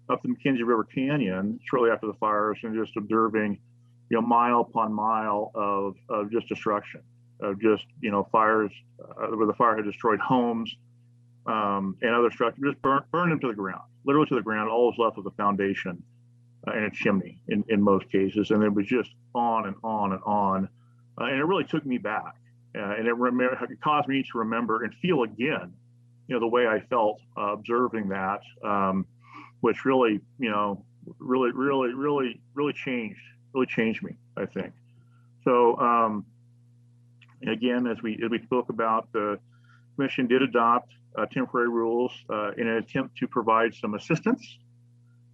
S18: up the McKenzie River Canyon shortly after the fires and just observing, you know, mile upon mile of just destruction, of just, you know, fires where the fire had destroyed homes and other structures, just burned them to the ground, literally to the ground. All was left was a foundation and a chimney in most cases, and it was just on and on and on, and it really took me back, and it caused me to remember and feel again, you know, the way I felt observing that, which really, you know, really changed me, I think. So again, as we spoke about, the Commission did adopt temporary rules in an attempt to provide some assistance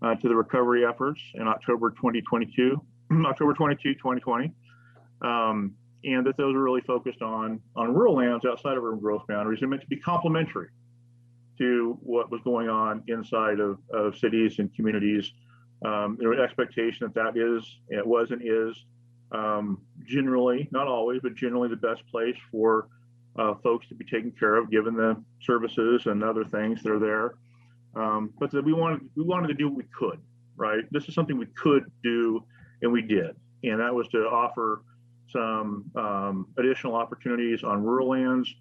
S18: to the recovery efforts in October 2020, and that those are really focused on rural lands outside of urban growth boundaries and meant to be complementary to what was going on inside of cities and communities. There was expectation that it was and is generally, not always, but generally the best place for folks to be taken care of, given the services and other things that are there. But that we wanted to do what we could, right? This is something we could do, and we did. And that was to offer some additional opportunities on rural lands,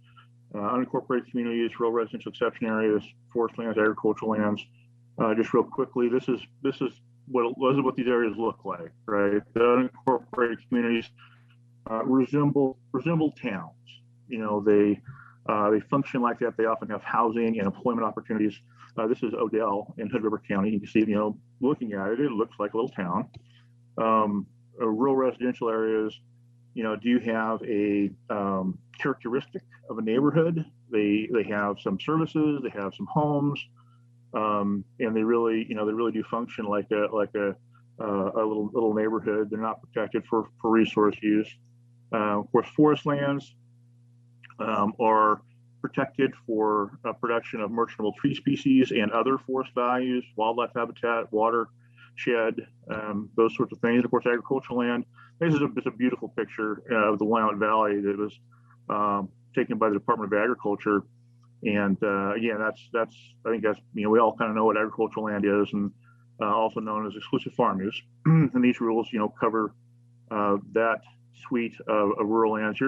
S18: unincorporated communities, rural residential exception areas, forest lands, agricultural lands. Just real quickly, this is what these areas look like, right? The unincorporated communities resemble towns. You know, they function like that. They often have housing and employment opportunities. This is Odell in Hood River County. You can see, you know, looking at it, it looks like a little town. Rural residential areas, you know, do have a characteristic of a neighborhood. They have some services, they have some homes, and they really do function like a little neighborhood. They're not protected for resource use. Of course, forest lands are protected for production of merchantable tree species and other forest values, wildlife habitat, watershed, those sorts of things. Of course, agricultural land. This is a beautiful picture of the Willamette Valley that was taken by the Department of Agriculture. And again, that's I think that's, you know, we all kind of know what agricultural land is, and also known as exclusive farm use. And these rules, you know, cover that suite of rural lands.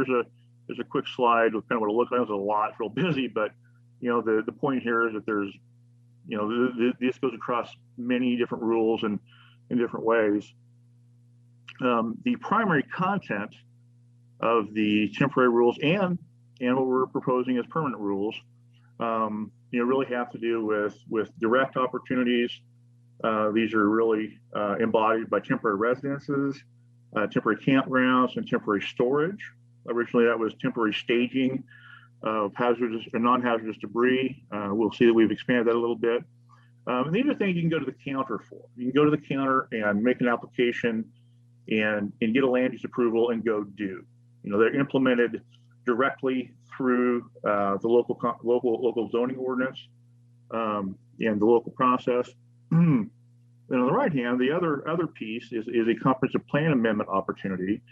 S18: There's a quick slide with kind of what it looks like. It's a lot, it's real busy, but you know, the point here is that there's, you know, this goes across many different rules and in different ways. The primary content of the temporary rules and what we're proposing as permanent rules, you know, really have to do with direct opportunities. These are really embodied by temporary residences, temporary campgrounds, and temporary storage. Originally, that was temporary staging of hazardous or non-hazardous debris. We'll see that we've expanded that a little bit. And these are things you can go to the counter for. You can go to the counter and make an application and get a land use approval and go do. You know, they're implemented directly through the local zoning ordinance and the local process. Then on the right hand, the other piece is a comprehensive plan amendment opportunity,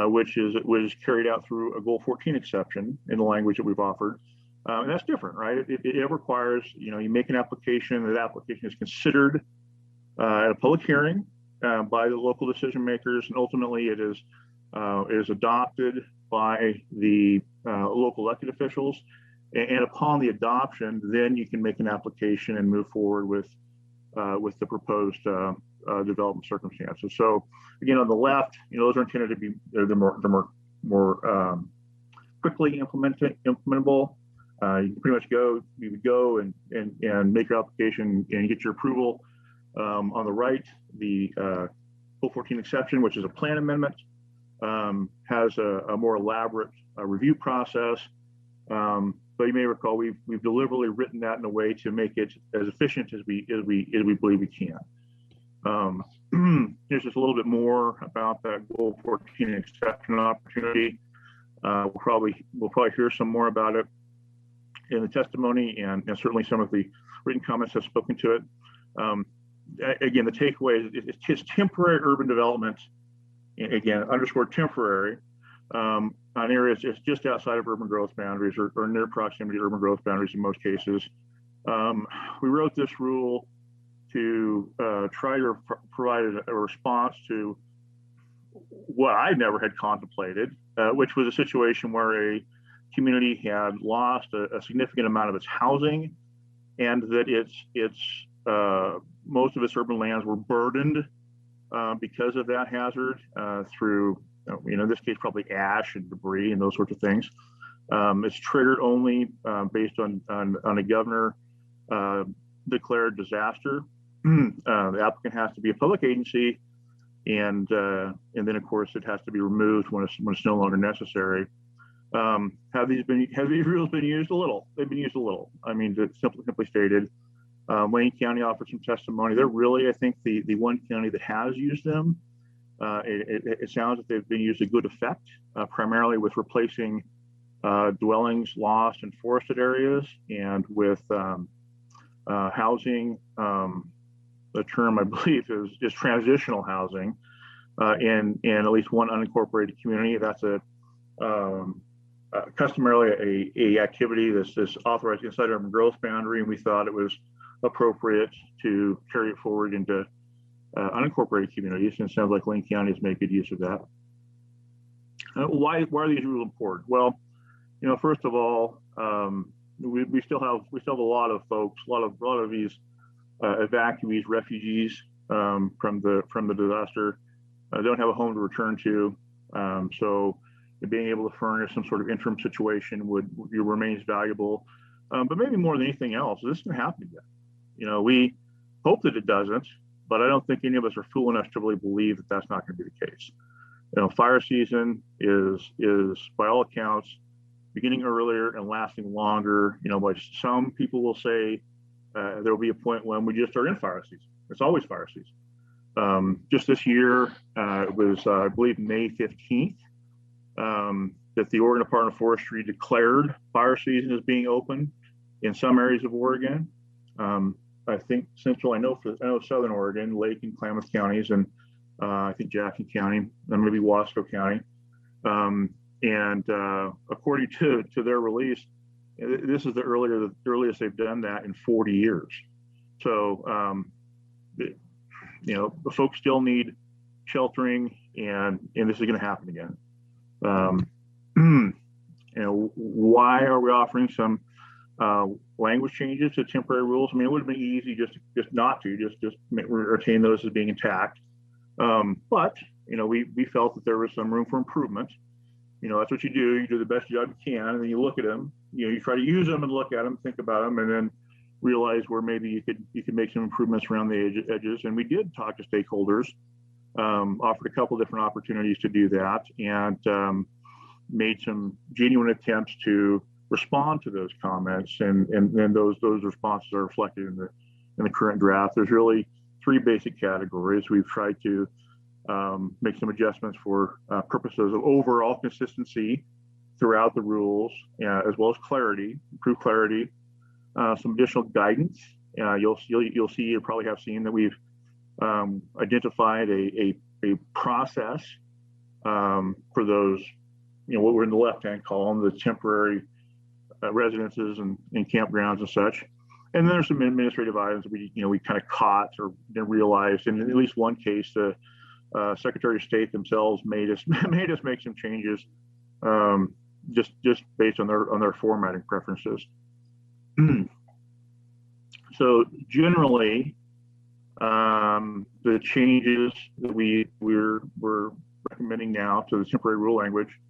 S18: which was carried out through a Goal 14 exception in the language that we've offered. And that's different, right? It requires, you know, you make an application, that application is considered at a public hearing by the local decision makers, and ultimately it is adopted by the local elected officials. And upon the adoption, then you can make an application and move forward with the proposed development circumstances. So again, on the left, you know, those are intended to be they're more quickly implementable. You can pretty much you would go and make your application and get your approval. On the right, the Goal 14 exception, which is a plan amendment, has a more elaborate review process. But you may recall we've deliberately written that in a way to make it as efficient as we believe we can. here's just a little bit more about that Goal 14 exception opportunity. We'll probably hear some more about it in the testimony, and certainly some of the written comments have spoken to it. Again, the takeaway is it's temporary urban development, again, underscore temporary, on areas just outside of urban growth boundaries or near proximity to urban growth boundaries in most cases. We wrote this rule to try to provide a response to what I never had contemplated, which was a situation where a community had lost a significant amount of its housing, and that its most of its urban lands were burdened because of that hazard through, in this case, probably ash and debris and those sorts of things. It's triggered only based on a governor declared disaster. The applicant has to be a public agency, and then of course it has to be removed when it's no longer necessary. Have these rules been used? A little. They've been used a little. I mean, simply stated. Wayne County offered some testimony. They're really, I think, the one county that has used them. It sounds like they've been used to good effect, primarily with replacing dwellings lost in forested areas and with housing. The term, I believe, is transitional housing in at least one unincorporated community. That's customarily a activity that's authorized inside urban growth boundary, and we thought it was appropriate to carry it forward into unincorporated communities, and it sounds like Lane County has made good use of that. Why are these rules important? Well, first of all, we still have a lot of folks, a lot of these evacuees, refugees from the disaster don't have a home to return to. So being able to furnish some sort of interim situation remains valuable. But maybe more than anything else, this can happen again. We hope that it doesn't, but I don't think any of us are fool enough to really believe that that's not going to be the case. Fire season is by all accounts beginning earlier and lasting longer. But some people will say there will be a point when we just are in fire season. It's always fire season. Just this year, it was, I believe, May 15th, that the Oregon Department of Forestry declared fire season as being open in some areas of Oregon. I think central, I know southern Oregon, Lake and Klamath counties, and I think Jackson County, and maybe Wasco County. And according to their release, this is the earliest they've done that in 40 years. So, the folks still need sheltering, and this is going to happen again. Why are we offering some language changes to temporary rules? I mean, it would have been easy just not to just retain those as being intact. But we felt that there was some room for improvement. That's what you do. You do the best job you can, and then you look at them. You try to use them and look at them, think about them, and then realize where maybe you could make some improvements around the edges. And we did talk to stakeholders, offered a couple different opportunities to do that, and made some genuine attempts to respond to those comments. And then those responses are reflected in the current draft. There's really three basic categories. We've tried to make some adjustments for purposes of overall consistency throughout the rules, as well as clarity, improved clarity, some additional guidance. You'll probably have seen that we've identified a process for those, what we're in the left-hand column, the temporary residences and campgrounds and such. And then there's some administrative items that we kind of caught or didn't realize. And in at least one case, the Secretary of State themselves made us make some changes, just based on their formatting preferences. So generally, the changes that we're recommending now to the temporary rule language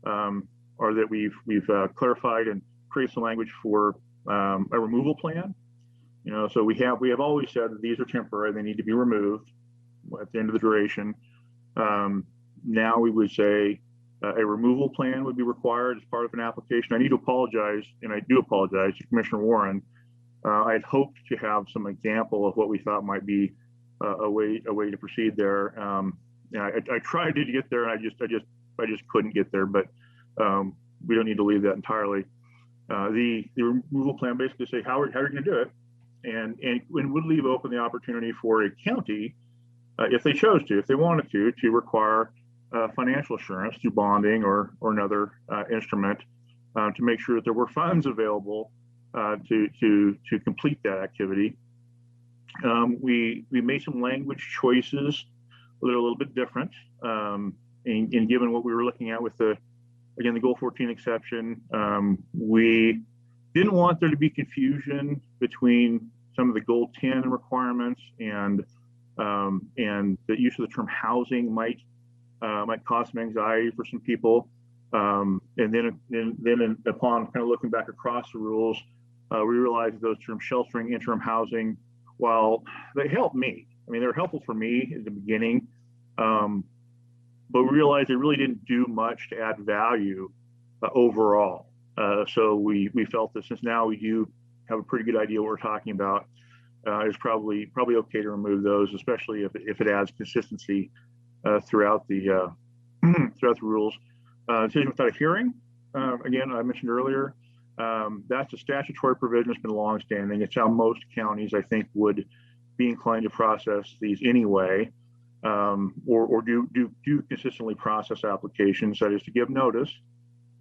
S18: are that we've clarified and created some language for a removal plan. So we have always said that these are temporary; they need to be removed at the end of the duration. Now we would say a removal plan would be required as part of an application. I need to apologize, and I do apologize to Commissioner Warren. I had hoped to have some example of what we thought might be a way to proceed there. I tried to get there, and I just couldn't get there. But we don't need to leave that entirely. The removal plan basically say how are you going to do it, and would leave open the opportunity for a county, if they chose to, if they wanted to require financial assurance through bonding or another instrument to make sure that there were funds available to complete that activity. We made some language choices that are a little bit different, and given what we were looking at with the Goal 14 exception, we didn't want there to be confusion between some of the Goal 10 requirements and the use of the term housing might cause some anxiety for some people. And then upon kind of looking back across the rules, we realized those terms sheltering, interim housing, while they helped me, I mean, they were helpful for me at the beginning, but we realized they really didn't do much to add value overall. So we felt that since now we do have a pretty good idea what we're talking about, it's probably okay to remove those, especially if it adds consistency throughout the rules. Decision without a hearing, again, I mentioned earlier, that's a statutory provision that's been longstanding. It's how most counties, I think, would be inclined to process these anyway, or do consistently process applications. That is to give notice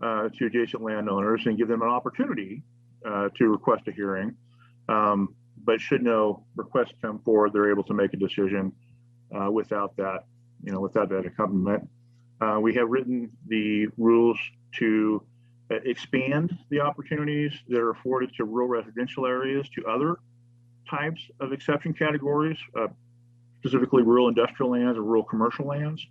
S18: to adjacent landowners and give them an opportunity to request a hearing. But should no request come forward, they're able to make a decision without that, without that accompaniment. We have written the rules to expand the opportunities that are afforded to rural residential areas to other types of exception categories, specifically rural industrial lands or rural commercial lands.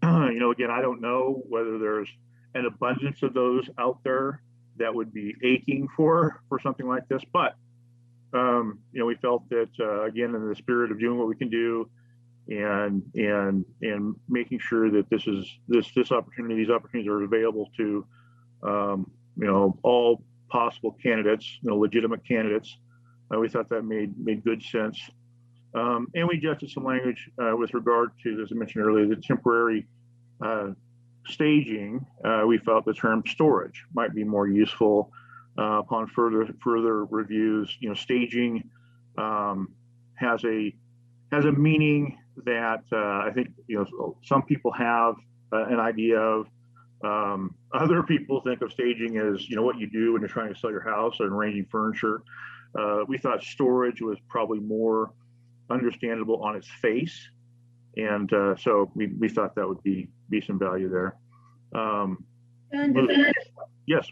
S18: Again, I don't know whether there's an abundance of those out there that would be aching for something like this, but we felt that again, in the spirit of doing what we can do and making sure that these opportunities are available to all possible candidates, legitimate candidates. We thought that made good sense. And we adjusted some language with regard to, as I mentioned earlier, the temporary staging. We felt the term storage might be more useful upon further reviews. Staging has a meaning that I think some people have an idea of. Other people think of staging as what you do when you're trying to sell your house or arranging furniture. We thought storage was probably more understandable on its face, and so we thought that would be some value there. Yes.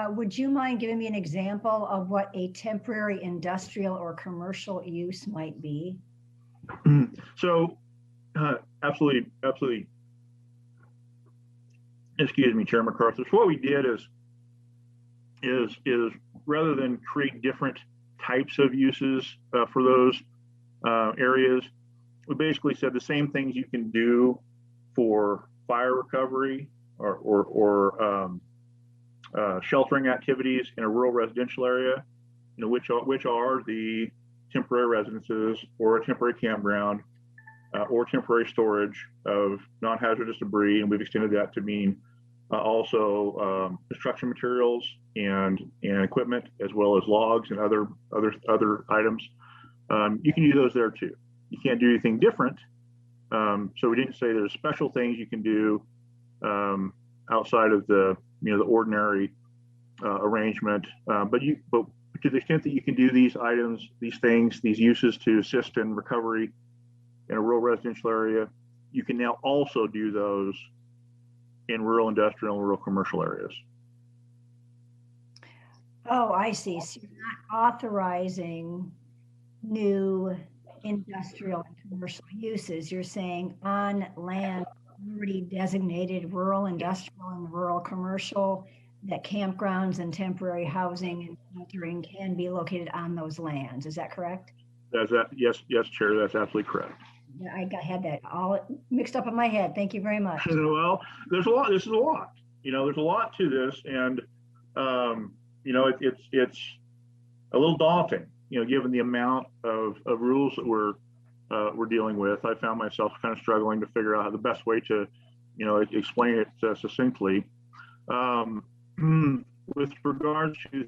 S2: Would you mind giving me an example of what a temporary industrial or commercial use might be?
S18: So, absolutely. Excuse me, Chair MacArthur. So what we did is rather than create different types of uses for those areas, we basically said the same things you can do for fire recovery or sheltering activities in a rural residential area, which are the temporary residences or a temporary campground or temporary storage of non-hazardous debris, and we've extended that to mean also construction materials and equipment, as well as logs and other items. You can do those there too. You can't do anything different. So we didn't say there's special things you can do outside of the ordinary arrangement, but to the extent that you can do these items, these things, these uses to assist in recovery in a rural residential area, you can now also do those in rural industrial and rural commercial areas.
S2: Oh, I see. So you're not authorizing new industrial and commercial uses. You're saying on land already designated rural industrial and rural commercial, that campgrounds and temporary housing and sheltering can be located on those lands. Is that correct?
S18: Yes, Chair, that's absolutely correct.
S2: Yeah, I had that all mixed up in my head. Thank you very much.
S18: Well, there's a lot. This is a lot. There's a lot to this, and it's a little daunting. Given the amount of rules that we're we're dealing with, I found myself kind of struggling to figure out how the best way to, explain it succinctly. With regard to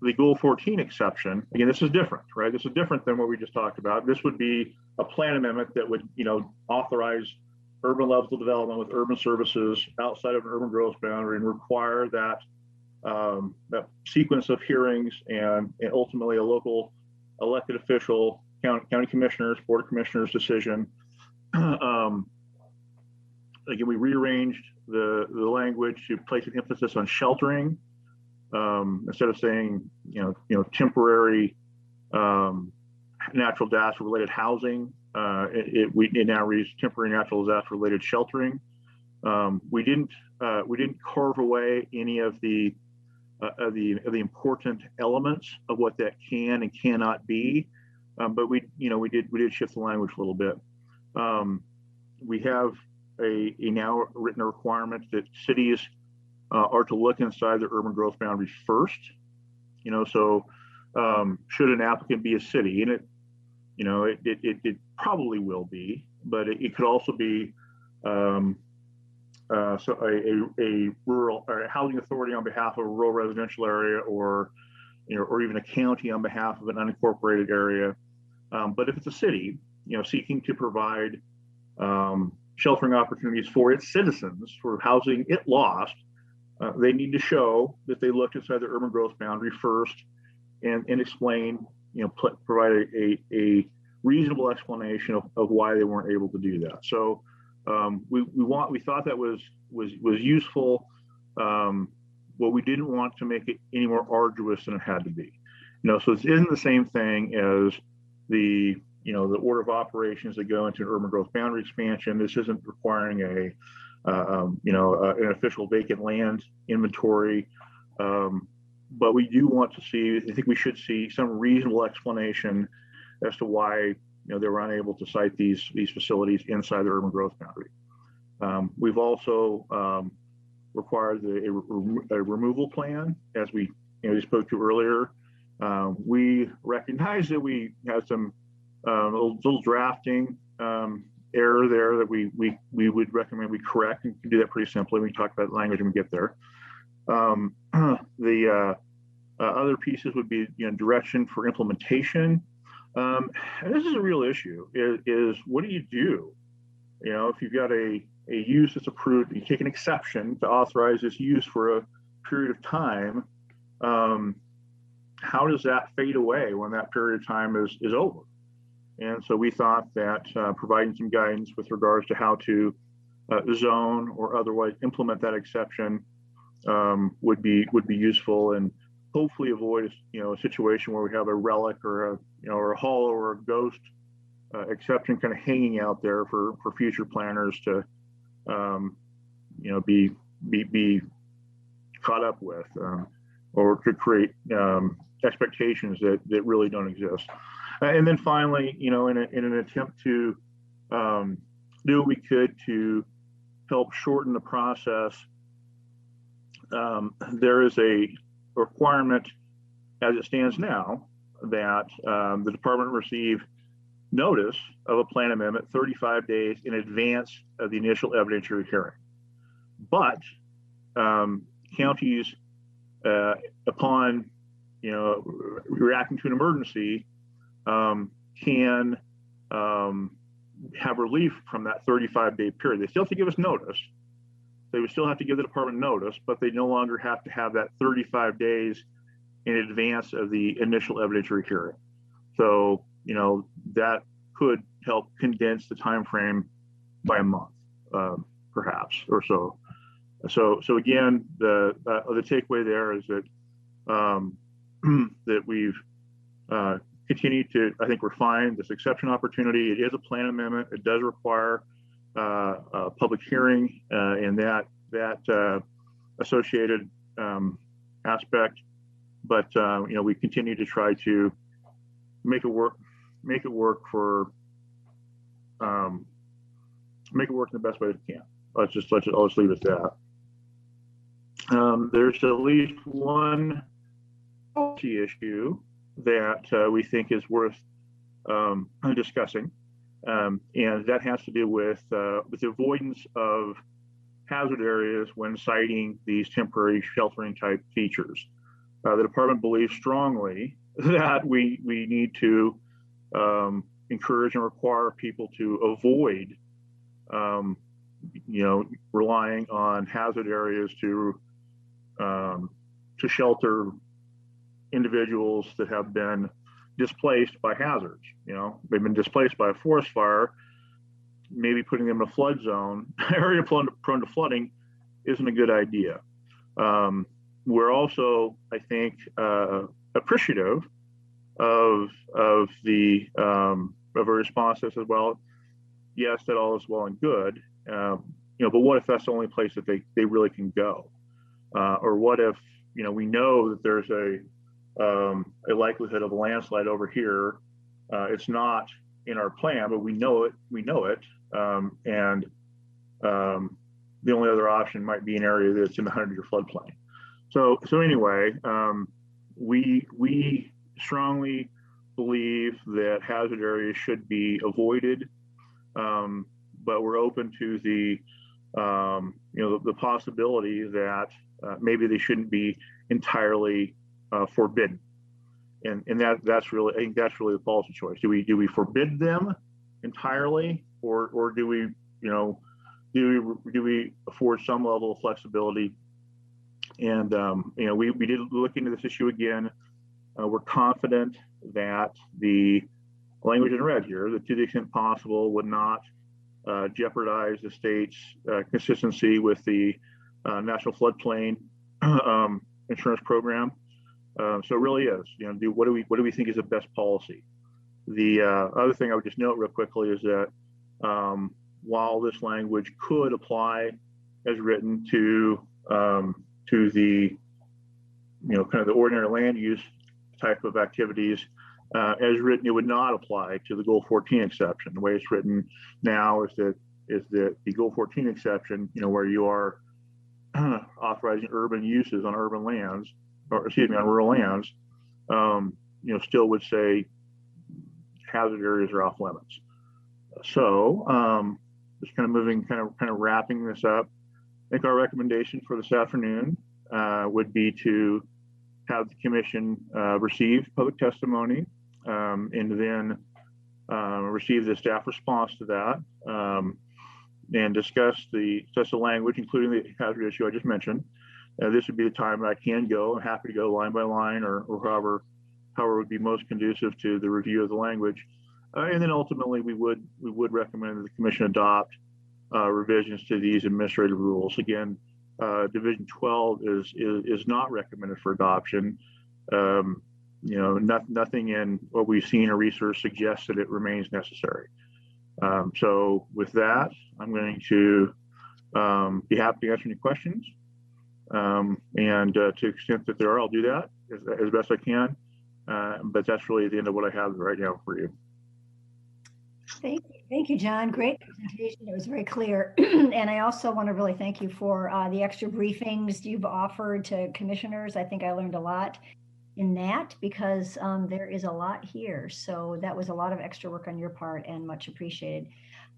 S18: the Goal 14 exception, again, this is different, right? This is different than what we just talked about. This would be a plan amendment that would, authorize urban level development with urban services outside of an urban growth boundary and require that that sequence of hearings and ultimately a local elected official, county commissioners, board of commissioners decision. Again, we rearranged the language to place an emphasis on sheltering instead of saying temporary natural disaster related housing. It now reads temporary natural disaster related sheltering. We didn't carve away any of the important elements of what that can and cannot be, but we did shift the language a little bit. We have a now written requirement that cities are to look inside the urban growth boundaries first. So should an applicant be a city, and it probably will be, but it could also be so a rural or a housing authority on behalf of a rural residential area, or even a county on behalf of an unincorporated area. But if it's a city, seeking to provide sheltering opportunities for its citizens for housing it lost, they need to show that they looked inside the urban growth boundary first and explain, provide a reasonable explanation of why they weren't able to do that. So we thought that was useful. What we didn't want to make it any more arduous than it had to be. So it isn't the same thing as the order of operations that go into an urban growth boundary expansion. This isn't requiring an official vacant land inventory. But we do want to see, I think we should see some reasonable explanation as to why they were unable to site these facilities inside the urban growth boundary. We've also required a removal plan, as we spoke to earlier. We recognize that we had some little drafting error there that we would recommend we correct, and can do that pretty simply. We can talk about language when we get there. The other pieces would be direction for implementation. And this is a real issue, is what do you do? If you've got a use that's approved, you take an exception to authorize this use for a period of time. How does that fade away when that period of time is over? And so we thought that providing some guidance with regards to how to zone or otherwise implement that exception would be useful, and hopefully avoid a situation where we have a relic or a hollow or a ghost exception kind of hanging out there for future planners to be caught up with, or to create expectations that really don't exist. And then finally, in an attempt to do what we could to help shorten the process, there is a requirement as it stands now that the department receive notice of a plan amendment 35 days in advance of the initial evidentiary hearing. But counties, upon reacting to an emergency, can have relief from that 35-day period. They still have to give us notice. They would still have to give the department notice, but they no longer have to have that 35 days in advance of the initial evidentiary hearing. So, that could help condense the time frame by a month, perhaps, or so. So again, the takeaway there is that that we've continued to, I think, refine this exception opportunity. It is a plan amendment. It does require a public hearing and that associated aspect, but we continue to try to make it work in the best way it can. I'll just leave it at that. There's at least one policy issue that we think is worth discussing. And that has to do with the avoidance of hazard areas when citing these temporary sheltering type features. The department believes strongly that we need to encourage and require people to avoid, relying on hazard areas to shelter individuals that have been displaced by hazards. They've been displaced by a forest fire. Maybe putting them in a flood zone, area prone to flooding, isn't a good idea. We're also, I think, appreciative of the of a response that says, well, yes, that all is well and good, but what if that's the only place that they really can go? Or what if we know that there's a likelihood of a landslide over here? It's not in our plan, but we know it. And the only other option might be an area that's in the 100-year floodplain. So anyway, we strongly believe that hazard areas should be avoided, but we're open to the possibility that maybe they shouldn't be entirely forbidden. And that's really, I think that's really the policy choice. Do we forbid them entirely, or do we afford some level of flexibility? And we did look into this issue again. We're confident that the language in red here, that to the extent possible, would not jeopardize the state's consistency with the National Floodplain Insurance Program. So it really is, what do we think is the best policy? The other thing I would just note real quickly is that while this language could apply as written to the kind of the ordinary land use type of activities, as written, it would not apply to the Goal 14 exception. The way it's written now is that the Goal 14 exception, where you are authorizing urban uses on urban lands, or excuse me, on rural lands, still would say hazard areas are off limits. So just kind of moving, kind of wrapping this up. I think our recommendation for this afternoon would be to have the commission receive public testimony and then receive the staff response to that and discuss the language, including the hazard issue I just mentioned. This would be the time that I can go. I'm happy to go line by line or however would be most conducive to the review of the language. And then ultimately we would recommend that the commission adopt revisions to these administrative rules. Again, Division 12 is not recommended for adoption. Nothing in what we've seen or research suggests that it remains necessary. So with that, I'm going to be happy to answer any questions. And to the extent that there are, I'll do that as best I can. But that's really the end of what I have right now for you.
S2: Thank you, John. Great presentation. It was very clear. And I also want to really thank you for the extra briefings you've offered to commissioners. I think I learned a lot in that because there is a lot here. So that was a lot of extra work on your part and much appreciated.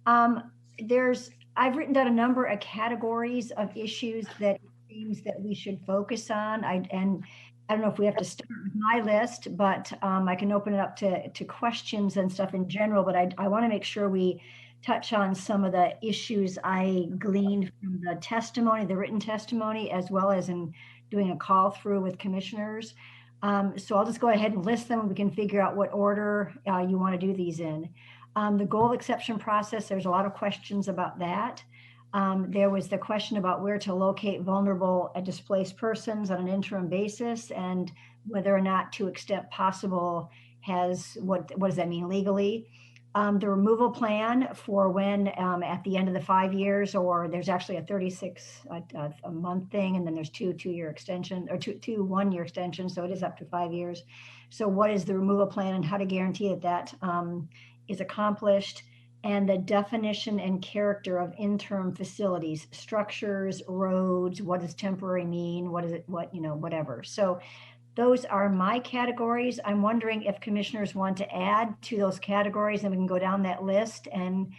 S2: I've written down a number of categories of issues that it seems that we should focus on. I don't know if we have to start with my list, but I can open it up to questions and stuff in general, but I want to make sure we touch on some of the issues I gleaned from the testimony, the written testimony, as well as in doing a call through with commissioners. So I'll just go ahead and list them and we can figure out what order you want to do these in. The goal exception process, there's a lot of questions about that. There was the question about where to locate vulnerable displaced persons on an interim basis and whether or not to extent possible what does that mean legally? The removal plan for when at the end of the 5 years, or there's actually a 36 a month thing, and then there's two 2-year extension or two 1-year extensions. So it is up to 5 years. So what is the removal plan and how to guarantee that is accomplished? And the definition and character of interim facilities, structures, roads, what does temporary mean? What is it, whatever. So those are my categories. I'm wondering if commissioners want to add to those categories, and we can go down that list and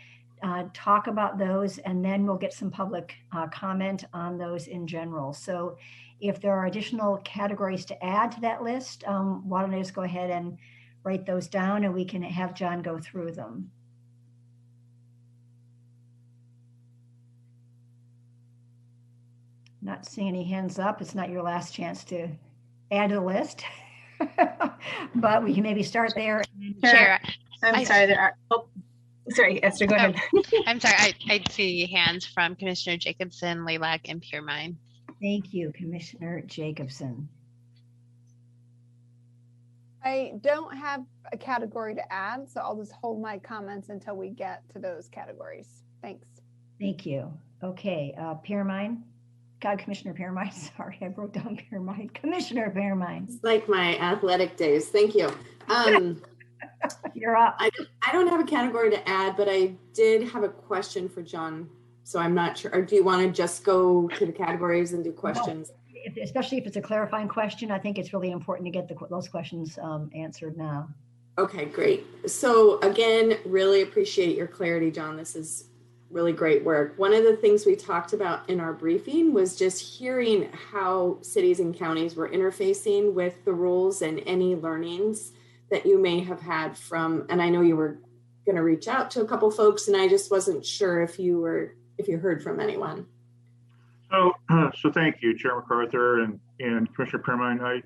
S2: talk about those, and then we'll get some public comment on those in general. So if there are additional categories to add to that list, why don't I just go ahead and write those down, and we can have John go through them. Not seeing any hands up. It's not your last chance to add to the list, but we can maybe start there.
S10: Chair, I'm sorry. There are. Oh, sorry, Esther. Go ahead.
S7: I'm sorry. I see hands from Commissioner Jacobson, Lilac, and Piermine.
S2: Thank you, Commissioner Jacobson.
S17: I don't have a category to add, so I'll just hold my comments until we get to those categories. Thanks.
S2: Thank you. Okay, Piermine. Commissioner Piermine, sorry, I wrote down Piermine. Commissioner Piermine.
S3: It's like my athletic days. Thank you.
S2: You're up.
S3: I don't have a category to add, but I did have a question for John. So I'm not sure. Or do you want to just go to the categories and do questions?
S2: No, especially if it's a clarifying question, I think it's really important to get those questions answered now.
S3: Okay, great. So again, really appreciate your clarity, John. This is really great work. One of the things we talked about in our briefing was just hearing how cities and counties were interfacing with the rules and any learnings that you may have had from, and I know you were going to reach out to a couple folks, and I just wasn't sure if you heard from anyone.
S18: So thank you, Chair MacArthur and Commissioner Piermine.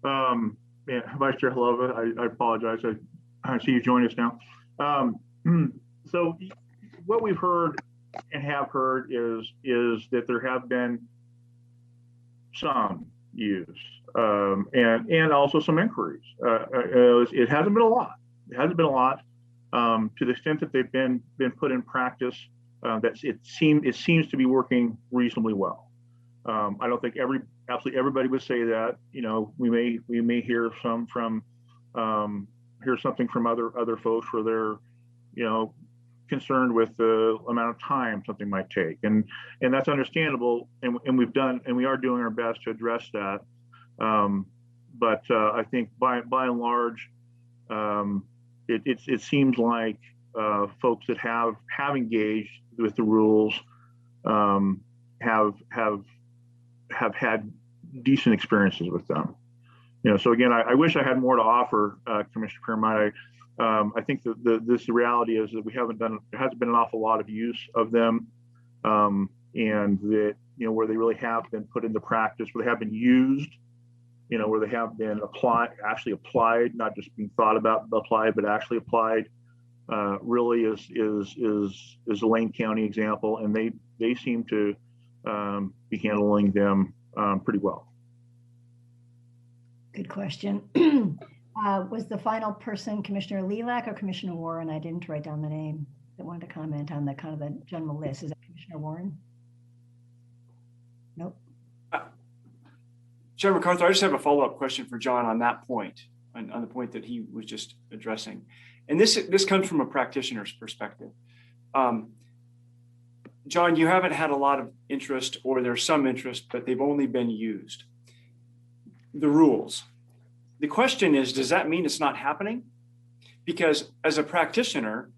S18: Vice Chair Halova, I apologize. I see you join us now. So what we've heard and have heard is that there have been some use and also some inquiries. It hasn't been a lot. It hasn't been a lot to the extent that they've been put in practice. It seems to be working reasonably well. I don't think absolutely everybody would say that. You know, we may hear something from other folks where they're, you know, concerned with the amount of time something might take, and that's understandable, and we are doing our best to address that. But I think by and large, it seems like folks that have engaged with the rules have had decent experiences with them. You know, so again, I wish I had more to offer, Commissioner Piermine. I think that the reality is that there hasn't been an awful lot of use of them, and that, you know, where they really have been put into practice, where they have been used, you know, where they have been actually applied, not just being thought about applied, but actually applied, really is the Lane County example, and they seem to be handling them pretty well.
S2: Good question. Was the final person Commissioner Lilac or Commissioner Warren? I didn't write down the name that wanted to comment on the kind of the general list. Is that Commissioner Warren? Nope.
S4: Chair MacArthur, I just have a follow-up question for John on that point, on the point that he was just addressing. And this comes from a practitioner's perspective. John, you haven't had a lot of interest, or there's some interest, but they've only been used. The rules. The question is, does that mean it's not happening? Because as a practitioner,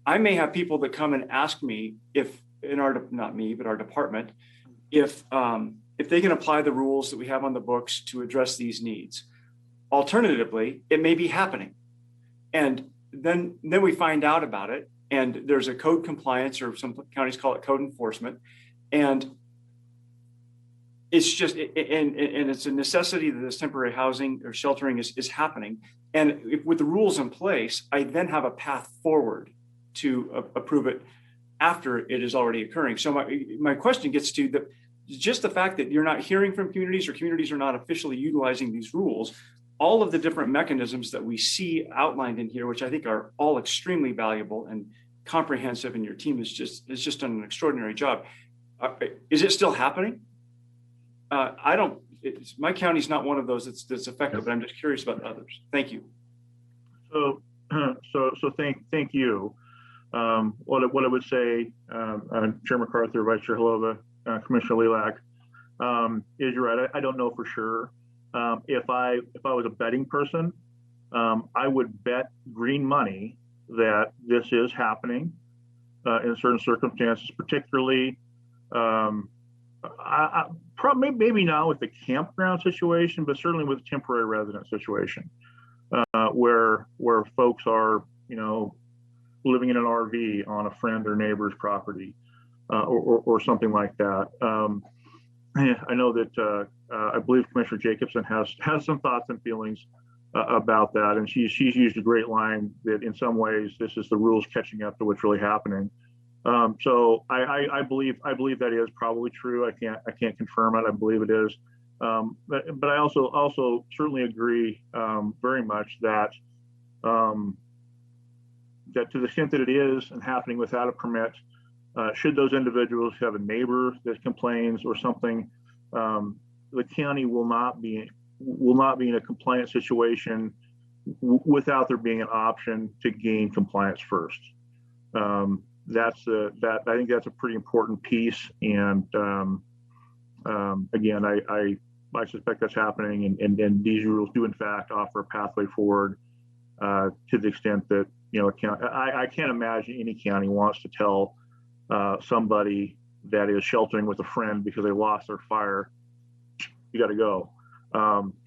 S4: I may have people that come and ask me if, not me, but our department, if they can apply the rules that we have on the books to address these needs. Alternatively, it may be happening. And then we find out about it, and there's a code compliance, or some counties call it code enforcement. And it's just, and it's a necessity that this temporary housing or sheltering is happening. And with the rules in place, I then have a path forward to approve it after it is already occurring. So my question gets to just the fact that you're not hearing from communities, or communities are not officially utilizing these rules. All of the different mechanisms that we see outlined in here, which I think are all extremely valuable and comprehensive, and your team has just done an extraordinary job. Is it still happening? My county's not one of those that's effective, but I'm just curious about others. Thank you.
S18: So thank you. What I would say, Chair MacArthur, Vice Chair Halova, Commissioner Lilac, is you're right. I don't know for sure. If I was a betting person, I would bet green money that this is happening in certain circumstances, particularly probably maybe not with the campground situation, but certainly with the temporary resident situation, where folks are, living in an RV on a friend or neighbor's property, or something like that. I know that I believe Commissioner Jacobson has some thoughts and feelings about that, and she's used a great line that in some ways this is the rules catching up to what's really happening. So I believe that is probably true. I can't confirm it. I believe it is, but I also certainly agree very much that that to the extent that it is and happening without a permit, should those individuals have a neighbor that complains or something, the county will not be in a compliance situation without there being an option to gain compliance first. I think that's a pretty important piece. And again, I suspect that's happening, and these rules do in fact offer a pathway forward to the extent that I can't imagine any county wants to tell somebody that is sheltering with a friend because they lost their fire, you got to go.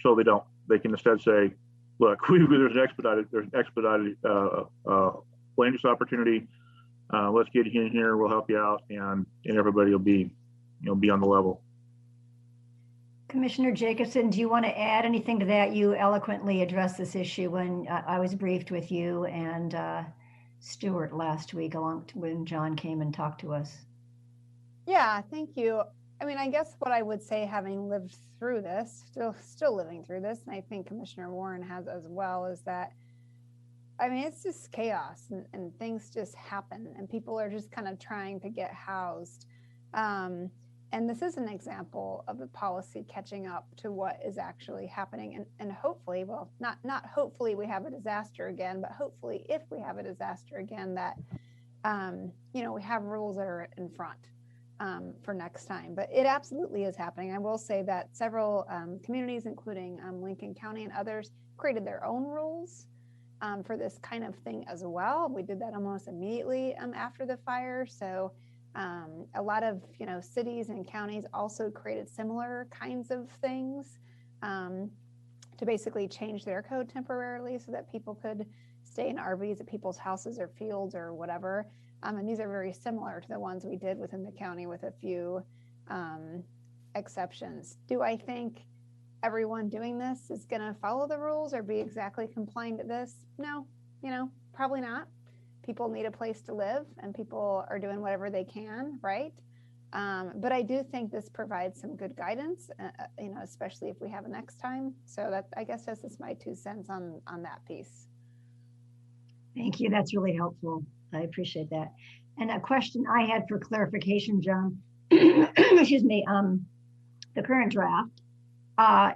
S18: So they don't. They can instead say, look, there's an expedited land use opportunity. Let's get you in here. We'll help you out, and everybody will be on the level.
S2: Commissioner Jacobson, do you want to add anything to that? You eloquently addressed this issue when I was briefed with you and Stuart last week, when John came and talked to us.
S17: Yeah, thank you. I mean, I guess what I would say, having lived through this, still living through this, and I think Commissioner Warren has as well, is that, I mean, it's just chaos and things just happen and people are just kind of trying to get housed. And this is an example of the policy catching up to what is actually happening. And hopefully, well, not hopefully we have a disaster again, but hopefully if we have a disaster again, that, we have rules that are in front for next time. But it absolutely is happening. I will say that several communities, including Lincoln County and others, created their own rules for this kind of thing as well. We did that almost immediately after the fire. So a lot of cities and counties also created similar kinds of things to basically change their code temporarily so that people could stay in RVs at people's houses or fields or whatever. And these are very similar to the ones we did within the county with a few exceptions. Do I think everyone doing this is going to follow the rules or be exactly compliant to this? No, probably not. People need a place to live and people are doing whatever they can, right? But I do think this provides some good guidance, especially if we have a next time. So I guess that's just my 2 cents on that piece.
S2: Thank you. That's really helpful. I appreciate that. And a question I had for clarification, John, excuse me, the current draft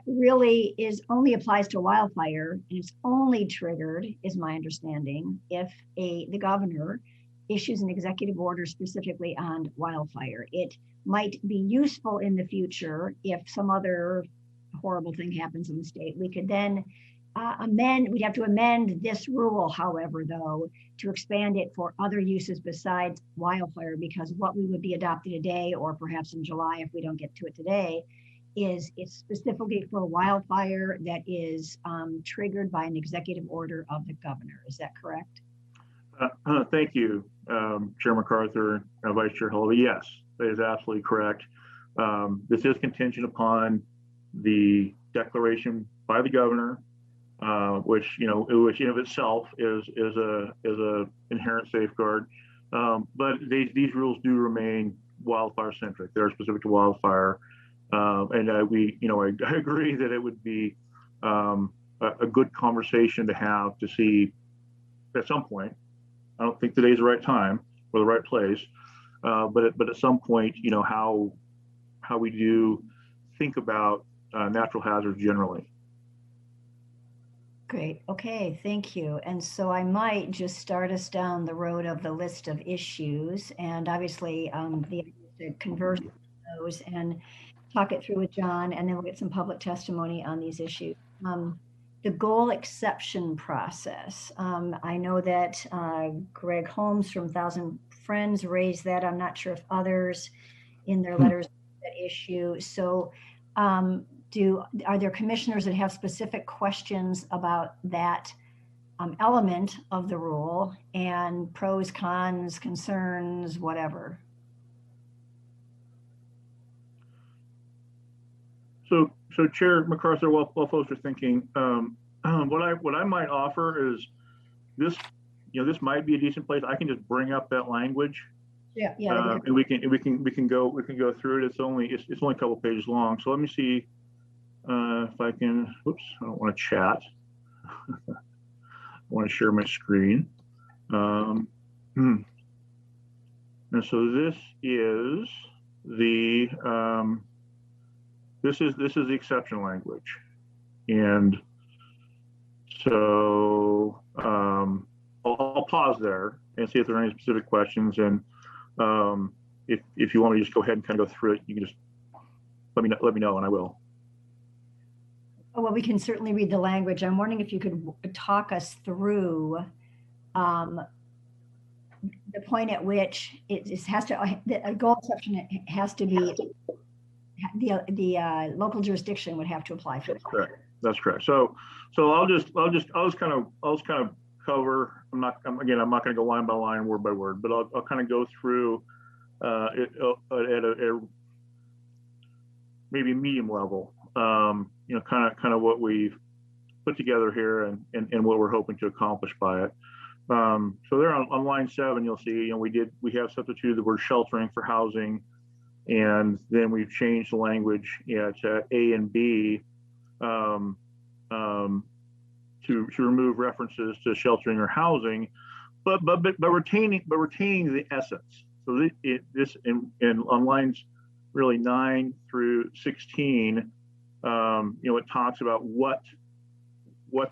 S2: really only applies to wildfire, and it's only triggered, is my understanding, if the governor issues an executive order specifically on wildfire. It might be useful in the future if some other horrible thing happens in the state. We could then we'd have to amend this rule, however, though, to expand it for other uses besides wildfire, because what we would be adopting today, or perhaps in July if we don't get to it today, is it's specifically for wildfire that is triggered by an executive order of the governor. Is that correct?
S18: Thank you, Chair MacArthur, Vice Chair Holovy. Yes, that is absolutely correct. This is contingent upon the declaration by the governor, which in of itself is a inherent safeguard. But these rules do remain wildfire centric. They're specific to wildfire. And I agree that it would be a good conversation to have to see at some point. I don't think today's the right time or the right place, but at some point, how we do think about natural hazards generally.
S2: Great. Okay, thank you. And so I might just start us down the road of the list of issues, and obviously the conversion of those. And talk it through with John, and then we'll get some public testimony on these issues. The goal exception process. I know that Greg Holmes from Thousand Friends raised that. I'm not sure if others in their letters that issue. So are there commissioners that have specific questions about that element of the rule and pros, cons, concerns, whatever?
S18: So Chair MacArthur, while folks are thinking, what I might offer is this, this might be a decent place. I can just bring up that language.
S2: Yeah.
S18: And we can go through it. It's only a couple pages long. So let me see if I can. Whoops, I don't want to chat. I want to share my screen. And so this is the this is the exception language, and so I'll pause there and see if there are any specific questions. And if you want me to just go ahead and kind of go through it, you can just let me know, and I will.
S2: Oh, well, we can certainly read the language. I'm wondering if you could talk us through the point at which it has to, a goal exception has to be, the local jurisdiction would have to apply for that.
S18: That's correct. So I'll just kind of cover. I'm not going to go line by line, word by word, but I'll kind of go through it at a maybe medium level. Kind of what we've put together here and what we're hoping to accomplish by it. So there on line 7, you'll see, we have substituted the word sheltering for housing, and then we've changed the language to A and B to remove references to sheltering or housing, but retaining the essence. So this on lines really 9 through 16, it talks about what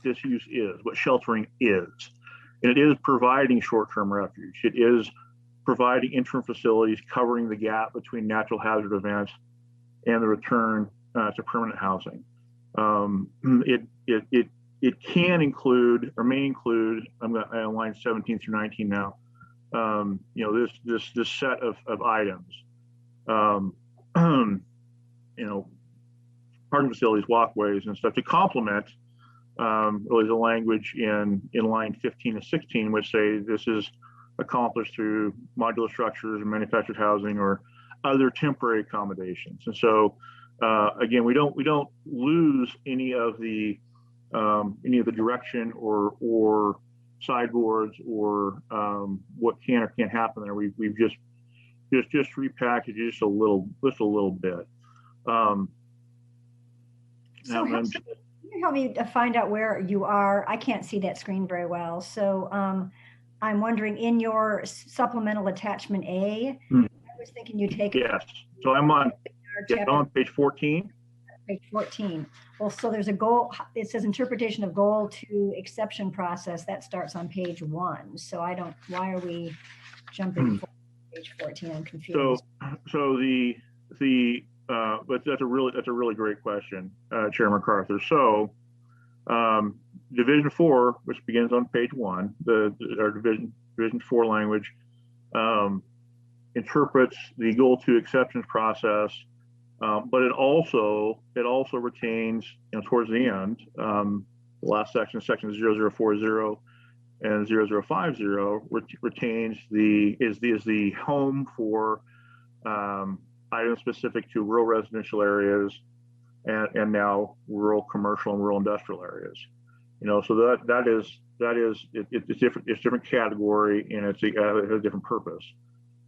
S18: this use is, what sheltering is. And it is providing short-term refuge. It is providing interim facilities covering the gap between natural hazard events and the return to permanent housing. It can include or may include, I'm on line 17 through 19 now, this set of items. Parking facilities, walkways, and stuff to complement really the language in line 15 and 16, which say this is accomplished through modular structures and manufactured housing or other temporary accommodations. And so again, we don't lose any of the direction or sideboards or what can or can't happen there. We've just repackaged just a little bit.
S2: So can you help me to find out where you are? I can't see that screen very well. So I'm wondering, in your supplemental attachment A, I was thinking you take it.
S18: Yes. So I'm on page 14.
S2: Page 14. Well, so there's a goal. It says interpretation of goal to exception process. That starts on page 1. So why are we jumping to page 14? I'm confused.
S18: So but that's a really great question, Chair MacArthur. So Division 4, which begins on page 1, our Division 4 language interprets the goal to exceptions process, but it also retains, towards the end, the last section 0040 and 0050 retains the home for items specific to rural residential areas and now rural commercial and rural industrial areas. So it's different category, and it has a different purpose.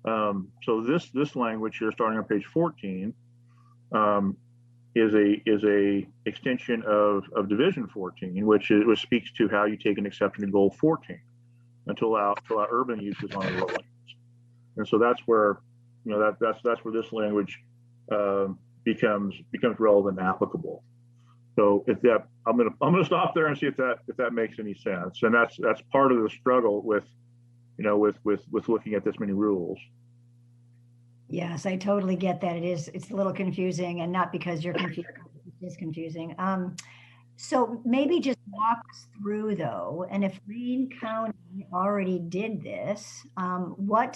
S18: So this language here, starting on page 14, is a extension of Division 14, which speaks to how you take an exception to Goal 14 and to allow urban uses on rural lands. And so that's where that's where this language becomes relevant and applicable. So I'm gonna stop there and see if that makes any sense. And that's part of the struggle with looking at this many rules.
S2: Yes, I totally get that. It's a little confusing, and not because you're confused, it's confusing. So maybe just walk us through though, and if Greene County already did this, walk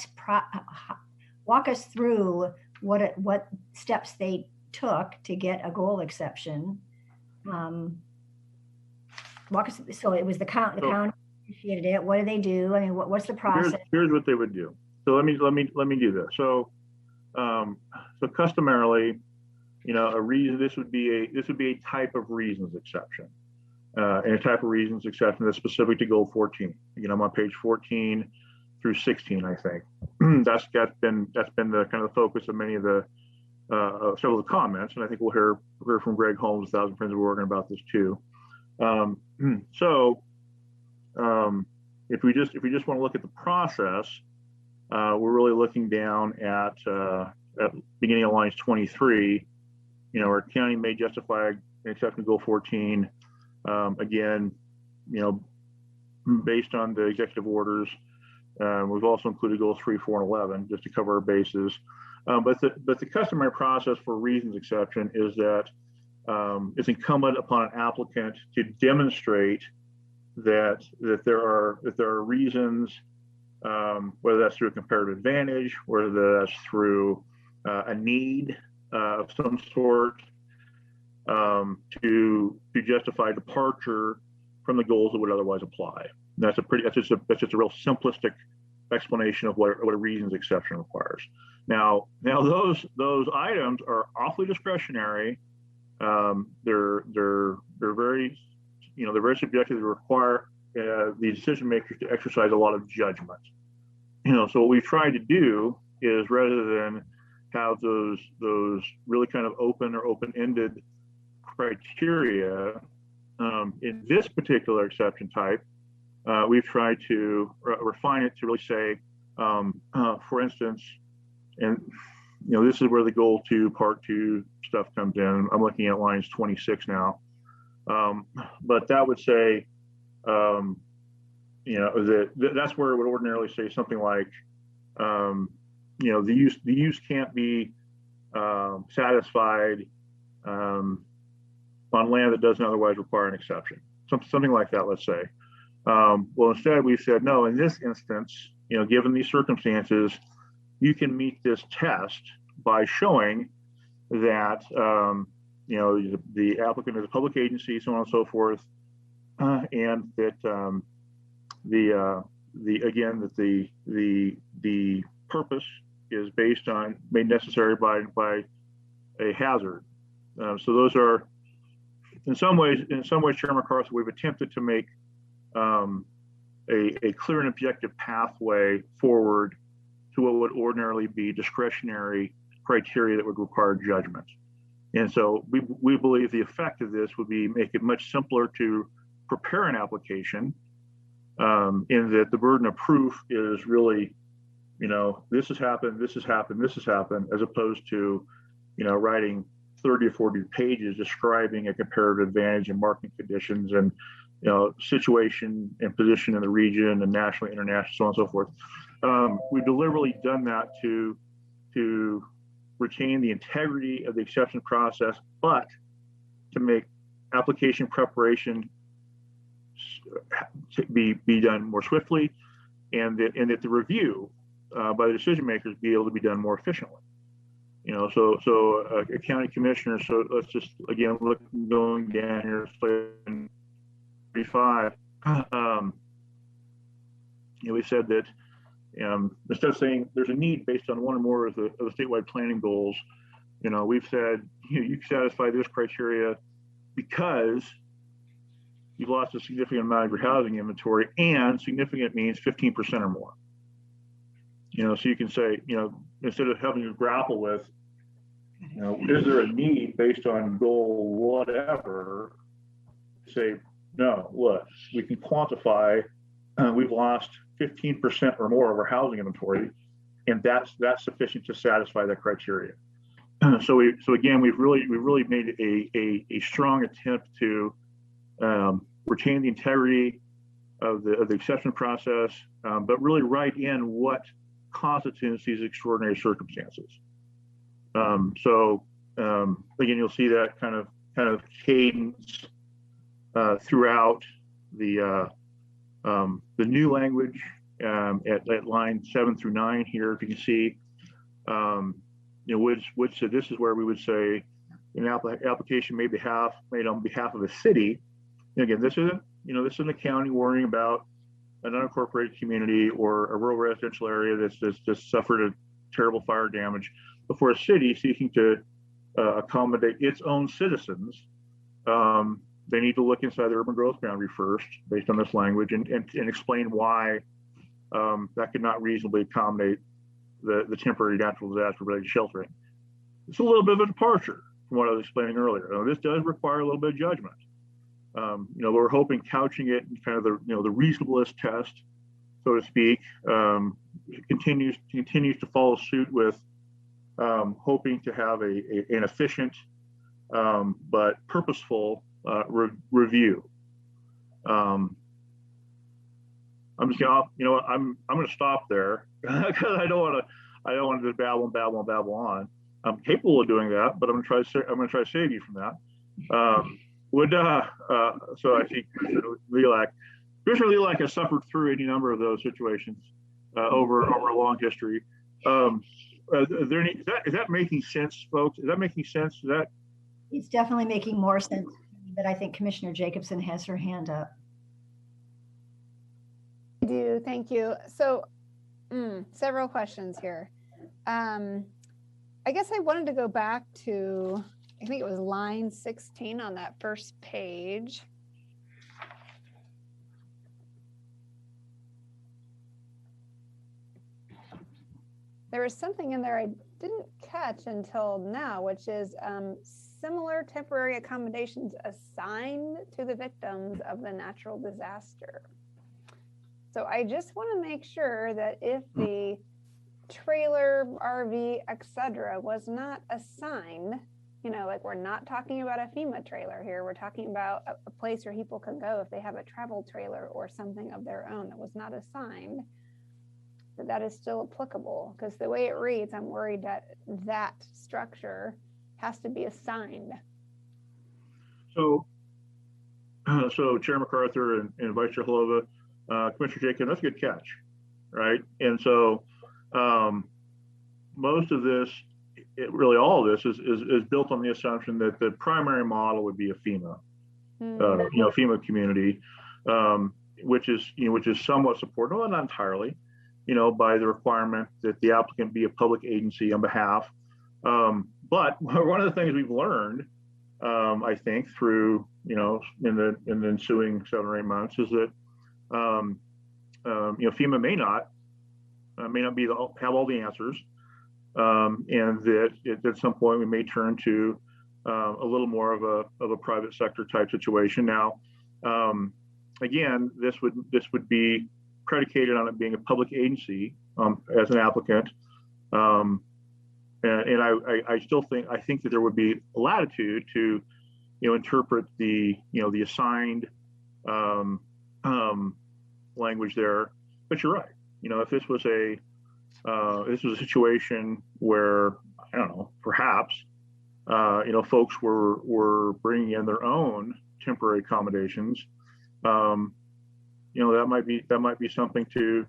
S2: us through what steps they took to get a goal exception. Walk us. So it was the county initiated it. What do they do? I mean, what's the process?
S18: Here's what they would do. So let me do this. So customarily, a reason, this would be a type of reasons exception, and a type of reasons exception that's specific to goal 14. I'm on page 14 through 16, I think. that's been the kind of the focus of many of the several of the comments, and I think we'll hear from Greg Holmes, 1,000 Friends of Oregon, about this too. If we just want to look at the process, we're really looking down at beginning of lines 23. Our county may justify an exception to goal 14. Again, based on the executive orders, we've also included goals 3, 4, and 11 just to cover our bases. But the customary process for reasons exception is that it's incumbent upon an applicant to demonstrate that there are reasons, whether that's through a comparative advantage, whether that's through a need of some sort, to justify departure from the goals that would otherwise apply. And that's just a real simplistic explanation of what a reasons exception requires. Now those items are awfully discretionary. They're very subjective. They require the decision makers to exercise a lot of judgment. So what we've tried to do is, rather than have those really kind of open or open-ended criteria, in this particular exception type, we've tried to refine it to really say, for instance, and this is where the goal 2, part 2 stuff comes in. I'm looking at lines 26 now, but that would say, that's where it would ordinarily say something like, the use can't be satisfied on land that doesn't otherwise require an exception. Something like that, let's say. Well, instead we said, no, in this instance, given these circumstances, you can meet this test by showing that, the applicant is a public agency, so on and so forth, and that the purpose is made necessary by a hazard. So those are, in some ways, Chair MacArthur, we've attempted to make a clear and objective pathway forward to what would ordinarily be discretionary criteria that would require judgment. And so we believe the effect of this would be make it much simpler to prepare an application, in that the burden of proof is really, this has happened, this has happened, this has happened, as opposed to, writing 30 or 40 pages describing a comparative advantage and market conditions and, situation and position in the region and nationally, internationally, so on and so forth. We've deliberately done that to retain the integrity of the exception process, but to make application preparation to be done more swiftly, and that the review by the decision makers be able to be done more efficiently. So a county commissioner. So let's just again look going down here, 35. We said that instead of saying there's a need based on one or more of the statewide planning goals, we've said you satisfy this criteria because you've lost a significant amount of your housing inventory, and significant means 15% or more. So you can say, instead of having to grapple with, is there a need based on goal whatever, say, no, look, we can quantify, we've lost 15% or more of our housing inventory, and that's sufficient to satisfy that criteria. So again, we've really made a strong attempt to retain the integrity of the exception process, but really write in what constitutes these extraordinary circumstances. Again, you'll see that kind of cadence throughout the new language at line 7 through 9 here. If you can see, which this is where we would say an application made on behalf of a city. And again, this isn't a county worrying about an unincorporated community or a rural residential area that's just suffered a terrible fire damage. But for a city seeking to accommodate its own citizens, they need to look inside the urban growth boundary first, based on this language, and explain why that could not reasonably accommodate the temporary natural disaster related sheltering. It's a little bit of a departure from what I was explaining earlier. Now, this does require a little bit of judgment. We're hoping couching it in kind of the reasonableness test, so to speak, continues to follow suit with hoping to have an efficient but purposeful review. I'm just gonna, I'm gonna stop there because I don't want to just babble on. I'm capable of doing that, but I'm gonna try to save you from that. So I think Commissioner Lilac has suffered through any number of those situations over a long history. Is that making sense, folks? Is that making sense? Is that?
S2: It's definitely making more sense, but I think Commissioner Jacobson has her hand up.
S17: I do, thank you. So, several questions here. I guess I wanted to go back to, I think it was line 16 on that first page. There was something in there I didn't catch until now, which is similar temporary accommodations assigned to the victims of the natural disaster. So I just want to make sure that if the trailer, RV, etc. was not assigned, like we're not talking about a FEMA trailer here, we're talking about a place where people can go if they have a travel trailer or something of their own that was not assigned, that is still applicable. Because the way it reads, I'm worried that that structure has to be assigned.
S18: So Chair MacArthur and Vice Chair Halova, Commissioner Jacob, that's a good catch, right? And so most of this, all of this is built on the assumption that the primary model would be a FEMA, FEMA community, which is somewhat supported, well, not entirely, by the requirement that the applicant be a public agency on behalf. But one of the things we've learned, I think, through in the ensuing 7 or 8 months is that FEMA may not have all the answers, and that at some point we may turn to a little more of a private sector type situation. Now, again, this would be predicated on it being a public agency as an applicant, and I think that there would be latitude to interpret the assigned language there. But you're right. If this was a situation where, I don't know, perhaps folks were bringing in their own temporary accommodations, that might be something to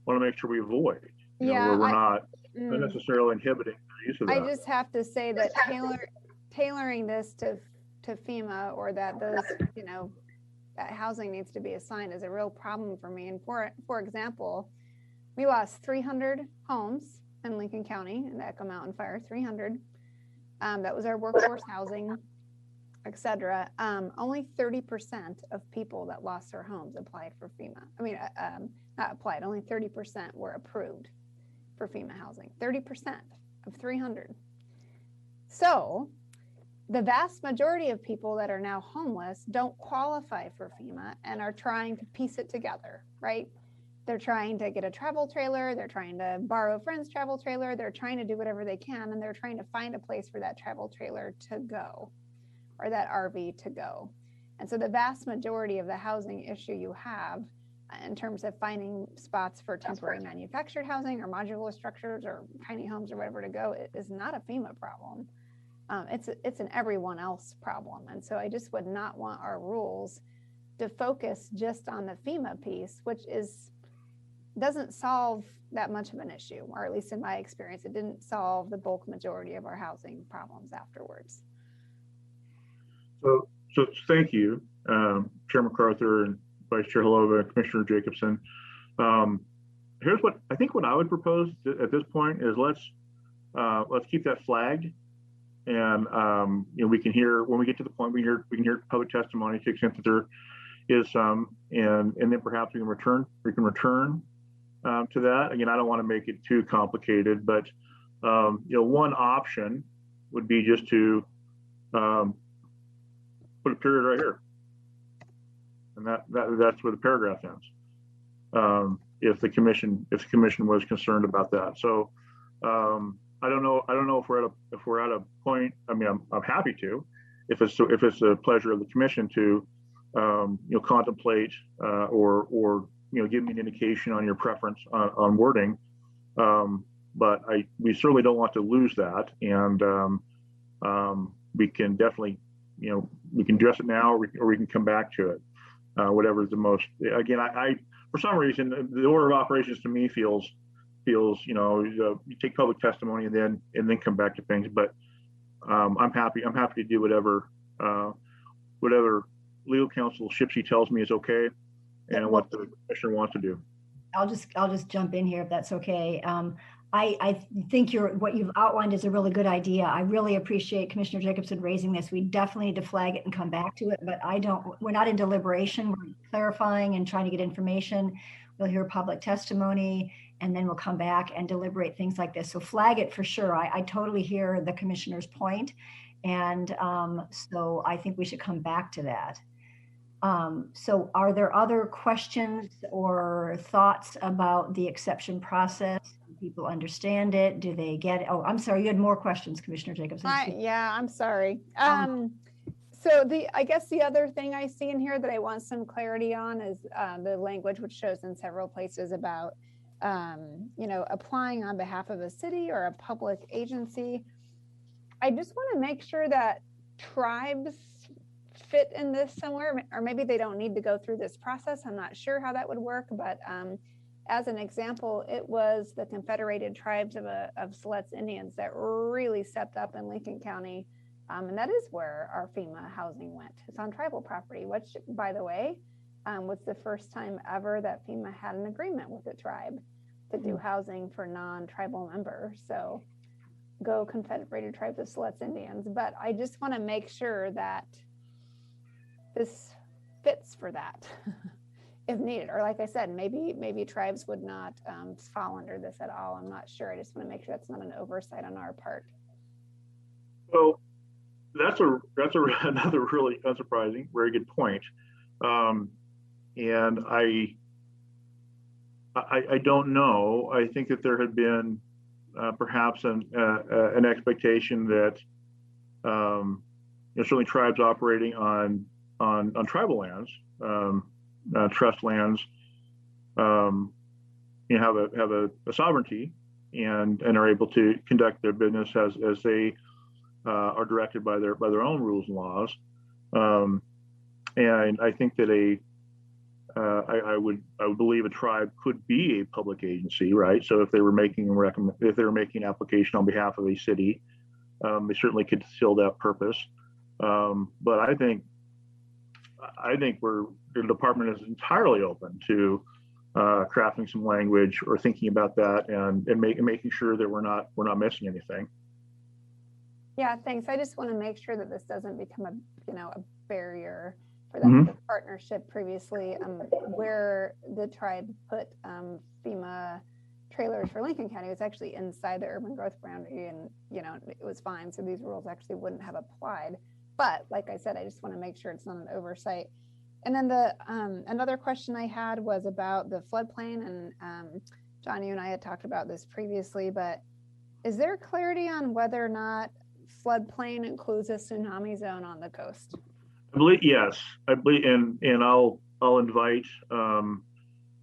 S18: want to make sure we avoid. Where we're not necessarily inhibiting the use of that.
S17: I just have to say that tailoring this to FEMA, or that those that housing needs to be assigned, is a real problem for me. And for example, we lost 300 homes in Lincoln County in the Echo Mountain fire. 300. That was our workforce housing, etc. Only 30% of people that lost their homes applied for FEMA. I mean, not applied. Only 30% were approved for FEMA housing. 30% of 300. So the vast majority of people that are now homeless don't qualify for FEMA and are trying to piece it together, right? They're trying to get a travel trailer. They're trying to borrow a friend's travel trailer. They're trying to do whatever they can, and they're trying to find a place for that travel trailer to go, or that RV to go. And so the vast majority of the housing issue you have in terms of finding spots for temporary manufactured housing or modular structures or tiny homes or whatever to go, it is not a FEMA problem. It's an everyone else problem. And so I just would not want our rules to focus just on the FEMA piece, which doesn't solve that much of an issue, or at least in my experience, it didn't solve the bulk majority of our housing problems afterwards.
S18: So thank you, Chair MacArthur and Vice Chair Holova, Commissioner Jacobson. Here's what I would propose at this point is let's keep that flagged, and we can hear when we get to the point we can hear public testimony to the extent that there is some, and then perhaps we can return to that. Again, I don't want to make it too complicated, but one option would be just to put a period right here, and that's where the paragraph ends. If the commission was concerned about that, so I don't know if we're at a point. I mean, I'm happy to, if it's a pleasure of the commission to contemplate or give me an indication on your preference on wording. But we certainly don't want to lose that, and we can definitely we can address it now, or we can come back to it. Whatever's the most. Again, I for some reason the order of operations to me feels you take public testimony and then come back to things. But I'm happy to do whatever legal counsel Shipsy tells me is okay, and what the commissioner wants to do.
S2: I'll just jump in here if that's okay. I think what you've outlined is a really good idea. I really appreciate Commissioner Jacobson raising this. We definitely need to flag it and come back to it, but we're not in deliberation. We're clarifying and trying to get information. We'll hear public testimony, and then we'll come back and deliberate things like this. So flag it for sure. I totally hear the commissioner's point. And so I think we should come back to that. So are there other questions or thoughts about the exception process? Do people understand it? Do they get it? Oh, I'm sorry. You had more questions, Commissioner Jacobson.
S17: Yeah, I'm sorry. So I guess the other thing I see in here that I want some clarity on is the language, which shows in several places about, applying on behalf of a city or a public agency. I just want to make sure that tribes fit in this somewhere, or maybe they don't need to go through this process. I'm not sure how that would work, but as an example, it was the Confederated Tribes of Siletz Indians that really stepped up in Lincoln County. And that is where our FEMA housing went. It's on tribal property, which, by the way, was the first time ever that FEMA had an agreement with the tribe to do housing for non-tribal members. So go Confederated Tribes of Siletz Indians. But I just want to make sure that this fits for that if needed. Or like I said, maybe tribes would not fall under this at all. I'm not sure. I just want to make sure that's not an oversight on our part.
S18: So that's another really unsurprising, very good point. And I don't know. I think that there had been perhaps an expectation that certainly tribes operating on tribal lands, trust lands, have a sovereignty and are able to conduct their business as they are directed by their own rules and laws. And I think that I would believe a tribe could be a public agency, right? So if they were making an application on behalf of a city, they certainly could fulfill that purpose. But I think the department is entirely open to crafting some language or thinking about that and making sure that we're not missing anything.
S17: Yeah, thanks. I just want to make sure that this doesn't become a barrier for that partnership previously, where the tribe put FEMA trailers for Lincoln County. It was actually inside the urban growth boundary, and it was fine. So these rules actually wouldn't have applied. But like I said, I just want to make sure it's not an oversight. And then another question I had was about the floodplain, and John, you and I had talked about this previously, but is there clarity on whether or not floodplain includes a tsunami zone on the coast?
S18: I believe yes. I believe, and I'll invite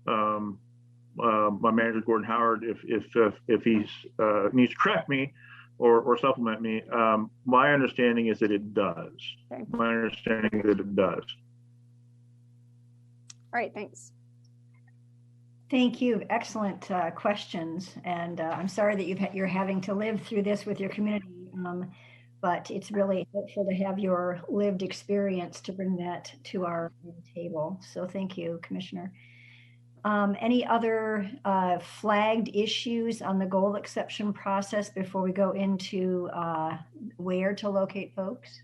S18: my manager Gordon Howard if he needs to correct me or supplement me. My understanding is that it does.
S17: Okay.
S18: My understanding is that it does.
S17: All right, thanks.
S2: Thank you. Excellent questions. And I'm sorry that you're having to live through this with your community, but it's really helpful to have your lived experience to bring that to our table. So thank you, Commissioner. Any other flagged issues on the goal exception process before we go into where to locate folks?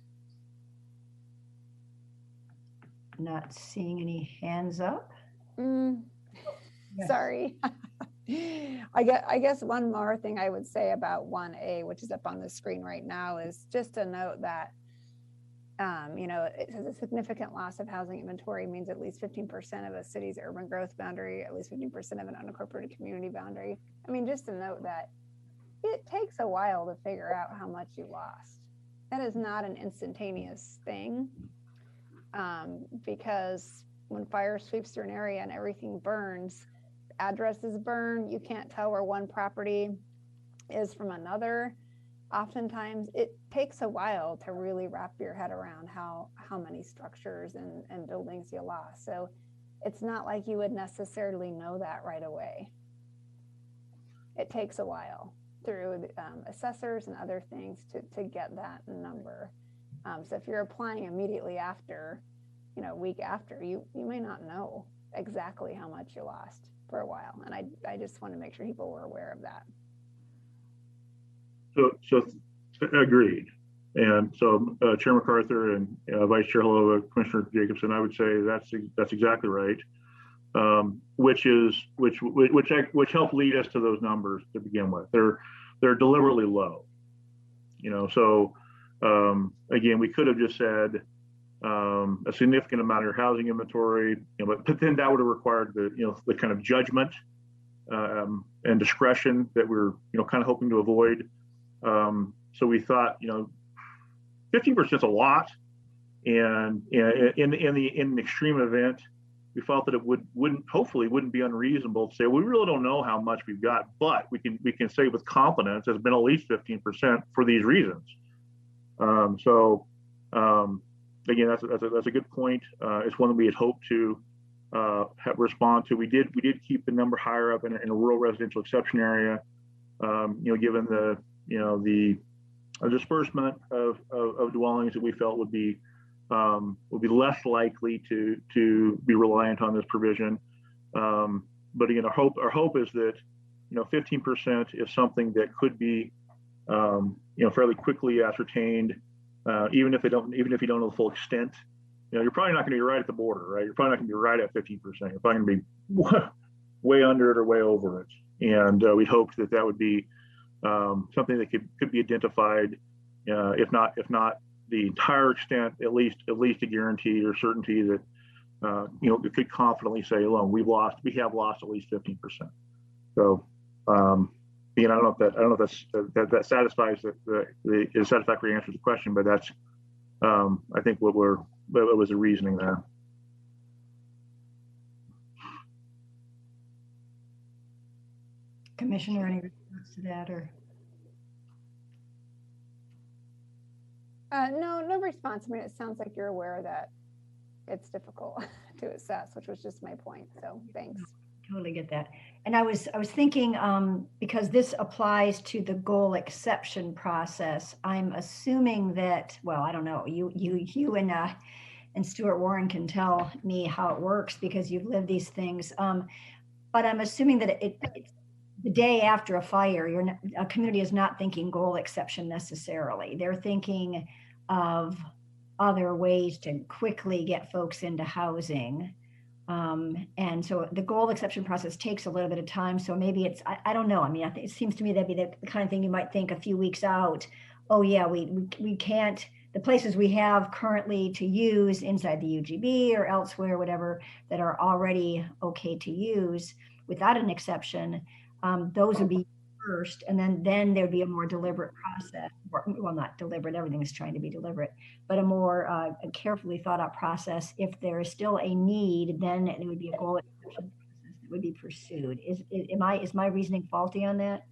S2: Not seeing any hands up.
S17: Yes. Sorry. I guess one more thing I would say about 1A, which is up on the screen right now, is just to note that it says a significant loss of housing inventory means at least 15% of a city's urban growth boundary, at least 15% of an unincorporated community boundary. I mean, just to note that it takes a while to figure out how much you lost. That is not an instantaneous thing, because when fire sweeps through an area and everything burns, addresses burn, you can't tell where one property is from another. Oftentimes it takes a while to really wrap your head around how many structures and buildings you lost. So it's not like you would necessarily know that right away. It takes a while through assessors and other things to get that number. So if you're applying immediately after, a week after, you may not know exactly how much you lost for a while. And I just want to make sure people were aware of that.
S18: So agreed. And so Chair MacArthur and Vice Chair Holova, Commissioner Jacobson, I would say that's exactly right. Which helped lead us to those numbers to begin with. They're deliberately low. So again, we could have just said a significant amount of your housing inventory, but then that would have required the kind of judgment and discretion that we're kind of hoping to avoid. So we thought 15% is a lot, and in an extreme event, we felt that it wouldn't be unreasonable to say, we really don't know how much we've got, but we can say with confidence it's been at least 15% for these reasons. Again, that's a good point. It's one that we had hoped to respond to. We did keep the number higher up in a rural residential exception area, given the disbursement of dwellings that we felt would be less likely to be reliant on this provision. But again, our hope is that 15% is something that could be fairly quickly ascertained, even if you don't know the full extent. You're probably not going to be right at the border, right? You're probably not going to be right at 15%. You're probably going to be way under it or way over it. And we hoped that would be something that could be identified, if not the entire extent, at least a guarantee or certainty that it could confidently say, "Alone, we have lost at least 15%." So, again, I don't know if that satisfies the satisfactory answer to the question, but that's I think what was the reasoning there.
S2: Commissioner, any response to that or?
S17: No response. I mean, it sounds like you're aware that it's difficult to assess, which was just my point. So thanks.
S2: Totally get that. And I was thinking, because this applies to the goal exception process, I'm assuming that, well, I don't know, you and Stuart Warren can tell me how it works because you've lived these things. But I'm assuming that it's the day after a fire, a community is not thinking goal exception necessarily. They're thinking of other ways to quickly get folks into housing. And so the goal exception process takes a little bit of time. So maybe it's, I don't know. I mean, it seems to me that'd be the kind of thing you might think a few weeks out. Oh yeah, we can't, the places we have currently to use inside the UGB or elsewhere, whatever, that are already okay to use without an exception, those would be first, and then there'd be a more deliberate process. Well, not deliberate, everything is trying to be deliberate, but a more carefully thought out process. If there is still a need, then it would be a goal exception process that would be pursued. Is my reasoning faulty on that?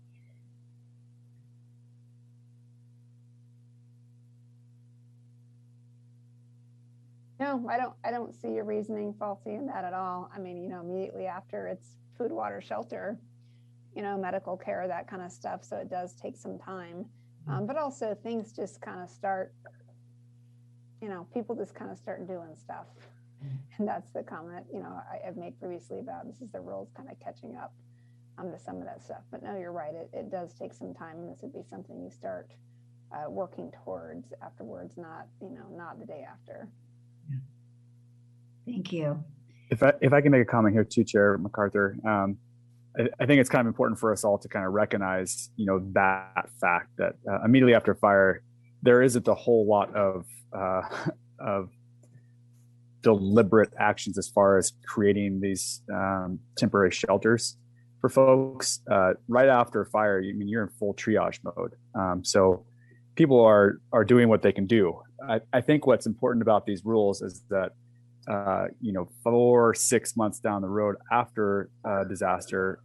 S17: No, I don't see your reasoning faulty in that at all. I mean, immediately after it's food, water, shelter, medical care, that kind of stuff. So it does take some time. But also things just kind of start, people just kind of start doing stuff. And that's the comment, I've made previously about this is the rules kind of catching up to some of that stuff. But no, you're right. It does take some time. And this would be something you start working towards afterwards, not the day after.
S2: Thank you.
S6: If I can make a comment here too, Chair MacArthur, I think it's kind of important for us all to kind of recognize, that fact that immediately after fire, there isn't a whole lot of deliberate actions as far as creating these temporary shelters for folks. Right after fire, you're in full triage mode. So people are doing what they can do. I think what's important about these rules is that 4 or 6 months down the road after a disaster,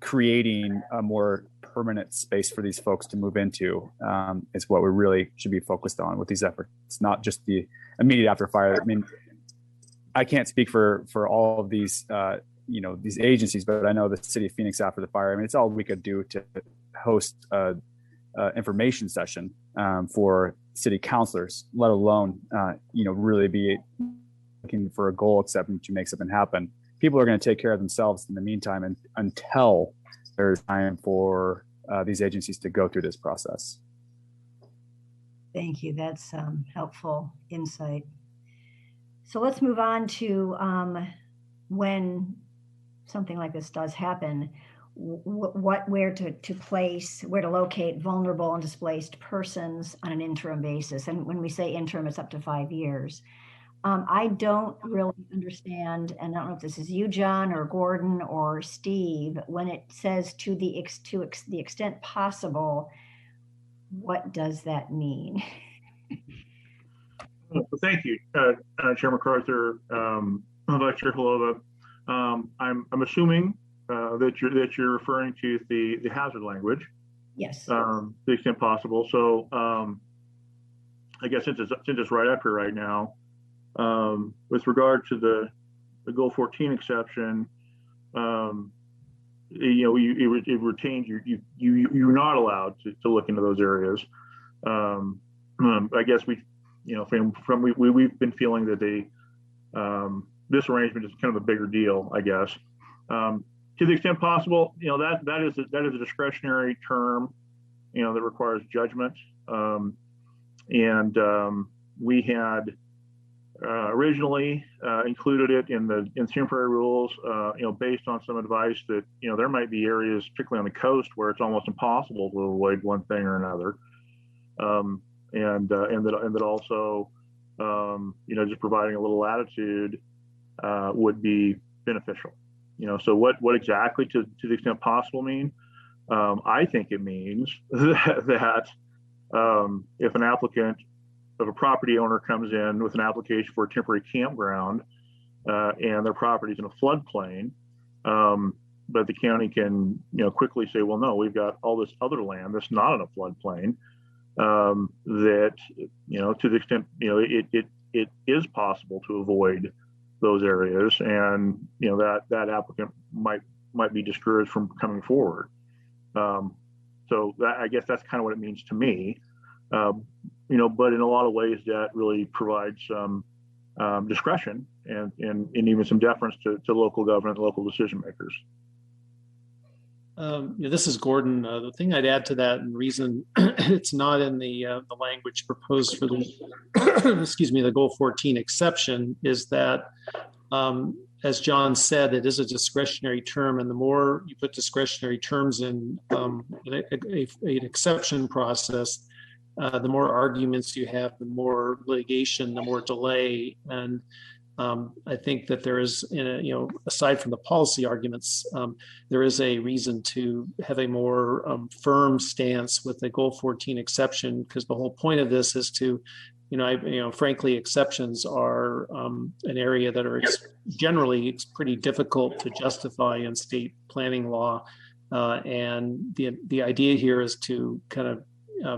S6: creating a more permanent space for these folks to move into is what we really should be focused on with these efforts. It's not just the immediate after fire. I mean, I can't speak for all of these these agencies, but I know the city of Phoenix after the fire. I mean, it's all we could do to host a information session for city councilors, let alone really be looking for a goal acceptance to make something happen. People are going to take care of themselves in the meantime, and until there's time for these agencies to go through this process.
S2: Thank you. That's helpful insight. So let's move on to when something like this does happen, where to locate vulnerable and displaced persons on an interim basis. And when we say interim, it's up to 5 years. I don't really understand, and I don't know if this is you, John, or Gordon, or Steve, when it says to the extent possible, what does that mean?
S18: Well, thank you, Chair MacArthur, Vice Chair Holova. I'm assuming that you're referring to the hazard language.
S2: Yes.
S18: To the extent possible. So I guess since it's right up here right now, with regard to the Goal 14 exception, it retains you're not allowed to look into those areas. I guess we've been feeling that this arrangement is kind of a bigger deal, I guess. To the extent possible, that is a discretionary term, that requires judgment. We had originally included it in temporary rules, based on some advice that there might be areas, particularly on the coast, where it's almost impossible to avoid one thing or another, and that also just providing a little latitude would be beneficial. So what exactly to the extent possible mean? I think it means that if an applicant, if a property owner comes in with an application for a temporary campground and their property is in a floodplain, but the county can quickly say, well, no, we've got all this other land that's not in a floodplain, that to the extent it is possible to avoid those areas, and that applicant might be discouraged from coming forward. So that, I guess that's kind of what it means to me. But in a lot of ways that really provides some discretion and even some deference to local government, local decision makers.
S19: This is Gordon. The thing I'd add to that, and reason it's not in the language proposed for the the Goal 14 exception, is that as John said, it is a discretionary term, and the more you put discretionary terms in an exception process, the more arguments you have, the more litigation, the more delay. And I think that there is, aside from the policy arguments, there is a reason to have a more firm stance with the Goal 14 exception, because the whole point of this is to frankly, exceptions are an area that are generally it's pretty difficult to justify in state planning law. And the idea here is to kind of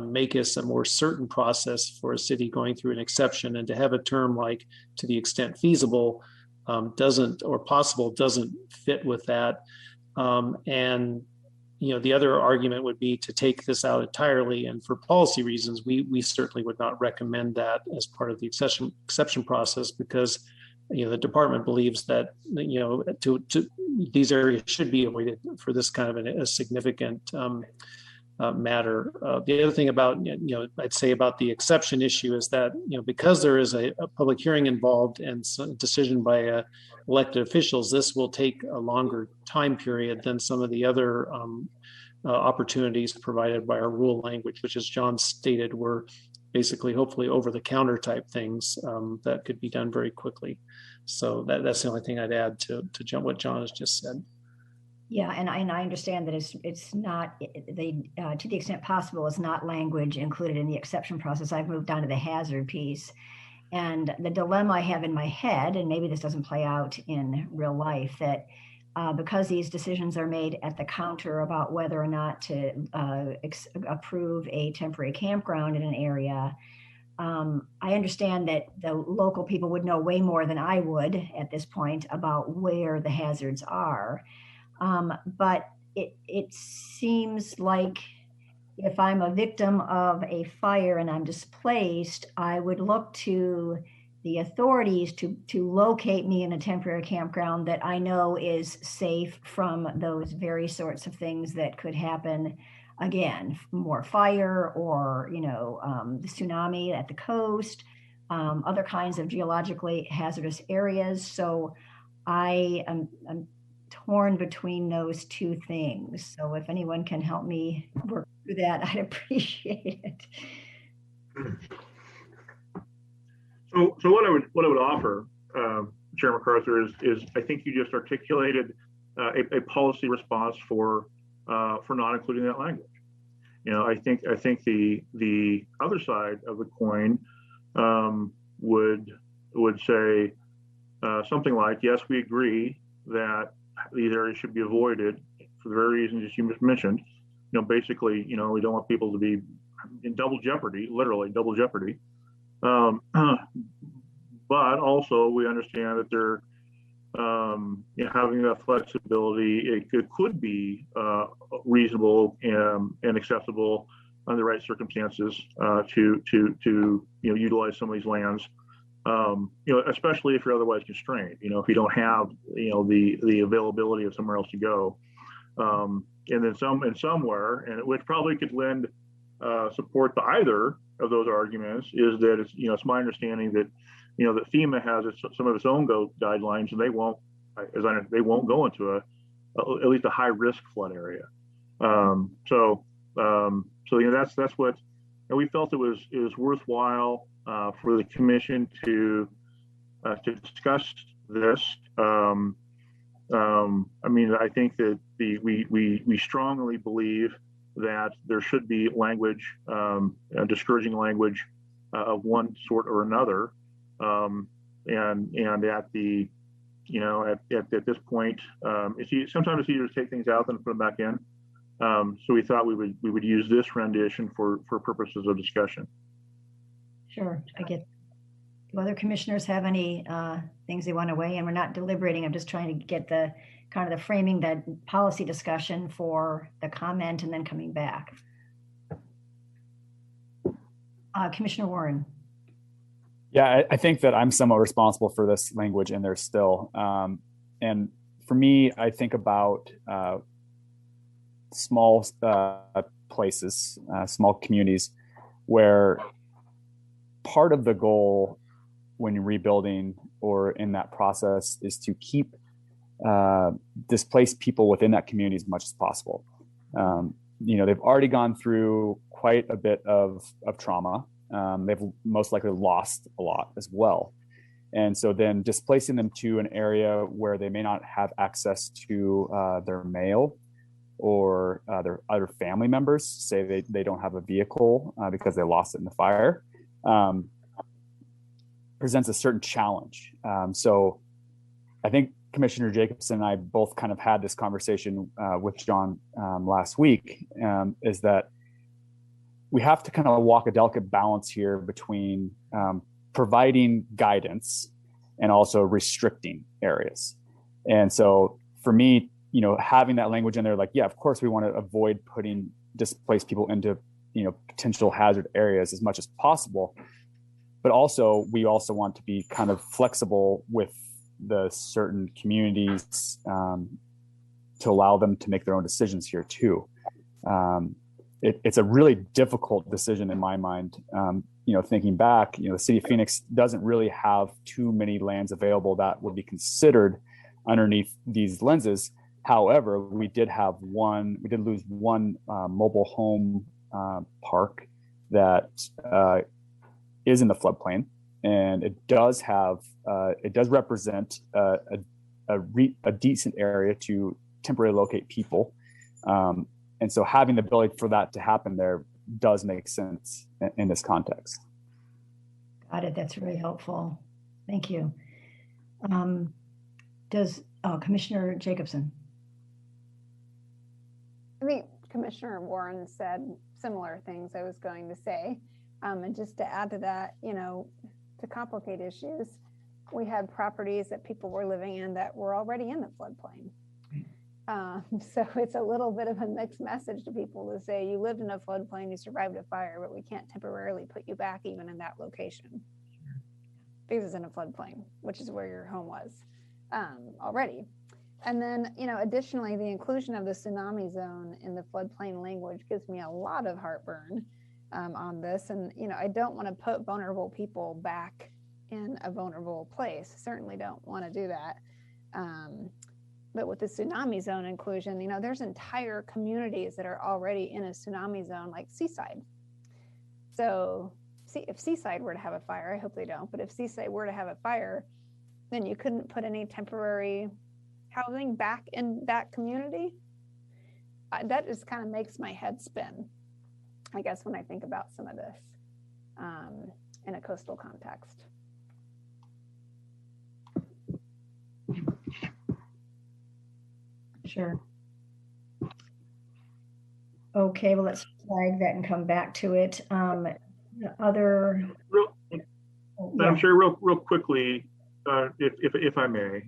S19: make this a more certain process for a city going through an exception, and to have a term like "to the extent feasible" doesn't fit with that. And the other argument would be to take this out entirely, and for policy reasons, we certainly would not recommend that as part of the exception process, because the department believes that these areas should be avoided for this kind of a significant matter. The other thing about I'd say about the exception issue is that because there is a public hearing involved and a decision by elected officials, this will take a longer time period than some of the other opportunities provided by our rule language, which, as John stated, were basically hopefully over-the-counter type things that could be done very quickly. So that's the only thing I'd add to what John has just said.
S2: Yeah, and I understand that it's not to the extent possible is not language included in the exception process. I've moved on to the hazard piece, and the dilemma I have in my head, and maybe this doesn't play out in real life, that because these decisions are made at the counter about whether or not to approve a temporary campground in an area, I understand that the local people would know way more than I would at this point about where the hazards are. But it seems like if I'm a victim of a fire and I'm displaced, I would look to the authorities to locate me in a temporary campground that I know is safe from those very sorts of things that could happen. Again, more fire, or the tsunami at the coast, other kinds of geologically hazardous areas. So I'm torn between those two things. So if anyone can help me work through that, I'd appreciate it.
S18: So what I would offer, Chair MacArthur, is I think you just articulated a policy response for not including that language. I think the other side of the coin would say something like, yes, we agree that these areas should be avoided for the very reasons that you just mentioned. Basically, we don't want people to be in double jeopardy, literally double jeopardy. But also we understand that they're having that flexibility. It could be reasonable and acceptable under the right circumstances to utilize some of these lands. Especially if you're otherwise constrained. If you don't have the availability of somewhere else to go, and then somewhere, and which probably could lend support to either of those arguments, is that it's my understanding that that FEMA has some of its own guidelines, and they won't go into at least a high risk flood area. So that's what, and we felt it was worthwhile for the commission to discuss this. I think that we strongly believe that there should be language, discouraging language of one sort or another, and at the at this point, sometimes it's easier to take things out than put them back in. So we thought we would use this rendition for purposes of discussion.
S2: Sure, I get. Do other commissioners have any things they want to weigh in? We're not deliberating. I'm just trying to get the kind of the framing, that policy discussion for the comment and then coming back. Commissioner Warren.
S6: Yeah, I think that I'm somewhat responsible for this language in there still. And for me, I think about small places, small communities, where part of the goal when you're rebuilding or in that process is to keep displaced people within that community as much as possible. They've already gone through quite a bit of trauma. They've most likely lost a lot as well. And so then displacing them to an area where they may not have access to their mail or their other family members, say they don't have a vehicle because they lost it in the fire. presents a certain challenge. So I think Commissioner Jacobson and I both kind of had this conversation with John last week, is that we have to kind of walk a delicate balance here between providing guidance and also restricting areas. And so for me, you know, having that language in there, like, yeah, of course we want to avoid putting displaced people into, you know, potential hazard areas as much as possible. But also, we also want to be kind of flexible with the certain communities to allow them to make their own decisions here too. It's a really difficult decision in my mind. You know, thinking back, you know, the city of Phoenix doesn't really have too many lands available that would be considered underneath these lenses. However, we did lose one mobile home park that is in the floodplain, and it does represent a decent area to temporarily locate people. And so having the ability for that to happen there does make sense in this context.
S2: Got it. That's really helpful. Thank you. Commissioner Jacobson?
S17: I think Commissioner Warren said similar things I was going to say. And just to add to that, you know, to complicate issues, we had properties that people were living in that were already in the floodplain. So it's a little bit of a mixed message to people to say you lived in a floodplain, you survived a fire, but we can't temporarily put you back even in that location because it's in a floodplain, which is where your home was already. And then, you know, additionally, the inclusion of the tsunami zone in the floodplain language gives me a lot of heartburn on this. And, you know, I don't want to put vulnerable people back in a vulnerable place. Certainly don't want to do that. But with the tsunami zone inclusion, you know, there's entire communities that are already in a tsunami zone, like Seaside. So if Seaside were to have a fire, I hope they don't, but if Seaside were to have a fire, then you couldn't put any temporary housing back in that community. That just kind of makes my head spin, I guess, when I think about some of this in a coastal context.
S2: Sure. Okay, well, let's flag that and come back to it. Madam
S18: Chair, real quickly, if I may.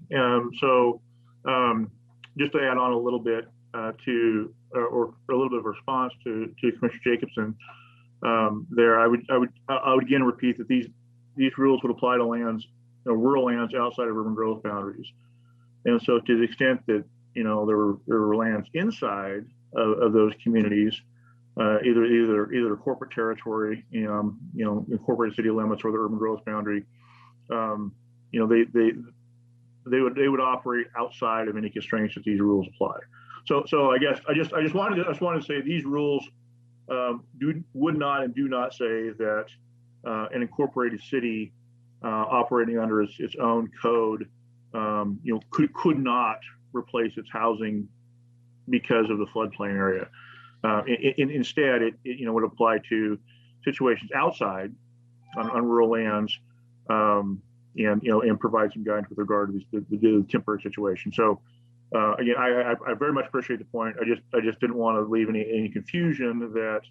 S18: Just to add on a little bit or a little bit of response to Commissioner Jacobson, there, I would again repeat that these rules would apply to lands, rural lands outside of urban growth boundaries. And so, to the extent that there were lands inside of those communities, either corporate territory, incorporated city limits, or the urban growth boundary, they would operate outside of any constraints that these rules apply. So I guess I just wanted to say these rules would not and do not say that an incorporated city operating under its own code could not replace its housing because of the floodplain area. Instead, it would apply to situations outside on rural lands, and provide some guidance with regard to the temporary situation. So again, I very much appreciate the point. I just didn't want to leave any confusion that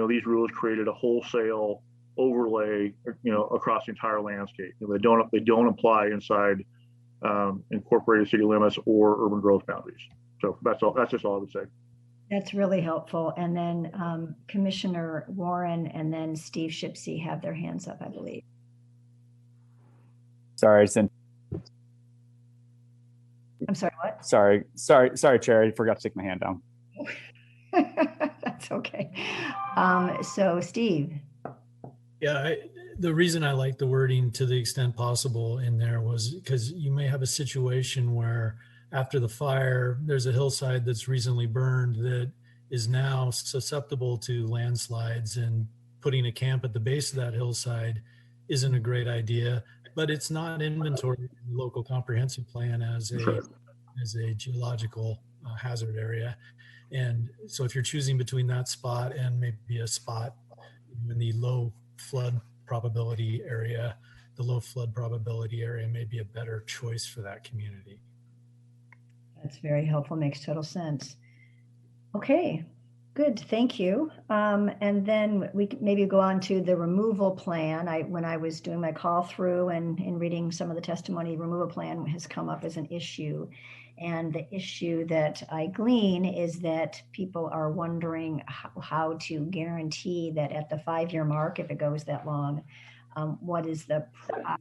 S18: these rules created a wholesale overlay across the entire landscape. They don't apply inside incorporated city limits or urban growth boundaries. So that's all. That's just all I would say.
S2: That's really helpful. And then Commissioner Warren and then Steve Shipsey have their hands up, I believe.
S6: Sorry,
S2: I'm sorry, what?
S6: Sorry, Chair. I forgot to take my hand down.
S2: That's okay. So Steve.
S20: Yeah, the reason I like the wording "to the extent possible" in there was because you may have a situation where after the fire, there's a hillside that's recently burned that is now susceptible to landslides, and putting a camp at the base of that hillside isn't a great idea, but it's not inventoried in the local comprehensive plan as a geological hazard area. And so if you're choosing between that spot and maybe a spot in the low flood probability area, the low flood probability area may be a better choice for that community.
S2: That's very helpful, makes total sense. Okay, good, thank you. And then we could maybe go on to the removal plan. When I was doing my call through and in reading some of the testimony, removal plan has come up as an issue. And the issue that I glean is that people are wondering how to guarantee that at the 5-year mark, if it goes that long, what is the process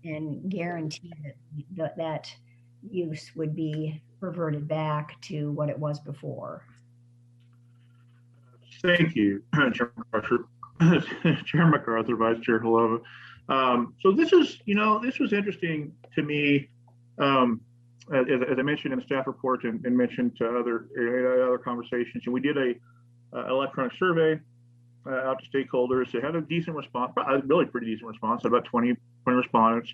S2: and guarantee that that use would be reverted back to what it was before.
S18: Thank you, Chair MacArthur, Chair MacArthur, Vice Chair Halova. So this is, this was interesting to me. As I mentioned in the staff report and mentioned to other conversations, and we did a electronic survey out to stakeholders. It had a decent response, really pretty decent response, about 20 respondents.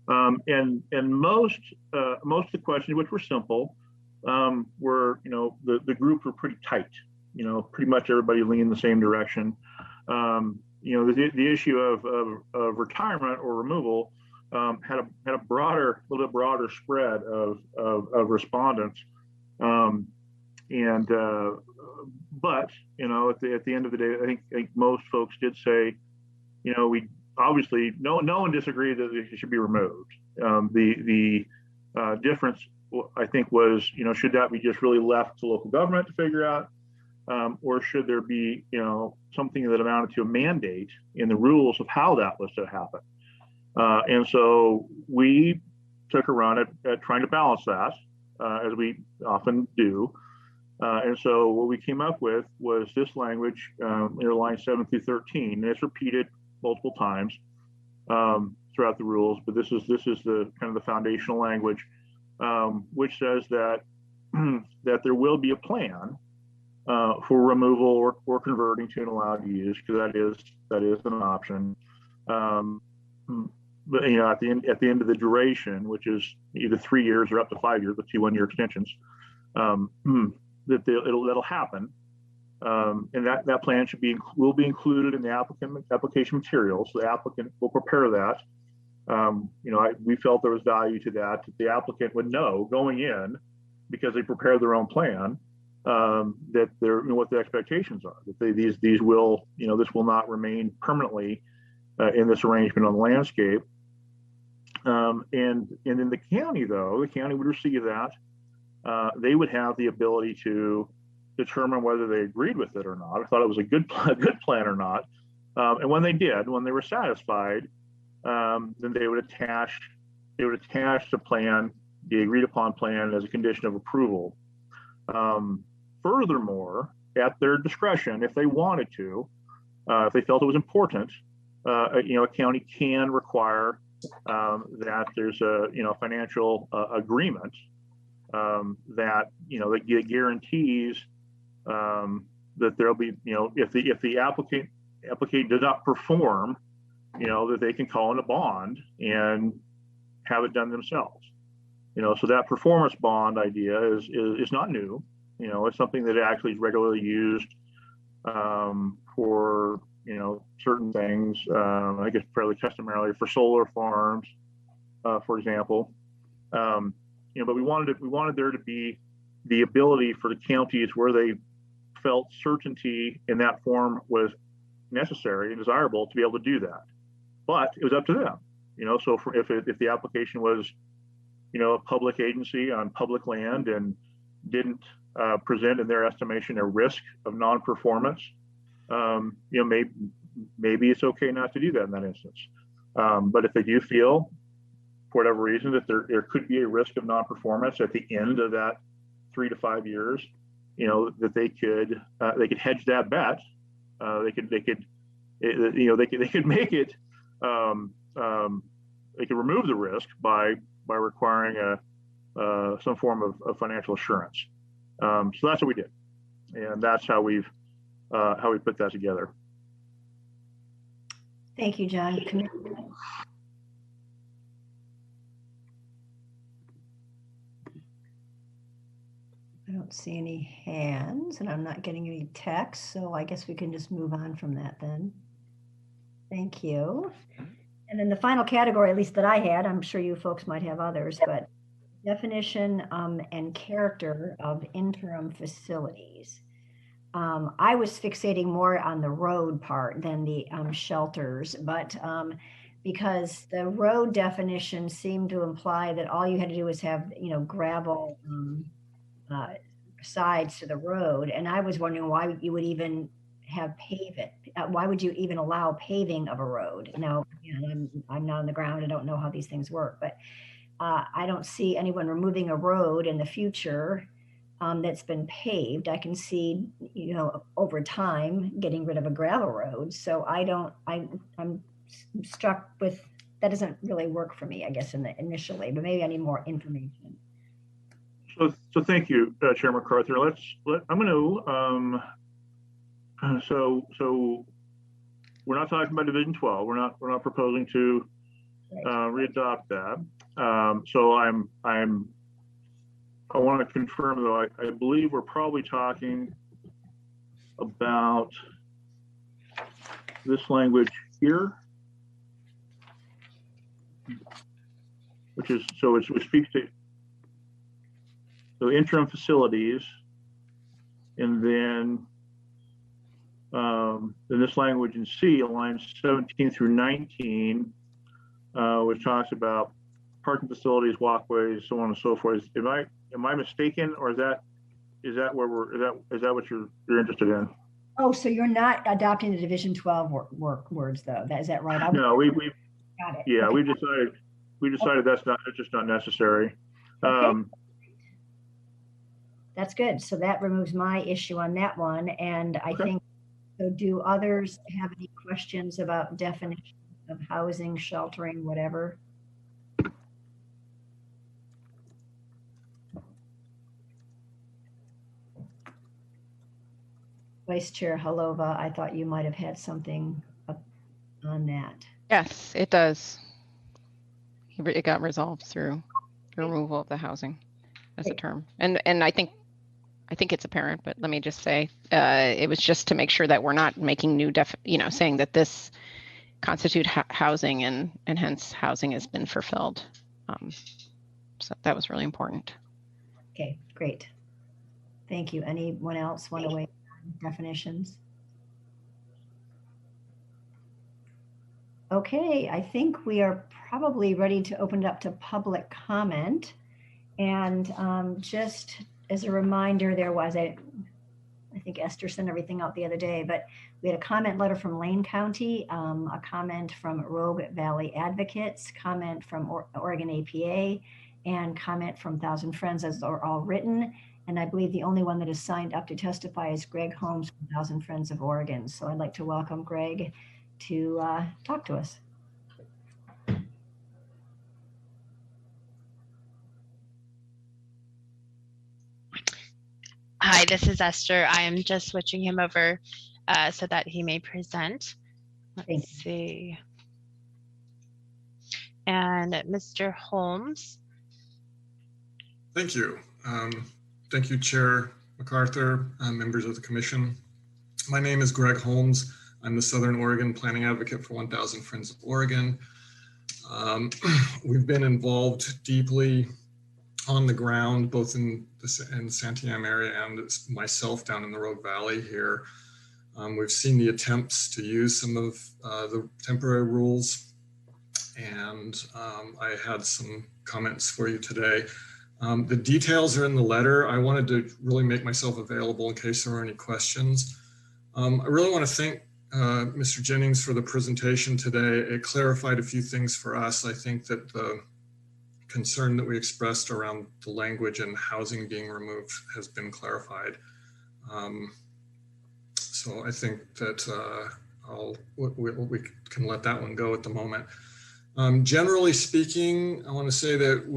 S18: And most of the questions, which were simple, were, the group were pretty tight. Pretty much everybody leaned the same direction. The issue of retirement or removal had a little bit broader spread of respondents. But at the end of the day, I think most folks did say, we obviously no one disagreed that it should be removed. The difference, I think, was should that be just really left to local government to figure out, or should there be something that amounted to a mandate in the rules of how that was to happen? And so we took a run at trying to balance that, as we often do. And so what we came up with was this language in lines 7 through 13. And it's repeated multiple times throughout the rules, but this is the kind of the foundational language, which says that that there will be a plan for removal or converting to an allowed use, because that is an option. But at the end of the duration, which is either 3 years or up to 5 years with 2 1-year extensions, that'll happen, and that plan will be included in the application materials. So the applicant will prepare that. We felt there was value to that the applicant would know going in, because they prepared their own plan, that what the expectations are. That these will this will not remain permanently in this arrangement on the landscape. And in the county, though, the county would receive that. They would have the ability to determine whether they agreed with it or not, or thought it was a good plan or not. And when they did, when they were satisfied, then they would attach the plan, the agreed upon plan, as a condition of approval. Furthermore, at their discretion, if they wanted to, if they felt it was important, a county can require that there's a financial agreement that that guarantees that there'll be if the applicant does not perform, that they can call in a bond and have it done themselves. So that performance bond idea is not new. It's something that actually is regularly used for certain things. I guess fairly customarily for solar farms, for example. But we wanted there to be the ability for the counties where they felt certainty in that form was necessary and desirable to be able to do that. But it was up to them. So if the application was a public agency on public land and didn't present in their estimation a risk of non-performance, maybe it's okay not to do that in that instance. But if they do feel, for whatever reason, that there could be a risk of non-performance at the end of that 3 to 5 years, that they could hedge that bet. They could make it. They could remove the risk by requiring some form of financial assurance. So that's what we did, and that's how we put that together.
S2: Thank you, John. I don't see any hands, and I'm not getting any text, so I guess we can just move on from that then. Thank you. And then the final category, at least that I had, I'm sure you folks might have others, but definition and character of interim facilities. I was fixating more on the road part than the shelters, but because the road definition seemed to imply that all you had to do was have, gravel sides to the road. And I was wondering why you would even pave it. Why would you even allow paving of a road? Now, I'm not on the ground. I don't know how these things work, but I don't see anyone removing a road in the future that's been paved. I can see, over time getting rid of a gravel road. So I'm struck with, that doesn't really work for me, I guess, initially, but maybe I need more information.
S18: So thank you, Chair MacArthur. I'm going to, so we're not talking about Division 12. We're not proposing to readopt that. So I want to confirm, though, I believe we're probably talking about this language here, which speaks to interim facilities, and then this language in C, lines 17 through 19, which talks about parking facilities, walkways, so on and so forth. Am I mistaken, or is that what you're interested in?
S2: Oh, so you're not adopting the Division 12 words, though? Is that right?
S18: No, we
S2: got it.
S18: Yeah,
S2: Okay.
S18: we decided that's just not necessary.
S2: Okay. That's good. So that removes my issue on that one. And I think, so do others have any questions about definition of housing, sheltering, whatever? Vice Chair Halova, I thought you might have had something up on that.
S1: Yes, it does. It got resolved through the removal of the housing as a term. And I think it's apparent, but let me just say, it was just to make sure that we're not making new saying that this constitute housing and hence housing has been fulfilled. So that was really important.
S2: Okay, great. Thank you. Anyone else want to weigh in on definitions? Okay, I think we are probably ready to open it up to public comment. And just as a reminder, there was I think Esther sent everything out the other day, but we had a comment letter from Lane County, a comment from Rogue Valley Advocates, comment from Oregon APA, and comment from Thousand Friends, as are all written. And I believe the only one that is signed up to testify is Greg Holmes from Thousand Friends of Oregon. So I'd like to welcome Greg to talk to us.
S7: Hi, this is Esther. I am just switching him over so that he may present. Let's see. And Mr. Holmes.
S21: Thank you. Thank you, Chair MacArthur, members of the commission. My name is Greg Holmes. I'm the Southern Oregon Planning Advocate for 1000 Friends of Oregon. We've been involved deeply on the ground, both in the Santiam area and myself down in the Rogue Valley here. We've seen the attempts to use some of the temporary rules, and I had some comments for you today. The details are in the letter. I wanted to really make myself available in case there were any questions. I really want to thank Mr. Jennings for the presentation today. It clarified a few things for us. I think that the concern that we expressed around the language and housing being removed has been clarified. So I think that we can let that one go at the moment. Generally speaking, I want to say that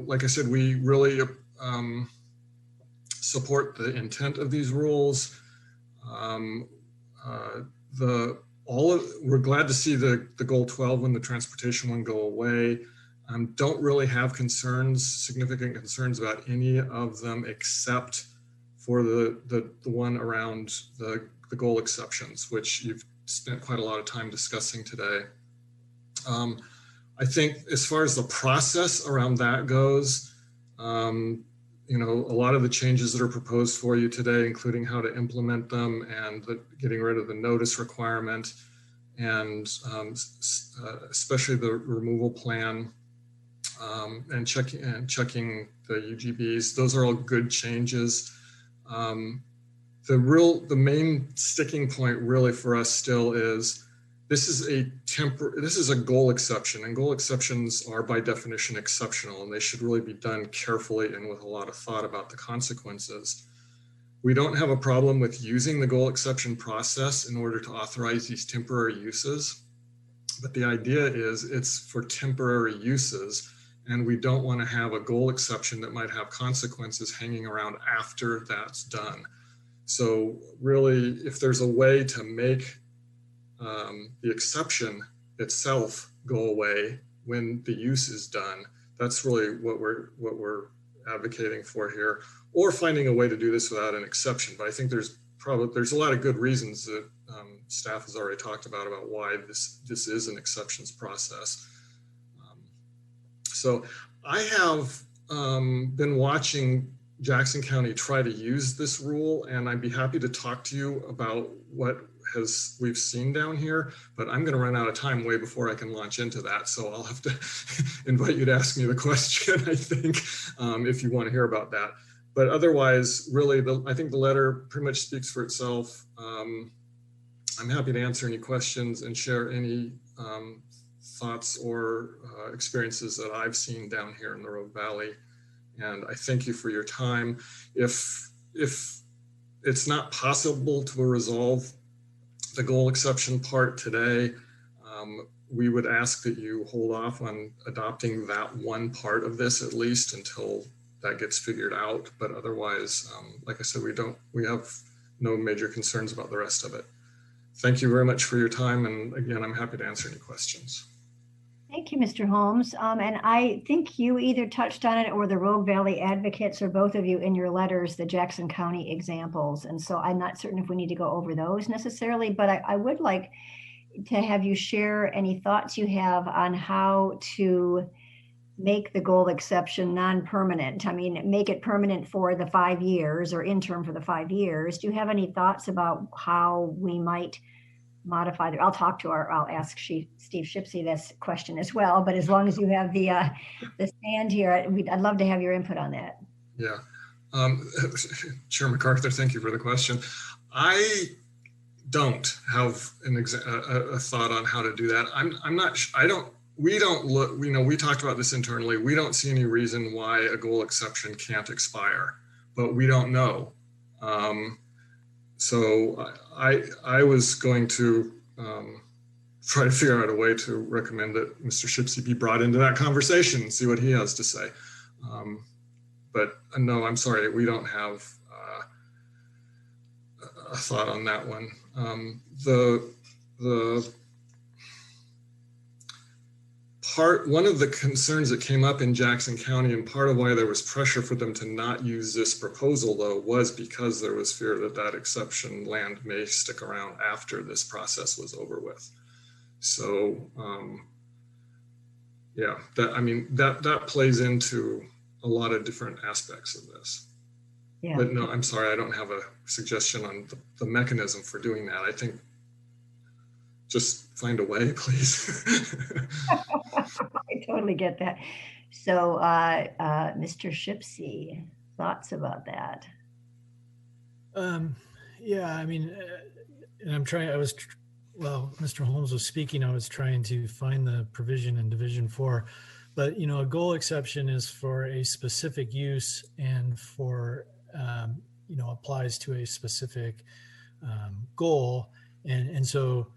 S21: like I said, we really support the intent of these rules. We're glad to see the goal 12 and the transportation one go away. Don't really have significant concerns about any of them except for the one around the goal exceptions, which you've spent quite a lot of time discussing today. I think as far as the process around that goes, you know, a lot of the changes that are proposed for you today, including how to implement them and getting rid of the notice requirement, and especially the removal plan, and checking the UGBs. Those are all good changes. The main sticking point really for us still is this is a goal exception, and goal exceptions are by definition exceptional, and they should really be done carefully and with a lot of thought about the consequences. We don't have a problem with using the goal exception process in order to authorize these temporary uses, but the idea is it's for temporary uses, and we don't want to have a goal exception that might have consequences hanging around after that's done. So really, if there's a way to make the exception itself go away when the use is done, that's really what we're advocating for here, or finding a way to do this without an exception. But I think there's a lot of good reasons that staff has already talked about why this is an exceptions process. So I have been watching Jackson County try to use this rule, and I'd be happy to talk to you about what we've seen down here, but I'm going to run out of time way before I can launch into that. So I'll have to invite you to ask me the question, I think, if you want to hear about that. But otherwise, really, I think the letter pretty much speaks for itself. I'm happy to answer any questions and share any thoughts or experiences that I've seen down here in the Rogue Valley. And I thank you for your time. If it's not possible to resolve the goal exception part today, we would ask that you hold off on adopting that one part of this at least until that gets figured out. But otherwise, like I said, we have no major concerns about the rest of it. Thank you very much for your time. And again, I'm happy to answer any questions.
S2: Thank you, Mr. Holmes. And I think you either touched on it or the Rogue Valley advocates, or both of you in your letters, the Jackson County examples. And so I'm not certain if we need to go over those necessarily, but I would like to have you share any thoughts you have on how to make the goal exception non-permanent. I mean, make it permanent for the 5 years or interim for the 5 years. Do you have any thoughts about how we might modify it? I'll ask Steve Shipsey this question as well, but as long as you have the stand here, I'd love to have your input on that.
S21: Yeah. Chair MacArthur, thank you for the question. I don't have a thought on how to do that. We talked about this internally. We don't see any reason why a goal exception can't expire, but we don't know. So I was going to try to figure out a way to recommend that Mr. Shipsey be brought into that conversation and see what he has to say. But no, I'm sorry, we don't have a thought on that one. One of the concerns that came up in Jackson County, and part of why there was pressure for them to not use this proposal though, was because there was fear that exception land may stick around after this process was over with. So yeah, that plays into a lot of different aspects of this. Yeah. But no, I'm sorry, I don't have a suggestion on the mechanism for doing that. I think just find a way, please.
S2: I totally get that. So, Mr. Shipsey, thoughts about that?
S20: Yeah, I mean, and while Mr. Holmes was speaking, I was trying to find the provision in Division 4, but a goal exception is for a specific use and for, applies to a specific goal. And so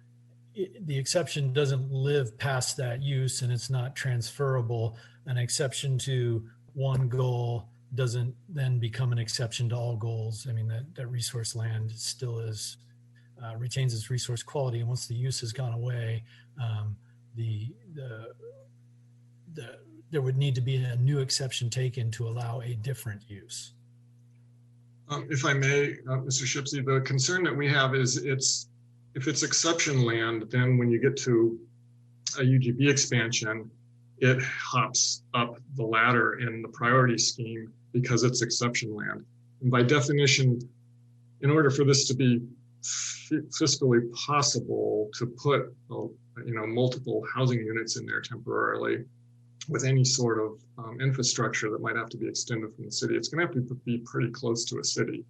S20: the exception doesn't live past that use, and it's not transferable. An exception to one goal doesn't then become an exception to all goals. I mean, that resource land still retains its resource quality, and once the use has gone away, there would need to be a new exception taken to allow a different use.
S21: If I may, Mr. Shipsey, the concern that we have is if it's exception land, then when you get to a UGB expansion, it hops up the ladder in the priority scheme because it's exception land. And by definition, in order for this to be fiscally possible to put multiple housing units in there temporarily with any sort of infrastructure that might have to be extended from the city, it's going to have to be pretty close to a city.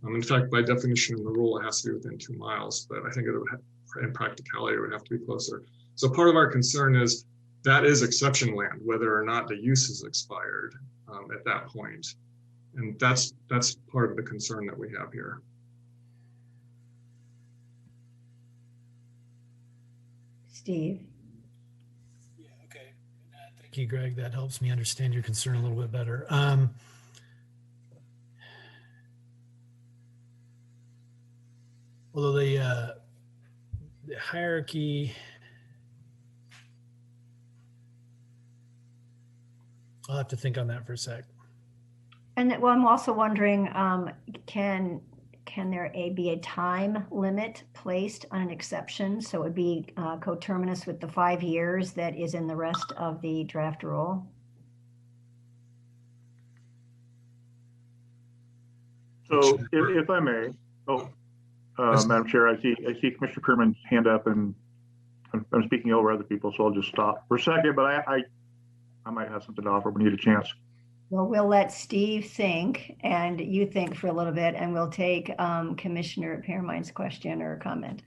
S21: In fact, by definition in the rule, it has to be within 2 miles, but I think it would have, in practicality, it would have to be closer. So part of our concern is that is exception land, whether or not the use is expired at that point. And that's part of the concern that we have here.
S2: Steve?
S20: Yeah, okay. Thank you, Greg. That helps me understand your concern a little bit better. Although the hierarchy, I'll have to think on that for a sec.
S2: And well, I'm also wondering, can there be a time limit placed on an exception? So it would be coterminous with the 5 years that is in the rest of the draft rule?
S18: So if I may, Madam Chair, I see Commissioner Pierman's hand up, and I'm speaking over other people, so I'll just stop for a second, but I might have something to offer when you get a chance.
S2: Well, we'll let Steve think and you think for a little bit, and we'll take Commissioner Pierman's question or comment.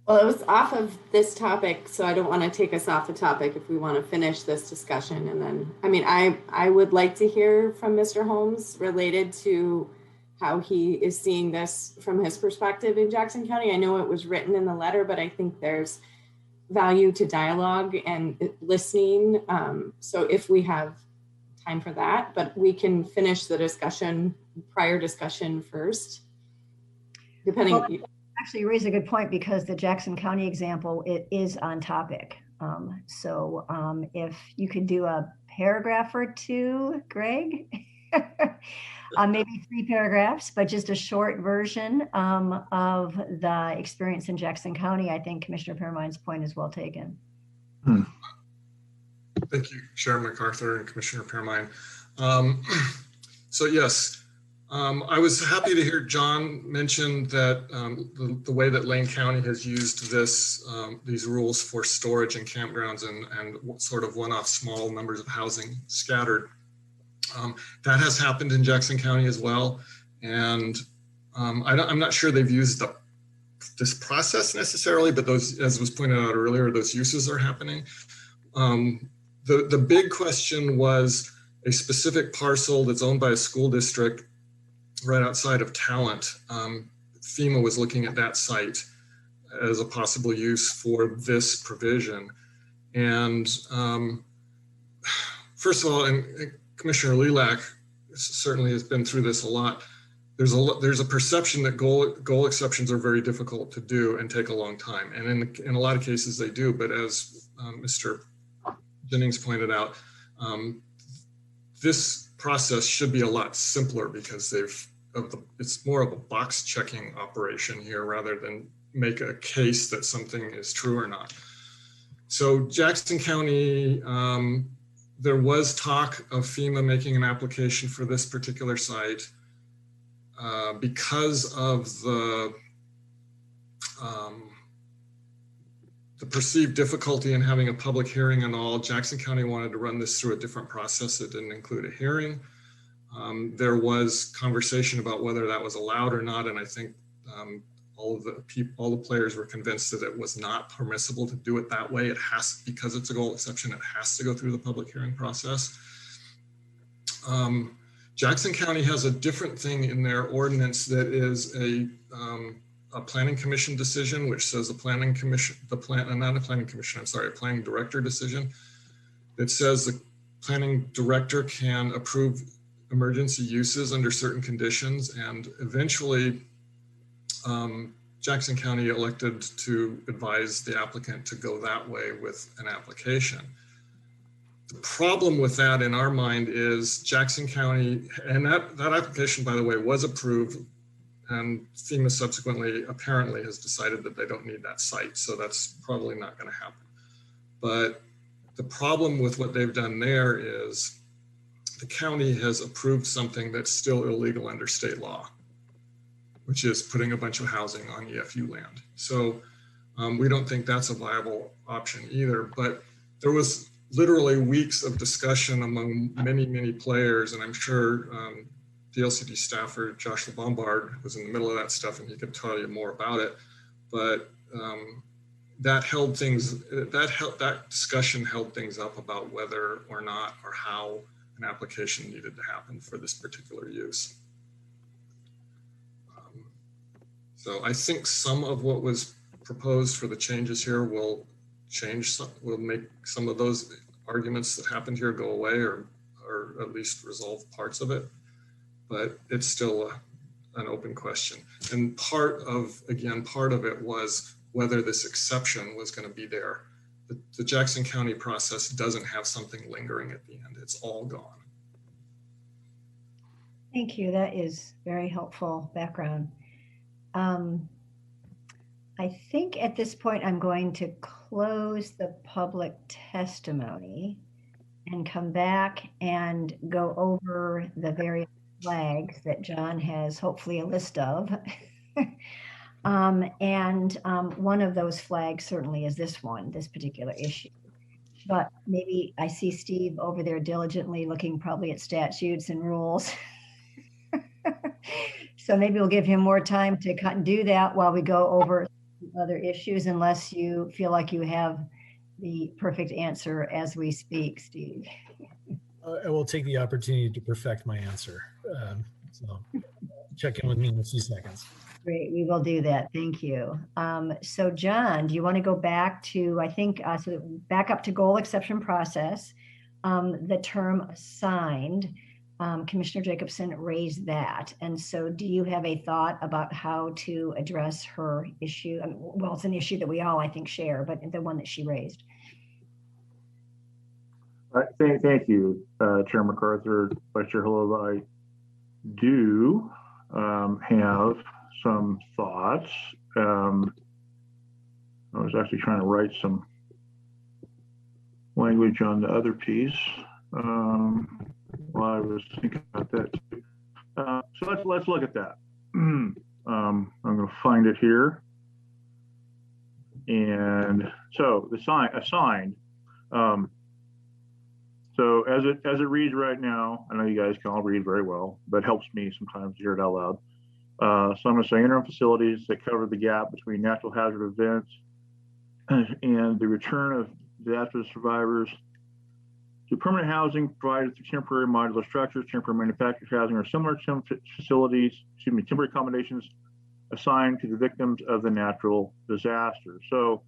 S3: Well, it was off of this topic, so I don't want to take us off the topic if we want to finish this discussion. And then, I mean, I would like to hear from Mr. Holmes related to how he is seeing this from his perspective in Jackson County. I know it was written in the letter, but I think there's value to dialogue and listening. So if we have time for that, but we can finish the discussion, prior discussion first, depending.
S2: Well, actually, you raise a good point, because the Jackson County example, it is on topic. So if you could do a paragraph or two, Greg, maybe 3 paragraphs, but just a short version of the experience in Jackson County, I think Commissioner Pierman's point is well taken.
S21: Thank you, Chair MacArthur and Commissioner Pierman. So yes, I was happy to hear John mention that the way that Lane County has used these rules for storage and campgrounds and sort of one-off small numbers of housing scattered. That has happened in Jackson County as well. And I'm not sure they've used this process necessarily, but those, as was pointed out earlier, those uses are happening. The big question was a specific parcel that's owned by a school district right outside of Talent. FEMA was looking at that site as a possible use for this provision. And first of all, and Commissioner Lilac certainly has been through this a lot. There's a perception that goal exceptions are very difficult to do and take a long time. And in a lot of cases they do, but as Mr. Jennings pointed out, this process should be a lot simpler, because it's more of a box checking operation here rather than make a case that something is true or not. So Jackson County, there was talk of FEMA making an application for this particular site because of the perceived difficulty in having a public hearing and all. Jackson County wanted to run this through a different process that didn't include a hearing. There was conversation about whether that was allowed or not, and I think all the players were convinced that it was not permissible to do it that way. It has, because it's a goal exception, it has to go through the public hearing process. Jackson County has a different thing in their ordinance that is a planning commission decision, which says a planning director decision that says the planning director can approve emergency uses under certain conditions. And eventually Jackson County elected to advise the applicant to go that way with an application. The problem with that in our mind is Jackson County, and that application, by the way, was approved and FEMA subsequently apparently has decided that they don't need that site. So that's probably not going to happen. But the problem with what they've done there is the county has approved something that's still illegal under state law, which is putting a bunch of housing on EFU land. So we don't think that's a viable option either. But there was literally weeks of discussion among many, many players, and I'm sure DLCD staffer Josh LeBombard was in the middle of that stuff, and he could tell you more about it. But that held things, that discussion held things up about whether or not or how an application needed to happen for this particular use. So I think some of what was proposed for the changes here will will make some of those arguments that happened here go away, or at least resolve parts of it. But it's still an open question. And part of it was whether this exception was going to be there. The Jackson County process doesn't have something lingering at the end. It's all gone.
S2: Thank you. That is very helpful background. I think at this point, I'm going to close the public testimony and come back and go over the various flags that John has hopefully a list of. One of those flags certainly is this one, this particular issue. But maybe I see Steve over there diligently looking probably at statutes and rules. So maybe we'll give him more time to do that while we go over other issues, unless you feel like you have the perfect answer as we speak, Steve.
S20: I will take the opportunity to perfect my answer. So check in with me in a few seconds.
S2: Great, we will do that. Thank you. So John, do you want to go back to, I think, so back up to goal exception process, the term assigned, Commissioner Jacobson raised that. And so do you have a thought about how to address her issue? I mean, well, it's an issue that we all, I think, share, but the one that she raised.
S18: Thank you, Chair MacArthur, Vice Chair Holova. I do have some thoughts. I was actually trying to write some language on the other piece while I was thinking about that too. So let's look at that. I'm going to find it here. And so the assigned. So as it reads right now, I know you guys can all read very well, but it helps me sometimes to hear it out loud. So I'm going to say interim facilities that cover the gap between natural hazard events and the return of disaster survivors to permanent housing provided through temporary modular structures, temporary manufactured housing, or similar facilities, temporary accommodations assigned to the victims of the natural disaster. So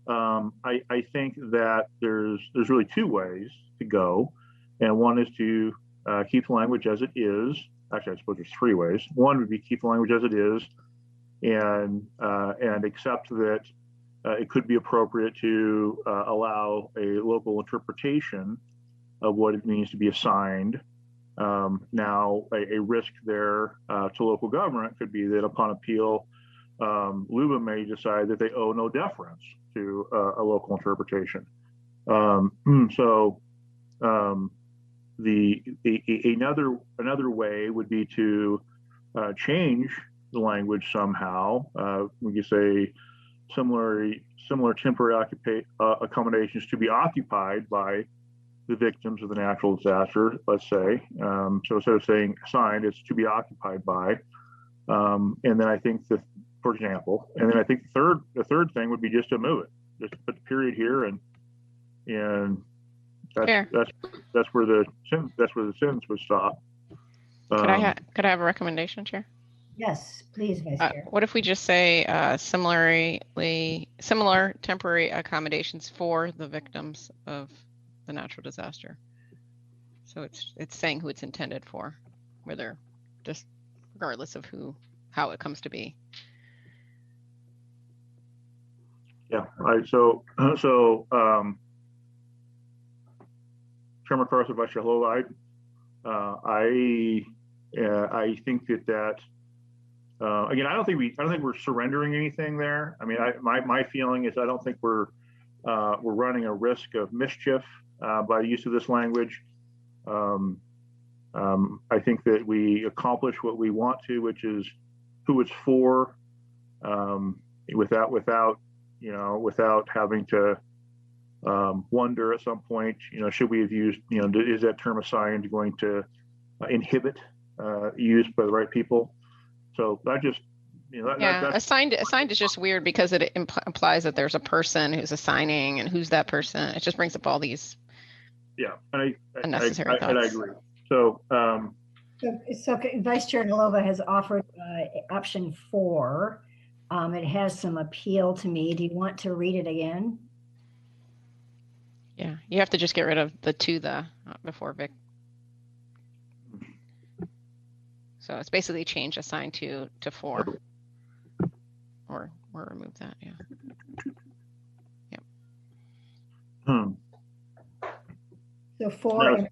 S18: I think that there's really two ways to go, and one is to keep the language as it is. Actually, I suppose there's three ways. One would be keep the language as it is, and accept that it could be appropriate to allow a local interpretation of what it means to be assigned. Now, a risk there to local government could be that upon appeal, LUBA may decide that they owe no deference to a local interpretation. Another way would be to change the language somehow. We could say similar temporary accommodations to be occupied by the victims of the natural disaster, let's say. So instead of saying assigned, it's to be occupied by. And then I think for example, and then I think the third thing would be just to move it, just put the period here, and that's where the sentence would stop.
S1: Could I have a recommendation, Chair?
S2: Yes, please, Vice Chair.
S1: What if we just say similar temporary accommodations for the victims of the natural disaster? So it's saying who it's intended for, whether just regardless of how it comes to be.
S18: Yeah. So Chair MacArthur, Vice Chair Holova, I think that again, I don't think we're surrendering anything there. I mean, my feeling is I don't think we're running a risk of mischief by the use of this language. I think that we accomplish what we want to, which is who it's for, without having to wonder at some point, should we have used, is that term assigned going to inhibit use by the right people? So that just, that's
S1: assigned is just weird because it implies that there's a person who's assigning, and who's that person. It just brings up all these unnecessary thoughts.
S18: And I agree. So,
S2: so Vice Chair Holova has offered option 4. It has some appeal to me. Do you want to read it again?
S1: Yeah, you have to just get rid of the to the before Vic. So it's basically change assigned to 4, or remove that. Yeah. Yep.
S2: So 4 and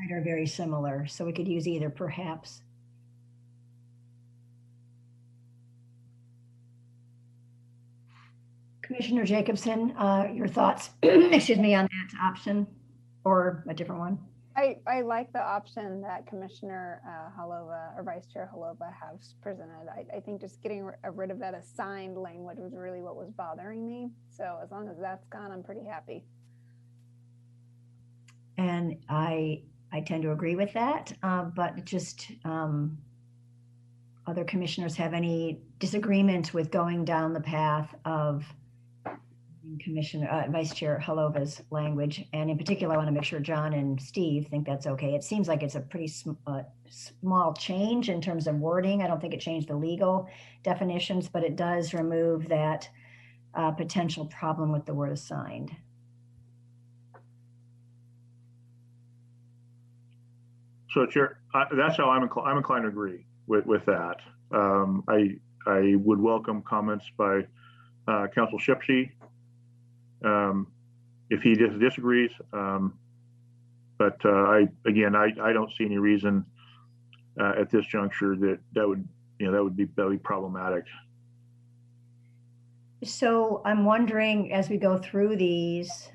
S2: 5 are very similar, so we could use either, perhaps. Commissioner Jacobson, your thoughts, excuse me, on that option or a different one?
S17: I like the option that Commissioner Holova or Vice Chair Holova has presented. I think just getting rid of that assigned language was really what was bothering me. So as long as that's gone, I'm pretty happy.
S2: And I tend to agree with that, but just other commissioners have any disagreement with going down the path of Commissioner Vice Chair Holova's language, and in particular, I want to make sure John and Steve think that's okay. It seems like it's a pretty small change in terms of wording. I don't think it changed the legal definitions, but it does remove that potential problem with the word assigned.
S18: So, Chair, that's how I'm inclined to agree with that. I would welcome comments by Council Shipsey if he disagrees. But I don't see any reason at this juncture that would be problematic.
S2: So I'm wondering, as we go through these,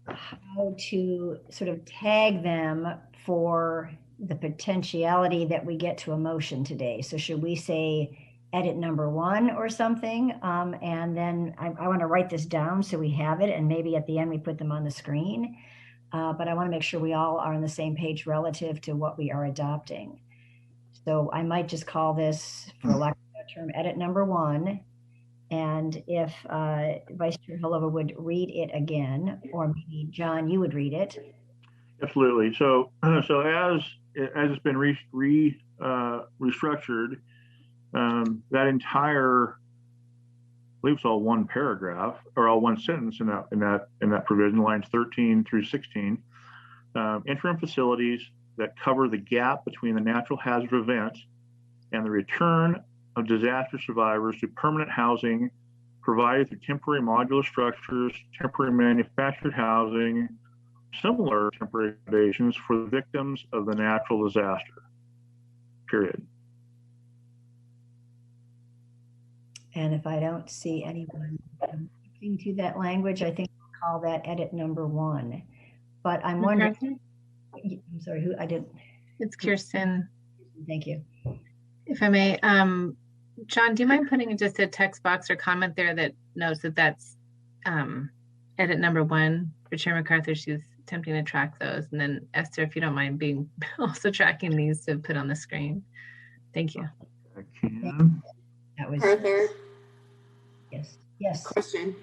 S2: how to sort of tag them for the potentiality that we get to a motion today. So should we say edit number 1 or something? And then I want to write this down so we have it, and maybe at the end we put them on the screen. But I want to make sure we all are on the same page relative to what we are adopting. So I might just call this, for lack of a term, edit number 1. And if Vice Chair Holova would read it again, or maybe John, you would read it.
S18: Absolutely. So as it's been restructured, that entire, I believe it's all one paragraph or all one sentence in that provision, lines 13 through 16, interim facilities that cover the gap between the natural hazard event and the return of disaster survivors to permanent housing provided through temporary modular structures, temporary manufactured housing, similar temporary accommodations for the victims of the natural disaster, period.
S2: And if I don't see anyone looking to that language, I think I'll call that edit number 1. But I'm wondering, I'm sorry, who I did.
S10: It's Kirsten.
S2: Thank you.
S10: If I may, John, do you mind putting just a text box or comment there that knows that that's edit number 1 for Chair MacArthur? She's attempting to track those. And then Esther, if you don't mind being also tracking these to put on the screen. Thank you.
S18: I can.
S2: That was
S3: Arthur.
S2: Yes.
S3: Question.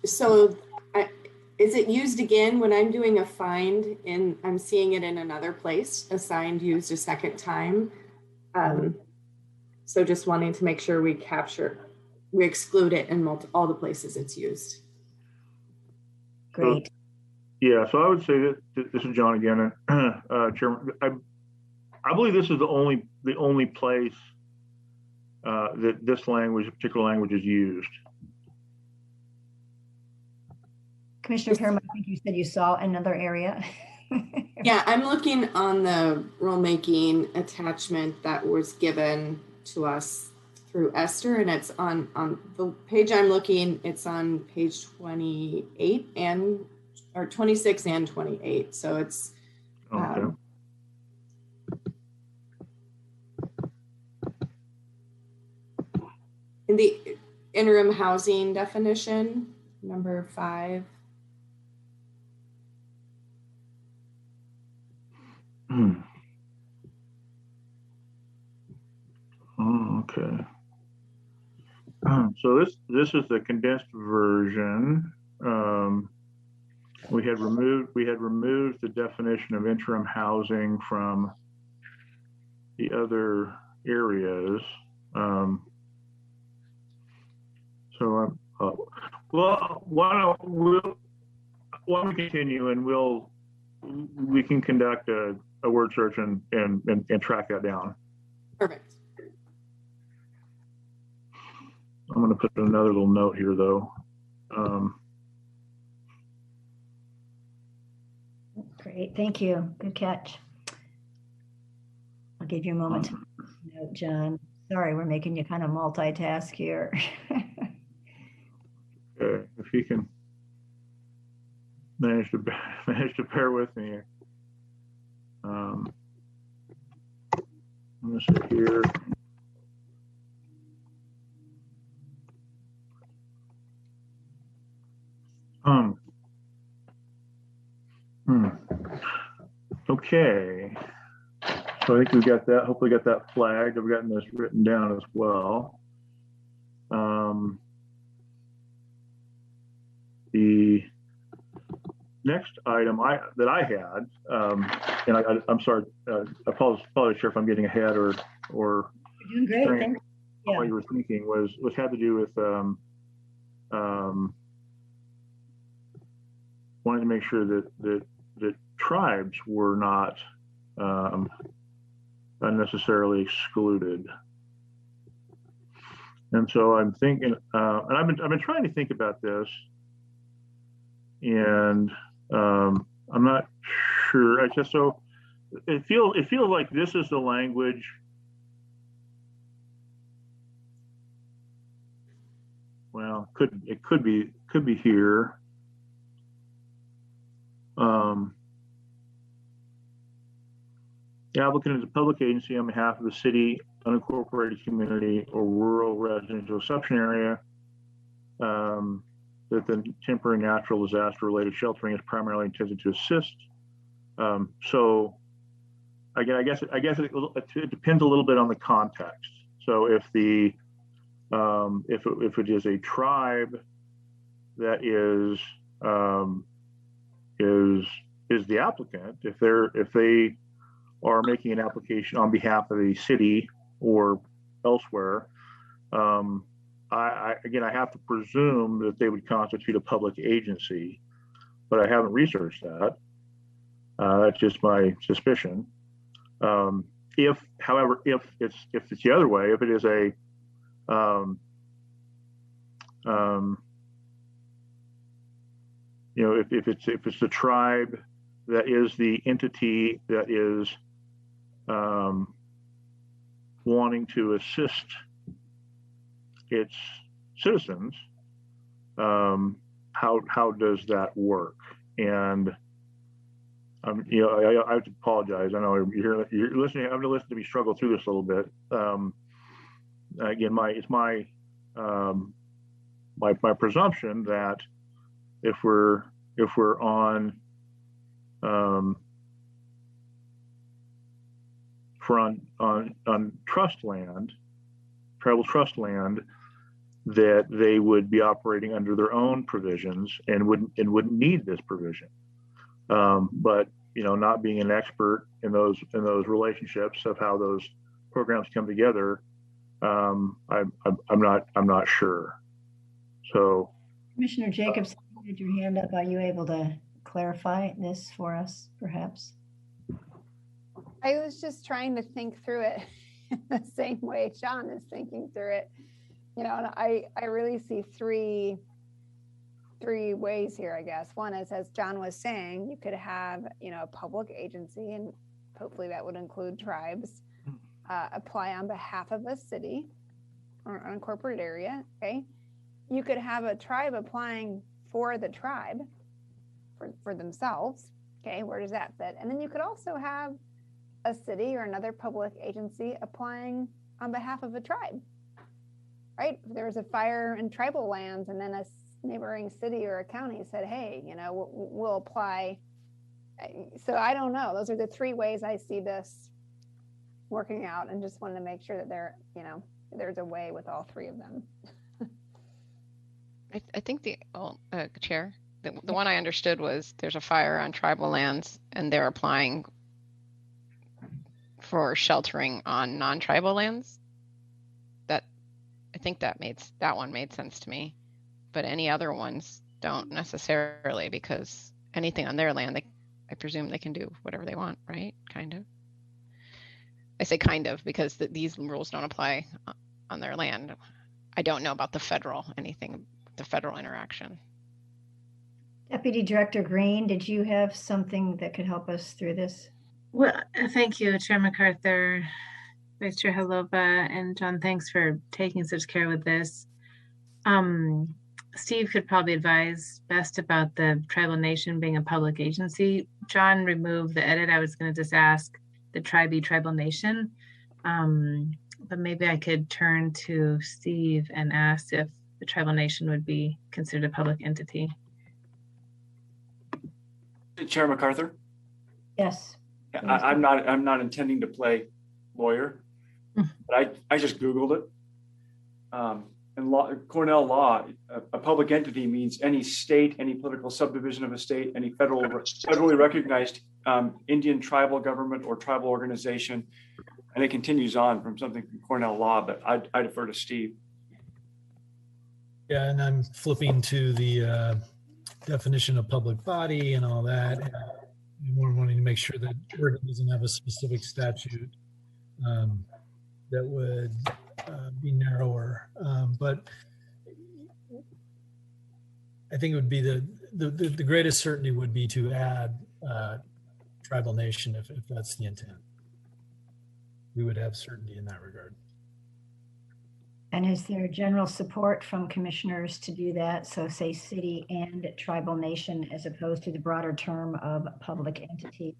S3: So is it used again when I'm doing a find I'm seeing it in another place, assigned used a second time? So just wanting to make sure we exclude it in all the places it's used.
S2: Great.
S18: Yeah, so I would say that this is John again, Chairman. I believe this is the only place that this particular language is used.
S2: Commissioner Perriman, I think you said you saw another area.
S3: Yeah, I'm looking on the rulemaking attachment that was given to us through Esther, and it's on the page I'm looking, it's on page 28 or 26 and 28. So it's
S18: Okay.
S3: in the interim housing definition, number 5.
S18: Oh, okay. So this is the condensed version. We had removed the definition of interim housing from the other areas. Well, why don't we continue, and we can conduct a word search and track that down.
S3: Perfect.
S18: I'm going to put another little note here, though.
S2: Great, thank you. Good catch. I'll give you a moment to note, John. Sorry, we're making you kind of multitask here.
S18: Okay, if you can manage to bear with me. I'm going to sit here. Okay. So I think we got that. Hopefully, got that flagged. I've gotten this written down as well. The next item that I had, and I'm sorry, I apologize, Sheriff, if I'm getting ahead or
S2: You're doing great. Thank you.
S18: what you were thinking was had to do with wanting to make sure that tribes were not unnecessarily excluded. And so I'm thinking, and I've been trying to think about this, and I'm not sure. So it feels like this is the language. Well, it could be here. The applicant is a public agency on behalf of the city, unincorporated community, or rural residential exception area. That the temporary natural disaster related sheltering is primarily intended to assist. So again, I guess it depends a little bit on the context. So if the if it is a tribe that is the applicant, if they are making an application on behalf of the city or elsewhere, I have to presume that they would constitute a public agency, but I haven't researched that. That's just my suspicion. However, if it's the other way, if it is a if it's the tribe that is the entity that is wanting to assist its citizens, how does that work? And I have to apologize. I know you're listening. I'm going to listen to me struggle through this a little bit. Again, it's my presumption that if we're on trust land, tribal trust land, that they would be operating under their own provisions and wouldn't need this provision. But not being an expert in those relationships of how those programs come together, I'm not sure. So,
S2: Commissioner Jacobs, you had your hand up. Are you able to clarify this for us, perhaps?
S17: I was just trying to think through it in the same way Sean is thinking through it. And I really see three three ways here, I guess. One is, as John was saying, you could have, a public agency, and hopefully that would include tribes, apply on behalf of a city or unincorporated area. Okay. You could have a tribe applying for the tribe for themselves. Okay. Where does that fit? And then you could also have a city or another public agency applying on behalf of a tribe, right? If there was a fire in tribal lands and then a neighboring city or a county said, hey, we'll apply. So I don't know. Those are the three ways I see this working out, and just wanted to make sure that there's a way with all three of them.
S1: I think the chair, the one I understood was there's a fire on tribal lands and they're applying for sheltering on non-tribal lands. I think that one made sense to me, but any other ones don't necessarily, because anything on their land, I presume they can do whatever they want, right? Kind of. I say kind of because these rules don't apply on their land. I don't know about the federal interaction.
S2: Deputy Director Green, did you have something that could help us through this?
S10: Well, thank you, Chair MacArthur, Vice Chair Halova, and John, thanks for taking such care with this. Steve could probably advise best about the tribal nation being a public agency. John removed the edit. I was going to just ask the tribal nation, but maybe I could turn to Steve and ask if the tribal nation would be considered a public entity.
S4: Chair MacArthur?
S2: Yes.
S4: I'm not intending to play lawyer, but I just Googled it. In Cornell law, a public entity means any state, any political subdivision of a state, any federally recognized Indian tribal government or tribal organization. And it continues on from something from Cornell law, but I defer to Steve.
S20: Yeah, and I'm flipping to the definition of public body and all that. And we're wanting to make sure that Oregon doesn't have a specific statute that would be narrower. But I think it would be the greatest certainty would be to add tribal nation if that's the intent. We would have certainty in that regard.
S2: And is there general support from commissioners to do that? So say city and tribal nation as opposed to the broader term of public entity?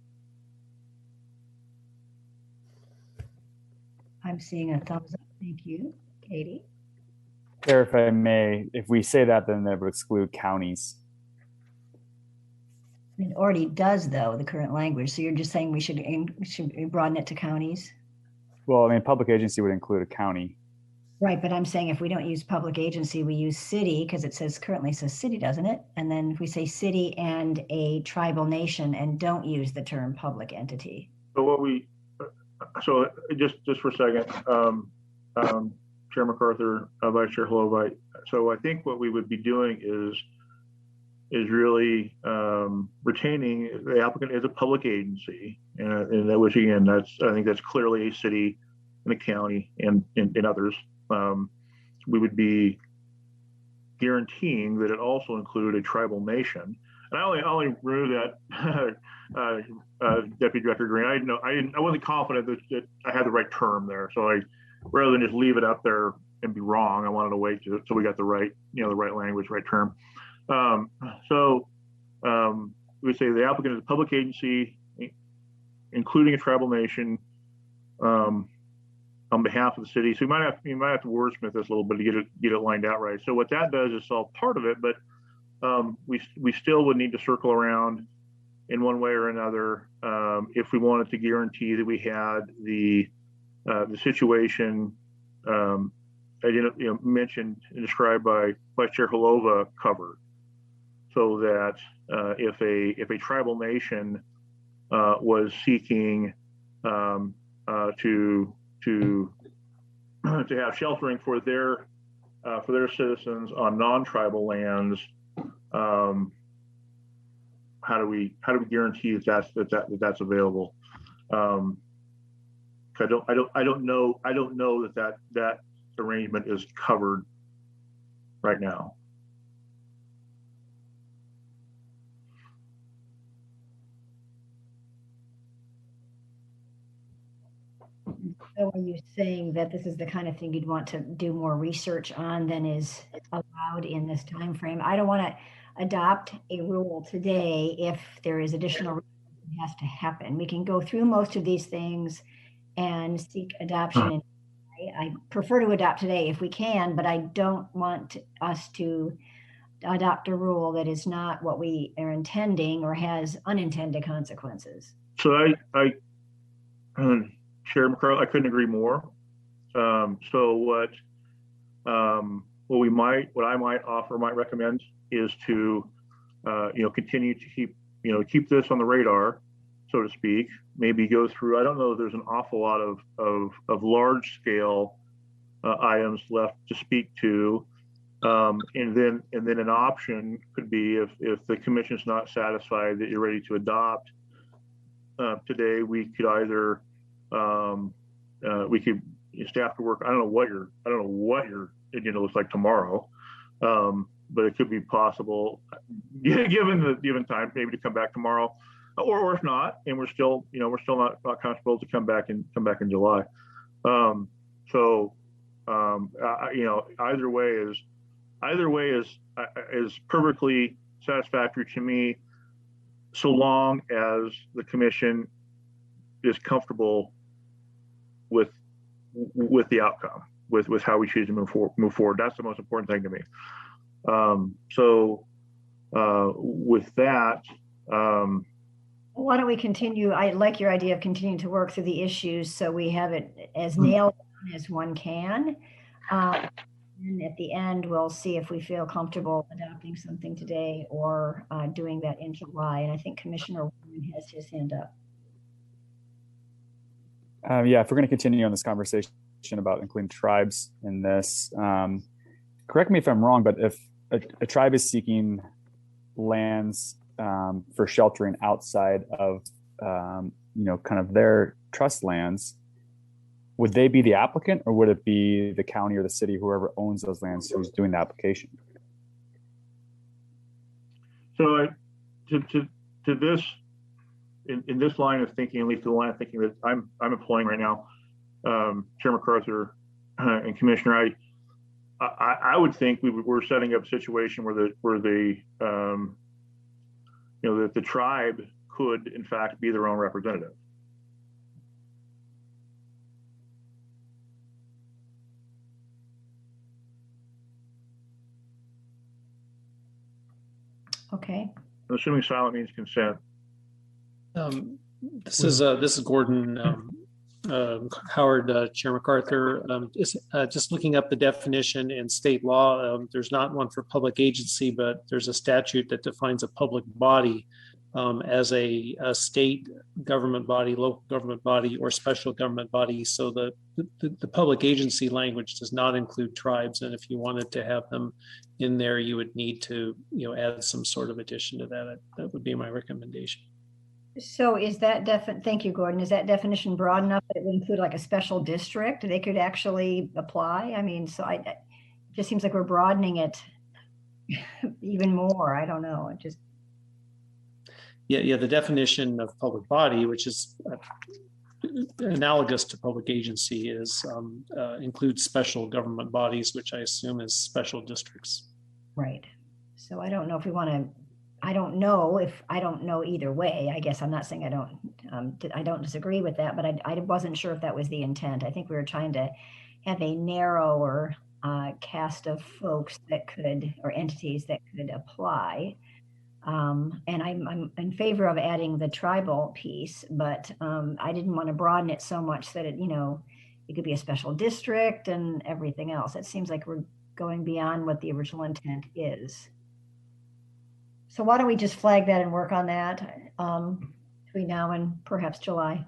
S2: I'm seeing a thumbs up. Thank you. Katie?
S6: Chair, if I may, if we say that, then that would exclude counties.
S2: It already does, though, the current language. So you're just saying we should broaden it to counties?
S6: Well, I mean, public agency would include a county.
S2: Right, but I'm saying if we don't use public agency, we use city, because it currently says city, doesn't it? And then if we say city and a tribal nation and don't use the term public entity.
S18: So just for a second, Chair MacArthur, Vice Chair Halova. So I think what we would be doing is really retaining the applicant as a public agency, and that, which again, I think that's clearly a city and a county and others. We would be guaranteing that it also included a tribal nation. And I only removed that, Deputy Director Green. I wasn't confident that I had the right term there. So rather than just leave it up there and be wrong, I wanted to wait till we got the right language, right term. We say the applicant is a public agency, including a tribal nation, on behalf of the city. So you might have to wordsmith this a little bit to get it lined out right. So what that does is solve part of it, but we still would need to circle around in one way or another if we wanted to guarantee that we had the situation mentioned and described by Vice Chair Halova covered, so that if a tribal nation was seeking to have sheltering for their citizens on non-tribal lands, how do we guarantee that's available? I don't know that arrangement is covered right now.
S2: So are you saying that this is the kind of thing you'd want to do more research on than is allowed in this time frame? I don't want to adopt a rule today if there is additional research that has to happen. We can go through most of these things and seek adoption. And I prefer to adopt today if we can, but I don't want us to adopt a rule that is not what we are intending or has unintended consequences.
S18: So Chair McCarthy, I couldn't agree more. So what I might recommend is to, continue to keep this on the radar, so to speak. Maybe go through. I don't know if there's an awful lot of large scale items left to speak to, and then an option could be if the commission's not satisfied that you're ready to adopt today, we could either staff to work. I don't know what your agenda looks like tomorrow, but it could be possible, given time, maybe to come back tomorrow, or if not, and we're still not comfortable to come back in July. Either way is perfectly satisfactory to me, so long as the commission is comfortable with the outcome, with how we choose to move forward. That's the most important thing to me. With that,
S2: why don't we continue? I like your idea of continuing to work through the issues so we have it as nailed on as one can. And at the end, we'll see if we feel comfortable adopting something today or doing that in July. And I think Commissioner Warren has his hand up.
S6: Yeah, if we're going to continue on this conversation about including tribes in this, correct me if I'm wrong, but if a tribe is seeking lands for sheltering outside of, kind of their trust lands, would they be the applicant, or would it be the county or the city, whoever owns those lands, who's doing the application?
S18: So to this, in this line of thinking, at least the line of thinking that I'm employing right now, Chair MacArthur and Commissioner, I would think we're setting up a situation where the tribe could in fact be their own representative.
S2: Okay.
S18: I'm assuming silent means consent.
S19: This is Gordon Howard, Chair MacArthur. Just looking up the definition in state law, there's not one for public agency, but there's a statute that defines a public body as a state government body, local government body, or special government body. So the public agency language does not include tribes, and if you wanted to have them in there, you would need to add some sort of addition to that. That would be my recommendation.
S2: So is that thank you, Gordon. Is that definition broad enough that it would include like a special district? They could actually apply? I mean, so it just seems like we're broadening it even more. I don't know. It just.
S19: Yeah. The definition of public body, which is analogous to public agency, is includes special government bodies, which I assume is special districts.
S2: Right. So I don't know if we want to. I don't know either way. I guess I'm not saying I don't disagree with that, but I wasn't sure if that was the intent. I think we were trying to have a narrower cast of folks that could, or entities that could apply. And I'm in favor of adding the tribal piece, but I didn't want to broaden it so much that it could be a special district and everything else. It seems like we're going beyond what the original intent is. So why don't we just flag that and work on that between now and perhaps July?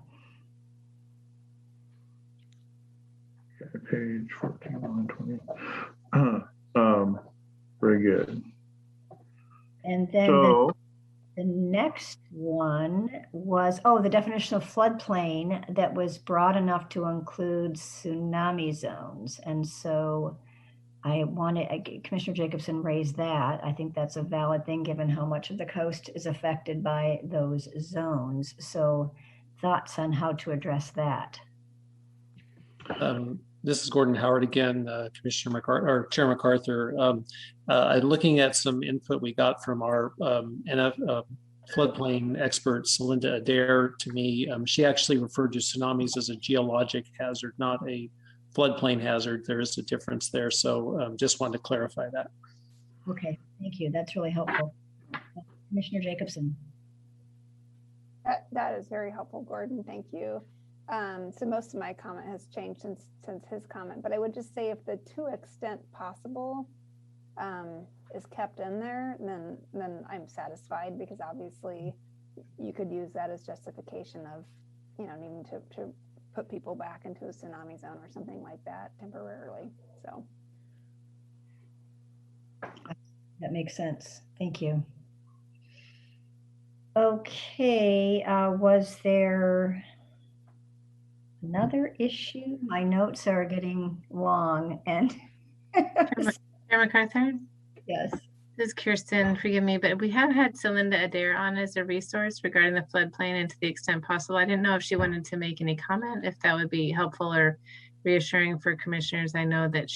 S18: Page 14 and 20. Very good.
S2: And then the next one was, the definition of floodplain that was broad enough to include tsunami zones. And so Commissioner Jacobson raised that. I think that's a valid thing given how much of the coast is affected by those zones. So thoughts on how to address that?
S19: This is Gordon Howard again, Commissioner MacArthur, or Chair MacArthur. Looking at some input we got from our floodplain expert, Celinda Adair, to me, she actually referred to tsunamis as a geologic hazard, not a floodplain hazard. There is a difference there. So just wanted to clarify that.
S2: Okay, thank you. That's really helpful. Commissioner Jacobson.
S17: That is very helpful, Gordon. Thank you. So most of my comment has changed since his comment, but I would just say if the to extent possible is kept in there, then I'm satisfied, because obviously you could use that as justification of, needing to put people back into a tsunami zone or something like that temporarily. So
S2: that makes sense. Thank you. Okay, was there another issue? My notes are getting long and
S10: Chair MacArthur?
S2: Yes.
S10: This is Kirsten, forgive me, but we have had Celinda Adair on as a resource regarding the floodplain, and to the extent possible. I didn't know if she wanted to make any comment, if that would be helpful or reassuring for commissioners. I know that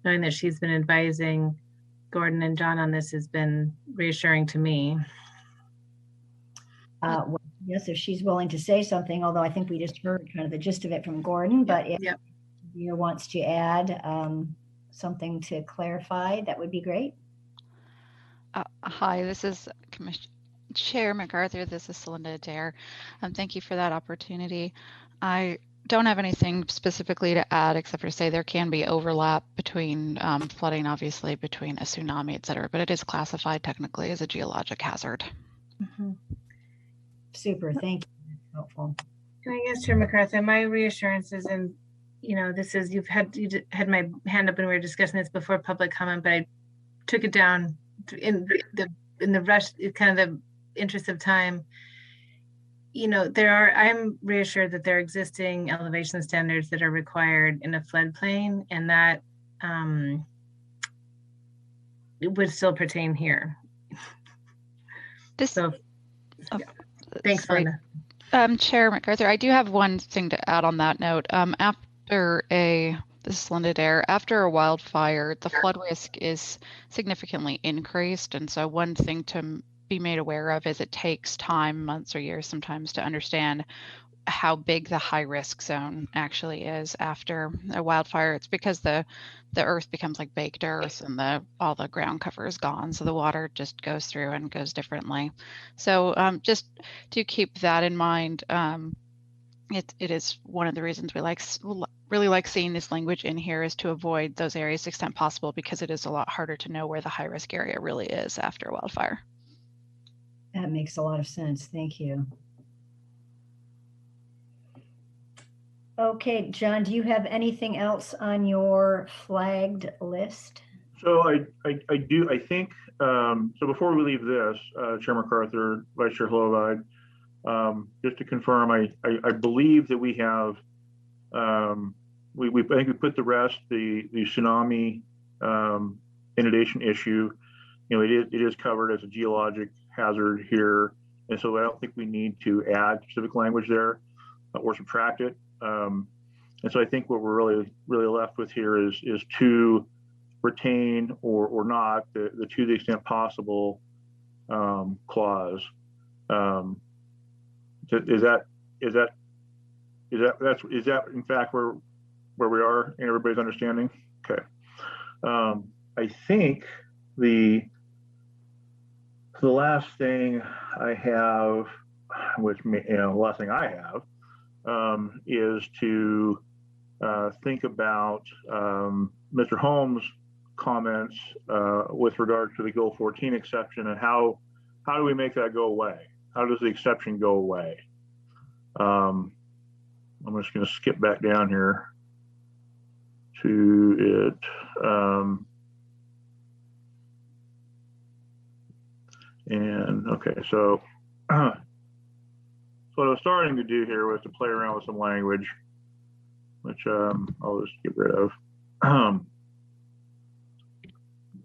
S10: knowing that she's been advising Gordon and John on this has been reassuring to me.
S2: Well, yes, if she's willing to say something, although I think we just heard kind of the gist of it from Gordon, but if you wants to add something to clarify, that would be great.
S5: Hi, this is Chair MacArthur. This is Celinda Adair. Thank you for that opportunity. I don't have anything specifically to add except for say there can be overlap between flooding, obviously, between a tsunami, et cetera, but it is classified technically as a geologic hazard.
S2: Mm-hmm. Super, thank you. That's helpful.
S10: And I guess, Chair MacArthur, my reassurance is in, this is, you had my hand up when we were discussing this before public comment, but I took it down in the rush, kind of the interest of time. I'm reassured that there are existing elevation standards that are required in a floodplain, and that it would still pertain here. Thanks, Linda.
S5: Chair MacArthur, I do have one thing to add on that note. This is Linda Adair. After a wildfire, the flood risk is significantly increased. And so one thing to be made aware of is it takes time, months or years sometimes, to understand how big the high risk zone actually is after a wildfire. It's because the earth becomes like baked earth and all the ground cover is gone. So the water just goes through and goes differently. So just to keep that in mind, it is one of the reasons we really like seeing this language in here, is to avoid those areas to the extent possible, because it is a lot harder to know where the high risk area really is after a wildfire.
S2: That makes a lot of sense. Thank you. Okay, John, do you have anything else on your flagged list?
S18: So I do, I think, so before we leave this, Chair MacArthur, Vice Chair Hlovide, just to confirm, I believe that we have, I think we put the rest, the tsunami inundation issue, it is covered as a geologic hazard here. And so I don't think we need to add specific language there or subtract it. And so I think what we're really left with here is to retain or not the to the extent possible clause. Is that in fact where we are in everybody's understanding? Okay. I think the last thing I have, the last thing I have is to think about Mr. Holmes' comments with regard to the Goal 14 exception, and how do we make that go away? How does the exception go away? I'm just going to skip back down here to it. And okay, so what I was starting to do here was to play around with some language, which I'll just get rid of.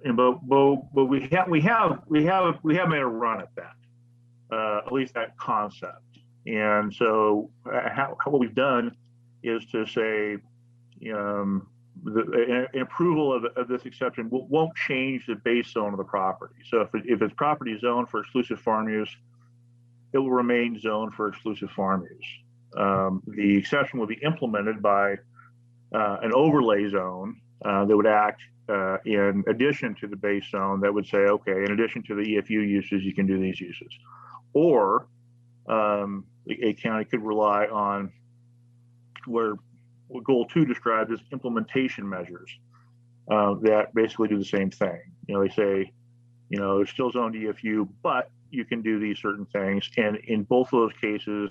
S18: But we have made a run at that, at least that concept. And so what we've done is to say, an approval of this exception won't change the base zone of the property. So if it's property zoned for exclusive farm use, it will remain zoned for exclusive farm use. The exception will be implemented by an overlay zone that would act in addition to the base zone that would say, okay, in addition to the EFU uses, you can do these uses. Or a county could rely on what Goal 2 describes as implementation measures that basically do the same thing. They say, it's still zoned EFU, but you can do these certain things. And in both of those cases,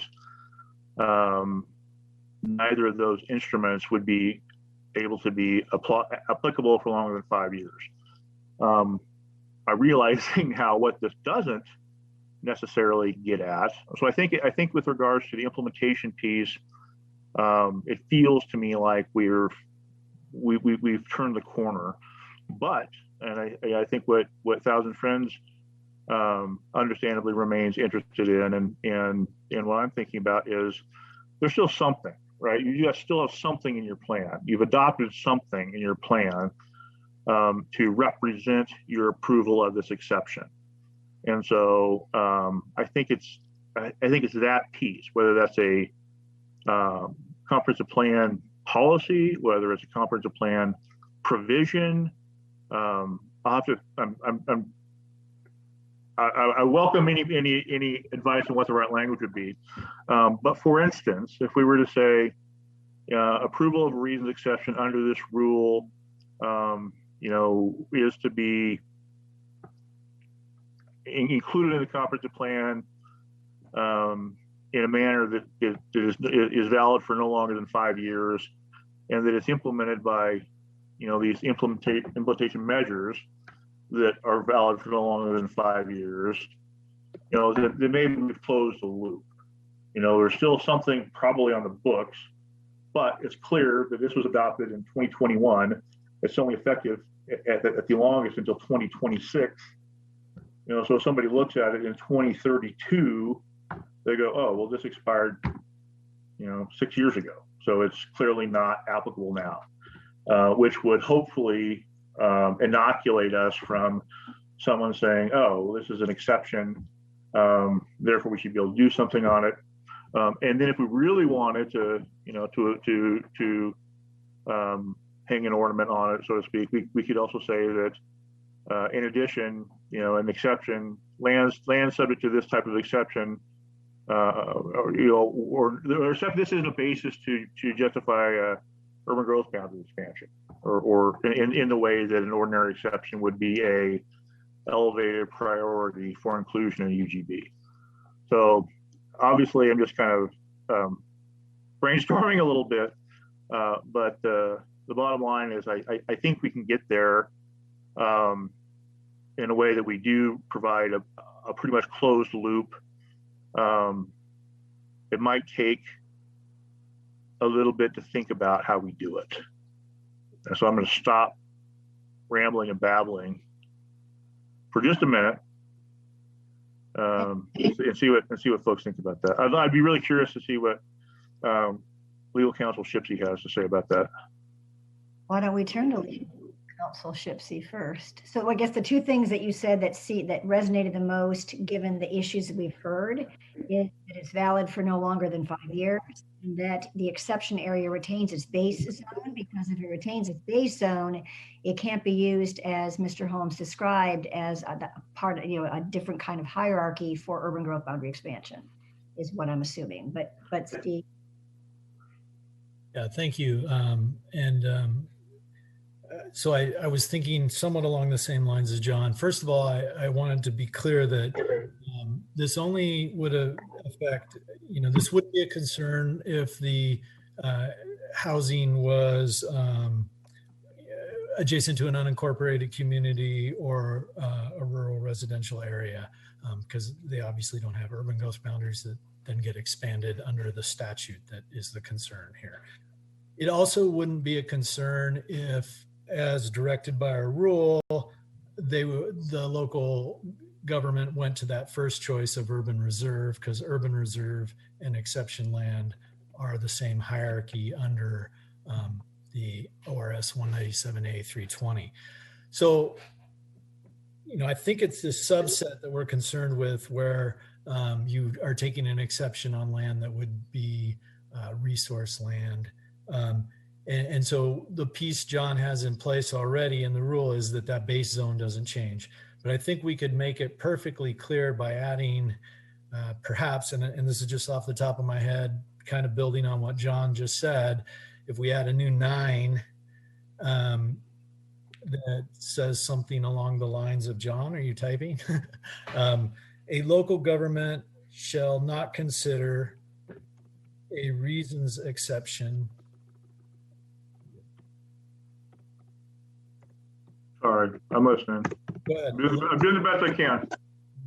S18: neither of those instruments would be able to be applicable for longer than 5 years. I'm realizing now what this doesn't necessarily get at. So I think with regards to the implementation piece, it feels to me like we've turned the corner. But, and I think what Thousand Friends understandably remains interested in, and what I'm thinking about is there's still something, right? You still have something in your plan. You've adopted something in your plan to represent your approval of this exception. And so I think it's that piece, whether that's a comprehensive plan policy, whether it's a comprehensive plan provision. I welcome any advice on what the right language would be. But for instance, if we were to say approval of a reasons exception under this rule, is to be included in the comprehensive plan in a manner that is valid for no longer than 5 years, and that it's implemented by these implementation measures that are valid for no longer than 5 years, that maybe we've closed the loop. There's still something probably on the books, but it's clear that this was adopted in 2021. It's only effective at the longest until 2026. So if somebody looks at it in 2032, they go, oh, well, this expired, 6 years ago. So it's clearly not applicable now, which would hopefully inoculate us from someone saying, oh, this is an exception, therefore we should be able to do something on it. And then if we really wanted to hang an ornament on it, so to speak, we could also say that in addition, an exception, lands subject to this type of exception, this isn't a basis to justify urban growth boundary expansion, or in the way that an ordinary exception would be a elevated priority for inclusion in UGB. So obviously I'm just kind of brainstorming a little bit, but the bottom line is I think we can get there in a way that we do provide a pretty much closed loop. It might take a little bit to think about how we do it. And so I'm going to stop rambling and babbling for just a minute and see what folks think about that. I'd be really curious to see what legal counsel Shipsy has to say about that.
S2: Why don't we turn to legal counsel Shipsy first? So I guess the two things that you said that resonated the most, given the issues that we've heard, is that it's valid for no longer than 5 years, and that the exception area retains its base zone, because if it retains its base zone, it can't be used, as Mr. Holmes described, as a part of a different kind of hierarchy for urban growth boundary expansion, is what I'm assuming. But Steve.
S20: Yeah, thank you. So I was thinking somewhat along the same lines as John. First of all, I wanted to be clear that this only would affect, this would be a concern if the housing was adjacent to an unincorporated community or a rural residential area, because they obviously don't have urban growth boundaries that then get expanded under the statute that is the concern here. It also wouldn't be a concern if, as directed by our rule, the local government went to that first choice of urban reserve, because urban reserve and exception land are the same hierarchy under the ORS 197A 320. So, I think it's this subset that we're concerned with where you are taking an exception on land that would be resource land. And so the piece John has in place already in the rule is that base zone doesn't change. But I think we could make it perfectly clear by adding perhaps, and this is just off the top of my head, kind of building on what John just said, if we add a new 9 that says something along the lines of, John, are you typing? A local government shall not consider a reasons exception.
S18: Sorry, I'm listening.
S20: Go ahead.
S18: I'm doing the best I can.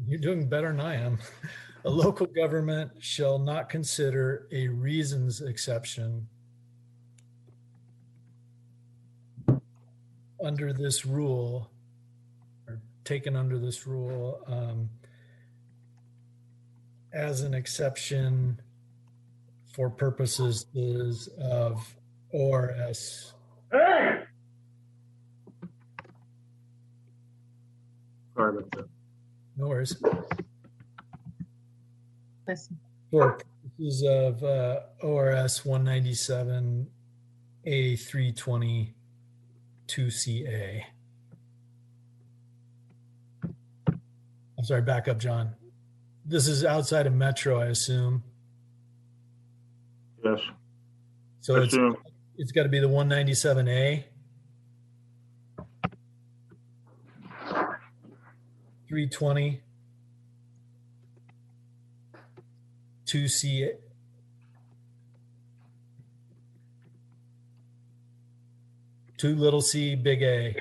S20: You're doing better than I am. A local government shall not consider a reasons exception under this rule, or taken under this rule, as an exception for purposes of ORS.
S18: Hey! Sorry about that.
S20: No worries.
S10: Listen.
S20: For purposes of ORS 197A 320 2CA. I'm sorry, back up, John. This is outside of Metro, I assume.
S18: Yes.
S20: So it's got to be the 197A. 320 2CA. Two little c, big A.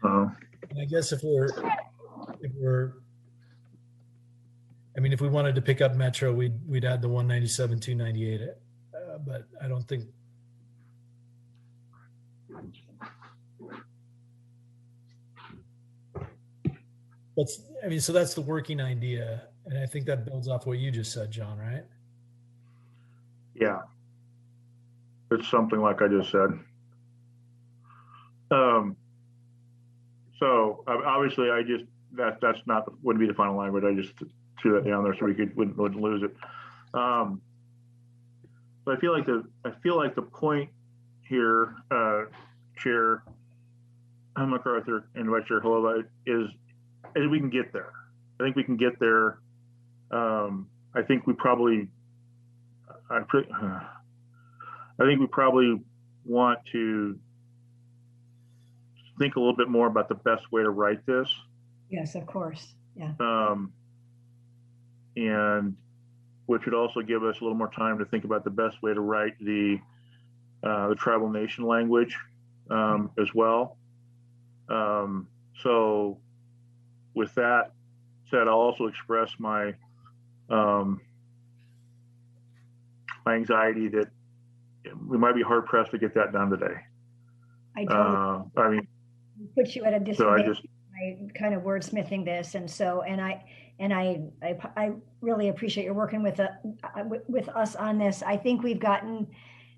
S20: And I guess if we wanted to pick up Metro, we'd add the 197, 298. But I don't think. So that's the working idea, and I think that builds off what you just said, John, right?
S18: Yeah. It's something like I just said. So obviously that's wouldn't be the final language. I just threw that down there so we wouldn't lose it. But I feel like the point here, Chair MacArthur and Vice Chair Holova, is we can get there. I think we can get there. I think we probably want to think a little bit more about the best way to write this.
S2: Yes, of course. Yeah.
S18: And which would also give us a little more time to think about the best way to write the tribal nation language as well. So with that said, I'll also express my my anxiety that we might be hard pressed to get that done today.
S2: I mean, put you at a disadvantage by kind of wordsmithing this, and I really appreciate your working with us on this. I think we've gotten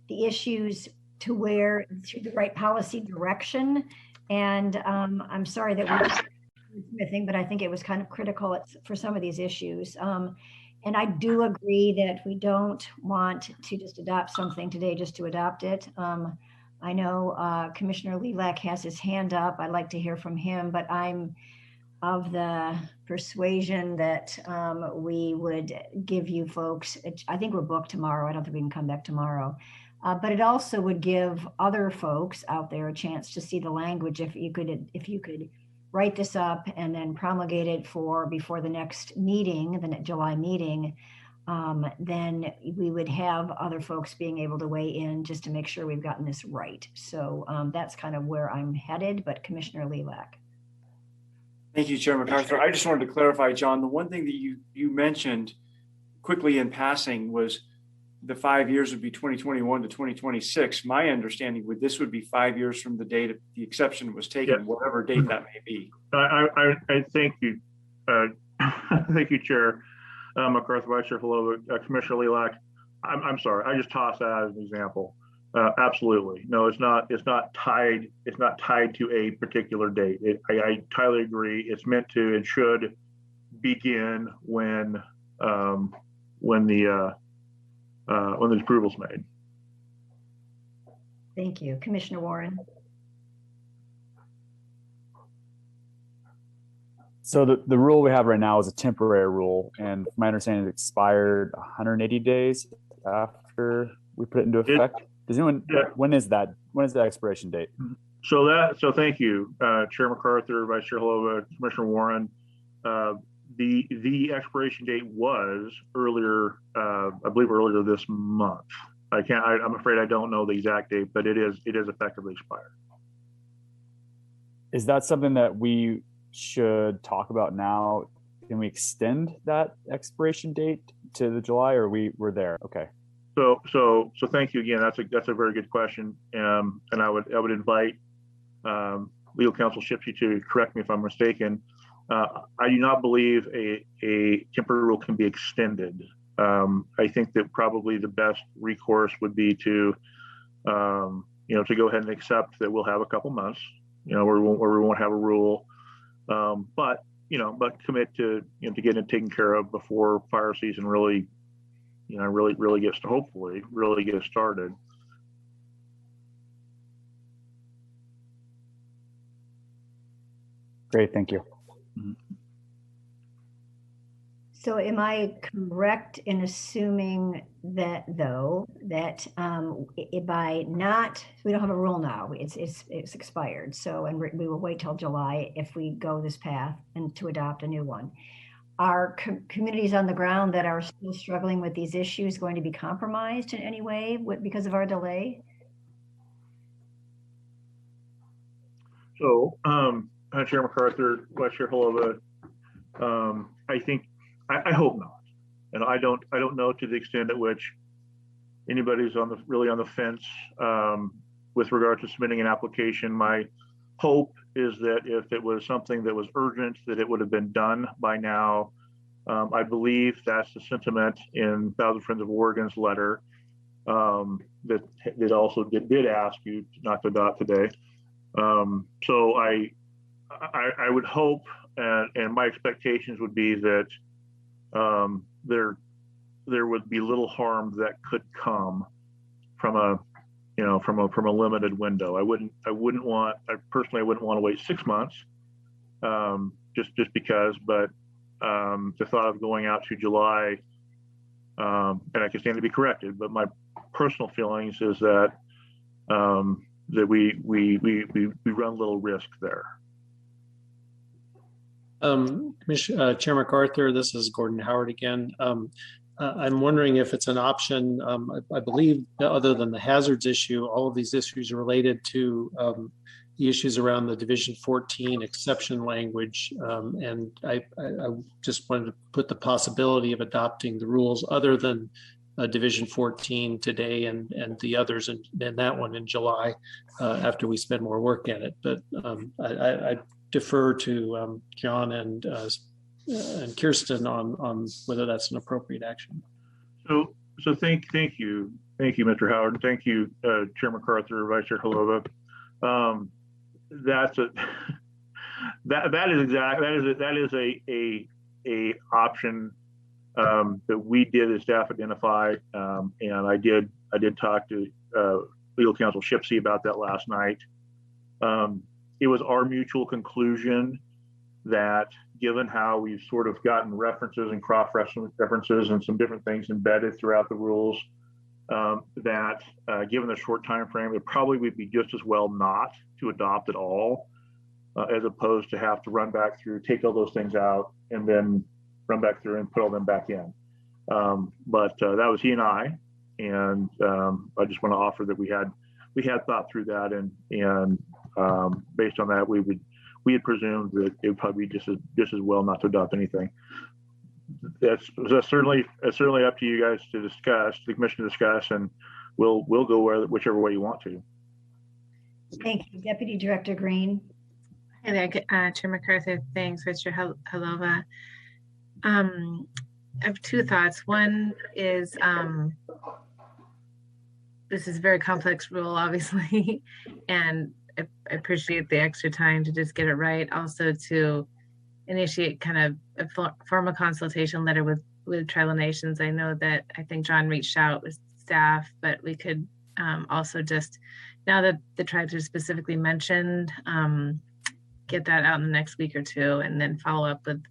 S2: the issues to the right policy direction, and I'm sorry that we're wordsmithing, but I think it was kind of critical for some of these issues. And I do agree that we don't want to just adopt something today just to adopt it. I know Commissioner Lilac has his hand up. I'd like to hear from him, but I'm of the persuasion that we would give you folks, I think we're booked tomorrow. I don't think we can come back tomorrow. But it also would give other folks out there a chance to see the language if you could write this up and then promulgate it before the next meeting, the July meeting, then we would have other folks being able to weigh in just to make sure we've gotten this right. So that's kind of where I'm headed, but Commissioner Lilac.
S4: Thank you, Chair MacArthur. I just wanted to clarify, John, the one thing that you mentioned quickly in passing was the 5 years would be 2021 to 2026. My understanding this would be 5 years from the date the exception was taken, yes, whatever date that may be.
S18: I thank you. Thank you, Chair MacArthur, Vice Chair Holova, Commissioner Lilac. I'm sorry. I just tossed that out as an example. Absolutely. No, it's not tied. It's not tied to a particular date. I entirely agree. It's meant to and should begin when the approval's made.
S2: Thank you. Commissioner Warren.
S6: So the rule we have right now is a temporary rule, and my understanding, it expired 180 days after we put it into effect. Does anyone? When is that? When is the expiration date?
S18: So thank you, Chair MacArthur, Vice Chair Holova, Commissioner Warren. The expiration date was earlier, I believe earlier this month. I'm afraid I don't know the exact date, but it is effectively expired.
S6: Is that something that we should talk about now? Can we extend that expiration date to the July, or we're there? Okay.
S18: So thank you again. That's a very good question, and I would invite legal counsel Shipsey to correct me if I'm mistaken. I do not believe a temporary rule can be extended. I think that probably the best recourse would be to to go ahead and accept that we'll have a couple months, where we won't have a rule, but commit to to getting it taken care of before fire season really gets to hopefully really get started.
S6: Great, thank you.
S2: So am I correct in assuming that we don't have a rule now, it's expired. So, and we will wait till July if we go this path and to adopt a new one. Are communities on the ground that are still struggling with these issues going to be compromised in any way because of our delay?
S18: So, Chair MacArthur, Vice Chair Holova, I hope not, and I don't know to the extent at which anybody's really on the fence with regard to submitting an application. My hope is that if it was something that was urgent, that it would have been done by now. I believe that's the sentiment in Thousand Friends of Oregon's letter that also did ask you not to adopt today. So I would hope, and my expectations would be that there would be little harm that could come from a limited window. I personally wouldn't want to wait 6 months, just because, but the thought of going out to July, and I can stand to be corrected, but my personal feelings is that we run a little risk there.
S19: Chair MacArthur, this is Gordon Howard again. I'm wondering if it's an option. I believe that other than the hazards issue, all of these issues are related to the issues around the Division 14 exception language. And I just wanted to put the possibility of adopting the rules other than Division 14 today and the others and that one in July after we spend more work in it. But I defer to John and Kirsten on whether that's an appropriate action.
S18: So thank you, Mr. Howard, and thank you, Chair MacArthur, Vice Chair Holova. That is a option that we did as staff identify, and I did talk to legal counsel Shipsey about that last night. It was our mutual conclusion that given how we've sort of gotten references and cross-references and some different things embedded throughout the rules, that given the short time frame, it probably would be just as well not to adopt at all, as opposed to have to run back through, take all those things out, and then run back through and put all them back in. But that was he and I, and I just want to offer that we had thought through that, and based on that, we had presumed that it would probably be just as well not to adopt anything. That's certainly up to you guys to discuss, the commission to discuss, and we'll go whichever way you want to.
S2: Thank you, Deputy Director Green.
S10: Hi there, Chair MacArthur. Thanks, Mr. Holova. I have two thoughts. One is this is a very complex rule, obviously, and I appreciate the extra time to just get it right. Also to initiate kind of a formal consultation letter with tribal nations. I know that I think John reached out with staff, but we could also just, now that the tribes are specifically mentioned, get that out in the next week or two, and then follow up with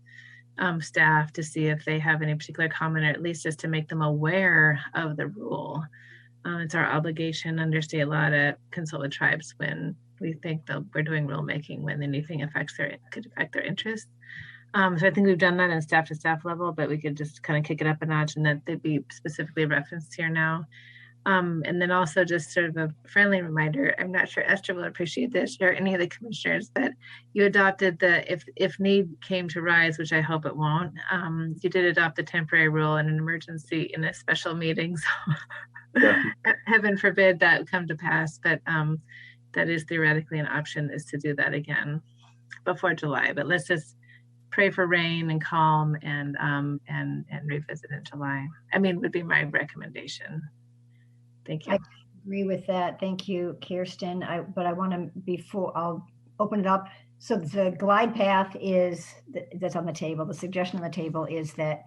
S10: staff to see if they have any particular comment, or at least just to make them aware of the rule. It's our obligation under state law to consult with tribes when we think that we're doing rulemaking, when anything could affect their interests. So I think we've done that in staff to staff level, but we could just kind of kick it up a notch and that they'd be specifically referenced here now. And then also just sort of a friendly reminder, I'm not sure Esther will appreciate this or any of the commissioners, but you adopted the, if need came to rise, which I hope it won't, you did adopt the temporary rule in an emergency in a special meeting. So yeah. Heaven forbid that come to pass, but that is theoretically an option, is to do that again before July. But let's just pray for rain and calm and revisit in July. I mean, would be my recommendation. Thank you.
S2: I agree with that. Thank you, Kirsten. But I want to, before I'll open it up. So the glide path is that's on the table. The suggestion on the table is that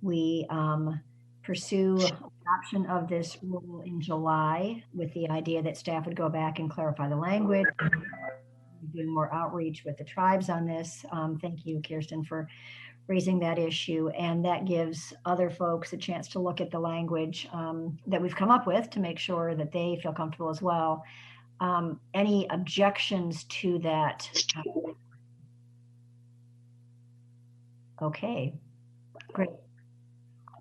S2: we pursue adoption of this rule in July with the idea that staff would go back and clarify the language, doing more outreach with the tribes on this. Thank you, Kirsten, for raising that issue. And that gives other folks a chance to look at the language that we've come up with to make sure that they feel comfortable as well. Any objections to that? Okay, great.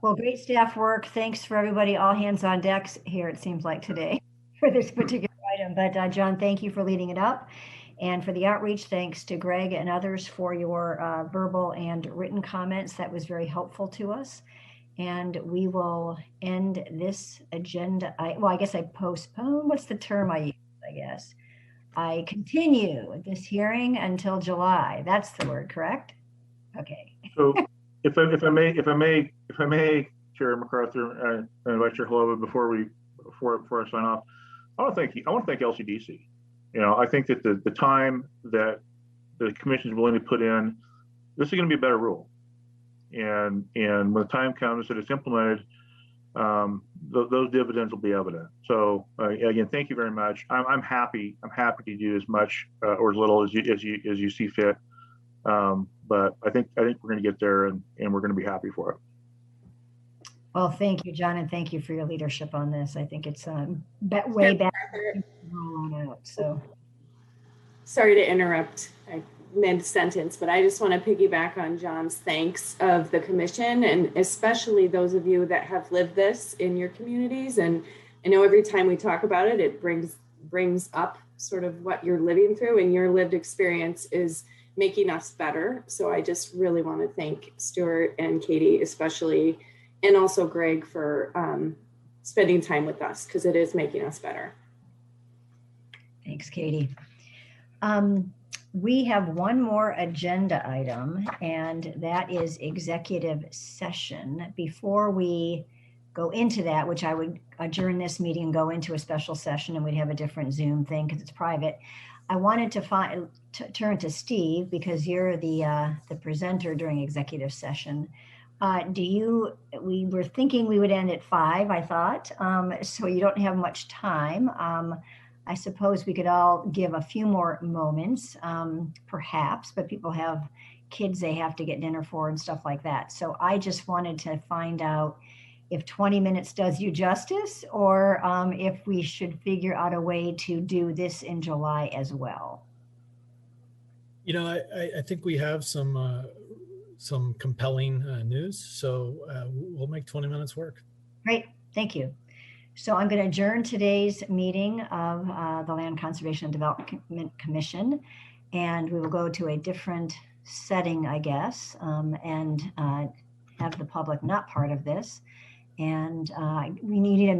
S2: Well, great staff work. Thanks for everybody, all hands on decks here, it seems like today for this particular item. But John, thank you for leading it up. And for the outreach, thanks to Greg and others for your verbal and written comments. That was very helpful to us. And we will end this agenda. Well, I guess I postpone. What's the term I use, I guess? I continue this hearing until July. That's the word, correct? Okay.
S18: So if I may, Chair MacArthur and Vice Chair Holova, before I sign off, I want to thank LCDC. You know, I think that the time that the commission is willing to put in, this is going to be a better rule. And when the time comes that it's implemented, those dividends will be evident. So again, thank you very much. I'm happy to do as much or as little as you see fit. But I think we're going to get there, and we're going to be happy for it.
S2: Well, thank you, John, and thank you for your leadership on this. I think it's way back. So,
S3: sorry to interrupt mid-sentence, but I just want to piggyback on John's thanks of the commission, and especially those of you that have lived this in your communities. And I know every time we talk about it, it brings up sort of what you're living through, and your lived experience is making us better. So I just really want to thank Stuart and Katie especially, and also Greg for spending time with us, because it is making us better.
S2: Thanks, Katie. We have one more agenda item, and that is executive session. Before we go into that, which I would adjourn this meeting and go into a special session, and we'd have a different Zoom thing because it's private. I wanted to turn to Steve, because you're the presenter during executive session. We were thinking we would end at 5, I thought, so you don't have much time. I suppose we could all give a few more moments, perhaps, but people have kids they have to get dinner for and stuff like that. So I just wanted to find out if 20 minutes does you justice, or if we should figure out a way to do this in July as well.
S20: You know, I think we have some compelling news, so we'll make 20 minutes work.
S2: Great, thank you. So I'm going to adjourn today's meeting of the Land Conservation and Development Commission, and we will go to a different setting, I guess, and have the public not part of this. And we need a